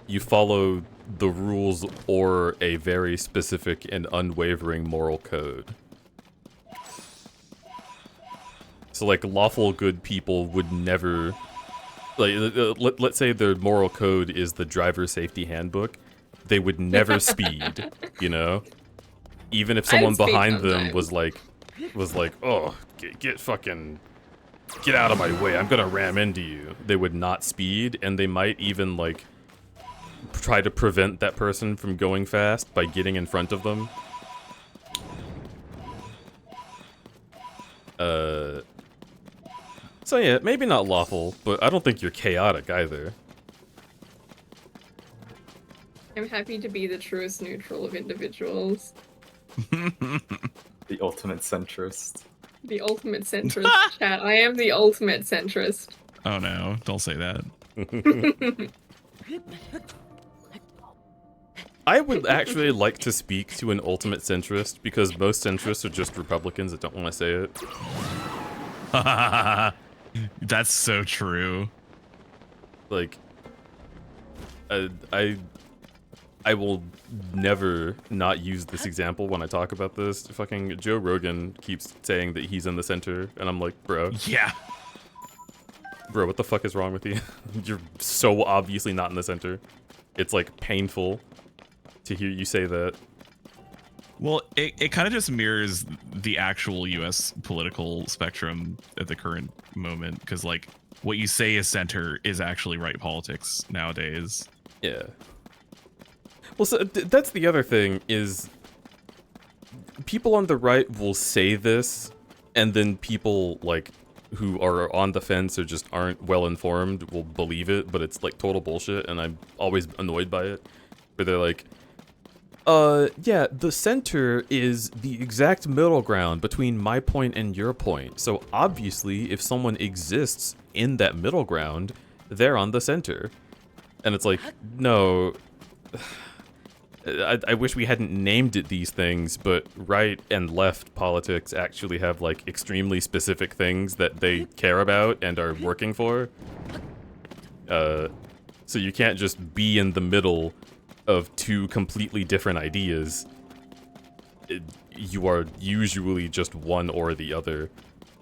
you follow the rules or a very specific and unwavering moral code. So like lawful good people would never, like let's say their moral code is the driver safety handbook, they would never speed, you know? Even if someone behind them was like, oh, get out of my way, I'm gonna ram into you. They would not speed, and they might even like try to prevent that person from going fast by getting in front of them. So yeah, maybe not lawful, but I don't think you're chaotic either. I'm happy to be the truest neutral of individuals. The ultimate centrist. The ultimate centrist, chat. I am the ultimate centrist. Oh no, don't say that. I would actually like to speak to an ultimate centrist because most centrists are just Republicans that don't want to say it. That's so true. Like, I will never not use this example when I talk about this. Fucking Joe Rogan keeps saying that he's in the center, and I'm like, bro. Yeah. Bro, what the fuck is wrong with you? You're so obviously not in the center. It's like painful to hear you say that. Well, it kind of just mirrors the actual U.S. political spectrum at the current moment, because like what you say is center is actually right politics nowadays. Yeah. Well, so that's the other thing is people on the right will say this, and then people like who are on the fence or just aren't well informed will believe it, but it's like total bullshit, and I'm always annoyed by it. Where they're like, yeah, the center is the exact middle ground between my point and your point. So obviously, if someone exists in that middle ground, they're on the center. And it's like, no. I wish we hadn't named it these things, but right and left politics actually have like extremely specific things that they care about and are working for. So you can't just be in the middle of two completely different ideas. You are usually just one or the other.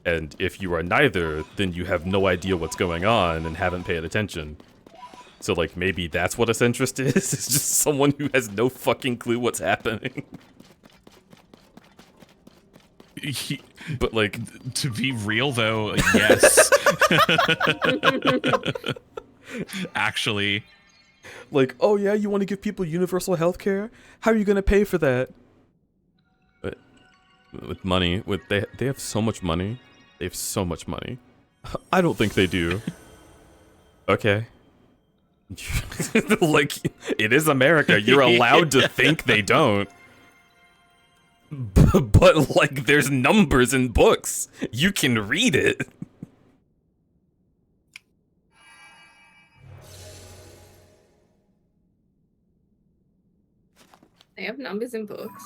And if you are neither, then you have no idea what's going on and haven't paid attention. So, like, maybe that's what a centrist is? It's just someone who has no fucking clue what's happening. But, like... To be real, though, yes. Actually. Like, oh yeah, you want to give people universal health care? How are you going to pay for that? But with money, they have so much money. They have so much money. I don't think they do. Okay. Like, it is America. You're allowed to think they don't. But, like, there's numbers in books. You can read it. They have numbers in books.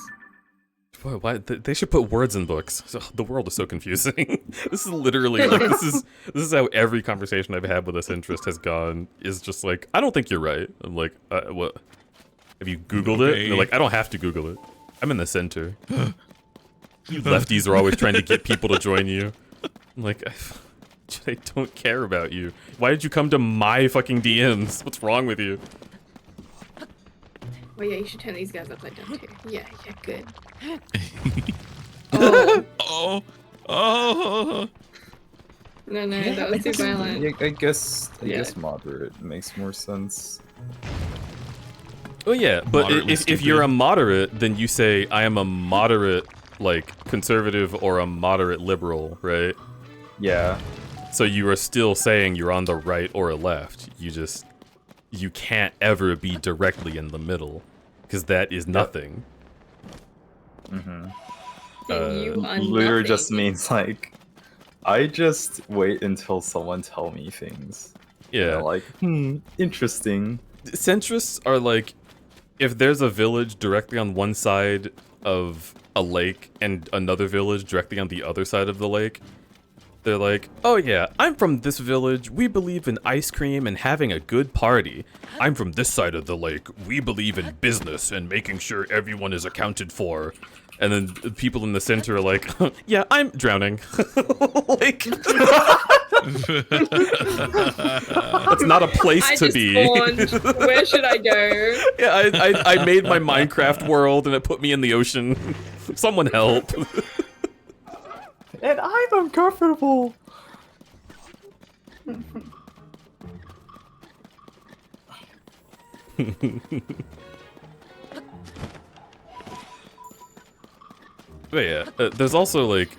Boy, why they should put words in books. The world is so confusing. This is literally like this is how every conversation I've had with a centrist has gone. Is just like, I don't think you're right. I'm like, what? Have you Googled it? And they're like, I don't have to Google it. I'm in the center. You lefties are always trying to get people to join you. I'm like, I don't care about you. Why did you come to my fucking DMs? What's wrong with you? Oh yeah, you should turn these guys upside down too. Yeah, good. Oh, Oh. No, that was too violent. Yeah, I guess Yeah. moderate makes more sense. Oh yeah, but Moderately if you're a stupid. moderate, then you say I am a moderate, like conservative or a moderate liberal, right? Yeah. So you are still saying you're on the right or left. You can't ever be directly in the middle, because that is nothing. Mm-hmm. And you are Literally nothing. just means like, I just wait until someone tell me things. Yeah. And they're like, interesting. Centrists are like, if there's a village directly on one side of a lake and another village directly on the other side of the lake, they're like, oh yeah, I'm from this village, we believe in ice cream and having a good party. I'm from this side of the lake, we believe in business and making sure everyone is accounted for. And then the people in the center are like, yeah, I'm drowning. Like, it's not a place to be. Spawned. Where should I go? Yeah, I made my Minecraft world and it put me in the ocean. Someone help. And I'm uncomfortable. But yeah, there's also like,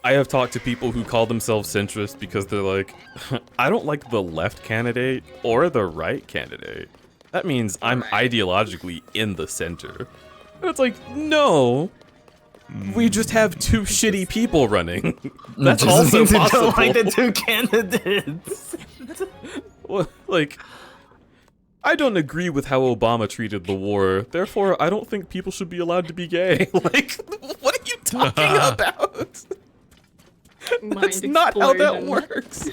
I have talked to people who call themselves centrist because they're like, I don't like the left candidate or the right candidate. That means I'm ideologically in the center. And it's like, no. We just have two shitty people running. That's Just also means you possible. don't like the two candidates. Well, like, I don't agree with how Obama treated the war. Therefore, I don't think people should be allowed to be gay. Like, what are you talking about? That's not how that works.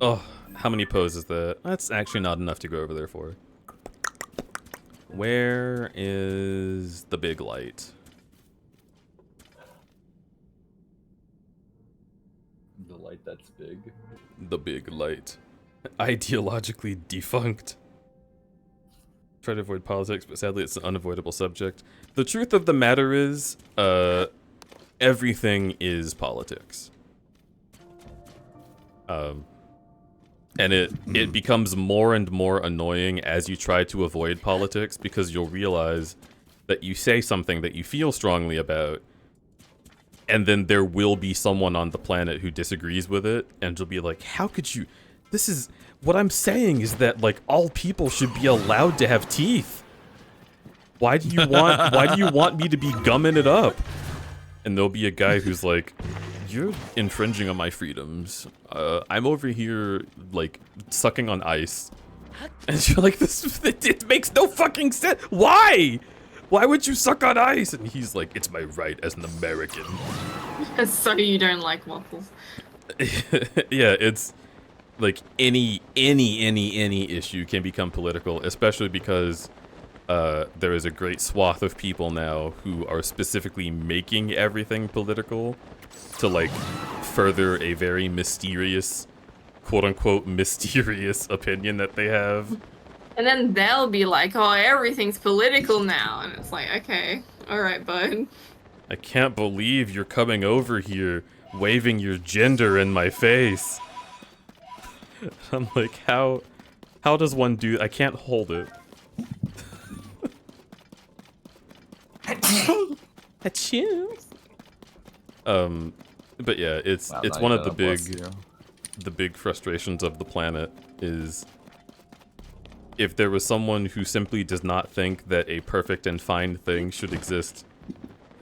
Oh, how many poses is that? That's actually not enough to go over there for. Where is the big light? The light that's big. The big light. Ideologically defunct. Try to avoid politics, but sadly it's an unavoidable subject. The truth of the matter is, everything is politics. And it becomes more and more annoying as you try to avoid politics, because you'll realize that you say something that you feel strongly about, and then there will be someone on the planet who disagrees with it, and you'll be like, how could you... This is... What I'm saying is that, like, all people should be allowed to have teeth. Why do you want me to be gumming it up? And there'll be a guy who's like, you're infringing on my freedoms. I'm over here, like, sucking on ice. And you're like, it makes no fucking sense. Why? Why would you suck on ice? And he's like, it's my right as an American. So you don't like waffles. Yeah, it's like any issue can become political, especially because there is a great swath of people now who are specifically making everything political to, like, further a very mysterious, quote-unquote, mysterious opinion that they have. And then they'll be like, oh, everything's political now. And it's like, okay, alright, bud. I can't believe you're coming over here waving your gender in my face. I'm like, how does one do... I can't hold it. Achoo. But yeah, it's one of the big frustrations of the planet is if there was someone who simply does not think that a perfect and fine thing should exist,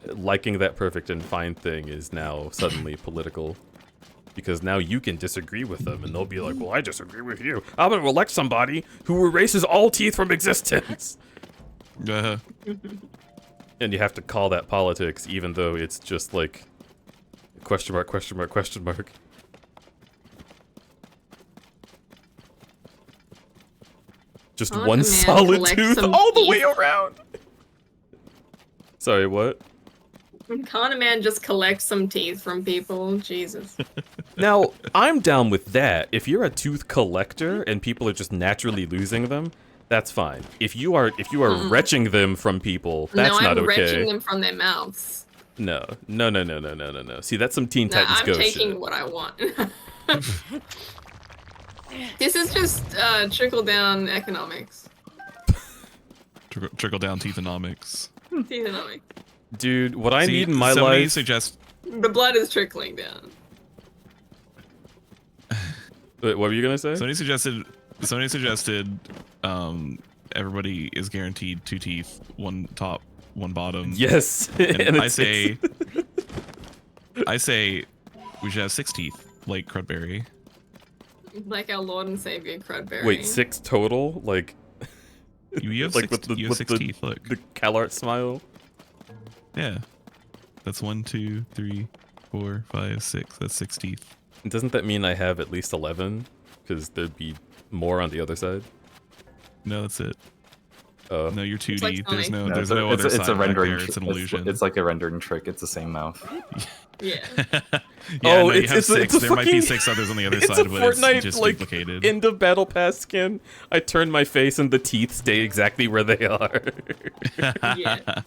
liking that perfect and fine thing is now suddenly political. Because now you can disagree with them, and they'll be like, well, I disagree with you. I'm gonna elect somebody who erases all teeth from existence. And you have to call that politics, even though it's just like, question mark, question mark, question mark. Just one solid tooth all the way around. Sorry, what? Can't a man just collect some teeth from people? Jesus. Now, I'm down with that. If you're a tooth collector and people are just naturally losing them, that's fine. If you are retching them from people, that's not I'm okay. retching them from their mouths. No. See, that's some Teen Titans I'm Go taking shit. what I want. This is just trickle down economics. Trickle down teethonomics. Teethonomics. Dude, what I See, need in my somebody life... suggest... The blood is trickling down. Wait, what were you gonna say? Somebody suggested everybody is guaranteed 2 teeth, 1 top, 1 bottom. Yes. And I say we should have 6 teeth, like crudberry. Like our Lord and Savior crudberry. Wait, 6 total? Like... You have like 6, you have 6 teeth, look. The CalArt smile? Yeah. That's 1, 2, 3, 4, 5, 6. That's 6 teeth. Doesn't that mean I have at least 11? Because there'd be more on the other side? No, that's it. No, you're 2D. like there's no, No, there's no other side it's a back rendering. there. It's an illusion. It's like a rendering trick. It's the same mouth. Yeah. Yeah, Oh, no, you it's have 6. a There might be fucking- 6 others on the other It's side, a but Fortnite, it's just like, duplicated. end of battle pass skin. I turn my face and the teeth stay exactly where they are. Yeah.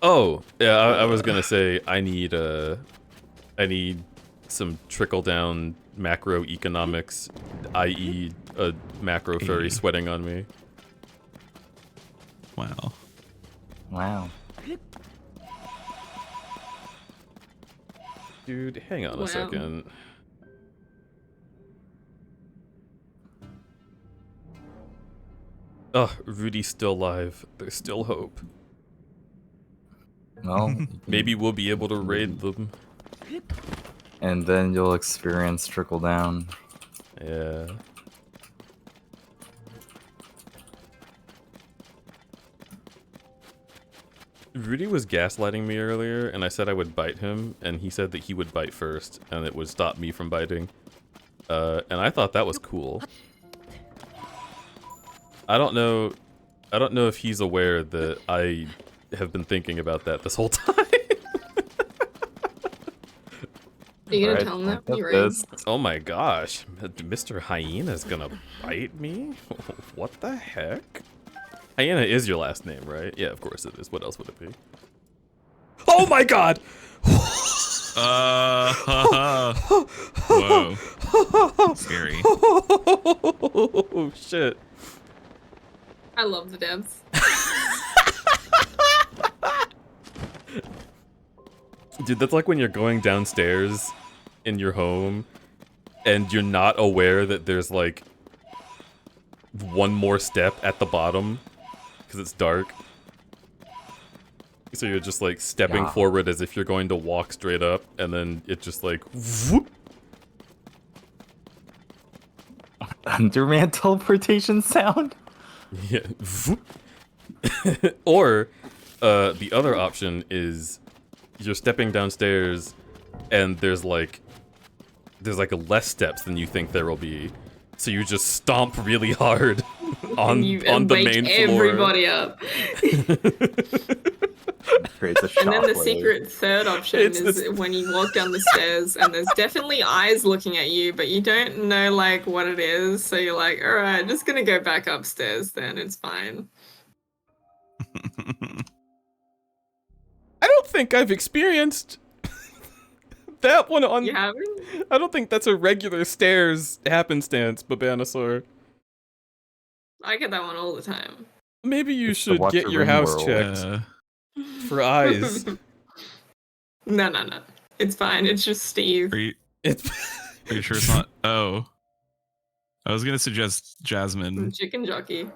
Oh, yeah, I was gonna say I need some trickle down macroeconomics, i.e. a macro furry sweating on me. Wow. Wow. Dude, hang on Wow. a second. Ugh, Rudy's still alive. There's still hope. Well, Maybe we'll be able to raid them. and then you'll experience trickle down. Yeah. Rudy was gaslighting me earlier, and I said I would bite him, and he said that he would bite first, and it would stop me from biting. And I thought that was cool. I don't know if he's aware that I have been thinking about that this whole time. Are you gonna Alright, tell him that? got You this. Oh my gosh, Mr. Hyena's gonna bite me? What the heck? Hyena is your last name, right? Yeah, of course it is. What else would it be? Oh my god! Whoa. Scary. Oh shit. I love the devs. Dude, that's like when you're going downstairs in your home and you're not aware that there's like one more step at the bottom because it's dark. So you're just like stepping Yeah. forward as if you're going to walk straight up, and then it just like whoop. Underman teleportation sound? Yeah. Whoop. Or the other option is you're stepping downstairs and there's like less steps than you think there will be. So you just stomp really hard on the main floor. Everybody up. Creates a And then the shockwave. secret third option It's is the- when you walk down the stairs and there's definitely eyes looking at you, but you don't know like what it is. So you're like, all right, just gonna go back upstairs. Then it's fine. I don't think I've experienced that one on. You haven't? I don't think that's a regular stairs happenstance, Babanasaur. I get that one all the time. Maybe you It's the should Watch get Your your Ring house world. checked for eyes. No. It's fine. It's just Steve. Are you It's sure it's not? Oh. I was gonna suggest Jasmine. Chicken jockey.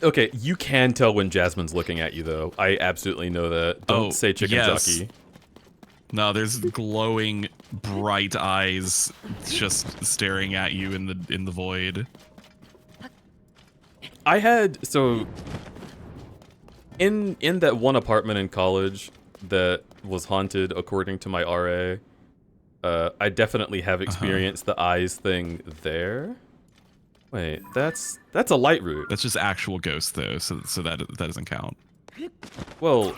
okay. You can tell when Jasmine's looking at you, though. I absolutely know that. Don't Oh, say chicken yes. jockey. No, there's glowing, bright eyes just staring at you in the void. I had in that one apartment in college that was haunted, according to my RA. I definitely have experienced the eyes thing there. Wait, that's a light root. That's just actual ghost though, so that doesn't count. Well,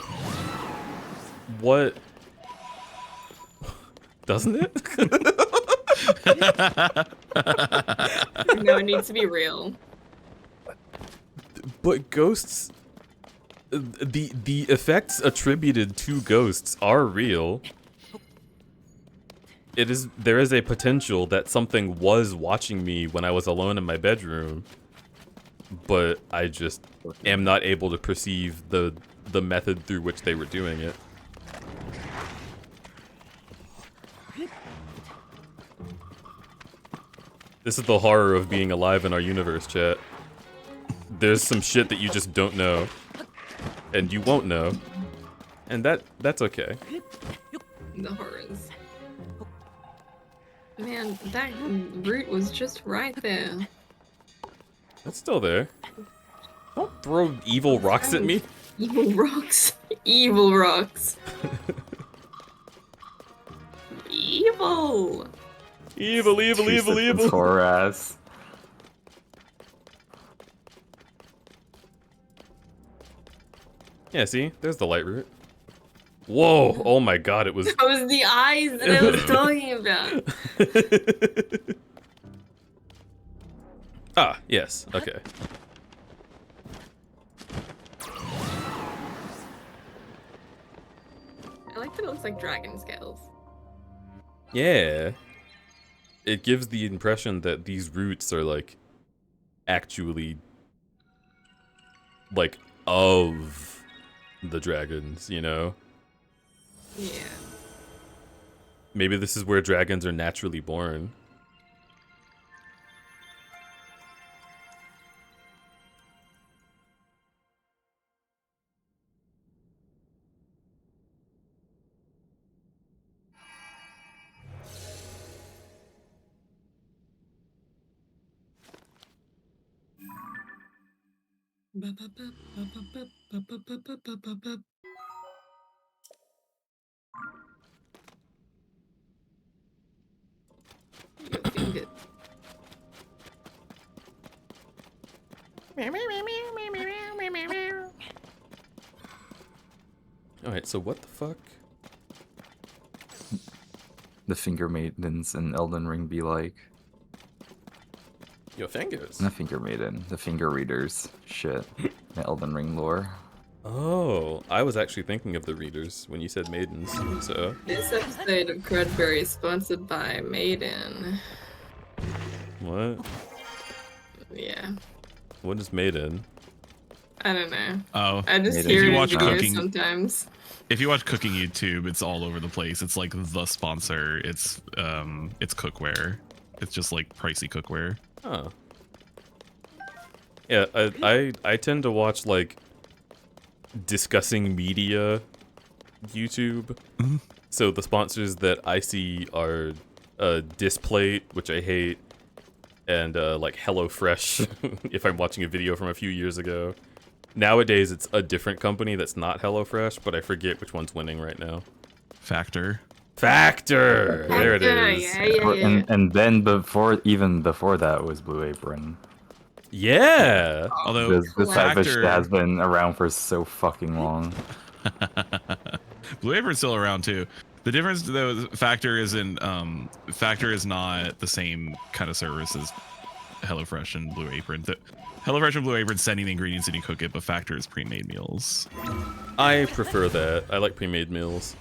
what? Doesn't it? No, it needs to be real. But ghosts, the effects attributed to ghosts are real. There is a potential that something was watching me when I was alone in my bedroom, but I just am not able to perceive the method through which they were doing it. This is the horror of being alive in our universe, chat. There's some shit that you just don't know, and you won't know, and that's okay. The horrors. Man, that root was just right there. It's still there. Don't throw evil rocks at me. Evil rocks. Evil rocks. Evil. Evil, evil, evil, evil. Horror ass. Yeah, see? There's the light root. Whoa! Oh my god, it was... That was the eyes that I was talking about. Ah, yes. Okay. I like that it looks like dragon scales. Yeah. It gives the impression that these roots are, like, actually, like, of the dragons, you know? Yeah. Maybe this is where dragons are naturally born. Your finger. Alright, so what the fuck? The finger maidens in Elden Ring be like. Your fingers. Not finger maiden, the finger readers. Shit. The Elden Ring lore. Oh, I was actually thinking of the readers when you said maidens, so... This episode of Crudberry is sponsored by Maiden. What? Yeah. What is maiden? I don't know. Oh, I just Maiden. hear If you it in watch videos cooking- sometimes. If you watch cooking YouTube, it's all over the place. It's like the sponsor. It's cookware. It's just like pricey cookware. Oh. Yeah, I tend to watch, like, discussing media YouTube. So the sponsors that I see are Displate, which I hate, and like HelloFresh if I'm watching a video from a few years ago. Nowadays it's a different company that's not HelloFresh, but I forget which one's winning right now. Factor. Factor! There it is. Yeah. And then before that was Blue Apron. Yeah! Although This type of shit Factor, has been around for so fucking long. Blue Apron's still around too. The difference though, Factor is not the same kind of service as HelloFresh and Blue Apron. HelloFresh and Blue Apron sending the ingredients and you cook it, but Factor is pre-made meals. I prefer that. I like pre-made meals.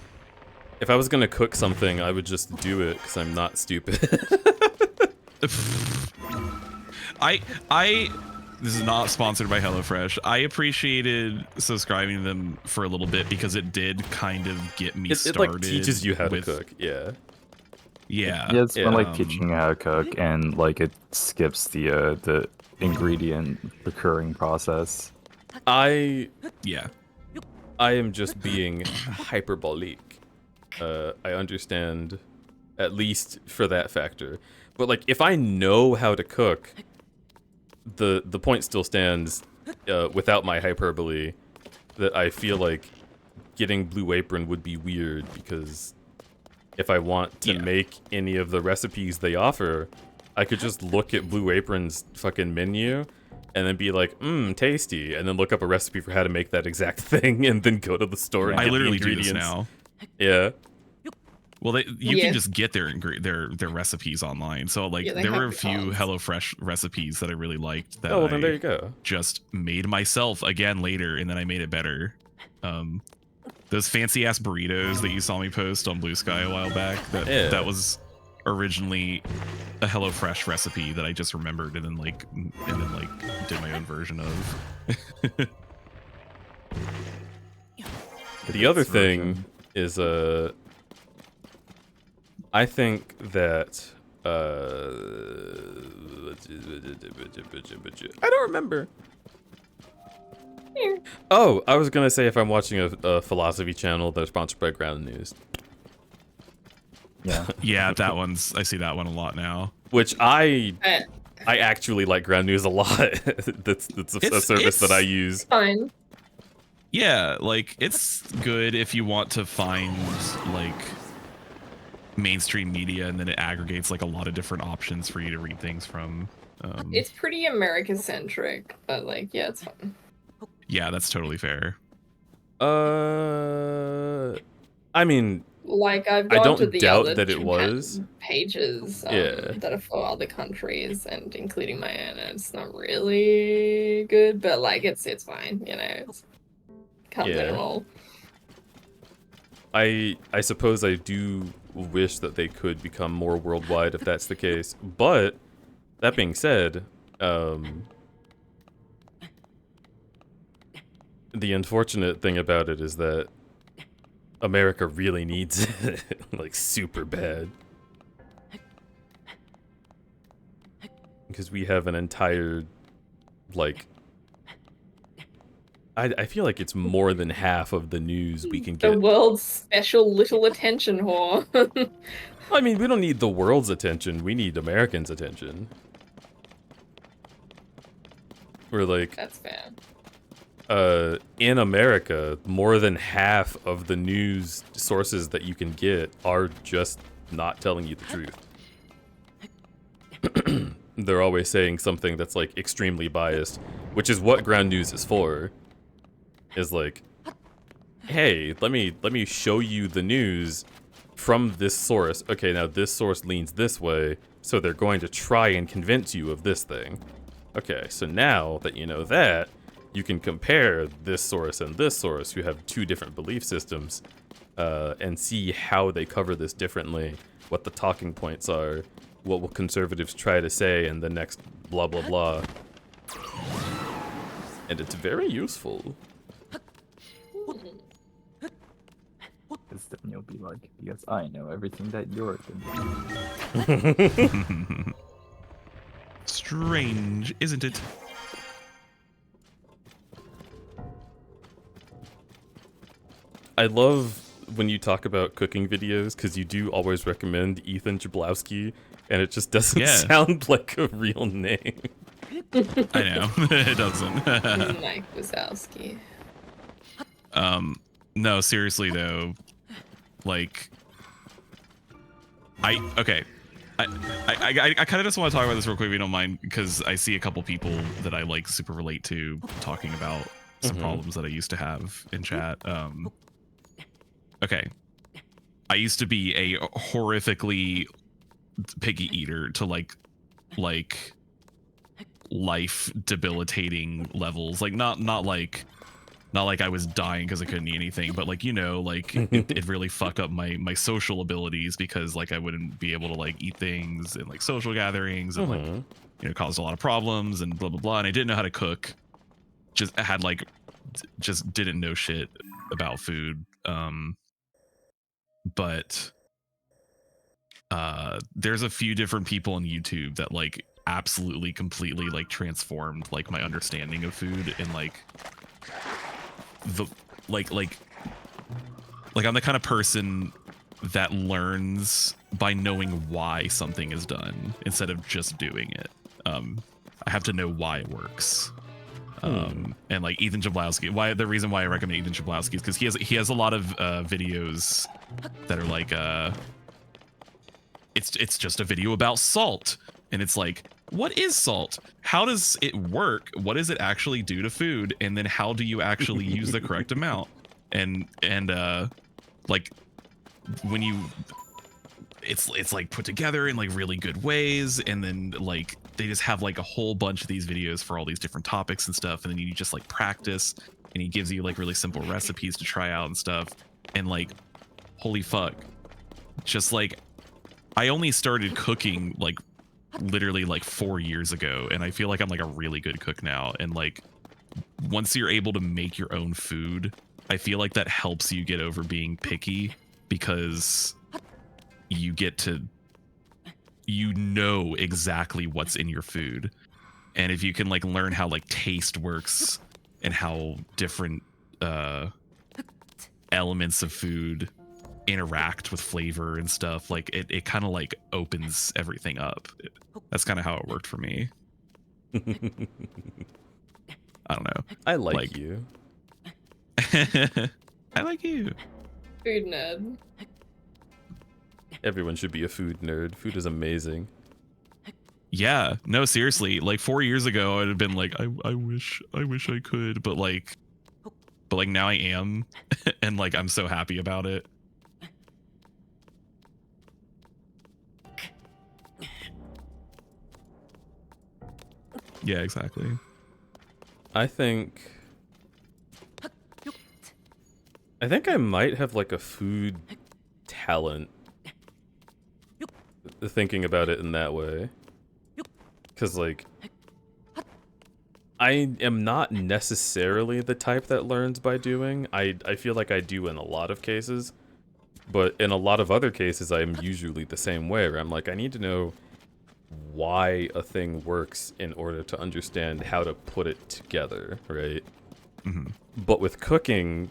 If I was gonna cook something, I would just do it because I'm not stupid. This is not sponsored by HelloFresh. I appreciated subscribing to them for a little bit because it did kind of get me started. It like teaches you how to cook, yeah. Yeah. Yeah, it's been like teaching you how to cook, and like it skips the ingredient procuring process. I Yeah. I am just being hyperbolic. I understand, at least for that factor. But like, if I know how to cook, the point still stands, without my hyperbole, that I feel like getting Blue Apron would be weird because if I want to make any of the recipes they offer, I could just look at Blue Apron's fucking menu and then be like, tasty, and then look up a recipe for how to make that exact thing, and then go to the store and I get the literally do ingredients. this now. Yeah. Well, you can just get their recipes online. So like there were a few HelloFresh recipes that I really liked that then there you go. Just made myself again later, and then I made it better. Those fancy ass burritos that you saw me post on Blue Sky a while back, that was originally a HelloFresh recipe that I just remembered and then did my own version of. The other thing is I think that I don't remember. Oh, I was gonna say if I'm watching a philosophy channel that's sponsored by Ground News. Yeah. Yeah, that one's, I see that one a lot now. Which I actually like Ground News a lot. that's a service that I use. Fine. Yeah, like it's good if you want to find like mainstream media, and then it aggregates like a lot of different options for you to read things from. It's pretty America-centric, but like, yeah, it's fun. Yeah, that's totally fair. I mean, like I've I gone don't to the doubt other that it was pages that are for other countries, and including my own. And it's not really good, but like it's fine, you know. It's comes in and all. I suppose I do wish that they could become more worldwide if that's the case. But that being said, the unfortunate thing about it is that America really needs it, like super bad. Because we have an entire, like, I feel like it's more than half of the news we can get. The world's special little attention whore. I mean, we don't need the world's attention. We need Americans' attention. We're like... That's fair. In America, more than half of the news sources that you can get are just not telling you the truth. They're always saying something that's, like, extremely biased, which is what Ground News is for. Is like, hey, let me show you the news from this source. Okay, now this source leans this way, so they're going to try and convince you of this thing. Okay, so now that you know that, you can compare this source and this source, who have two different belief systems, and see how they cover this differently, what the talking points are, what will conservatives try to say in the next blah blah blah. And it's very useful. Because then you'll be like, because I know everything that you're thinking. Strange, isn't it? I love when you talk about cooking videos, because you do always recommend Ethan Jablowski, and it just doesn't sound like a real name. I know, it doesn't. Mike Wazowski. No, seriously though, like, I kind of just want to talk about this real quick if you don't mind, because I see a couple people that I like super relate to talking about some problems that I used to have in chat. Okay, I used to be a horrifically picky eater to like life debilitating levels, like not like I was dying because I couldn't eat anything, but like, you know, like it really fucked up my social abilities, because like I wouldn't be able to like eat things in like social gatherings, and like, you know, caused a lot of problems and blah blah blah. And I didn't know how to cook, just didn't know shit about food. But there's a few different people on YouTube that like absolutely completely like transformed like my understanding of food, and like the like I'm the kind of person that learns by knowing why something is done instead of just doing it. I have to know why it works. And like Ethan Jablowski, the reason why I recommend Ethan Jablowski is because he has a lot of videos that are like it's just a video about salt. And it's like, what is salt? How does it work? What does it actually do to food? And then how do you actually use the correct amount? And like when you, it's like put together in like really good ways. And then like they just have like a whole bunch of these videos for all these different topics and stuff. And then you just like practice, and he gives you like really simple recipes to try out and stuff. And like, holy fuck. Just like, I only started cooking like literally like 4 years ago, and I feel like I'm like a really good cook now. And like, once you're able to make your own food, I feel like that helps you get over being picky, because you get to, you know exactly what's in your food. And if you can like learn how like taste works and how different elements of food interact with flavor and stuff, like it kind of like opens everything up. That's kind of how it worked for me. I don't know. I like you. I like you. Food nerd. Everyone should be a food nerd. Food is amazing. Yeah, no, seriously, like 4 years ago I'd have been like, I wish I could, but like now I am. And like I'm so happy about it. Yeah, exactly. I think I might have like a food talent, thinking about it in that way. Because like, I am not necessarily the type that learns by doing. I feel like I do in a lot of cases, but in a lot of other cases I'm usually the same way, where I'm like, I need to know why a thing works in order to understand how to put it together, right? Mm-hmm. But with cooking,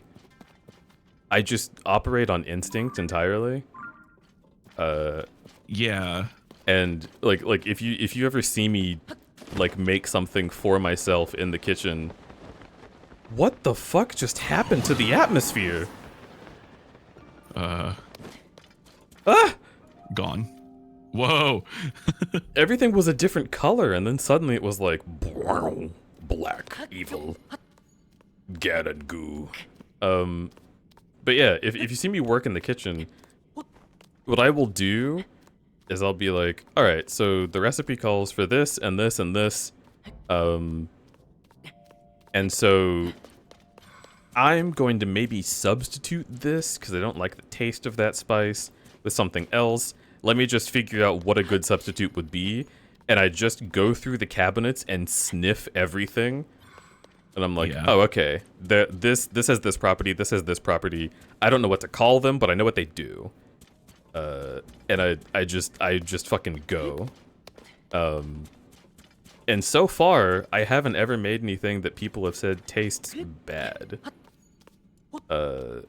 I just operate on instinct entirely. Yeah. And like if you ever see me like make something for myself in the kitchen, what the fuck just happened to the atmosphere? Gone. Whoa. Everything was a different color, and then suddenly it was like black, evil, gad and goo. But yeah, if you see me work in the kitchen, what I will do is I'll be like, all right, so the recipe calls for this and this and this, and so I'm going to maybe substitute this because I don't like the taste of that spice with something else. Let me just figure out what a good substitute would be, and I just go through the cabinets and sniff everything. And I'm like, oh, okay, this has this property, this has this property. I don't know what to call them, but I know what they do. And I just fucking go. And so far, I haven't ever made anything that people have said tastes bad. I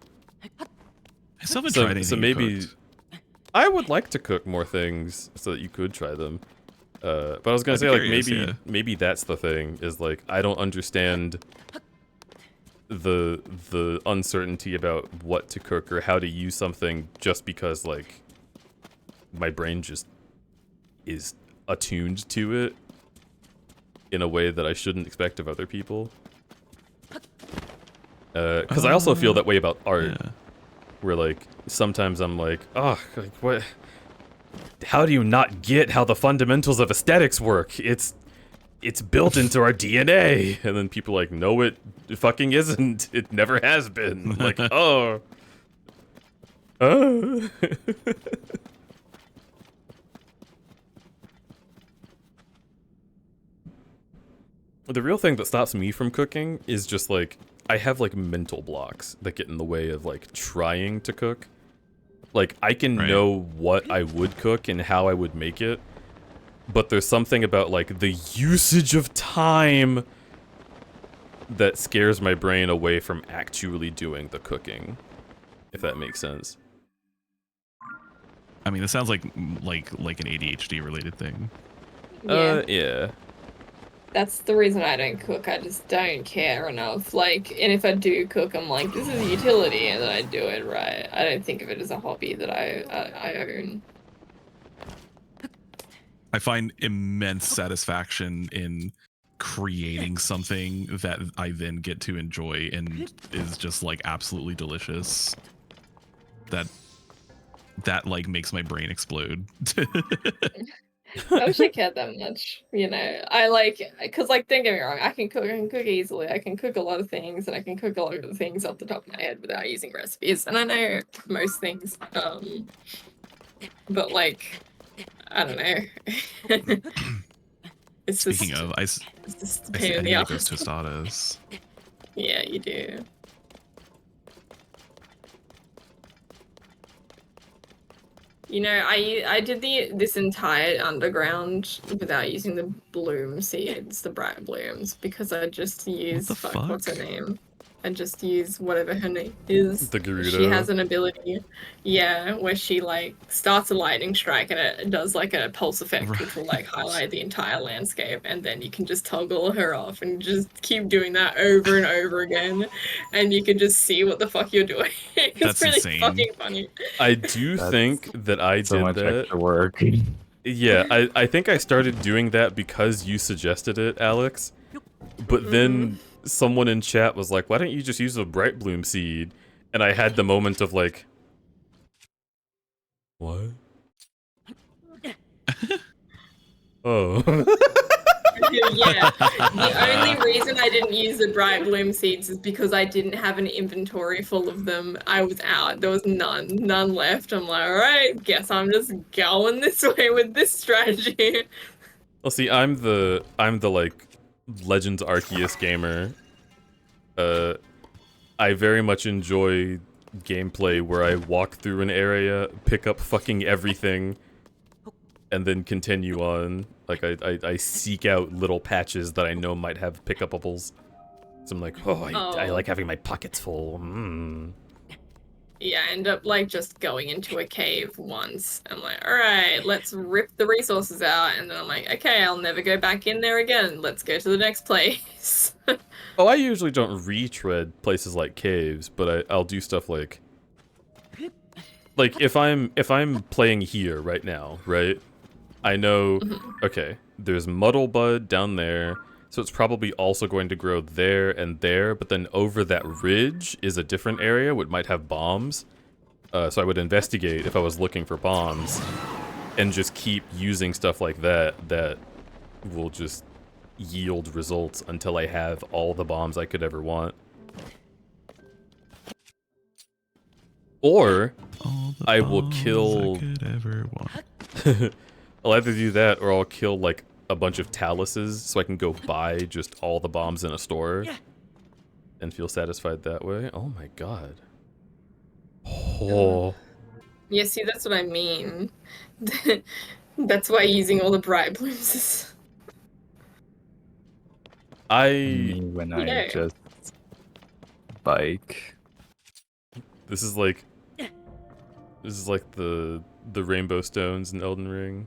still haven't tried anything. So maybe I would like to cook more things so that you could try them. But I was gonna say, like, maybe that's the thing, is like, I don't understand the uncertainty about what to cook or how to use something just because, like, my brain just is attuned to it in a way that I shouldn't expect of other people. Because I also feel that way about art, where, like, sometimes I'm like, oh, like, what? How do you not get how the fundamentals of aesthetics work? It's built into our DNA. And then people are like, no, it fucking isn't. It never has been. Like, oh. Oh. The real thing that stops me from cooking is just, like, I have, like, mental blocks that get in the way of, like, trying to cook. Like, I can know what I would cook and how I would make it, but there's something about, like, the usage of time that scares my brain away from actually doing the cooking, if that makes sense. I mean, this sounds like an ADHD related thing. Yeah. That's the reason I don't cook. I just don't care enough. Like, and if I do cook, I'm like, this is a utility, and then I do it right. I don't think of it as a hobby that I own. I find immense satisfaction in creating something that I then get to enjoy and is just like absolutely delicious. That like makes my brain explode. I wish I cared that much, you know. I like, because like, don't get me wrong, I can cook easily. I can cook a lot of things, and I can cook a lot of things off the top of my head without using recipes. And I know most things, but like, I don't know. It's Speaking just, of, it's just a pain I in need the to go ass. tostadas. Yeah, you do. You know, I did this entire underground without using the bloom seeds, the bright blooms, because I just use what's her name? I just use whatever her name is. The Gerudo. She has an ability, yeah, where she like starts a lightning strike and it does like a pulse effect, which will like highlight the entire landscape, and then you can just toggle her off and just keep doing that over and over again, and you can just see what the fuck you're doing. It's That's really insane. fucking funny. I do think that I so did much that. extra work. Yeah, I think I started doing that because you suggested it, Alex. But then someone in chat was like, why don't you just use a bright bloom seed? And I had the moment of like, what? Oh. Yeah, the only reason I didn't use the bright bloom seeds is because I didn't have an inventory full of them. I was out. There was none left. I'm like, all right, guess I'm just going this way with this strategy. Well, see, I'm the like Legends Arceus gamer. I very much enjoy gameplay where I walk through an area, pick up fucking everything, and then continue on. Like, I seek out little patches that I know might have pickupables. So I'm like, I like having my pockets full. Yeah, I end up like just going into a cave once. I'm like, all right, let's rip the resources out. And then I'm like, okay, I'll never go back in there again. Let's go to the next place. Oh, I usually don't retread places like caves, but I'll do stuff like if I'm playing here right now, right? I know, okay, there's Muddlebud down there, so it's probably also going to grow there and there, but then over that ridge is a different area which might have bombs. So I would investigate if I was looking for bombs, and just keep using stuff like that will just yield results until I have all the bombs I could ever want. Or I will kill. I could ever want. I'll either do that or I'll kill like a bunch of taluses so I can go buy just all the bombs in a store and feel satisfied that way. Oh my god. Oh. Yeah, see, that's what I mean. That's why using all the bright blooms is... When I Yeah. just bike. This is like the rainbow stones in Elden Ring.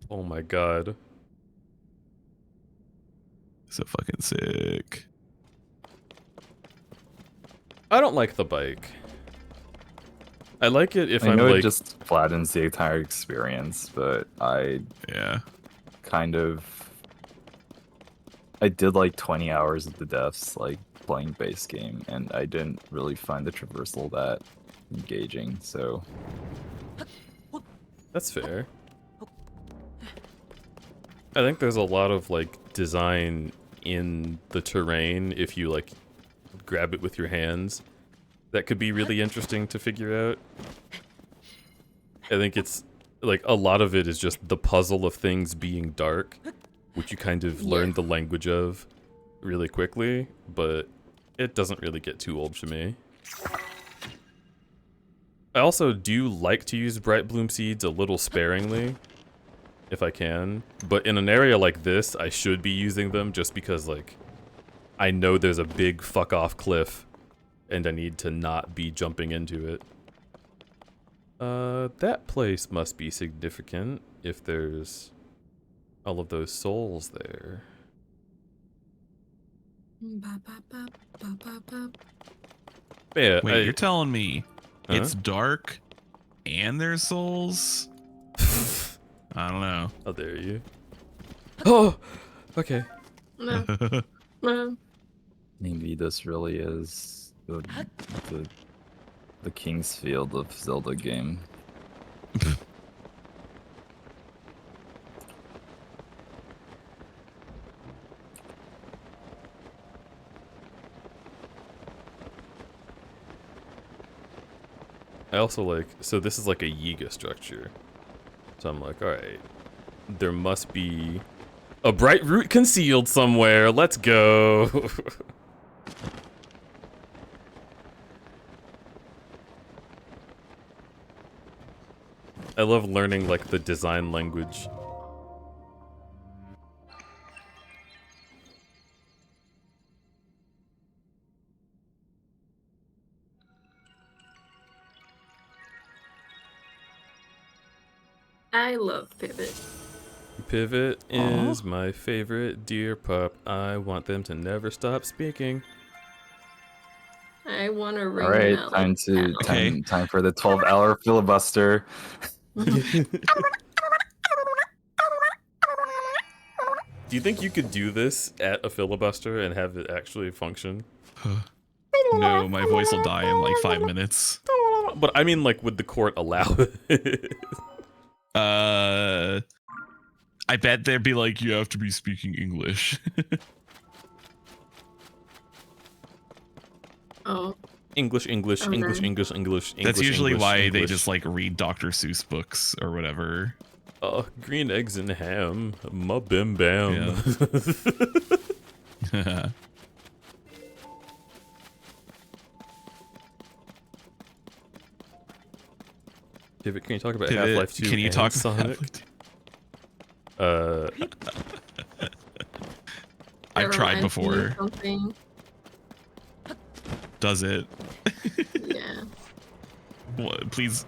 Oh my god. So fucking sick. I don't like the bike. I like it if I I'm know like it just flattens the entire experience, but I I did like 20 hours of the deaths like playing base game, and I didn't really find the traversal that engaging, so that's fair. I think there's a lot of like design in the terrain if you like grab it with your hands that could be really interesting to figure out. I think it's like a lot of it is just the puzzle of things being dark, which you kind of learn the language of really quickly, but it doesn't really get too old for me. I also do like to use bright bloom seeds a little sparingly, if I can, but in an area like this, I should be using them just because, like, I know there's a big fuck off cliff, and I need to not be jumping into it. That place must be significant if there's all of those souls there. Yeah, Wait, you're telling me Huh? it's dark and there's souls? I don't know. How dare you? Oh, okay. No. No. Maybe this really is the King's Field of Zelda game. I also like, so this is like a Yiga structure. So I'm like, alright, there must be a bright root concealed somewhere. Let's go. I love learning like the design language. I love Pivot. Pivot is my favorite deer pup. I want them to never stop speaking. I want to ring All right, them out time like to cattle. time for the 12-hour filibuster. Do you think you could do this at a filibuster and have it actually function? No, my voice will die in like 5 minutes. But I mean, like, would the court allow it? I bet they'd be like, you have to be speaking English. Oh. English, English, Okay. English, English, English, English. That's usually English, why they English. just like read Dr. Seuss books or whatever. Green eggs and ham. Ma bim bam. Yeah. David, can you talk about Pivot, Half-Life 2 can you and talk Sonic? I've tried reminds me of before. something. Does it? Yeah. What, please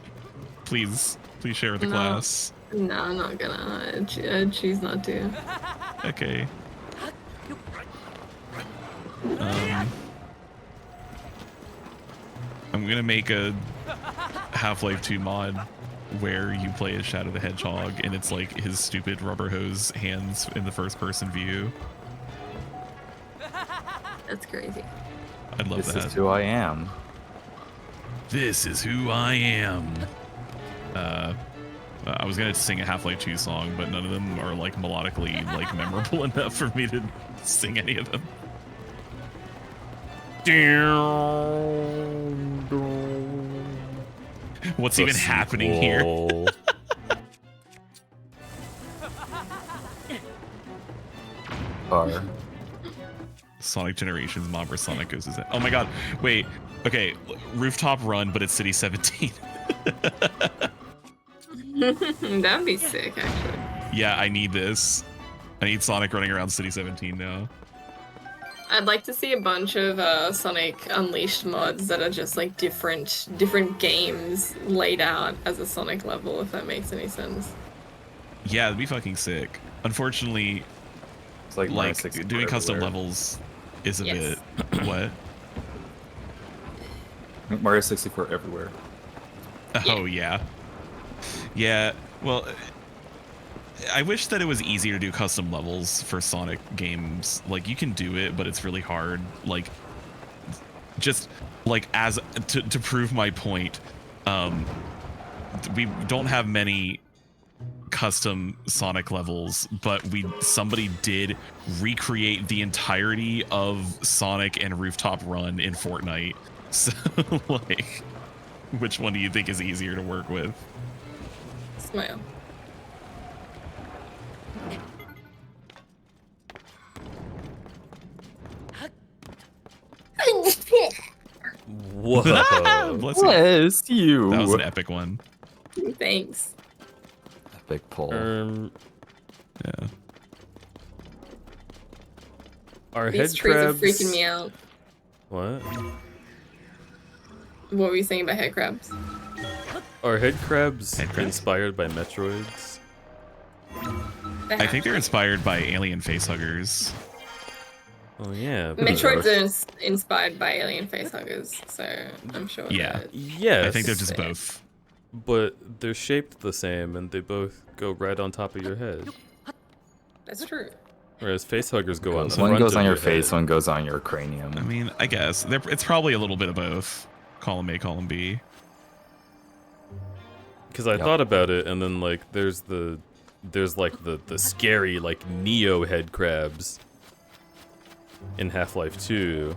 share with the No. class. No, I'm not gonna. I'd choose not to. Okay. I'm gonna make a Half-Life 2 mod where you play as Shadow the Hedgehog and it's like his stupid rubber hose hands in the first person view. That's crazy. I'd love This that. is who I am. This is who I am. I was gonna sing a Half-Life 2 song, but none of them are like melodically like memorable enough for me to sing any of them. What's even happening here? Bar. Sonic Generations mod where Sonic goes is it? Oh my god, wait, okay, Rooftop Run, but it's City 17. That'd be sick, actually. Yeah, I need this. I need Sonic running around City 17 now. I'd like to see a bunch of Sonic Unleashed mods that are just like different games laid out as a Sonic level, if that makes any sense. Yeah, that'd be fucking sick. Unfortunately, It's like Mario 64 doing custom everywhere. levels is a Yes. bit what? Mario 64 everywhere. Oh yeah. Yeah, well, I wish that it was easier to do custom levels for Sonic games. Like, you can do it, but it's really hard. Like, just, like, as, to prove my point, we don't have many custom Sonic levels, but somebody did recreate the entirety of Sonic and Rooftop Run in Fortnite. So, like, which one do you think is easier to work with? Smile. Whoa. Bless you. Bless you. That was an epic one. Thanks. Epic pull. Yeah. Are These head trees crabs are freaking me out. What? What were you saying about head crabs? Are head crabs Head crabs? inspired by Metroids? I think they're inspired by alien facehuggers. Oh yeah. Metroids are inspired by alien facehuggers, so I'm sure. Yeah. Yes. I think they're just both. but they're shaped the same, and they both go right on top of your head. That's true. Whereas facehuggers go on the One front goes of on your head. face, one goes on your cranium. I mean, I guess it's probably a little bit of both. Column A, column B. Because I thought about it, and then like there's like the scary like Neo head crabs in Half-Life 2.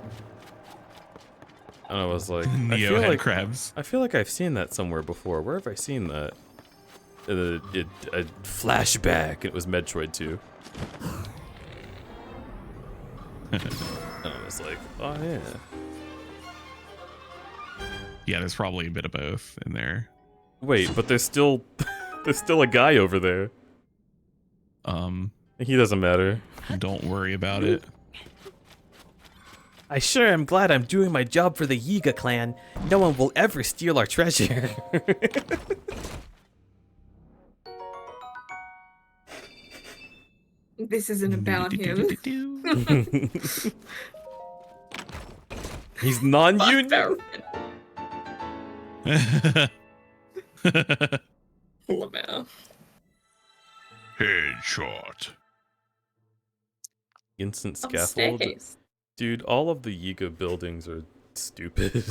And I was like, Neo head crabs. I feel like I've seen that somewhere before. Where have I seen that? A flashback. It was Metroid 2. And I was like, oh yeah. Yeah, there's probably a bit of both in there. Wait, but there's still a guy over there. He doesn't matter. Don't worry about it. I sure am glad I'm doing my job for the Yiga clan. No one will ever steal our treasure. This isn't about him. He's non-union. Lamau. Headshot. Instant Oh, scaffold. staircase. Dude, all of the Yiga buildings are stupid.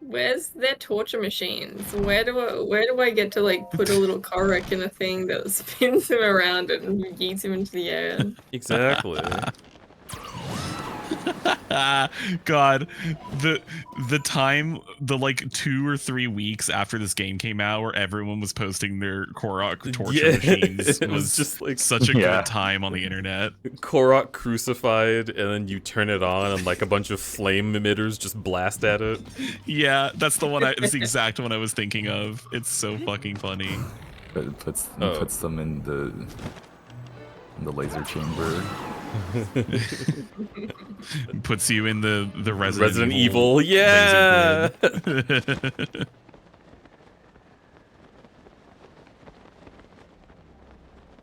Where's their torture machines? Where do I get to like put a little Korok in a thing that spins him around and yeets him into the air? Exactly. God, the time, the like 2 or 3 weeks after this game came out, where everyone was posting their Korok torture machines, it was just like such a good time on the internet. Korok crucified, and then you turn it on, and like a bunch of flame emitters just blast at it. Yeah, that's the one. That's the exact one I was thinking of. It's so fucking funny. But it puts them in the laser chamber. Puts you in the Resident Evil, yeah.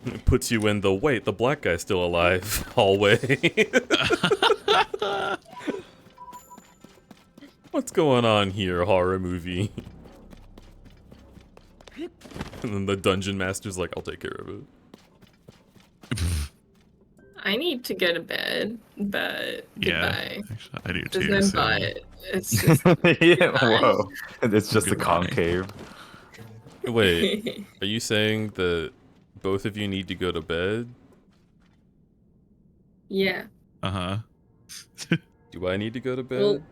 It puts you in the wait, the black guy's still alive hallway. What's going on here, horror movie? And then the dungeon master's like, I'll take care of it. I need to go to bed, but Yeah, goodbye. I do There's too. no so- but. It's just Yeah, whoa. It's just a Goodbye. concave. Wait, are you saying that both of you need to go to bed? yeah. Uh-huh. Do I need to go to bed? Well,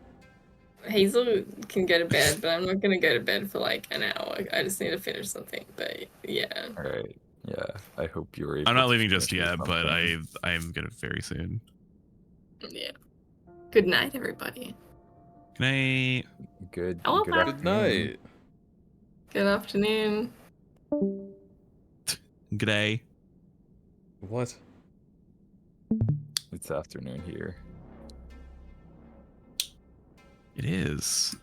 Hazel can go to bed, but I'm not gonna go to bed for like an hour. I just need to finish something. But yeah. All right. Yeah, I hope you were able I'm not to leaving just finish yet, but something. I am gonna very soon. Yeah. Good night, everybody. Good night. Good. Oh, Good bye. Good night. Good afternoon. Good day. What? It's afternoon here. It is.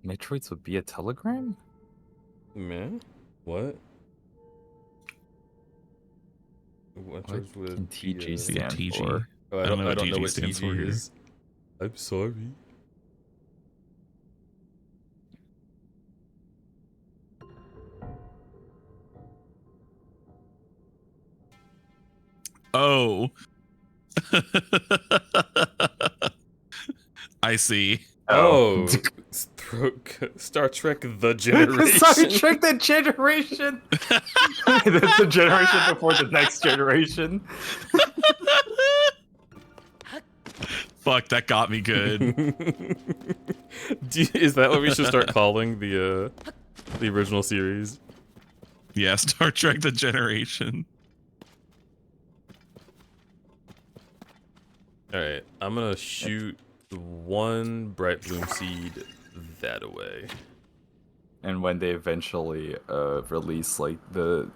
Metroids would be a telegram? Man? What? What What would can be, TG Be a stand TG. for? Oh, I don't know what TG what stands TG for here. is. I'm sorry. Oh. I see. Oh, Star Trek: The Generation. Star Trek: The Generation. That's the generation before the next generation. Fuck, that got me good. Is that what we should start calling the original series? Yeah, Star Trek: The Generation. All right, I'm gonna shoot one bright bloom seed that away. And when they eventually release like the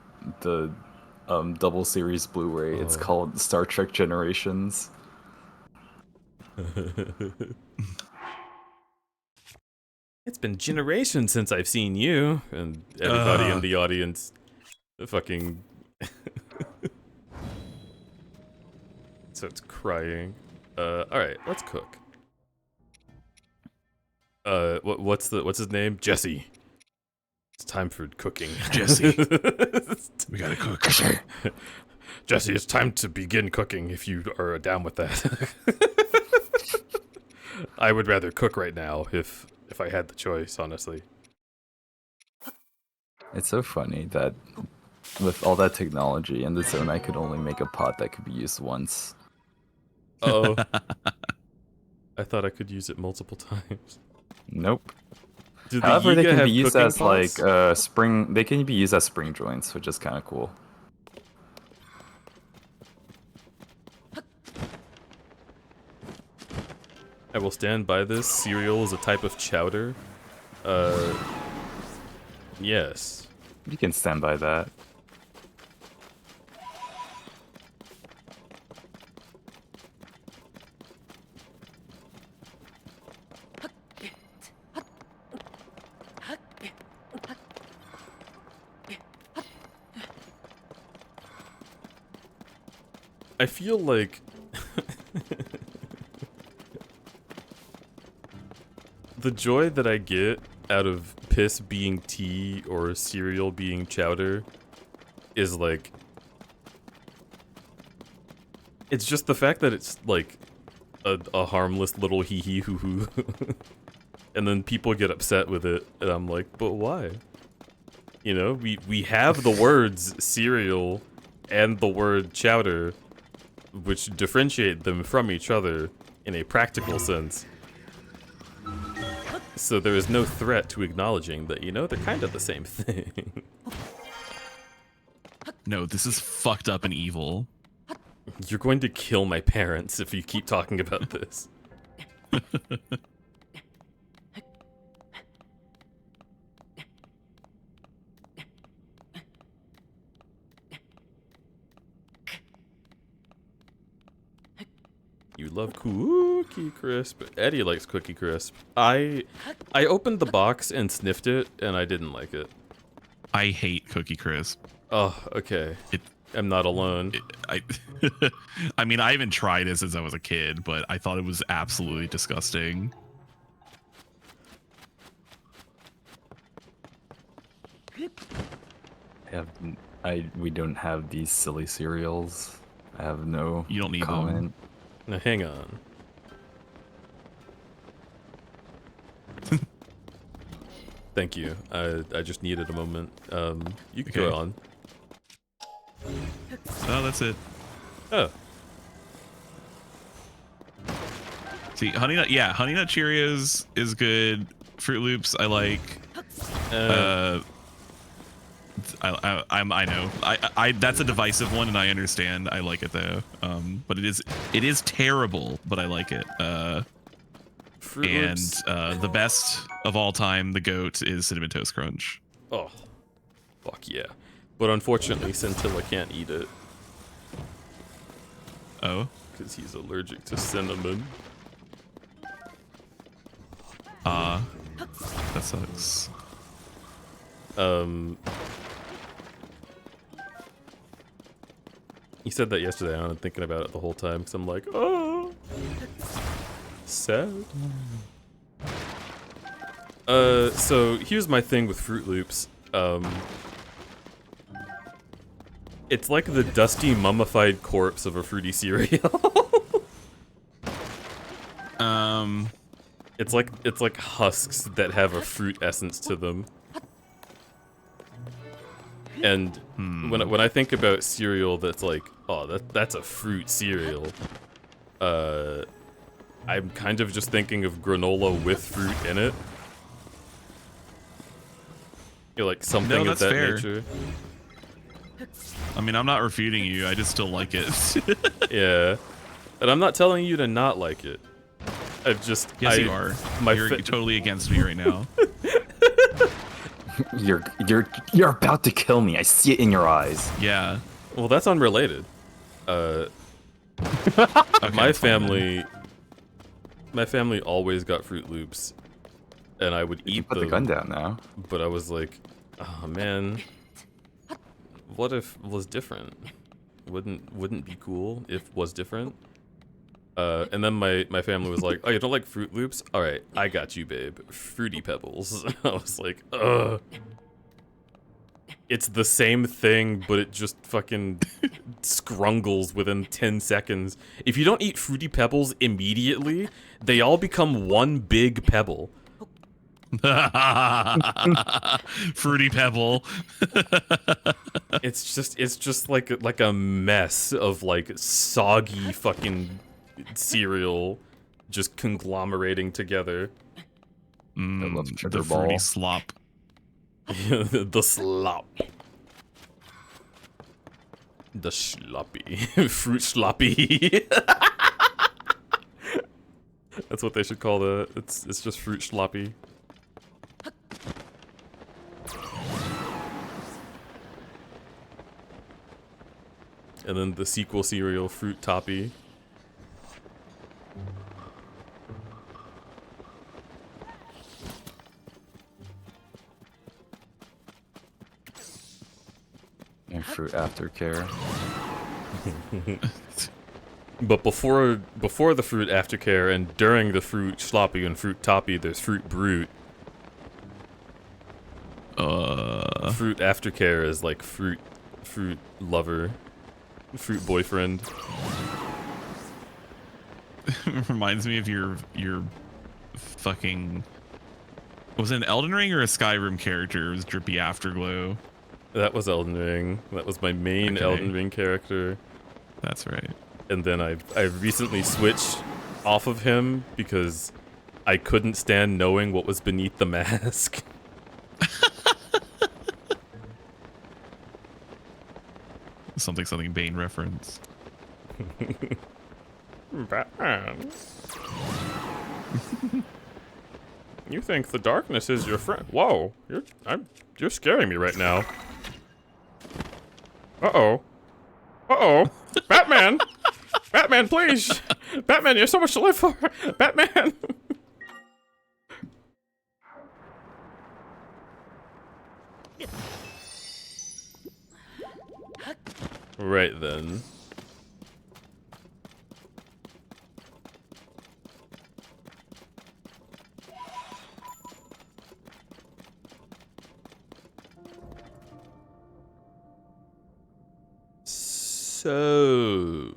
double series Blu-ray, it's called Star Trek Generations. It's been generations since I've seen you, and everybody in the audience fucking starts crying. Alright, let's cook. What's his name? Jesse. It's time for cooking. Jesse. We gotta cook. Jesse, it's time to begin cooking if you are down with that. I would rather cook right now if I had the choice, honestly. It's so funny that with all that technology in the zone, I could only make a pot that could be used once. Oh. I thought I could use it multiple times. Nope. Do the However, they Yiga can have be used cooking as pots? like spring. They can be used as spring joints, which is kind of cool. I will stand by this. Cereal is a type of chowder. Yes. You can stand by that. I feel like the joy that I get out of piss being tea or cereal being chowder is like, it's just the fact that it's like a harmless little hee hee hoo hoo. And then people get upset with it, and I'm like, but why? You know, we have the words cereal and the word chowder, which differentiate them from each other in a practical sense. So there is no threat to acknowledging that, you know, they're kind of the same thing. No, this is fucked up and evil. You're going to kill my parents if you keep talking about this. You love Cookie Crisp. Eddie likes Cookie Crisp. I opened the box and sniffed it, and I didn't like it. I hate Cookie Crisp. Oh, okay. I'm not alone. I mean, I haven't tried it since I was a kid, but I thought it was absolutely disgusting. We don't have these silly cereals. I have no. You don't need comment. them. Now hang on. Thank you. I just needed a moment. You can go on. Oh, that's it. Oh. See, Honey Nut, yeah, Honey Nut Cheerios is good. Fruit Loops, I like. I know. I that's a divisive one, and I understand. I like it though. But it is terrible, but I like it. Fruit and Loops. The best of all time, the GOAT, is Cinnamon Toast Crunch. Oh, fuck yeah! But unfortunately, Scintilla can't eat it. Oh, because he's allergic to cinnamon. That sucks. He said that yesterday, and I'm thinking about it the whole time, because I'm like, oh, sad. So here's my thing with Fruit Loops. It's like the dusty, mummified corpse of a fruity cereal. It's like husks that have a fruit essence to them. And when I think about cereal that's like, oh, that's a fruit cereal, I'm kind of just thinking of granola with fruit in it. You know, like something of that nature. I mean, I'm not refuting you. I just still like it. Yeah, and I'm not telling you to not like it. I've just Yes, you are. You're totally against me right now. You're about to kill me. I see it in your eyes. Yeah. Well, that's unrelated. Okay, my family always got Fruit Loops, and I would eat put them. the gun down now. But I was like, oh man, what if it was different? Wouldn't be cool if it was different? And then my family was like, oh, you don't like Fruit Loops? All right, I got you, babe. Fruity Pebbles. I was like, ugh. It's the same thing, but it just fucking scrungles within 10 seconds. If you don't eat Fruity Pebbles immediately, they all become one big pebble. Fruity Pebble. It's just like a mess of like soggy fucking cereal just conglomerating together. I love sugar The ball. fruity slop. The slop. The sloppy. Fruit sloppy. That's what they should call the. It's just fruit sloppy. And then the sequel cereal, Fruit Toppy. And fruit aftercare. But before the fruit aftercare and during the fruit sloppy and fruit toppy, there's fruit brute. Fruit aftercare is like fruit lover, fruit boyfriend. Reminds me of your fucking. Was it an Elden Ring or a Skyrim character? It was Drippy Afterglow. That was Elden Ring. That was my main Elden Ring character. That's right. And then I've recently switched off of him because I couldn't stand knowing what was beneath the mask. Something Bane reference. Batman. You think the darkness is your friend? Whoa, you're scaring me right now. Uh-oh. Uh-oh. Batman! Batman, please! Batman, you have so much to live for! Batman! Right then. So.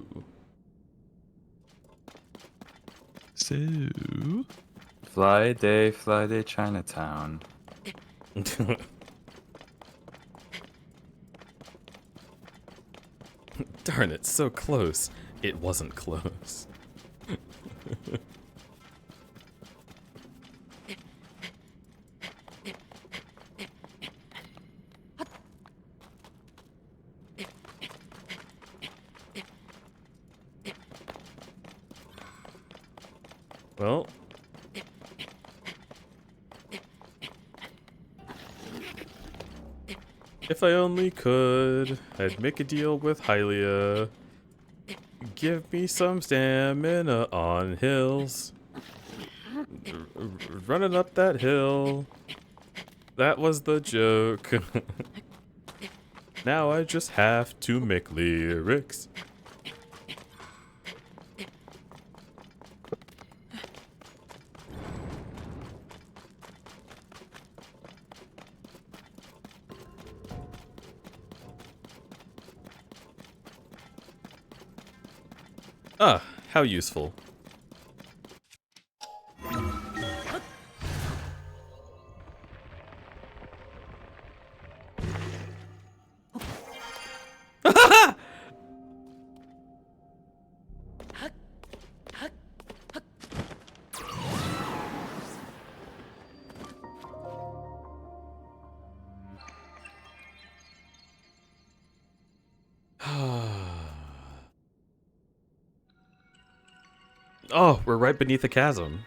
Fly day, Chinatown. Darn it, so close. It wasn't close. Well. If I only could, I'd make a deal with Hylia. Give me some stamina on hills. Running up that hill. That was the joke. Now I just have to make lyrics. Ah, how useful. Oh, we're right beneath the chasm.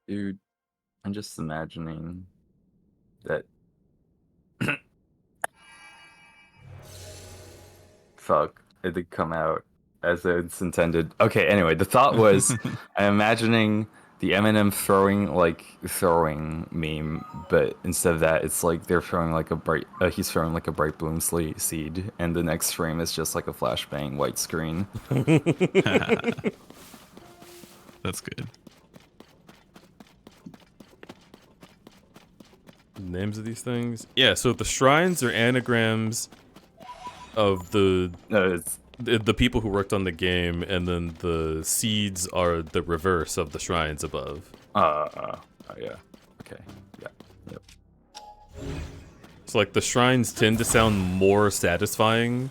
Dude, I'm just imagining that. Fuck, it did come out as it's intended. Okay, anyway, the thought was I'm imagining the Eminem throwing meme, but instead of that, it's like they're throwing like a bright, he's throwing like a bright bloom seed, and the next frame is just like a flashbang white screen. That's good. Names of these things? Yeah, so the shrines are anagrams of the people who worked on the game, and then the seeds are the reverse of the shrines above. Oh yeah. Okay. Yeah. Yep. So like the shrines tend to sound more satisfying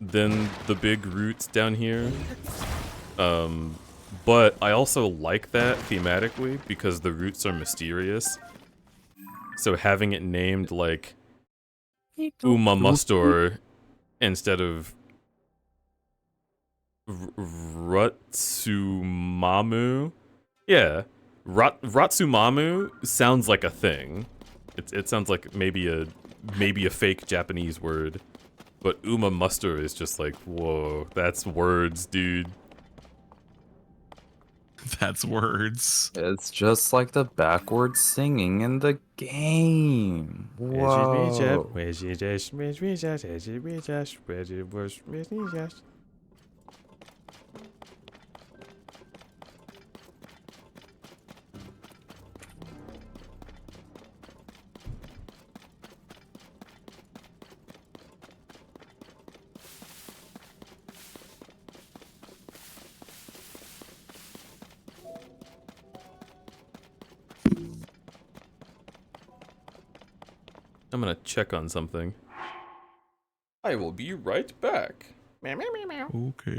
than the big roots down here. But I also like that thematically because the roots are mysterious. So having it named like Uma Mustor instead of Rutsumamu. Yeah. Ratsumamu sounds like a thing. It sounds like maybe a fake Japanese word. But Uma Mustor is just like, whoa, that's words, dude. That's words. It's just like the backwards singing in the game. Whoa. I'm gonna check on something. I will be right back. Meow, meow, meow, meow. Okay.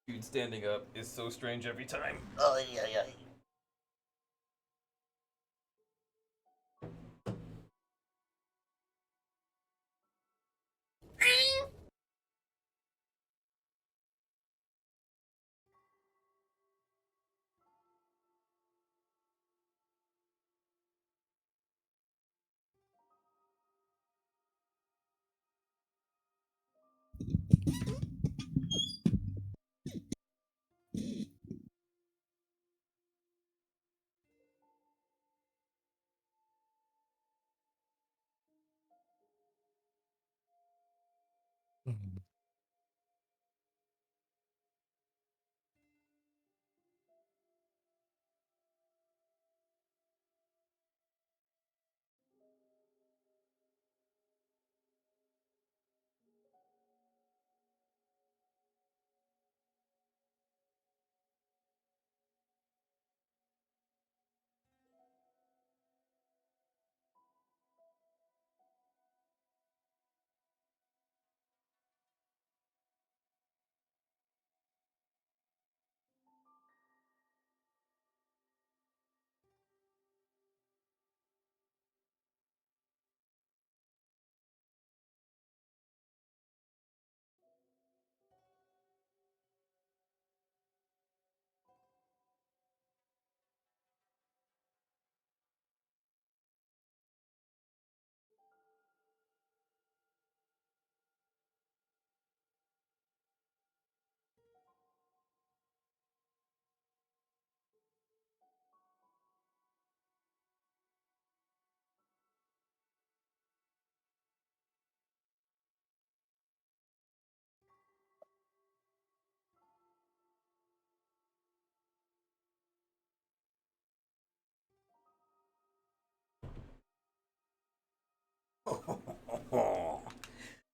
Dude, standing up is so strange every time. Oh, yeah, yeah.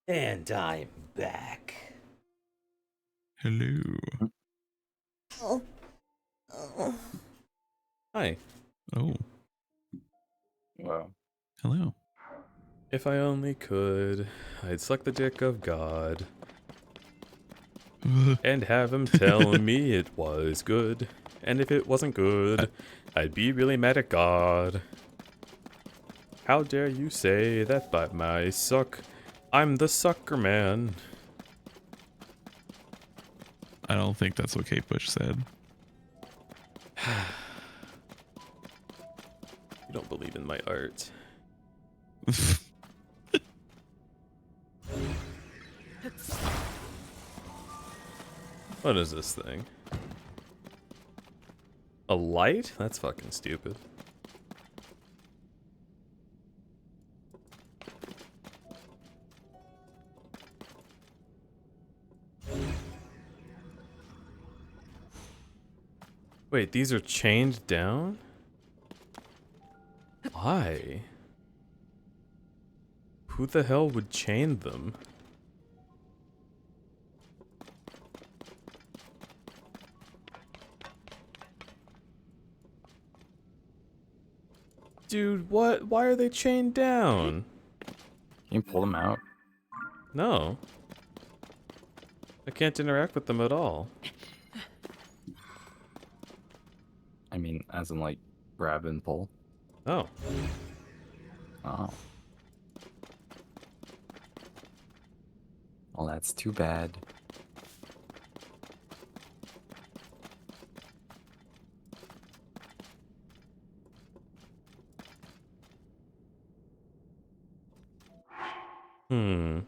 And I'm back. Hello. Hi. Oh. Wow. Hello. If I only could, I'd suck the dick of God. and have him tell me it was good. And if it wasn't good, I'd be really mad at God. How dare you say that by my suck? I'm the sucker man. I don't think that's what Kate Bush said. You don't believe in my art. What is this thing? A light? That's fucking stupid. Wait, these are chained down? Why? Who the hell would chain them? Dude, what? Why are they chained down? Can you pull them out? No. I can't interact with them at all. I mean, as in like grab and pull. Oh. Oh. Well, that's too bad. Hmm.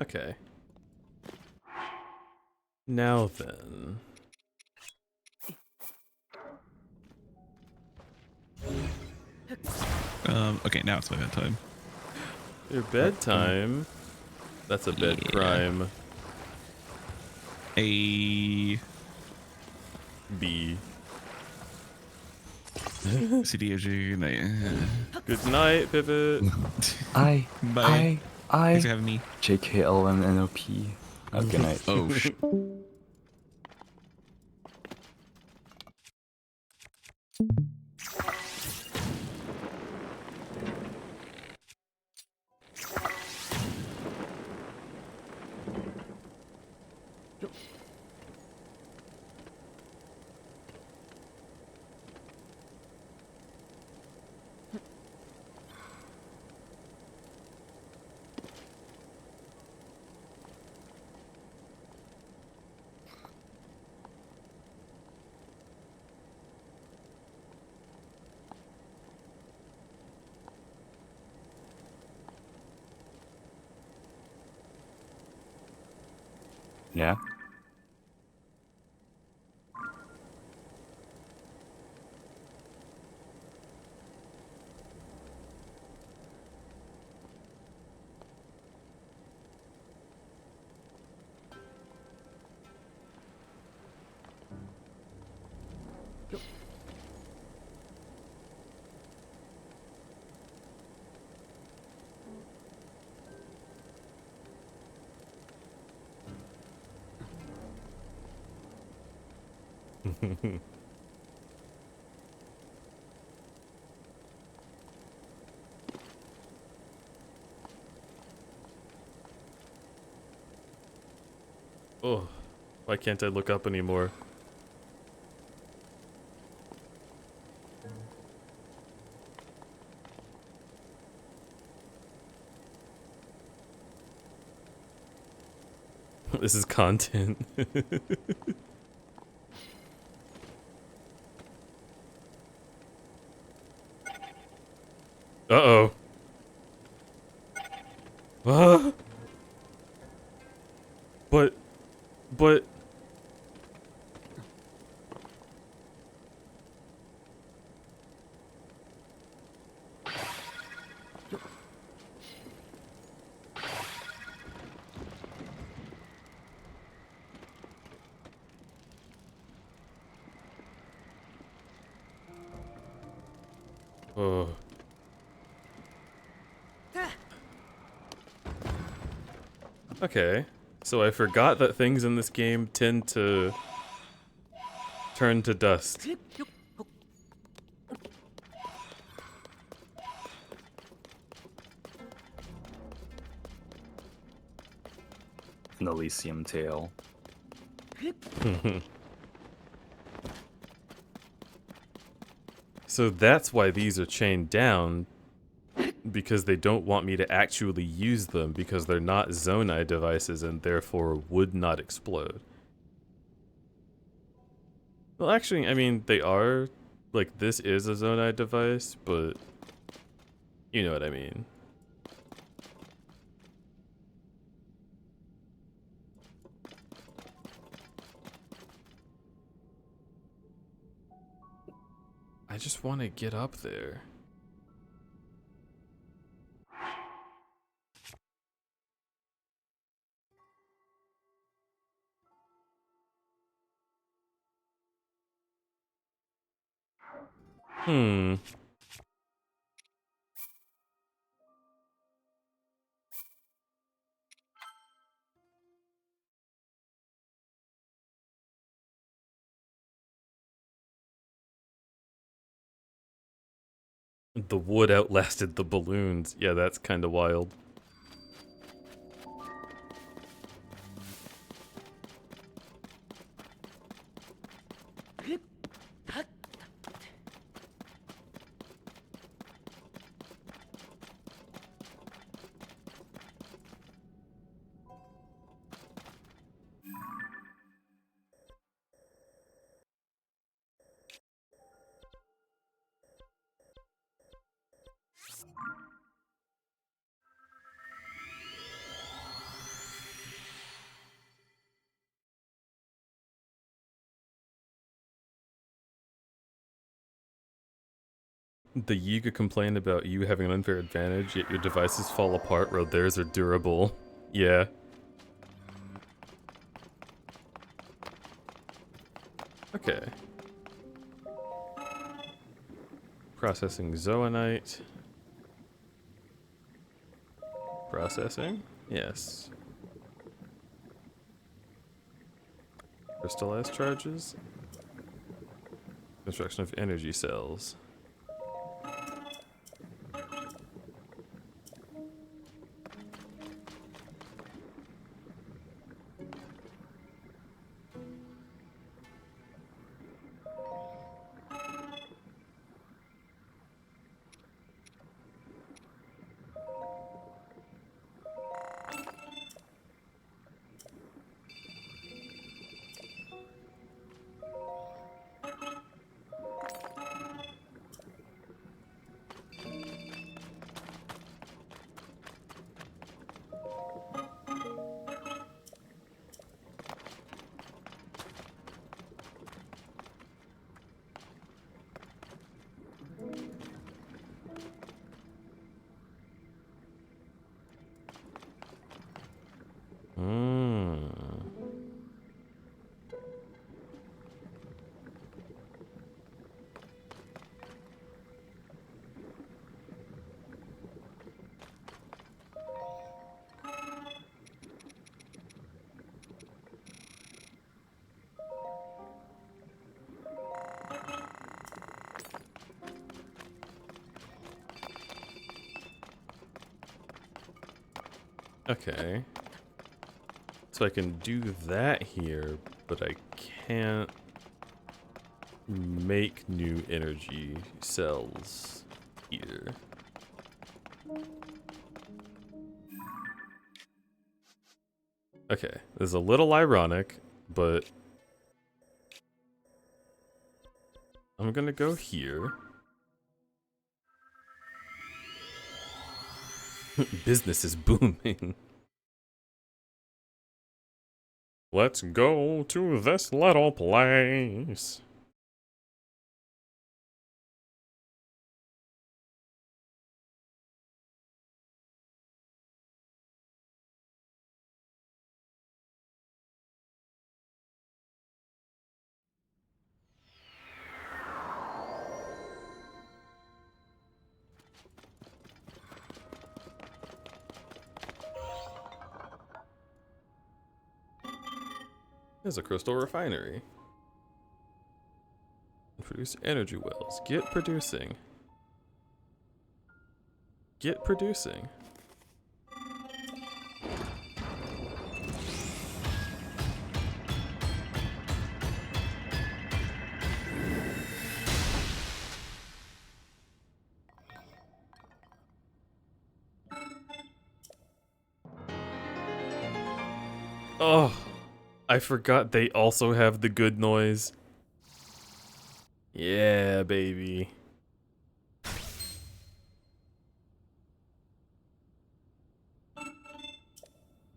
Okay. Now then. Okay, now it's my bedtime. Your bedtime? That's a bed crime. A B. CDOG night. Good night, Pivot. Bye. Thanks for having me. JKLMNOP. Oh, good night. Oh, sh. Yeah? Oh, why can't I look up anymore? This is content. Uh-oh. Ah! But... Oh. Okay, so I forgot that things in this game tend to turn to dust. An Elysium tale. So that's why these are chained down, because they don't want me to actually use them because they're not Zonai devices and therefore would not explode. Well, actually, I mean, they are. Like, this is a Zonai device, but you know what I mean. I just want to get up there. Hmm. The wood outlasted the balloons. Yeah, that's kind of wild. The Yiga complained about you having an unfair advantage, yet your devices fall apart while theirs are durable. Yeah. Okay. Processing zoanite. Processing? Yes. Crystallized charges. Construction of energy cells. Okay. So I can do that here, but I can't make new energy cells here. Okay, this is a little ironic, but I'm gonna go here. Business is booming. Let's go to this little place. There's a crystal refinery. Produce energy wells. Get producing. Get producing. Oh, I forgot they also have the good noise. Yeah, baby.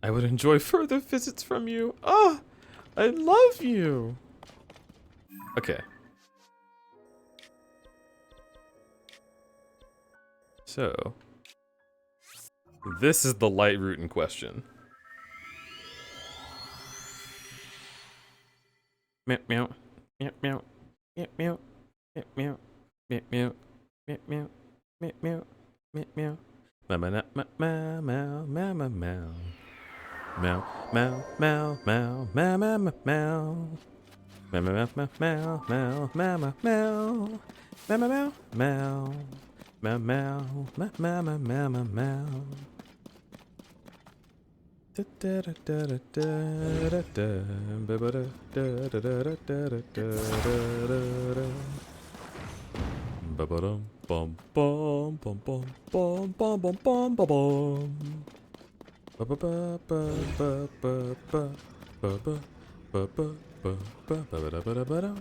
I would enjoy further visits from you. Oh, I love you. Okay. So, this is the light route in question. Meow meow, meow meow, meow meow, meow meow, meow meow, meow meow, meow meow, meow meow, meow meow, meow meow, meow meow. Meow, meow, meow, meow, meow, meow, meow, meow. Meow, meow, meow, meow, meow, meow, meow, meow. Meow, meow, meow, meow. Meow, meow, meow, meow, meow, meow, meow, meow. Da da da da da da da ba ba da da da da da da da da da. Ba ba dum bum bum bum bum bum bum bum bum bum bum. Ba ba ba ba ba ba ba ba ba ba ba ba ba ba da ba da ba da.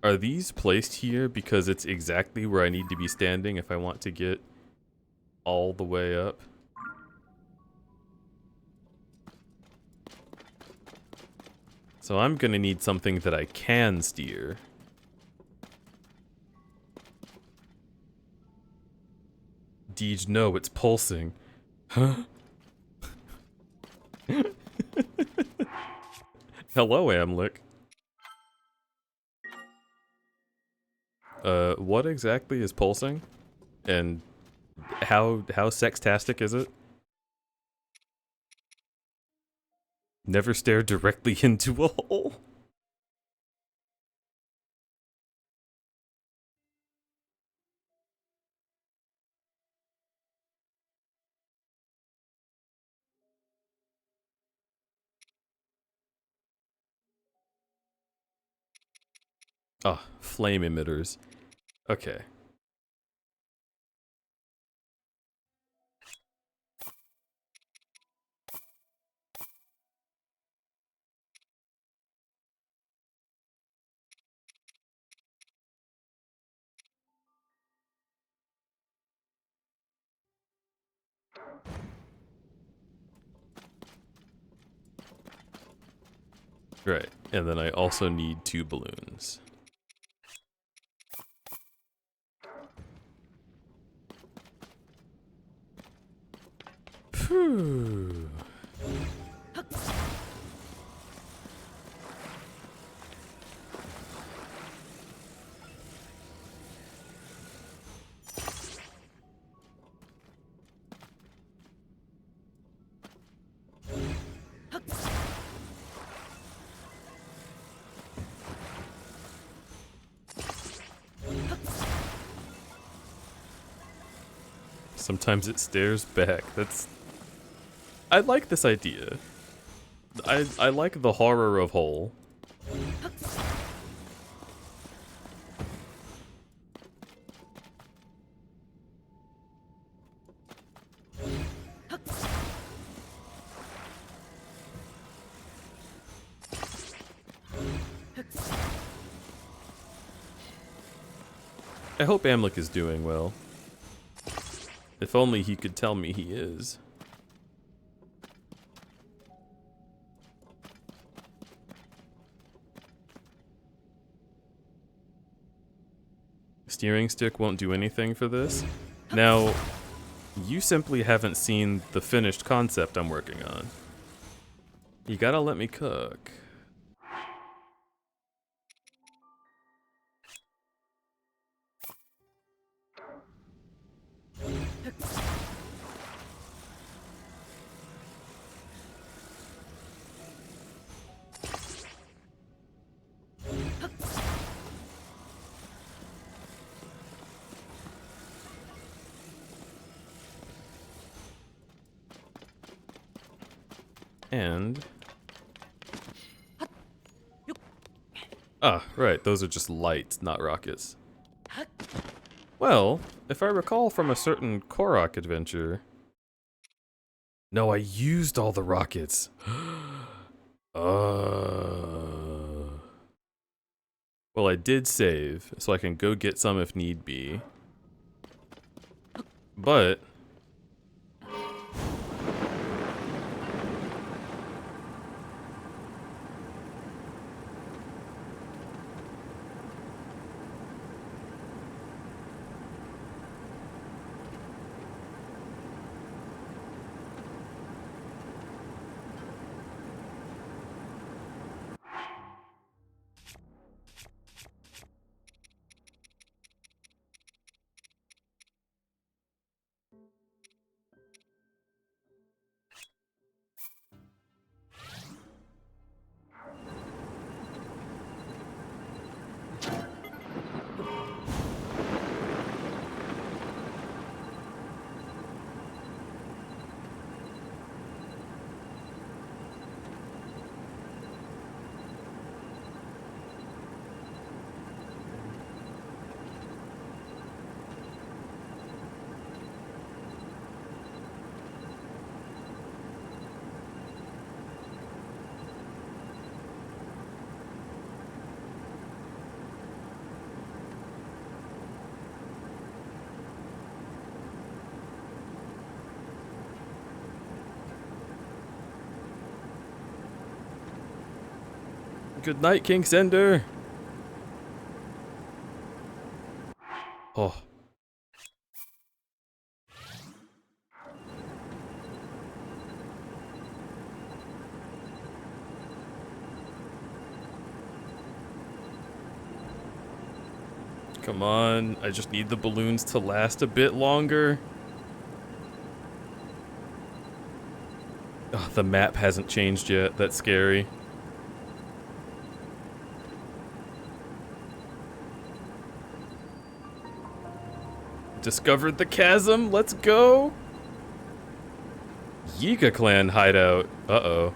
Are these placed here because it's exactly where I need to be standing if I want to get all the way up? So I'm gonna need something that I can steer. Deej, no, it's pulsing. Huh? Hello, Amlick. What exactly is pulsing? And how sextastic is it? Never stare directly into a hole. Ah, flame emitters. Okay. Right, and then I also need 2 balloons. Phew. Sometimes it stares back. I like this idea. I like the horror of hole. I hope Amlik is doing well. If only he could tell me he is. Steering stick won't do anything for this. Now, you simply haven't seen the finished concept I'm working on. You gotta let me cook. And... ah, right, those are just lights, not rockets. Well, if I recall from a certain Korok adventure... No, I used all the rockets. Well, I did save, so I can go get some if need be. But... Good night, King Sender. Oh. Come on, I just need the balloons to last a bit longer. Oh, the map hasn't changed yet. That's scary. Discovered the chasm. Let's go. Yiga clan hideout. Uh-oh.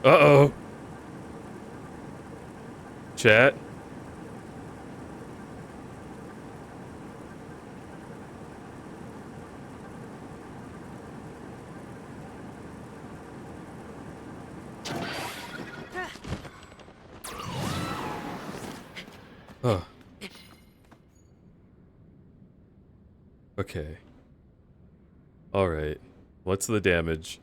Uh-oh. Chat. Oh. Okay. Alright. What's the damage?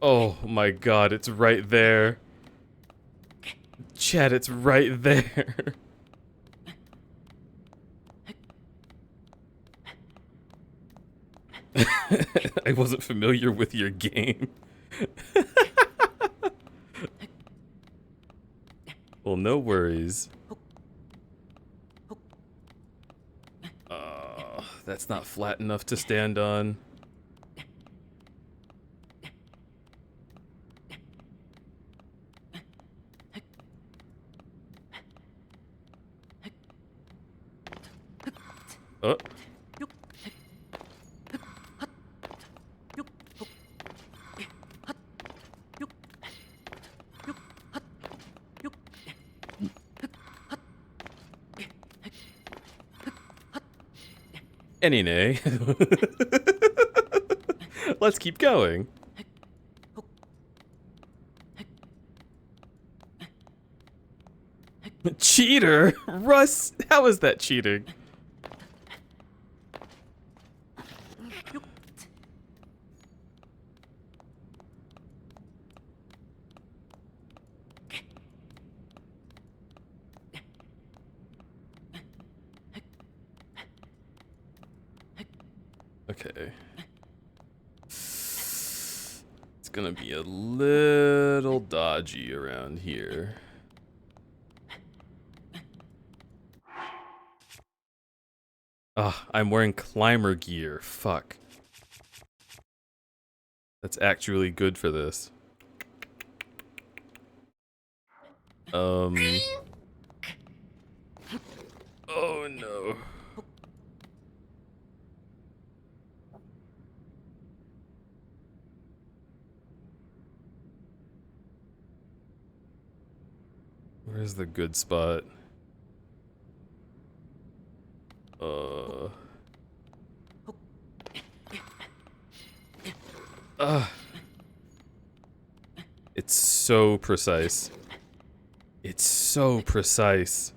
Oh my god, it's right there. Chat, it's right there. I wasn't familiar with your game. Well, no worries. That's not flat enough to stand on. Oh. Any nay. Let's keep going. Cheater? Russ, how is that cheating? Okay. It's gonna be a little dodgy around here. I'm wearing climber gear. Fuck. That's actually good for this. Oh no. Where's the good spot? It's so precise. It's so precise.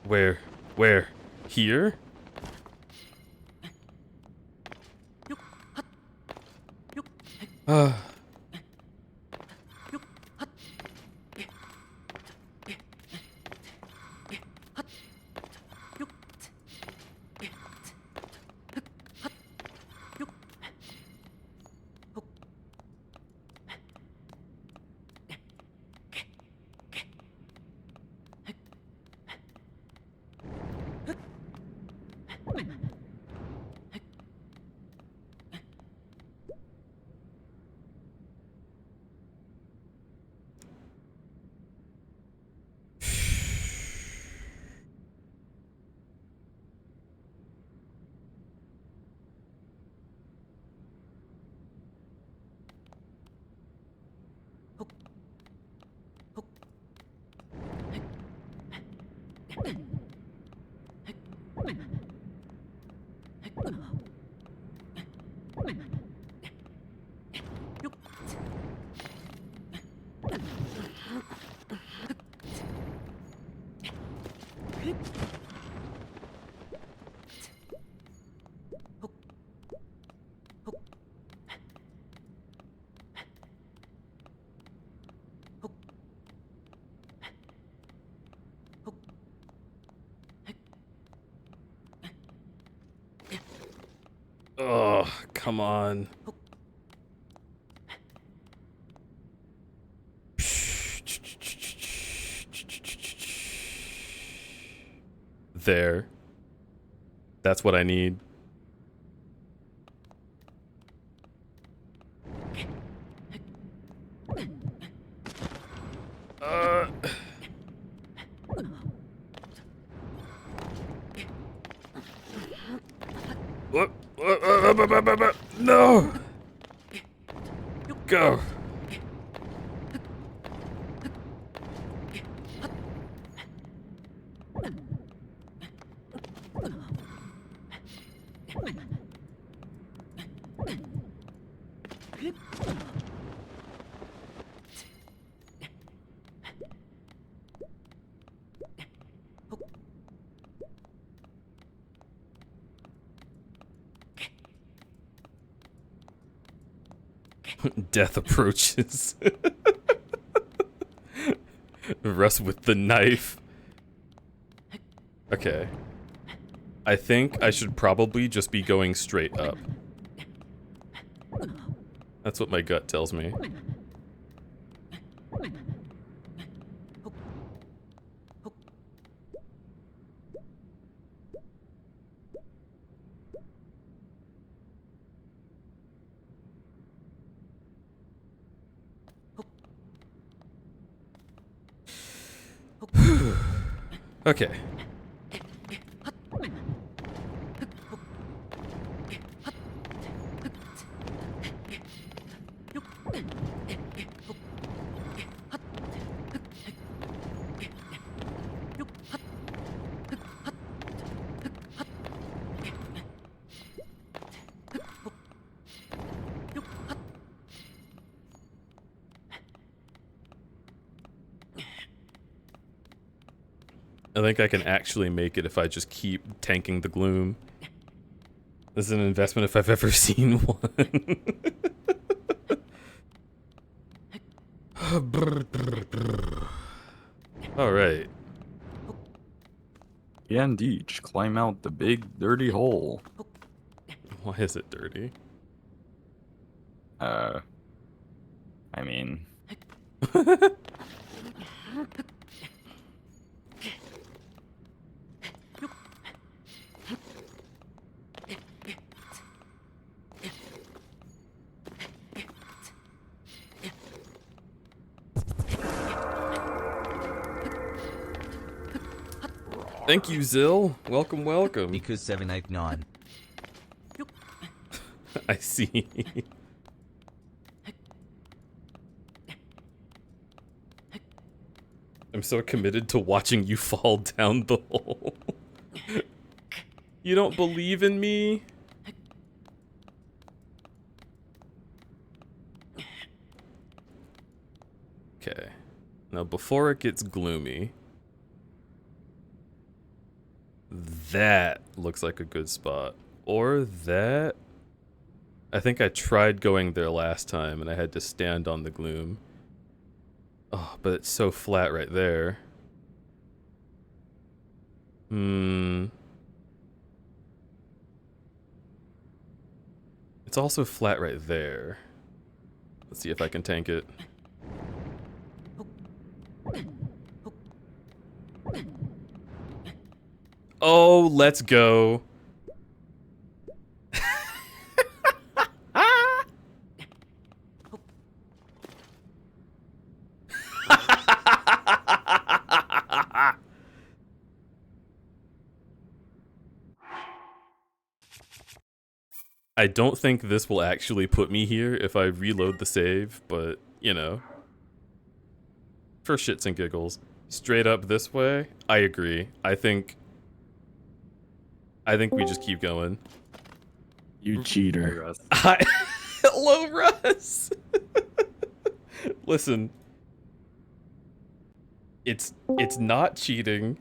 Where? Where? Here? Oh, come on. There. That's what I need. No! Go! Death approaches. Russ with the knife. Okay. I think I should probably just be going straight up. That's what my gut tells me. Okay. I think I can actually make it if I just keep tanking the gloom. This is an investment if I've ever seen one. Alright. And each climb out the big dirty hole. Why is it dirty? I mean... Thank you, Zill. Welcome, welcome. Because 789. I see. I'm so committed to watching you fall down the hole. You don't believe in me? Okay. Now, before it gets gloomy, that looks like a good spot. Or that... I think I tried going there last time and I had to stand on the gloom. Oh, but it's so flat right there. It's also flat right there. Let's see if I can tank it. Oh, let's go. I don't think this will actually put me here if I reload the save, but, you know. For shits and giggles. Straight up this way? I agree. I think we just keep going. You cheater. Hello, Russ! Listen. It's not cheating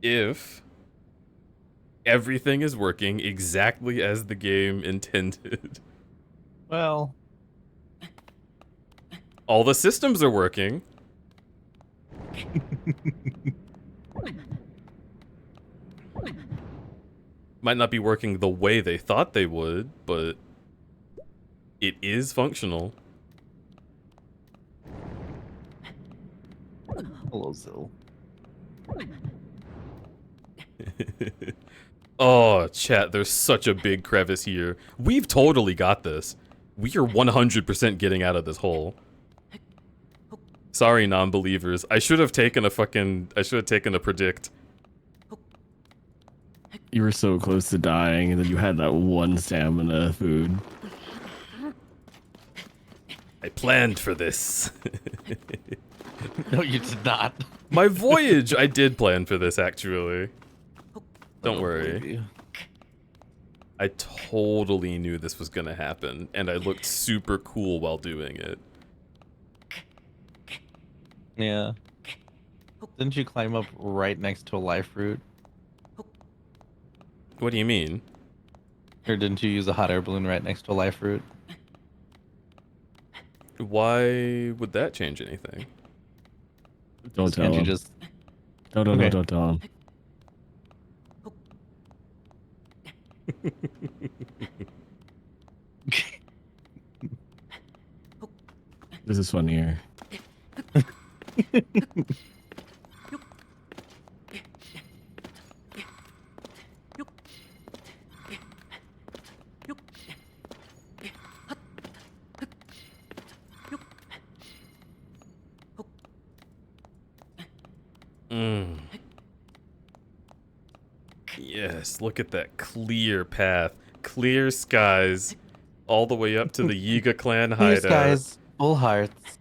if everything is working exactly as the game intended. Well, all the systems are working. Might not be working the way they thought they would, but it is functional. hello, Zill. Oh, chat, there's such a big crevice here. We've totally got this. We are 100% getting out of this hole. Sorry, non-believers. I should have taken a predict. You were so close to dying, and then you had that one stamina food. I planned for this. No, you did not. My voyage, I did plan for this, actually. Don't worry. I totally knew this was gonna happen, and I looked super cool while doing it. Yeah. Didn't you climb up right next to a life root? What do you mean? Or didn't you use a hot air balloon right next to a life root? Why would that change anything? Don't tell Can't you him. just... No, Okay. don't tell him. This is funnier. Yes, look at that clear path. Clear skies all the way up to the Yiga clan Clear hideout. skies, full hearts.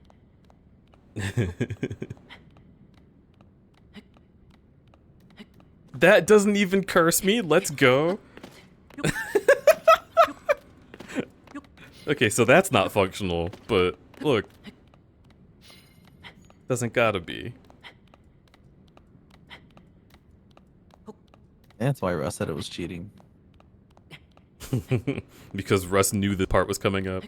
That doesn't even curse me. Let's go. Okay, so that's not functional, but look. Doesn't gotta be. That's why Russ said it was cheating. Because Russ knew the part was coming up.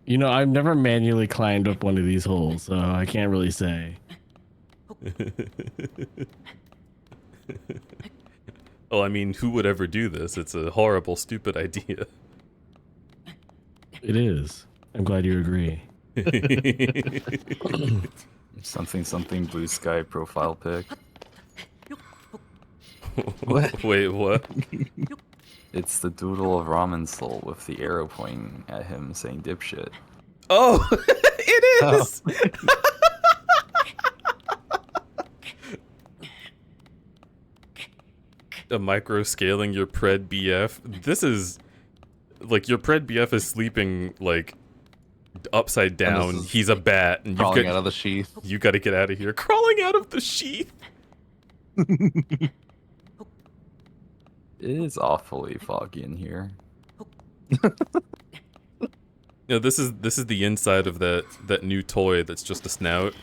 You know, I've never manually climbed up one of these holes, so I can't really say. Well, I mean, who would ever do this? It's a horrible, stupid idea. It is. I'm glad you agree. Something blue sky profile pic. What? Wait, what? It's the doodle of Ramen Soul with the arrow pointing at him saying dipshit. Oh, it is! A micro scaling your pred BF. This is like your pred BF is sleeping like upside down. He's a bat, and Crawling out of the sheath. You got to get out of here. Crawling out of the sheath. It is awfully foggy in here. No, this is the inside of that new toy that's just a snout.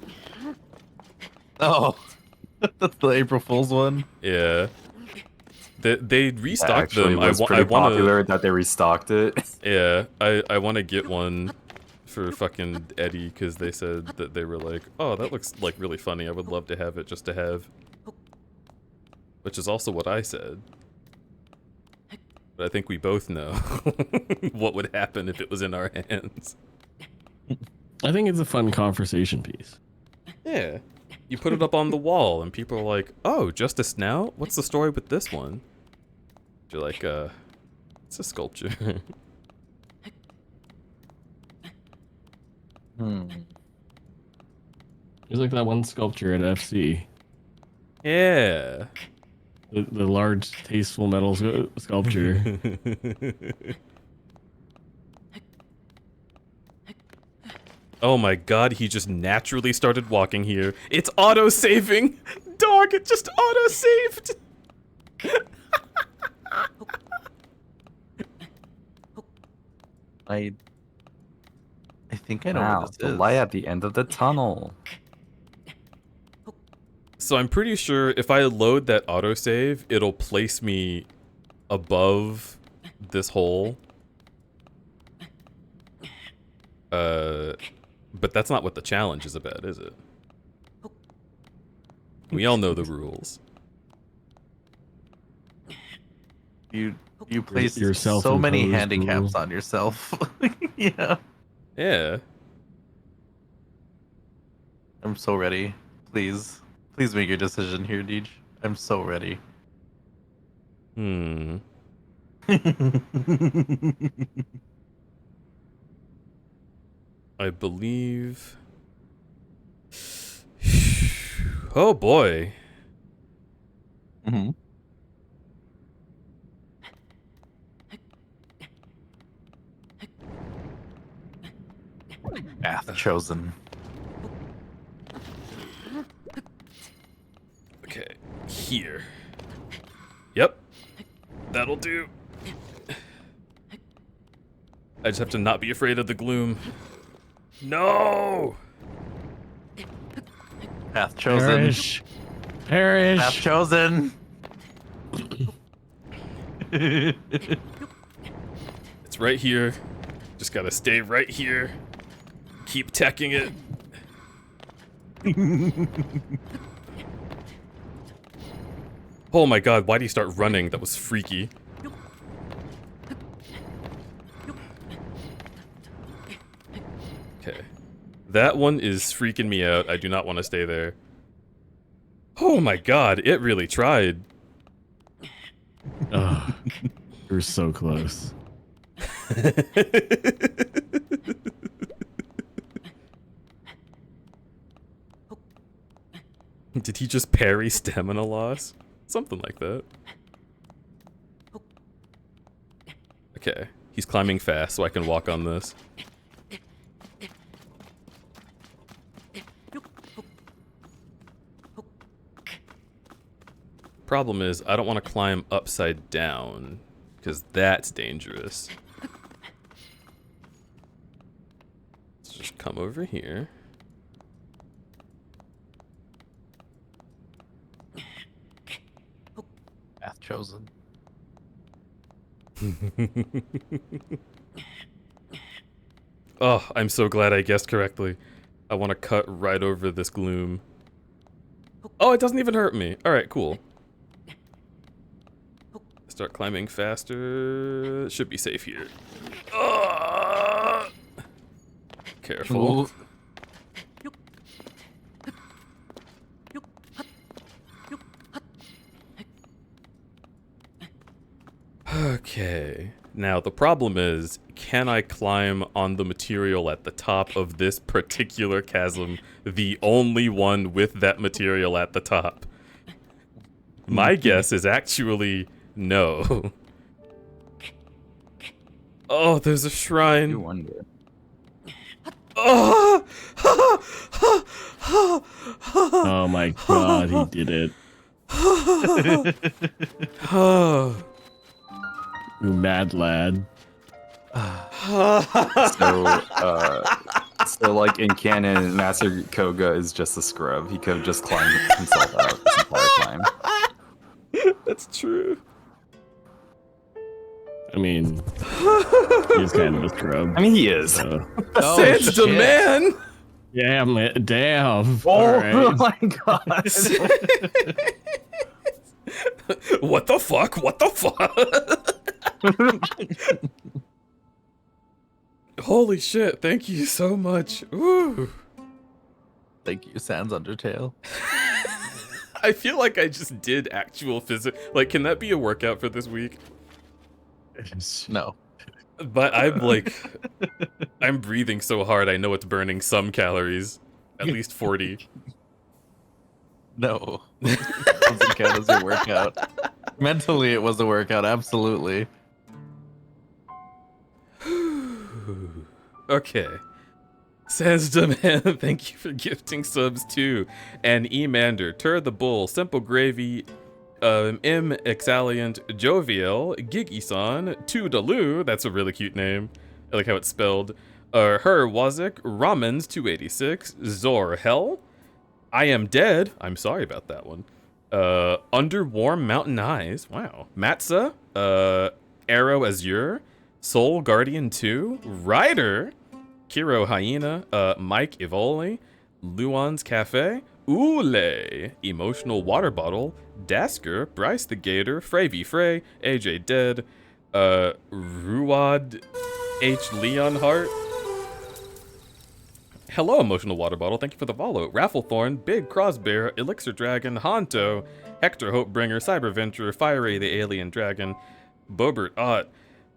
Oh, that's the April Fool's one. Yeah. They restocked Actually, them. it was pretty popular that they restocked it. Yeah, I want to get one for fucking Eddie because they said that they were like, oh, that looks like really funny. I would love to have it just to have. Which is also what I said. But I think we both know what would happen if it was in our hands. I think it's a fun conversation piece. Yeah. You put it up on the wall and people are like, oh, just a snout? What's the story with this one? You're like, it's a sculpture. It's like that one sculpture at FC. Yeah. The large, tasteful metal sculpture. Oh my god, he just naturally started walking here. It's auto-saving! Dog, it just auto-saved! I think I know Wow, what this the is. light at the end of the tunnel. So I'm pretty sure if I load that autosave, it'll place me above this hole. But that's not what the challenge is about, is it? We all know the rules. You place Yourself so many imposed handicaps rules. on yourself. Yeah. Yeah. I'm so ready. Please. Please make your decision here, Deej. I'm so ready. I believe... Oh boy. Mm-hmm. Path chosen. Okay, here. Yep. That'll do. I just have to not be afraid of the gloom. No! Path chosen. Perish. Path chosen. It's right here. Just gotta stay right here. Keep teching it. Oh my god, why do you start running? That was freaky. Okay. That one is freaking me out. I do not want to stay there. Oh my god, it really tried. Oh, you're so close. Did he just parry stamina loss? Something like that. Okay, he's climbing fast so I can walk on this. Problem is, I don't want to climb upside down, because that's dangerous. Let's just come over here. Path chosen. Oh, I'm so glad I guessed correctly. I want to cut right over this gloom. Oh, it doesn't even hurt me. Alright, cool. Start climbing faster. Should be safe here. Careful. Ooh. Okay. Now, the problem is, can I climb on the material at the top of this particular chasm, the only one with that material at the top? My guess is actually no. Oh, there's a shrine. You wonder. Oh! Oh my god, he did it. Oh. You mad lad. So like in canon, Master Koga is just a scrub. He could have just climbed himself out this entire time. That's true. I mean, he's kind of a scrub. I mean, he is. So. Sans demand. Yeah, man. Damn. Oh, All right. my god. What the fuck? What the fuck? Holy shit, thank you so much. Ooh. Thank you, Sans Undertale. I feel like I just did actual physics. Like, can that be a workout for this week? No. But I'm like, I'm breathing so hard, I know it's burning some calories. At least 40. No. It doesn't count as a workout. Mentally, it was a workout, absolutely. Okay. Sans Demand, thank you for gifting subs too. And Emander, Tur the Bull, Simple Gravy, M. Exaliant, Jovial, Gigi-san, Toodaloo, that's a really cute name. I like how it's spelled. Her Wazik, Ramens 286, Zor Hell, I Am Dead, I'm sorry about that one. Under Warm Mountain Eyes, wow. Matza, Arrow Azure, Soul Guardian 2, Ryder, Kiro Hyena, Mike Ivoli, Luan's Cafe, Oole, Emotional Water Bottle, Dasker, Bryce the Gator, Fravy Frey, AJ Dead, Ruad H. Leonhart. Hello, Emotional Water Bottle, thank you for the follow. Rafflethorn, Big Crossbear, Elixir Dragon, Honto, Hector Hopebringer, Cyberventure, Fiery the Alien Dragon, Bobert Ott,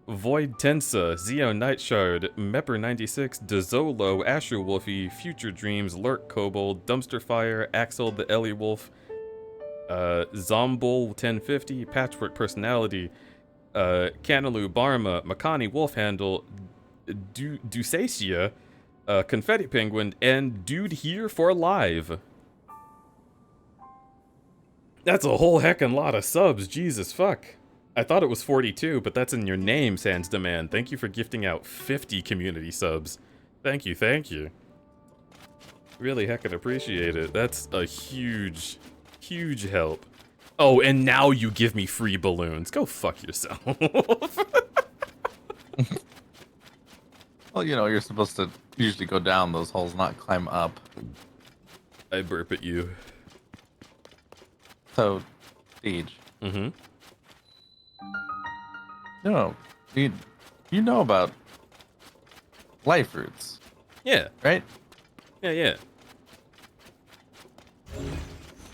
Void Tensa, Zeo Nightshard, Mepper96, Dezolo, Asher Wolfie, Future Dreams, Lurk Kobold, Dumpster Fire, Axel the Ellie Wolf, Zombol 1050, Patchwork Personality, Canaloo Barma, Makani Wolfhandle, Dusacia, Confetti Penguin, and Dude Here for Live. That's a whole heckin' lot of subs, Jesus fuck. I thought it was 42, but that's in your name, Sans Demand. Thank you for gifting out 50 community subs. Thank you, thank you. Really heckin' appreciate it. That's a huge, huge help. Oh, and now you give me free balloons. Go fuck yourself. Well, you know, you're supposed to usually go down those holes, not climb up. I burp at you. So, Siege. Mm-hmm. No, you know about life roots. Yeah. Right? Yeah.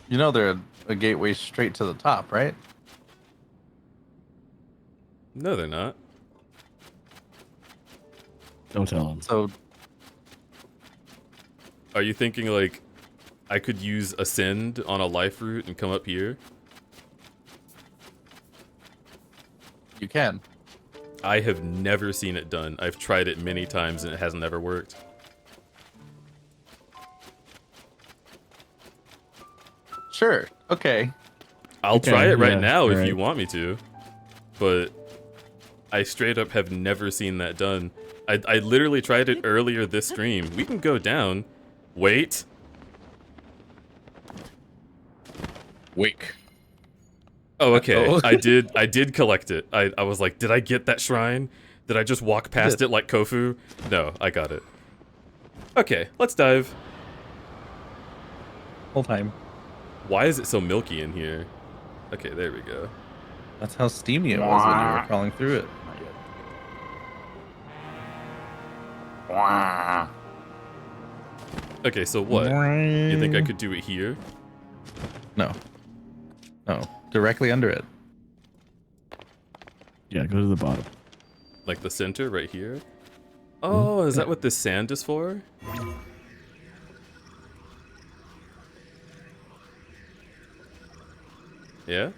You know they're a gateway straight to the top, right? No, they're not. Don't tell him. So, are you thinking, like, I could use Ascend on a life route and come up here? you can. I have never seen it done. I've tried it many times and it hasn't ever worked. Sure. Okay. I'll try it right yeah, now if right. you want me to. But I straight up have never seen that done. I literally tried it earlier this stream. We can go down. Wait. Wake. Oh, okay. Oh. I did collect it. I was like, did I get that shrine? Did I just walk past it like Kofu? No, I got it. Okay, let's dive. Whole time. Why is it so milky in here? Okay, there we go. That's how steamy it was when you were crawling through it. Okay, so what? You think I could do it here? No. No. Directly under it. Yeah, go to the bottom. Like the center right here? Oh, is that what this sand is for? Yeah?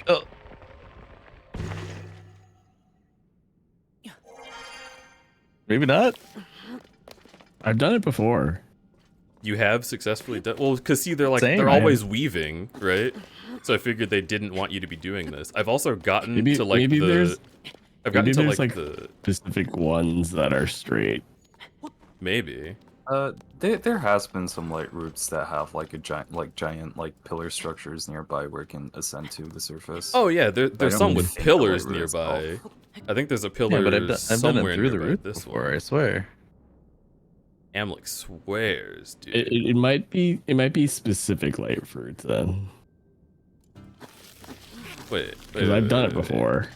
Oh. Maybe not. I've done it before. You have successfully done well, because see, they're like Same, they're I always weaving, right? So I figured they didn't want you to be doing this. I've also gotten Maybe, to like maybe the there's I've gotten maybe to there's like like the specific ones that are straight. maybe. There has been some light routes that have like a giant pillar structures nearby where you can ascend to the surface. Oh yeah, I there's don't some with think the pillars light route nearby. itself. I think there's a pillar Yeah, but I've done somewhere it through the nearby route this before, one. I swear. Amlik swears, dude. It might be specific light fruits then, Wait, because I've done it before.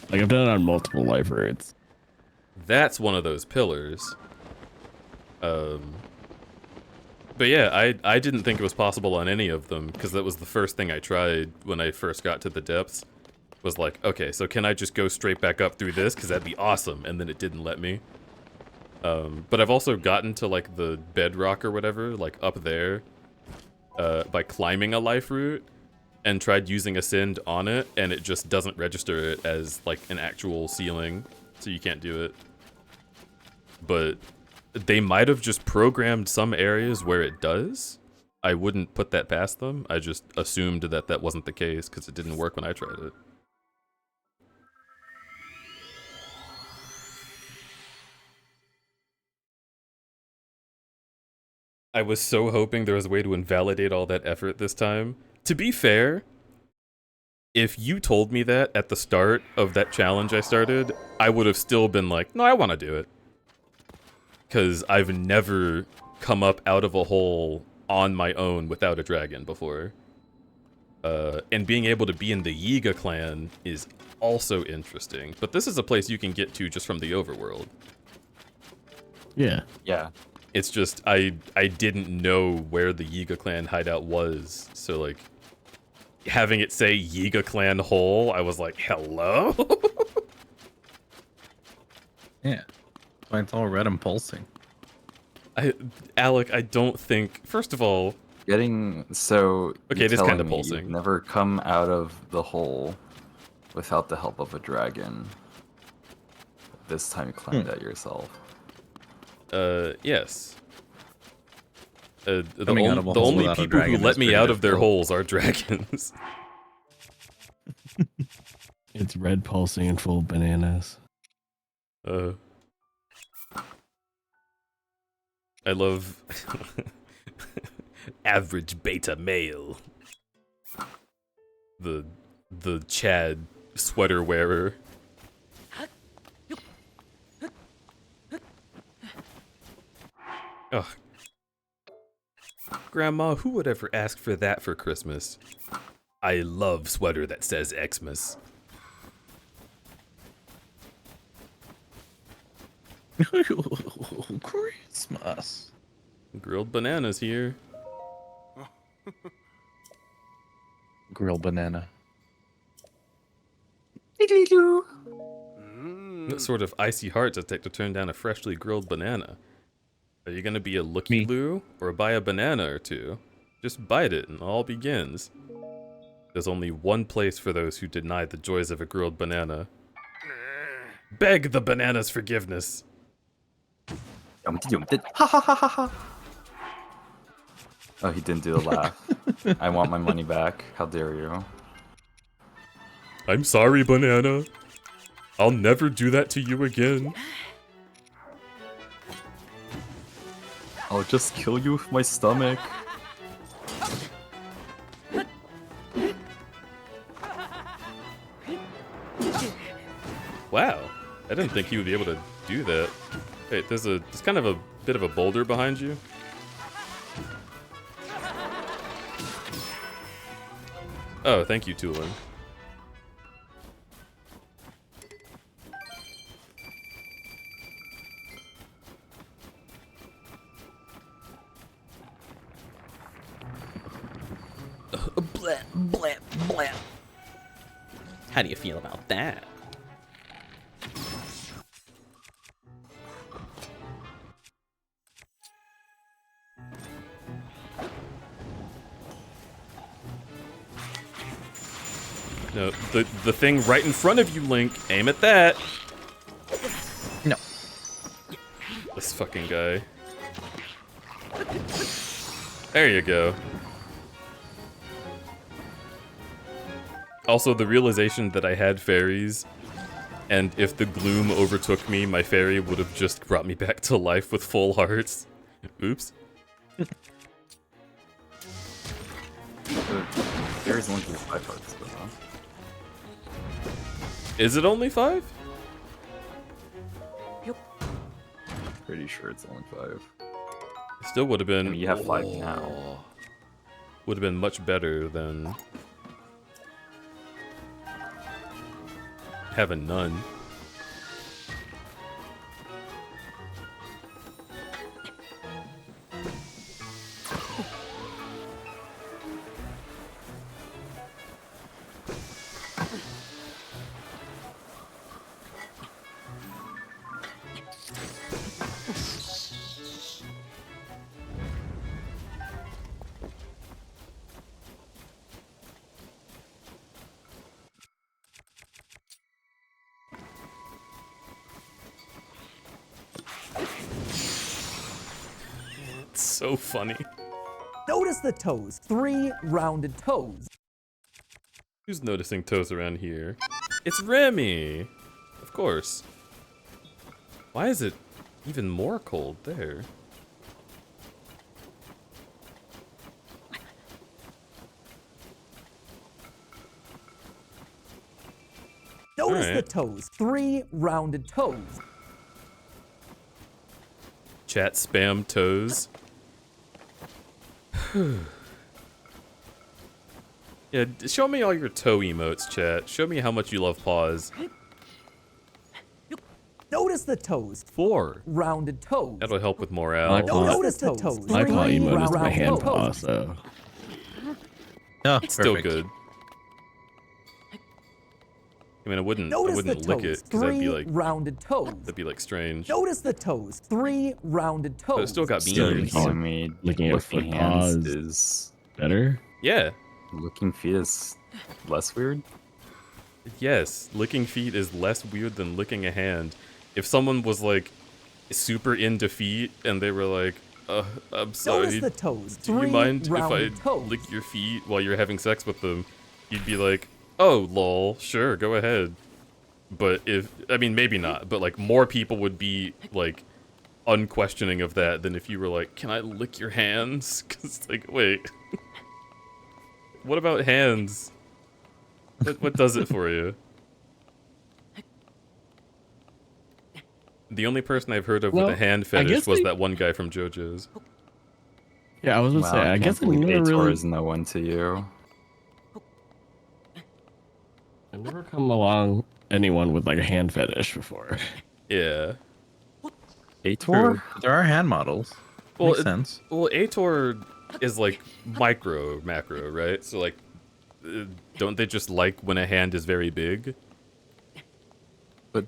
Like I've done it on multiple life fruits. That's one of those pillars. But yeah, I didn't think it was possible on any of them, because that was the first thing I tried when I first got to the depths. Was like, okay, so can I just go straight back up through this? Because that'd be awesome. And then it didn't let me. But I've also gotten to like the bedrock or whatever, like up there, by climbing a life route, and tried using Ascend on it, and it just doesn't register it as like an actual ceiling, so you can't do it. But they might have just programmed some areas where it does. I wouldn't put that past them. I just assumed that that wasn't the case because it didn't work when I tried it. I was so hoping there was a way to invalidate all that effort this time. To be fair, if you told me that at the start of that challenge I started, I would have still been like, no, I want to do it. Because I've never come up out of a hole on my own without a dragon before. And being able to be in the Yiga clan is also interesting. But this is a place you can get to just from the overworld. Yeah. Yeah. It's just, I didn't know where the Yiga clan hideout was. So, like, having it say Yiga clan hole, I was like, hello? Yeah. Why it's all red and pulsing. Alec, I don't think, first of all... So, okay, it is kind of pulsing. You've never come out of the hole without the help of a dragon. This time you climbed out yourself. Yes. The Coming out of a hole only without a people who dragon let is me pretty out of their difficult. holes are dragons. It's red pulsing and full of bananas. I love average beta male. The Chad sweater wearer. Ugh. Grandma, who would ever ask for that for Christmas? I love sweater that says Xmas. Christmas. Grilled bananas here. Grilled banana. What sort of icy heart does it take to turn down a freshly grilled banana? Are you gonna be a looky-loo or buy a banana or two? Just bite it and all begins. There's only one place for those who deny the joys of a grilled banana. Beg the banana's forgiveness. Ha ha ha ha ha. Oh, he didn't do the laugh. I want my money back. How dare you? I'm sorry, banana. I'll never do that to you again. I'll just kill you with my stomach. Wow, I didn't think he would be able to do that. Wait, there's kind of a bit of a boulder behind you. Oh, thank you, Tulin. Blah, blah, blah. How do you feel about that? No, the thing right in front of you, Link. Aim at that. No. This fucking guy. There you go. Also, the realization that I had fairies, and if the gloom overtook me, my fairy would have just brought me back to life with full hearts. Oops. There's only 5 hearts, but Is it only 5? pretty sure it's only 5. Still would have been. I mean, you have 5 now. Would have been much better than having none. It's so funny. Notice the toes. 3 rounded toes. Who's noticing toes around here? It's Remy! Of course. Why is it even more cold there? Notice Alright. the toes. 3 rounded toes. Chat spam toes. Yeah, show me all your toe emotes, chat. Show me how much you love paws. Notice the toes. 4. Rounded toes. That'll help with morale. My paw, Notice the toes. my paw 3 emote is my rounded hand toes. paw, so. Oh, It's still perfect. good. I mean, I wouldn't Notice lick the it toes. because that'd be 3 like rounded toes. that'd be like strange. Notice the toes. 3 rounded toes. But it still got Still, beans. telling me Licking at licking foot hands paws. is Better? Yeah. licking feet is less weird. Yes, licking feet is less weird than licking a hand. If someone was like super into feet and they were like, I'm sorry. Notice the toes. Do you 3 mind if I rounded toes. lick your feet while you're having sex with them? You'd be like, oh, lol, sure, go ahead. But I mean, maybe not, but like more people would be like unquestioning of that than if you were like, can I lick your hands? Cause like, wait, what about hands? What does it for you? The only person I've heard of with a hand fetish was that one guy from JoJo's. Yeah, I was gonna say, I guess I never really is no one to you. I've never come along anyone with like a hand fetish before. Yeah. Ator? There are hand models. Makes sense. Well, Ator is like macro, right? So like, don't they just like when a hand is very big? But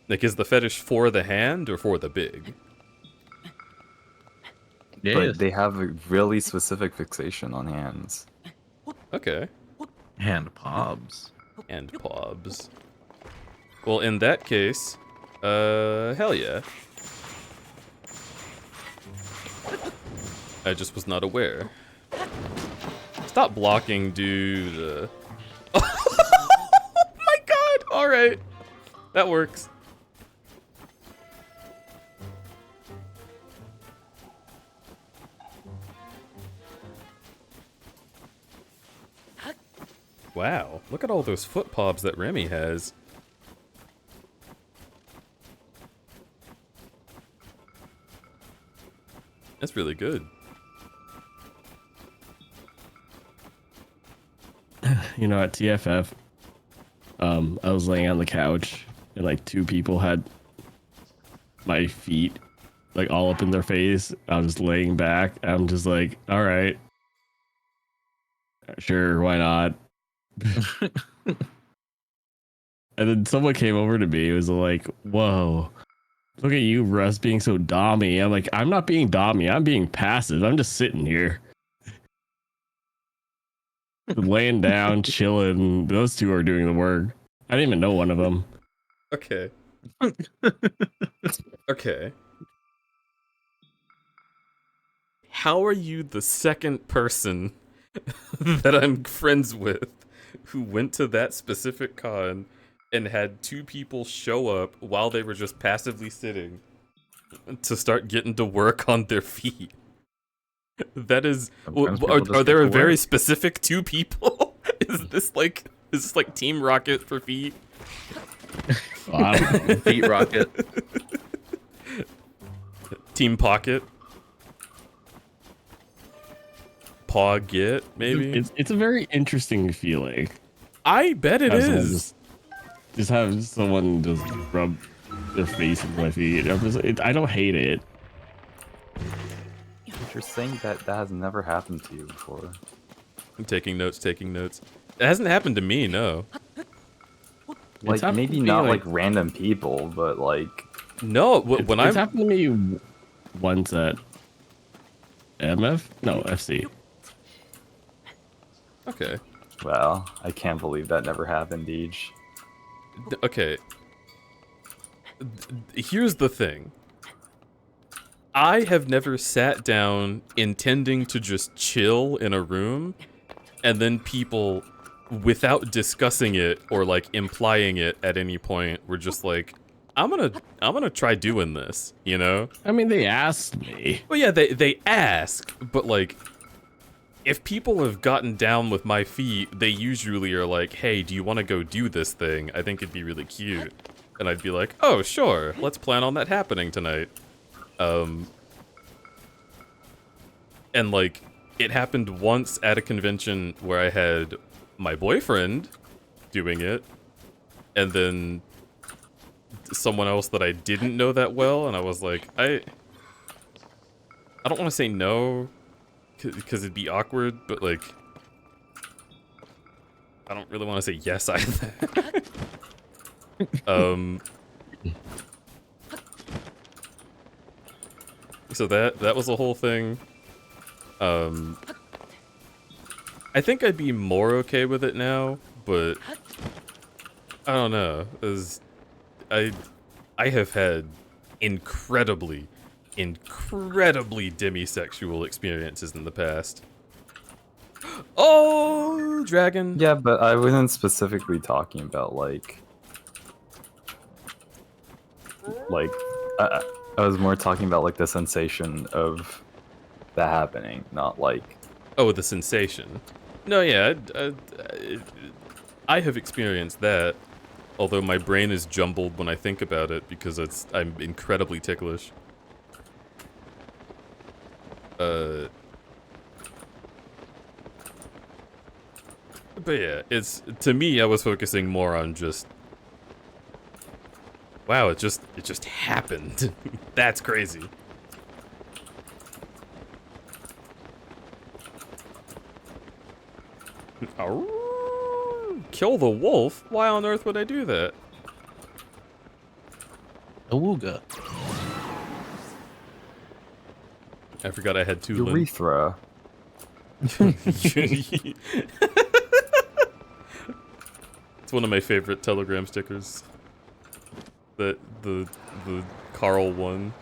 like, is the fetish for the hand or for the big? Yeah, but they have a really specific fixation on hands. Okay. Hand pobs. And pobs. Well, in that case, hell yeah. I just was not aware. Stop blocking, dude. Oh my god! Alright. That works. Wow, look at all those foot pobs that Remy has. That's really good. You know, at TFF, I was laying on the couch and like 2 people had my feet like all up in their face. I was just laying back. I'm just like, all right, sure, why not? And then someone came over to me. It was like, whoa, look at you, Russ, being so dommy. I'm like, I'm not being dommy. I'm being passive. I'm just sitting here. Laying down, chilling. Those 2 are doing the work. I didn't even know one of them. Okay. Okay. How are you the second person that I'm friends with who went to that specific con and had 2 people show up while they were just passively sitting to start getting to work on their feet? That is, are there a very specific 2 people? Is this like Team Rocket for feet? I don't know. Feet Rocket. Team Pocket. Paw Get, maybe? It's a very interesting feeling. I bet it is. Just have someone just rub their face into my feet. I don't hate it. You're saying that has never happened to you before. I'm taking notes. It hasn't happened to me, no. Like, maybe not like random people, but like... No, when It's happened to me once at MF? No, FC. Okay. Well, I can't believe that never happened, Deej. Okay. Here's the thing. I have never sat down intending to just chill in a room, and then people, without discussing it or like implying it at any point, were just like, I'm gonna try doing this, you know? I mean, they asked me. Well, yeah, they ask, but like, if people have gotten down with my feet, they usually are like, hey, do you want to go do this thing? I think it'd be really cute. And I'd be like, oh, sure, let's plan on that happening tonight. And like, it happened once at a convention where I had my boyfriend doing it, and then someone else that I didn't know that well, and I was like, I don't want to say no, because it'd be awkward, but like, I don't really want to say yes either. So that was the whole thing. I think I'd be more okay with it now, but I don't know. I have had incredibly incredibly demisexual experiences in the past. Oh, dragon. Yeah, but I wasn't specifically talking about I was more talking about like the sensation of that happening, not like. Oh, the sensation. No, yeah, I have experienced that. Although my brain is jumbled when I think about it because I'm incredibly ticklish. But yeah, to me I was focusing more on just wow, it just happened. That's crazy. Kill the wolf? Why on earth would I do that? Awooga. I forgot I had two Urethra. It's one of my favorite Telegram stickers. The Carl one.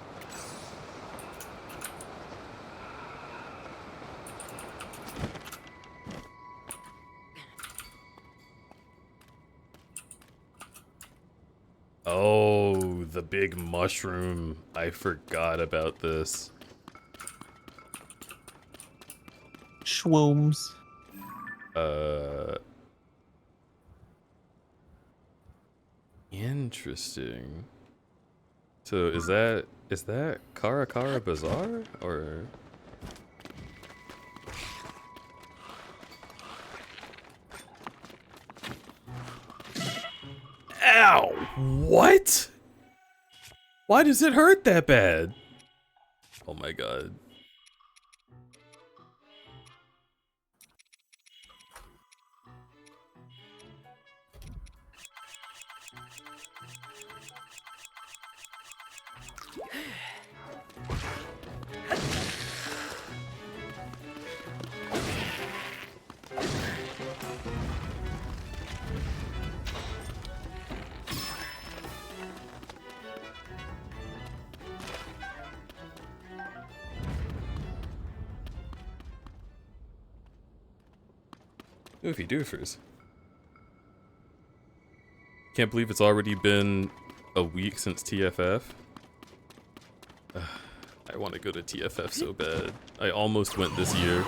Oh, the big mushroom. I forgot about this. Schwooms. Interesting. So is that Kara Kara Bazaar or? Ow! What? Why does it hurt that bad? Oh my god. Oofy doofers. Can't believe it's already been a week since TFF. I want to go to TFF so bad. I almost went this year.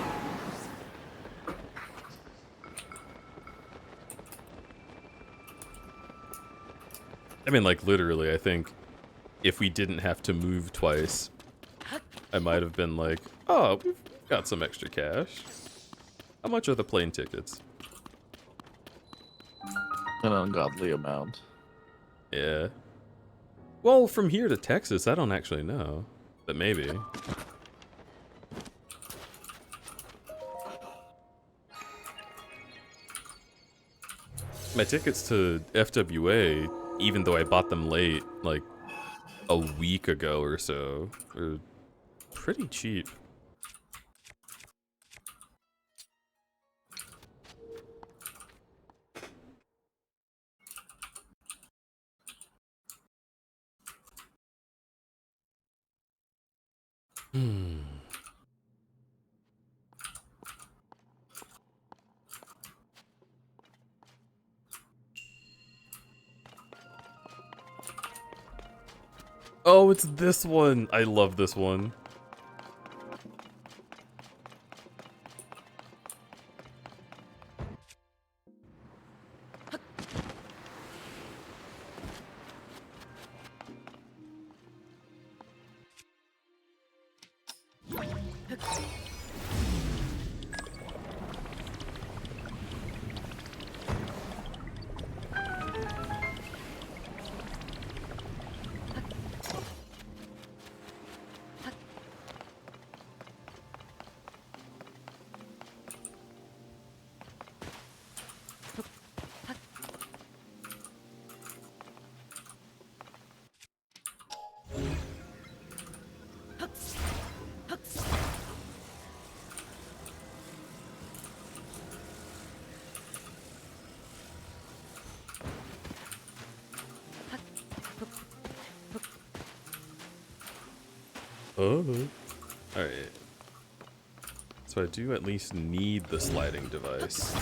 I mean, like, literally, I think if we didn't have to move twice, I might have been like, oh, we've got some extra cash. How much are the plane tickets? An ungodly amount. Yeah. Well, from here to Texas, I don't actually know. But maybe. My tickets to FWA, even though I bought them late, like a week ago or so, are pretty cheap. Oh, it's this one. I love this one. Alright. So I do at least need the sliding device.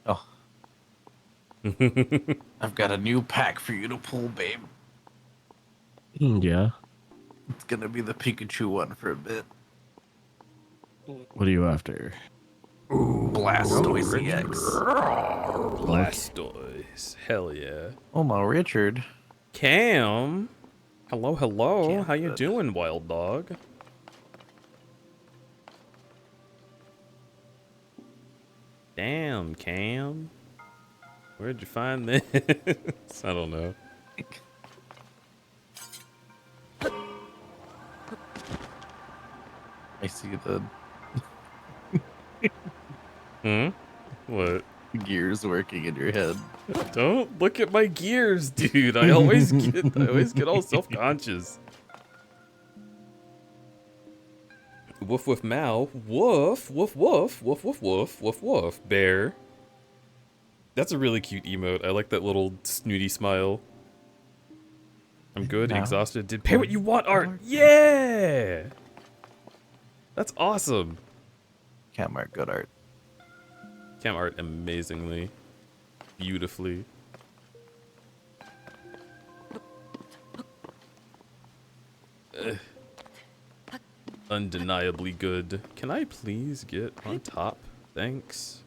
Oh. I've got a new pack for you to pull, babe. Yeah. It's gonna be the Pikachu one for a bit. What are you after? Blastoise EX. Blastoise. Hell yeah. Oh my Richard. Cam. Hello, hello. Cam, How you good. doing, wild dog? Damn, Cam. Where'd you find this? I don't know. I see the What? gears working in your head. Don't look at my gears, dude. I always get all self-conscious. Woof woof Mao. Woof woof woof woof woof woof woof woof bear. That's a really cute emote. I like that little snooty smile. I'm good, Now. exhausted. Did pay what you want art. Yeah! That's awesome. Can't mark good art. Cam art amazingly. Beautifully. Undeniably good. Can I please get on top? Thanks.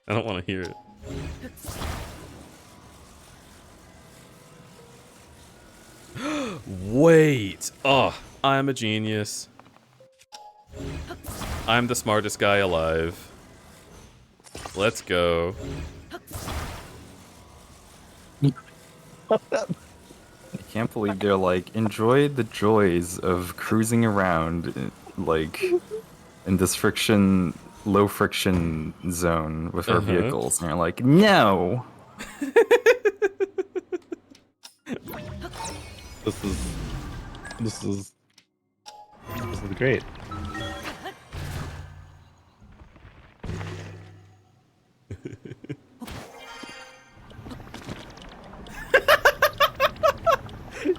I don't want to hear it. Wait. Oh, I'm a genius. I'm the smartest guy alive. Let's go. I can't believe they're like, enjoy the joys of cruising around, like, in this low friction zone with our vehicles. And you're like, no! This is great.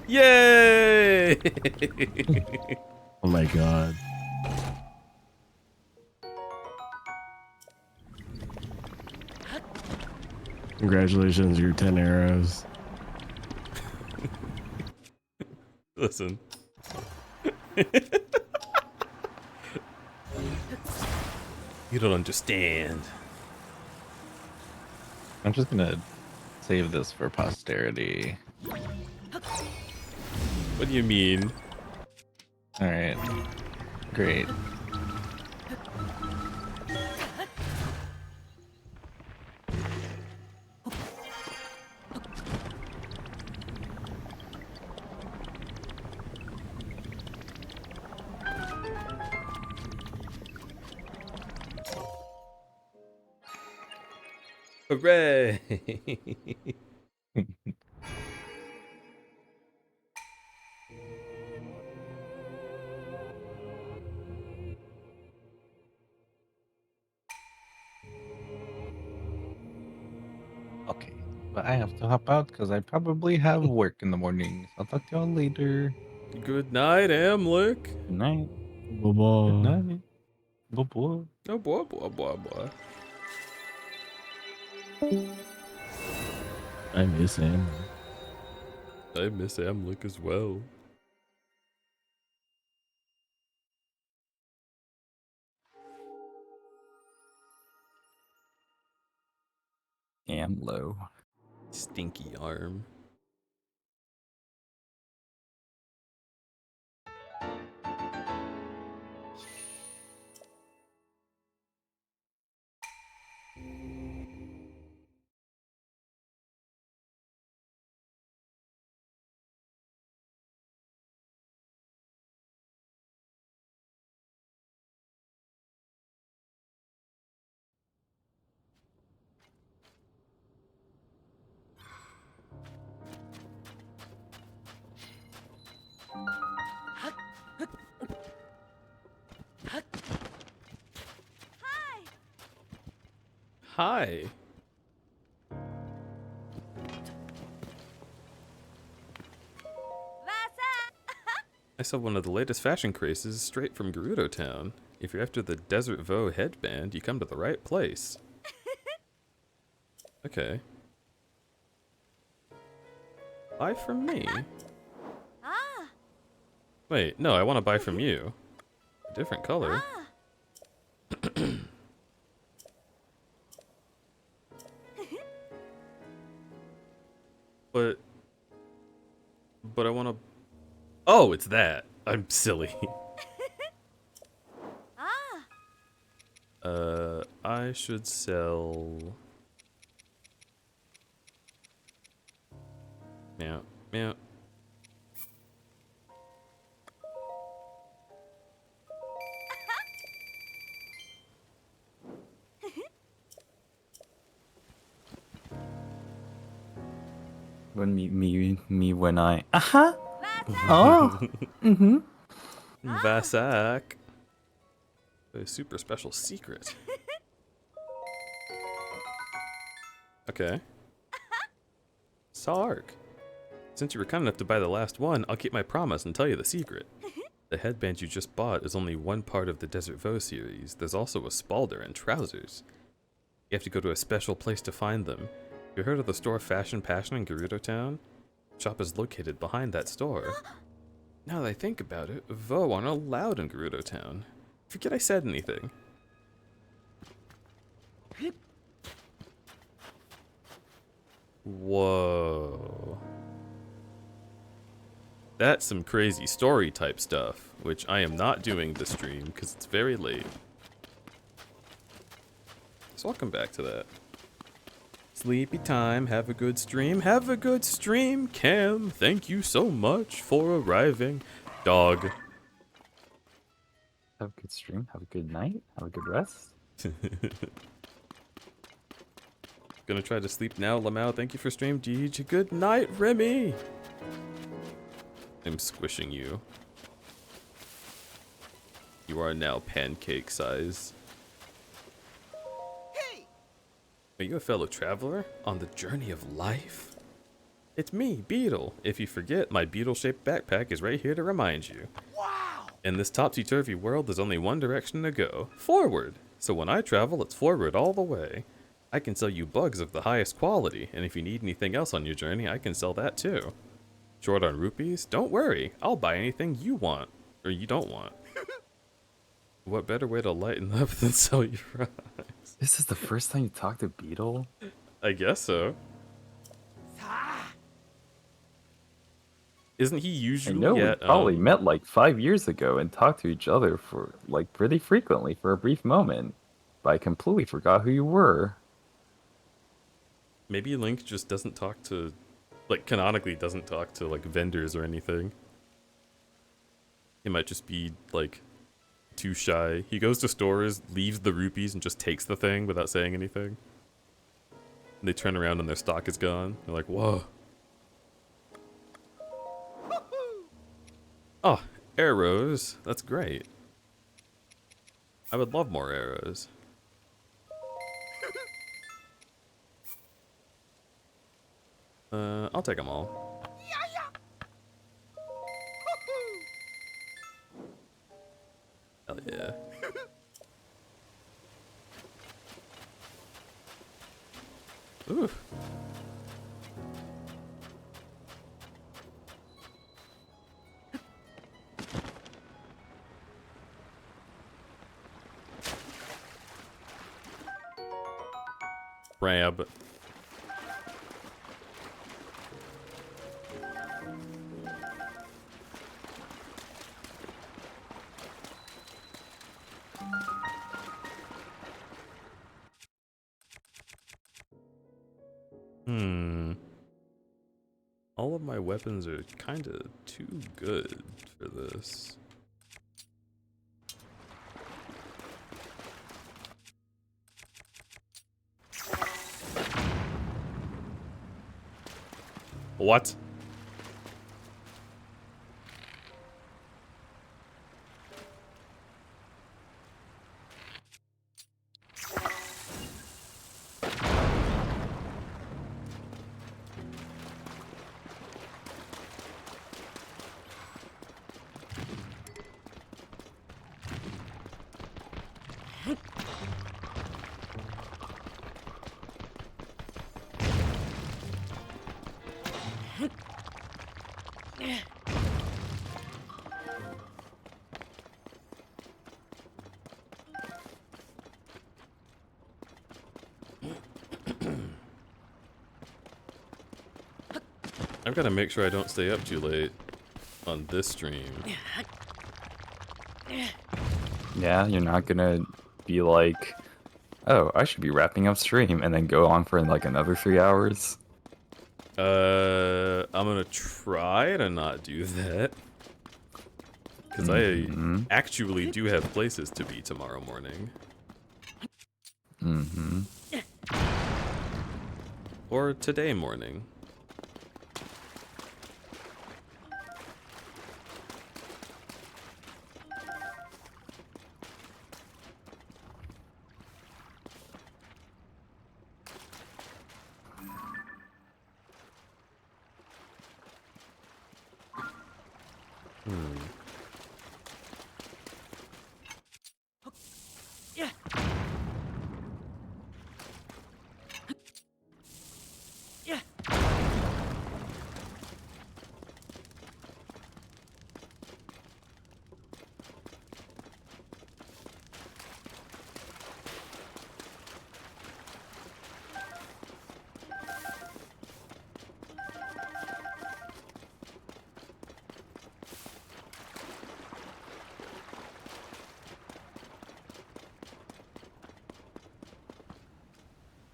Yay! Oh my god. Congratulations, your 10 arrows. Listen. You don't understand. I'm just gonna save this for posterity. What do you mean? Alright. Great. Hooray! Okay, but I have to hop out because I probably have work in the morning. So I'll talk to y'all later. Good night, Amlick. Good night. Good Bye-bye. night. Bye bye. Oh, boy, boy, boy, boy. I miss him. I miss Amlick as well. Amlo. Stinky arm. Hi. I saw one of the latest fashion crazes straight from Gerudo Town. If you're after the Desert Vo headband, you come to the right place. Okay. Buy from me? Wait, no, I want to buy from you. A different color. But I want to... Oh, it's that. I'm silly. I should sell... Yeah, yeah. When me when I. Uh-huh. Oh. Mm-hmm. Vasak. A super special secret. Okay. Sark. Since you were kind enough to buy the last one, I'll keep my promise and tell you the secret. The headband you just bought is only one part of the Desert Vo series. There's also a spalder and trousers. You have to go to a special place to find them. You heard of the store Fashion Passion in Gerudo Town? Shop is located behind that store. Now that I think about it, Vo aren't allowed in Gerudo Town. Forget I said anything. Whoa. That's some crazy story type stuff, which I am not doing this stream because it's very late. So I'll come back to that. Sleepy time, have a good stream, have a good stream, Cam. Thank you so much for arriving. Dog. Have a good stream. Have a good night. Have a good rest. Gonna try to sleep now, Lamau. Thank you for stream, Deej. Good night, Remy. I'm squishing you. You are now pancake size. Are you a fellow traveler on the journey of life? It's me, Beetle. If you forget, my beetle-shaped backpack is right here to remind you. Wow! In this topsy-turvy world, there's only one direction to go. Forward! So when I travel, it's forward all the way. I can sell you bugs of the highest quality, and if you need anything else on your journey, I can sell that too. Short on rupees? Don't worry, I'll buy anything you want, or you don't want. What better way to lighten up than sell your fries? This is the first time you talked to Beetle? I guess so. Isn't he I usually know we at, probably met like 5 years ago and talked to each other for like pretty frequently for a brief moment. But I completely forgot who you were. maybe Link just doesn't talk to, like, canonically doesn't talk to, like, vendors or anything. He might just be, like, too shy. He goes to stores, leaves the rupees, and just takes the thing without saying anything. They turn around and their stock is gone. They're like, whoa. Oh, arrows. That's great. I would love more arrows. I'll take them all. Hell yeah. Ooh. Crab. All of my weapons are kind of too good for this. What? I've got to make sure I don't stay up too late on this stream. Yeah, you're not gonna be like, oh, I should be wrapping up stream and then go on for like another 3 hours. I'm gonna try to not do that. Because I actually do have places to be tomorrow morning. Or today morning.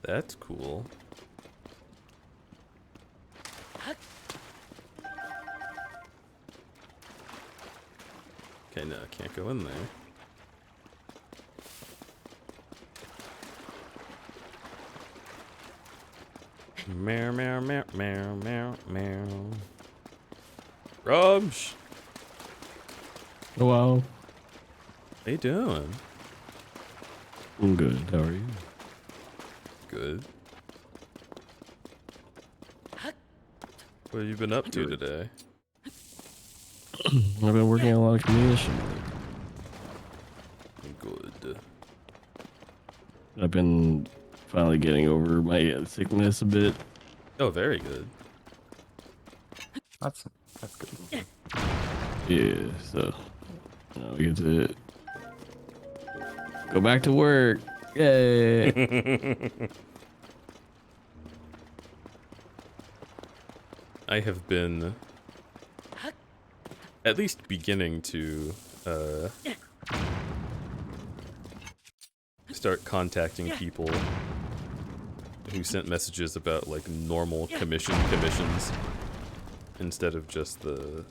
That's cool. Okay, no, I can't go in there. Meow, meow, meow, meow, meow, meow. Rubs! Hello. How you doing? I'm good. How are you? Good. What have you been up to today? I've been working on a lot of communication. Good. I've been finally getting over my sickness a bit. Oh, very good. That's good. Yeah, so now we get to go back to work. Yay! I have been at least beginning to start contacting people who sent messages about like normal commissions instead of just the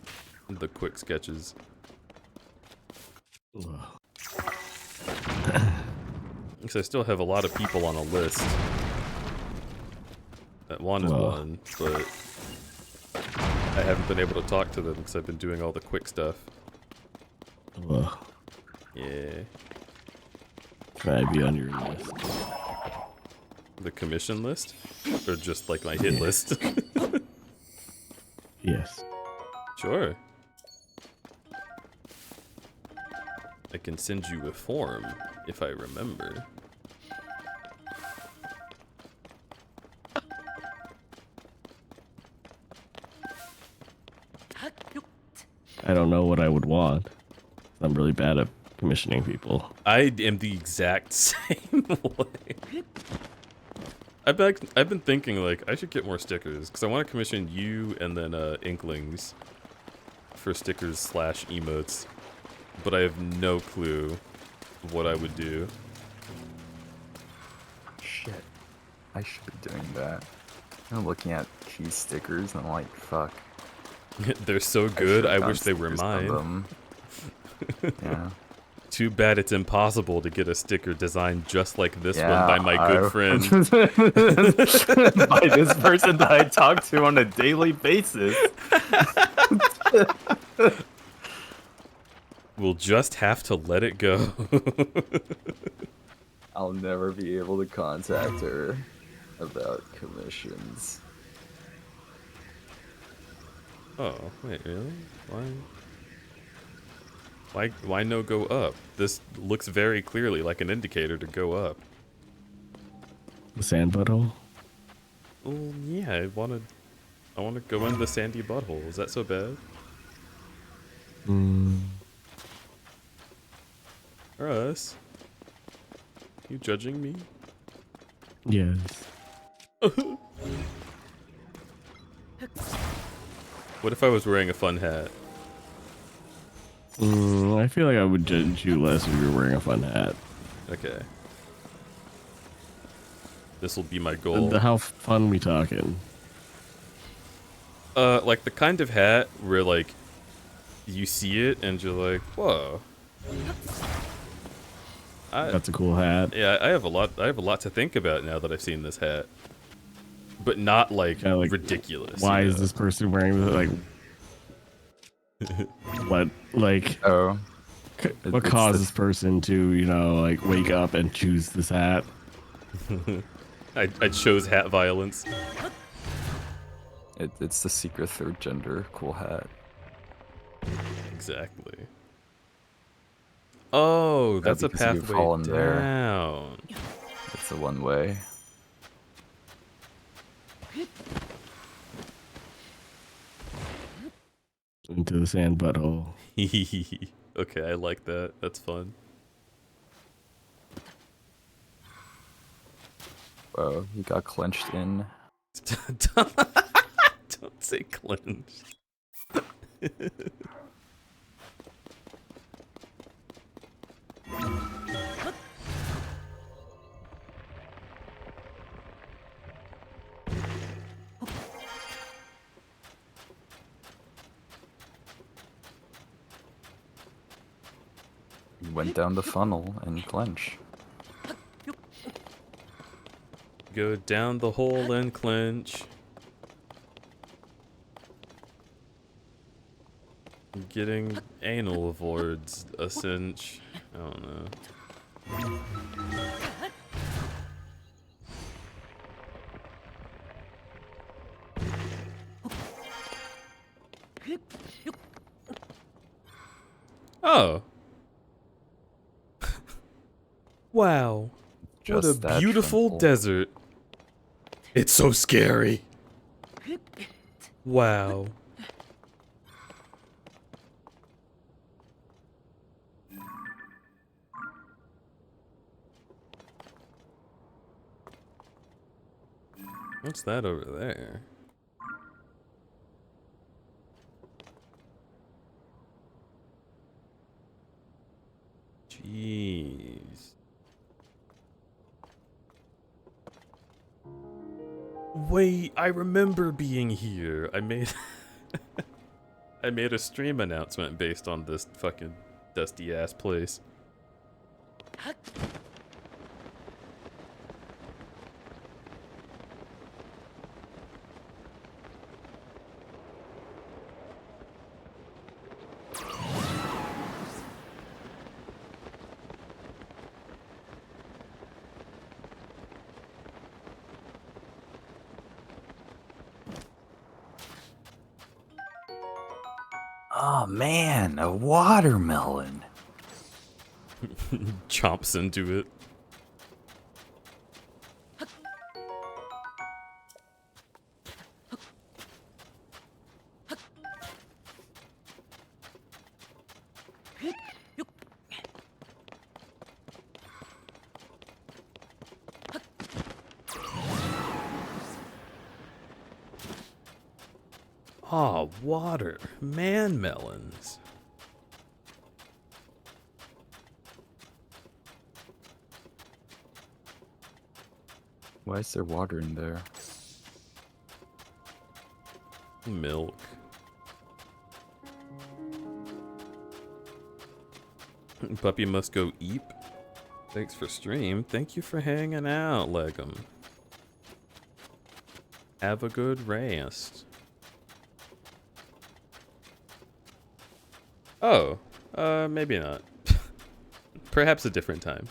quick sketches. Because I still have a lot of people on a list That wanted Whoa. one, but I haven't been able to talk to them because I've been doing all the quick stuff. Whoa. Yeah. Can I be on your list? The commission list? Or just like my hit list? Yes. Sure. I can send you a form if I remember. I don't know what I would want. I'm really bad at commissioning people. I am the exact same way. I've been thinking like I should get more stickers because I want to commission you and then Inklings for stickers / emotes, but I have no clue what I would do. Shit. I should be doing that. I'm looking at cheese stickers and I'm like, fuck. They're so good, I wish they were mine. Yeah. Too bad it's impossible to get a sticker designed just like this one Yeah, by my good friend. By this person that I talk to on a daily basis. We'll just have to let it go. I'll never be able to contact her about commissions. Oh, wait, really? Why no go up? This looks very clearly like an indicator to go up. The sand butthole? Well, yeah, I wanna go in the sandy butthole. Is that so bad? Russ, you judging me? Yes. What if I was wearing a fun hat? I feel like I would judge you less if you were wearing a fun hat. Okay. This will be my goal. How fun we talking? Like the kind of hat where like you see it and you're like, whoa. That's a cool hat. Yeah, I have a lot to think about now that I've seen this hat. But not like, ridiculous. Why is this person wearing this? Like, what? Like, what caused this person to, like wake up and choose this hat? I chose hat violence. It's the secret third gender cool hat. Exactly. Oh, that's a because you've pathway fallen down. there. It's a one way. Into the sand butthole. Okay, I like that. That's fun. Whoa, you got clenched in. Don't say clenched. You went down the funnel and clench. Go down the hole and clench. Getting anal avoids a cinch. I don't know. Oh. Wow. What a Just beautiful that desert. It's so scary. Wow. What's that over there? Jeez. Wait, I remember being here. I made I made a stream announcement based on this fucking dusty ass place. Oh man, a watermelon. Chomps into it. Ah, water. Man melons. Why is there water in there? Milk. Puppy must go eep. Thanks for stream. Thank you for hanging out, Legum. Have a good rest. Oh, maybe not. Perhaps a different time.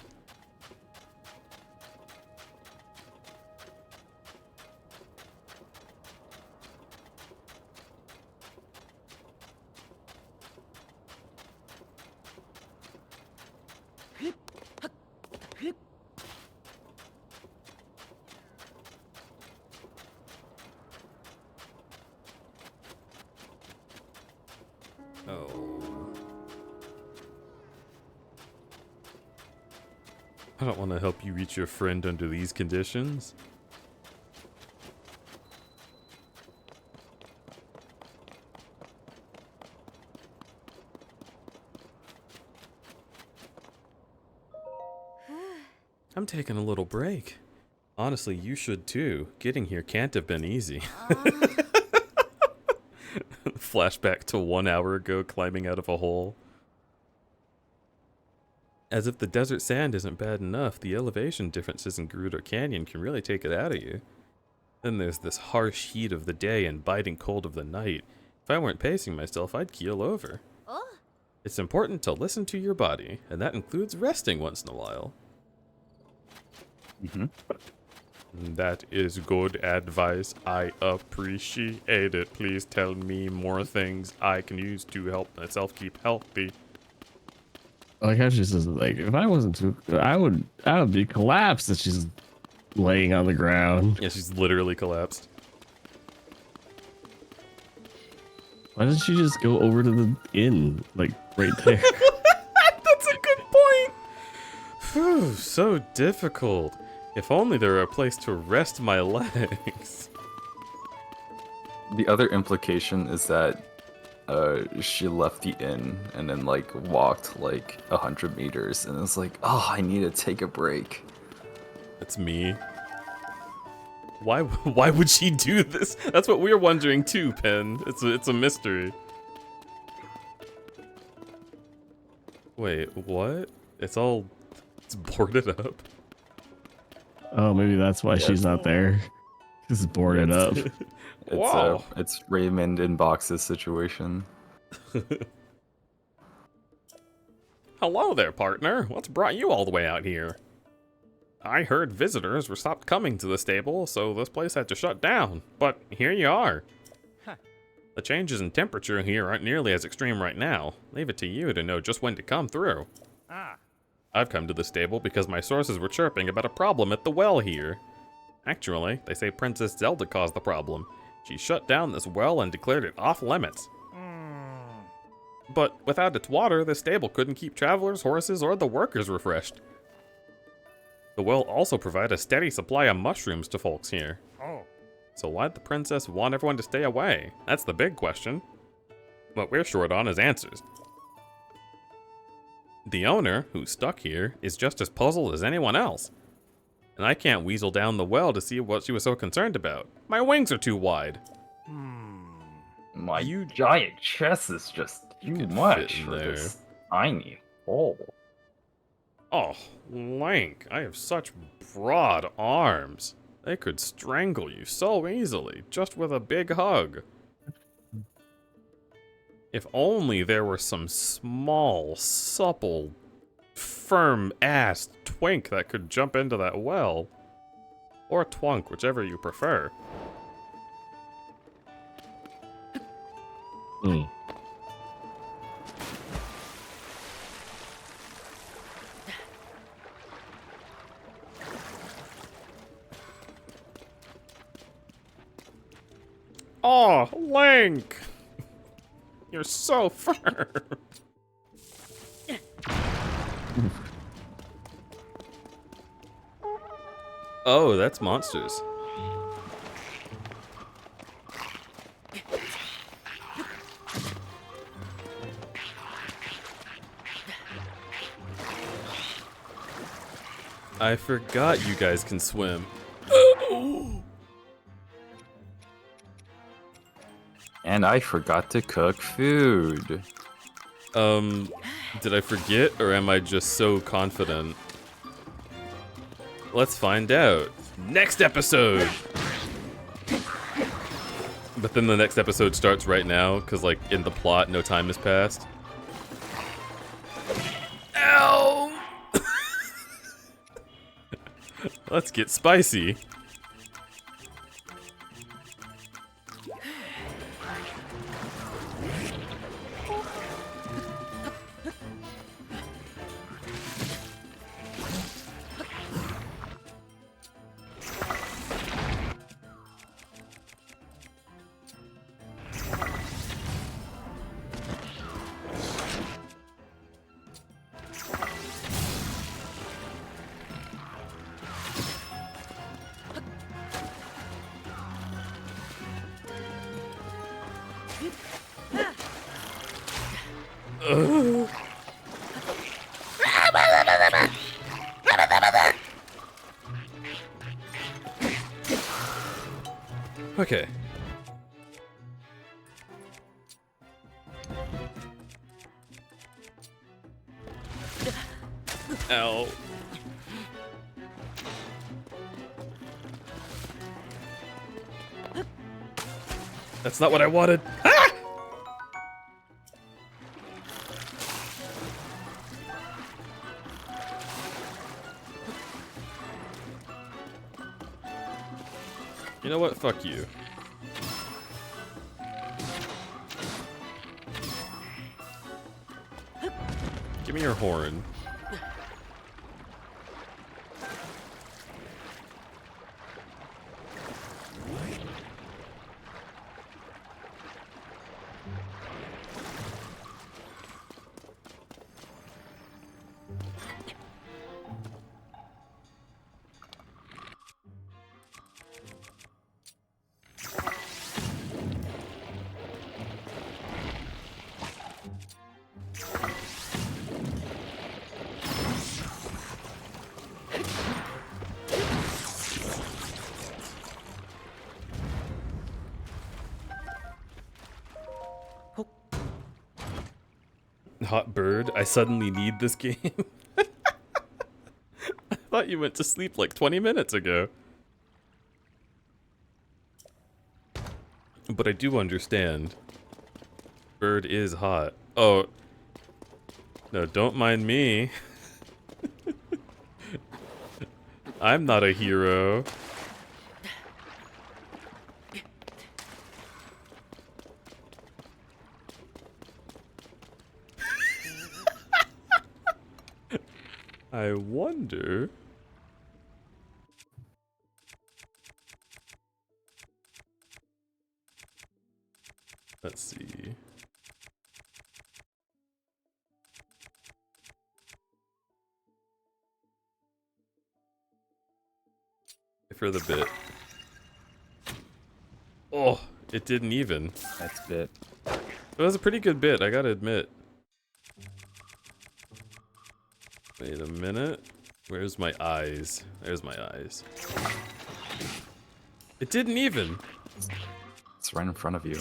I don't want to help you reach your friend under these conditions. I'm taking a little break. Honestly, you should too. Getting here can't have been easy. Flashback to 1 hour ago climbing out of a hole. As if the desert sand isn't bad enough, the elevation differences in Gerudo Canyon can really take it out of you. Then there's this harsh heat of the day and biting cold of the night. If I weren't pacing myself, I'd keel over. Oh. It's important to listen to your body, and that includes resting once in a while. That is good advice. I appreciate it. Please tell me more things I can use to help myself keep healthy. Like how she says, like, if I wasn't too, I would be collapsed if she's laying on the ground. Yeah, she's literally collapsed. Why doesn't she just go over to the inn, like right there? That's a good point. Phew, so difficult. If only there were a place to rest my legs. The other implication is that she left the inn and then like walked like 100 meters and it's like, oh, I need to take a break. That's me. Why would she do this? That's what we're wondering too, Pen. It's a mystery. Wait, what? It's boarded up. Oh, maybe that's why she's not there. She's boarded up. Wow. It's Raymond in Box's situation. Hello there, partner. What's brought you all the way out here? I heard visitors were stopped coming to the stable, so this place had to shut down. But here you are. The changes in temperature here aren't nearly as extreme right now. Leave it to you to know just when to come through. I've come to the stable because my sources were chirping about a problem at the well here. Actually, they say Princess Zelda caused the problem. She shut down this well and declared it off limits. But without its water, the stable couldn't keep travelers, horses, or the workers refreshed. The well also provided a steady supply of mushrooms to folks here. So why'd the princess want everyone to stay away? That's the big question. What we're short on is answers. The owner, who's stuck here, is just as puzzled as anyone else. And I can't weasel down the well to see what she was so concerned about. My wings are too wide. My giant chest is just too much for this tiny hole. Oh, Link, I have such broad arms. They could strangle you so easily, just with a big hug. If only there were some small, supple, firm-assed twink that could jump into that well. Or twunk, whichever you prefer. Oh, Link! You're so firm. Oh, that's monsters. I forgot you guys can swim. And I forgot to cook food. Did I forget, or am I just so confident? Let's find out. Next episode! But then the next episode starts right now, because, like, in the plot, no time has passed. Ow! Let's get spicy. Okay. Ow. That's not what I wanted. Ah! You know what? Fuck you. Give me your horn. Hot bird, I suddenly need this game. I thought you went to sleep like 20 minutes ago. But I do understand. Bird is hot. Oh. No, don't mind me. I'm not a hero. I wonder... Let's see... For the bit. Oh, it didn't even. That's bit. It was a pretty good bit, I gotta admit. Wait a minute. Where's my eyes? There's my eyes. It didn't even. It's right in front of you.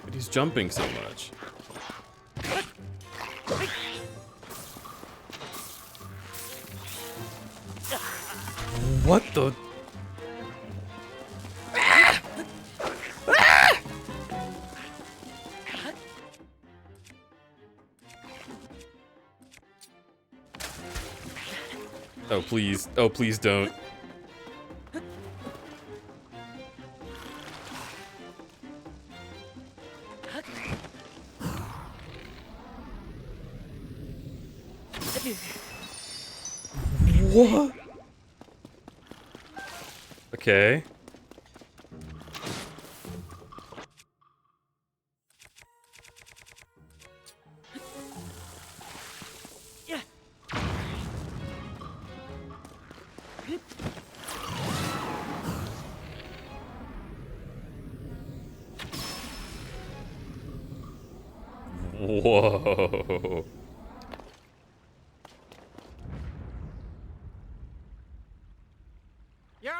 But he's jumping so much. What the? Oh, please. Oh, please don't. What? Okay. Whoa. Yeah!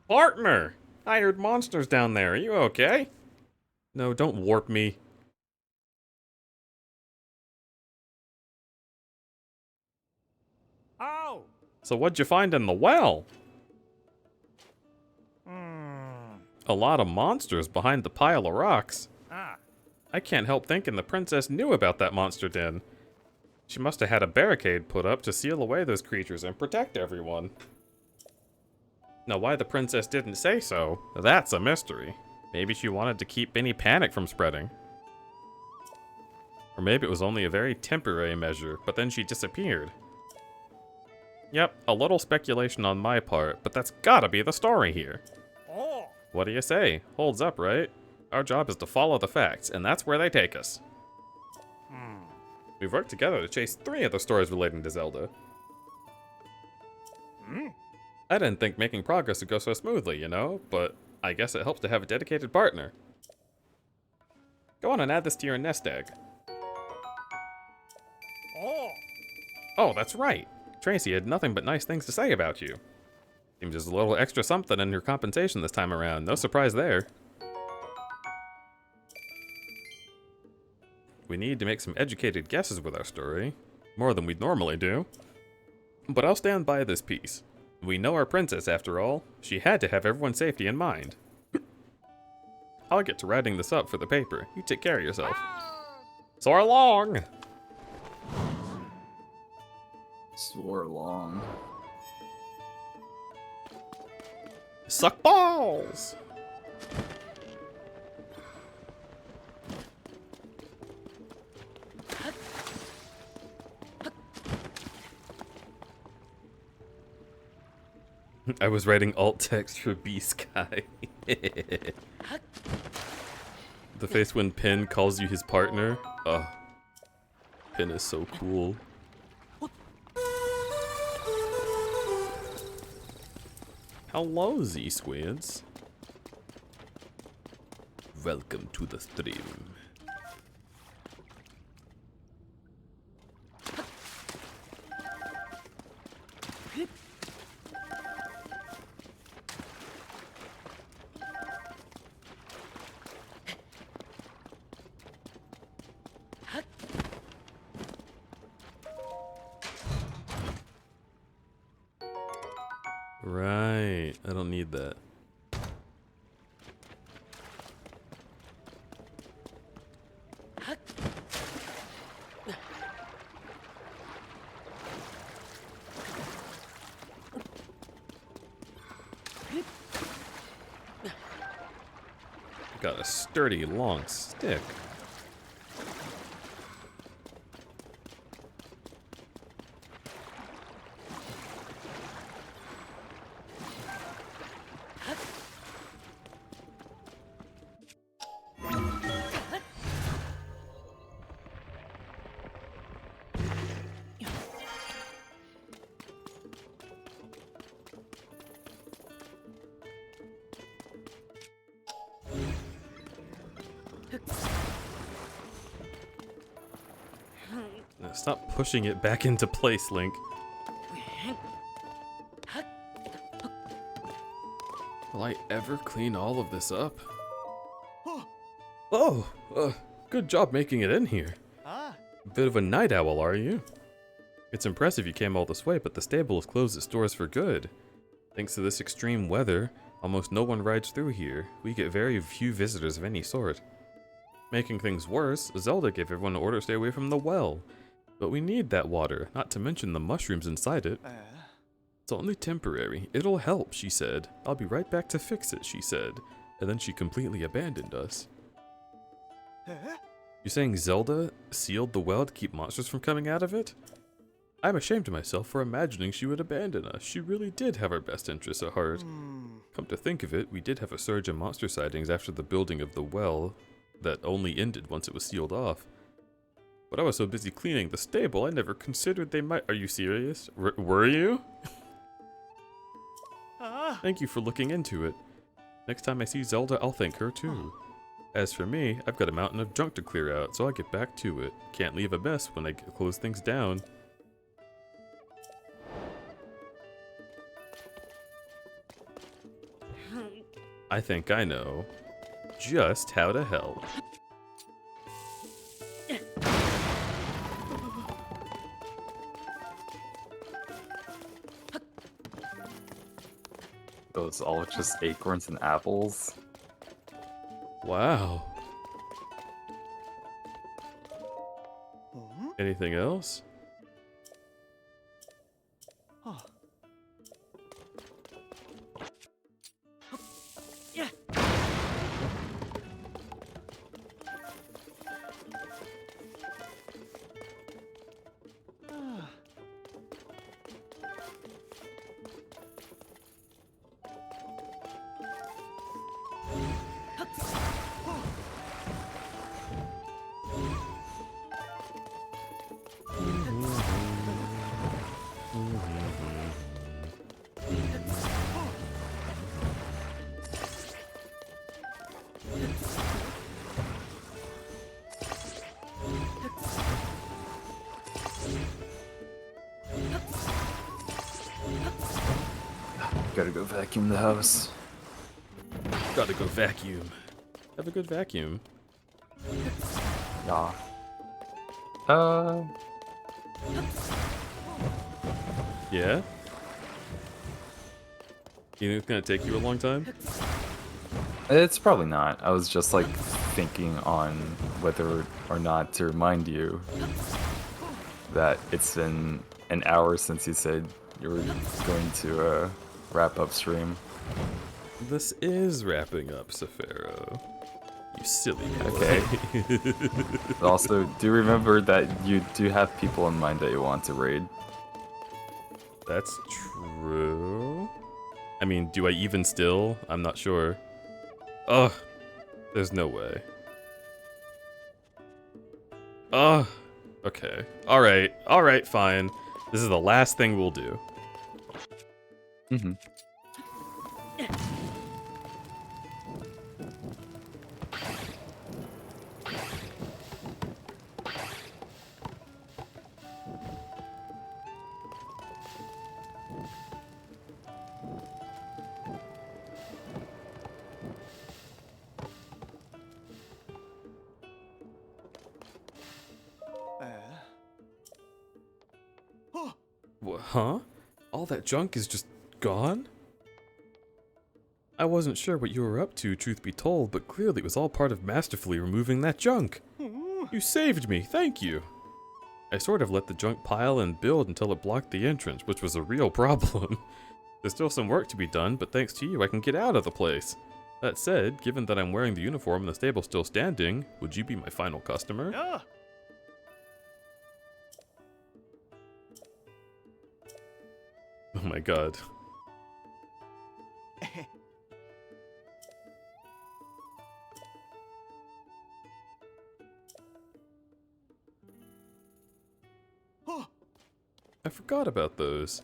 Partner! I heard monsters down there. Are you okay? No, don't warp me. Oh! So what'd you find in the well? Hmm. A lot of monsters behind the pile of rocks. Ah. I can't help thinking the princess knew about that monster den. She must have had a barricade put up to seal away those creatures and protect everyone. Now why the princess didn't say so, that's a mystery. Maybe she wanted to keep any panic from spreading. Or maybe it was only a very temporary measure, but then she disappeared. Yep, a little speculation on my part, but that's gotta be the story here. Oh! What do you say? Holds up, right? Our job is to follow the facts, and that's where they take us. We've worked together to chase 3 of the stories relating to Zelda. I didn't think making progress would go so smoothly, you know, but I guess it helps to have a dedicated partner. Go on and add this to your nest egg. Oh! Oh, that's right. Tracy had nothing but nice things to say about you. Seems there's a little extra something in your compensation this time around. No surprise there. We need to make some educated guesses with our story. More than we'd normally do. But I'll stand by this piece. We know our princess, after all. She had to have everyone's safety in mind. I'll get to writing this up for the paper. You take care of yourself. So long! Swore long. Suck balls! I was writing alt text for B-Sky. The face when Pin calls you his partner. Oh, Pin is so cool. Hello, Z-Squids. Welcome to the stream. Right, I don't need that. Got a sturdy long stick. Now stop pushing it back into place, Link. Will I ever clean all of this up? Oh, good job making it in here. Bit of a night owl, are you? It's impressive you came all this way, but the stable has closed its doors for good. Thanks to this extreme weather, almost no one rides through here. We get very few visitors of any sort. Making things worse, Zelda gave everyone an order to stay away from the well. But we need that water, not to mention the mushrooms inside it. It's only temporary. It'll help, she said. I'll be right back to fix it, she said. And then she completely abandoned us. You're saying Zelda sealed the well to keep monsters from coming out of it? I'm ashamed of myself for imagining she would abandon us. She really did have our best interests at heart. Come to think of it, we did have a surge in monster sightings after the building of the well that only ended once it was sealed off. But I was so busy cleaning the stable, I never considered they might— Are you serious? Were you? Thank you for looking into it. Next time I see Zelda, I'll thank her too. As for me, I've got a mountain of junk to clear out, so I'll get back to it. Can't leave a mess when I close things down. I think I know just how to help. Those all just acorns and apples. Wow. Anything else? Gotta go vacuum the house. Gotta go vacuum. Have a good vacuum. Yeah. Yeah? You think it's gonna take you a long time? It's probably not. I was just like thinking on whether or not to remind you that it's been an hour since you said you were going to wrap up stream. This is wrapping up, Safaro. You silly boy. Okay. But also, do remember that you do have people in mind that you want to raid. That's true. I mean, do I even still? I'm not sure. Ugh. There's no way. Ugh. Okay. Alright. Alright, fine. This is the last thing we'll do. Mm-hmm. Huh? All that junk is just gone? I wasn't sure what you were up to, truth be told, but clearly it was all part of masterfully removing that junk. You saved me, thank you. I sort of let the junk pile and build until it blocked the entrance, which was a real problem. There's still some work to be done, but thanks to you I can get out of the place. That said, given that I'm wearing the uniform and the stable's still standing, would you be my final customer? Yeah. Oh my god. I forgot about those.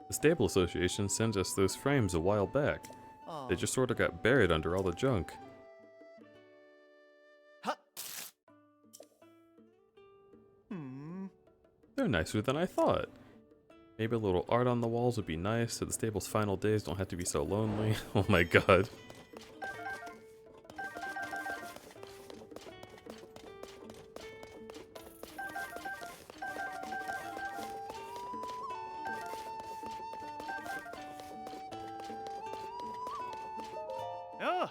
The Stable Association sent us those frames a while back. They just sort of got buried under all the junk. They're nicer than I thought. Maybe a little art on the walls would be nice, so the stable's final days don't have to be so lonely. Oh my god. Yeah.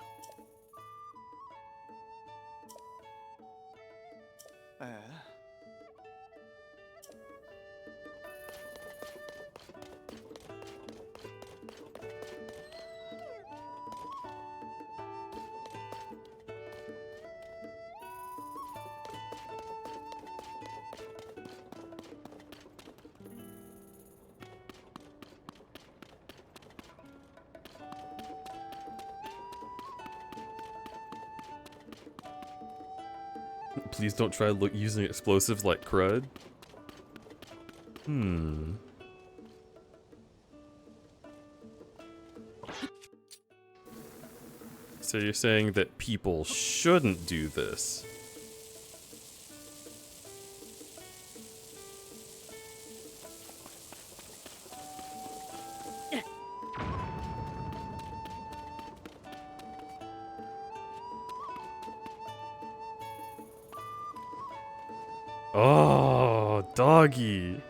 Please don't try using explosives like crud. So you're saying that people shouldn't do this? Oh, doggy.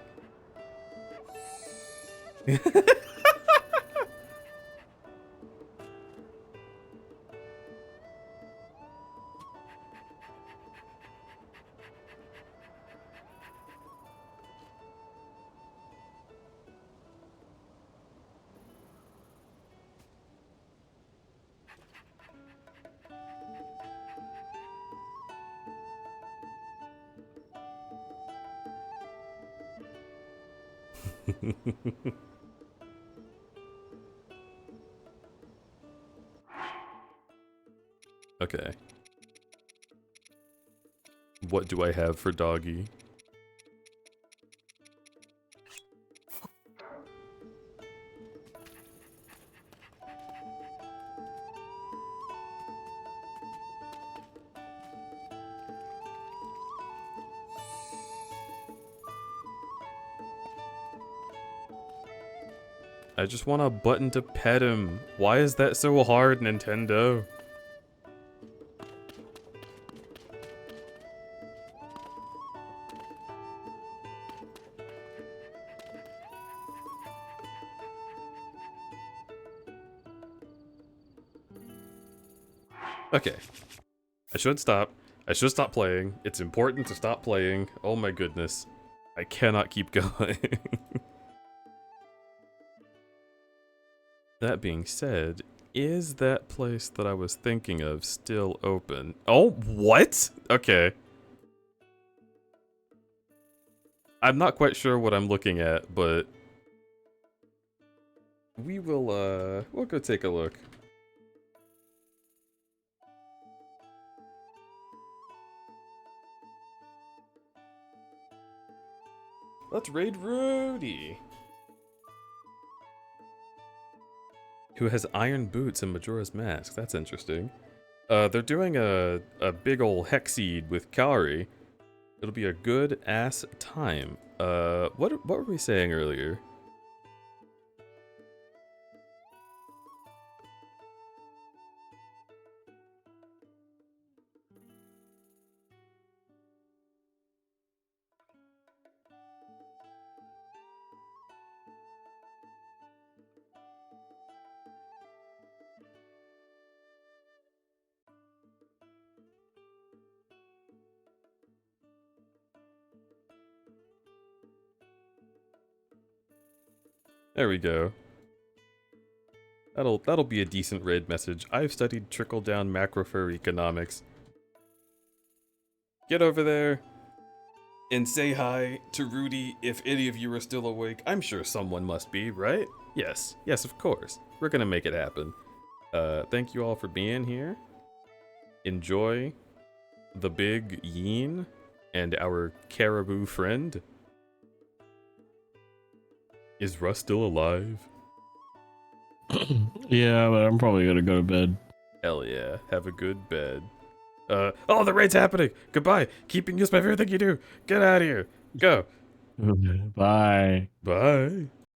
Okay. What do I have for doggy? I just want a button to pet him. Why is that so hard, Nintendo? Okay. I should stop. I should stop playing. It's important to stop playing. Oh my goodness. I cannot keep going. That being said, is that place that I was thinking of still open? Oh, what? Okay. I'm not quite sure what I'm looking at, but we'll go take a look. Let's raid Rudy, who has iron boots and Majora's Mask. That's interesting. They're doing a big ol' Hexseed with Kaori. It'll be a good ass time. What were we saying earlier? There we go. That'll be a decent raid message. I've studied trickle-down macro-fur economics. Get over there and say hi to Rudy if any of you are still awake. I'm sure someone must be, right? Yes, of course. We're gonna make it happen. Thank you all for being here. Enjoy the big Yeen and our caribou friend. Is Russ still alive? Yeah, but I'm probably gonna go to bed. Hell yeah. Have a good bed. Oh, the raid's happening! Goodbye! Keeping you is my favorite thing you do! Get out of here! Go! Bye. Bye.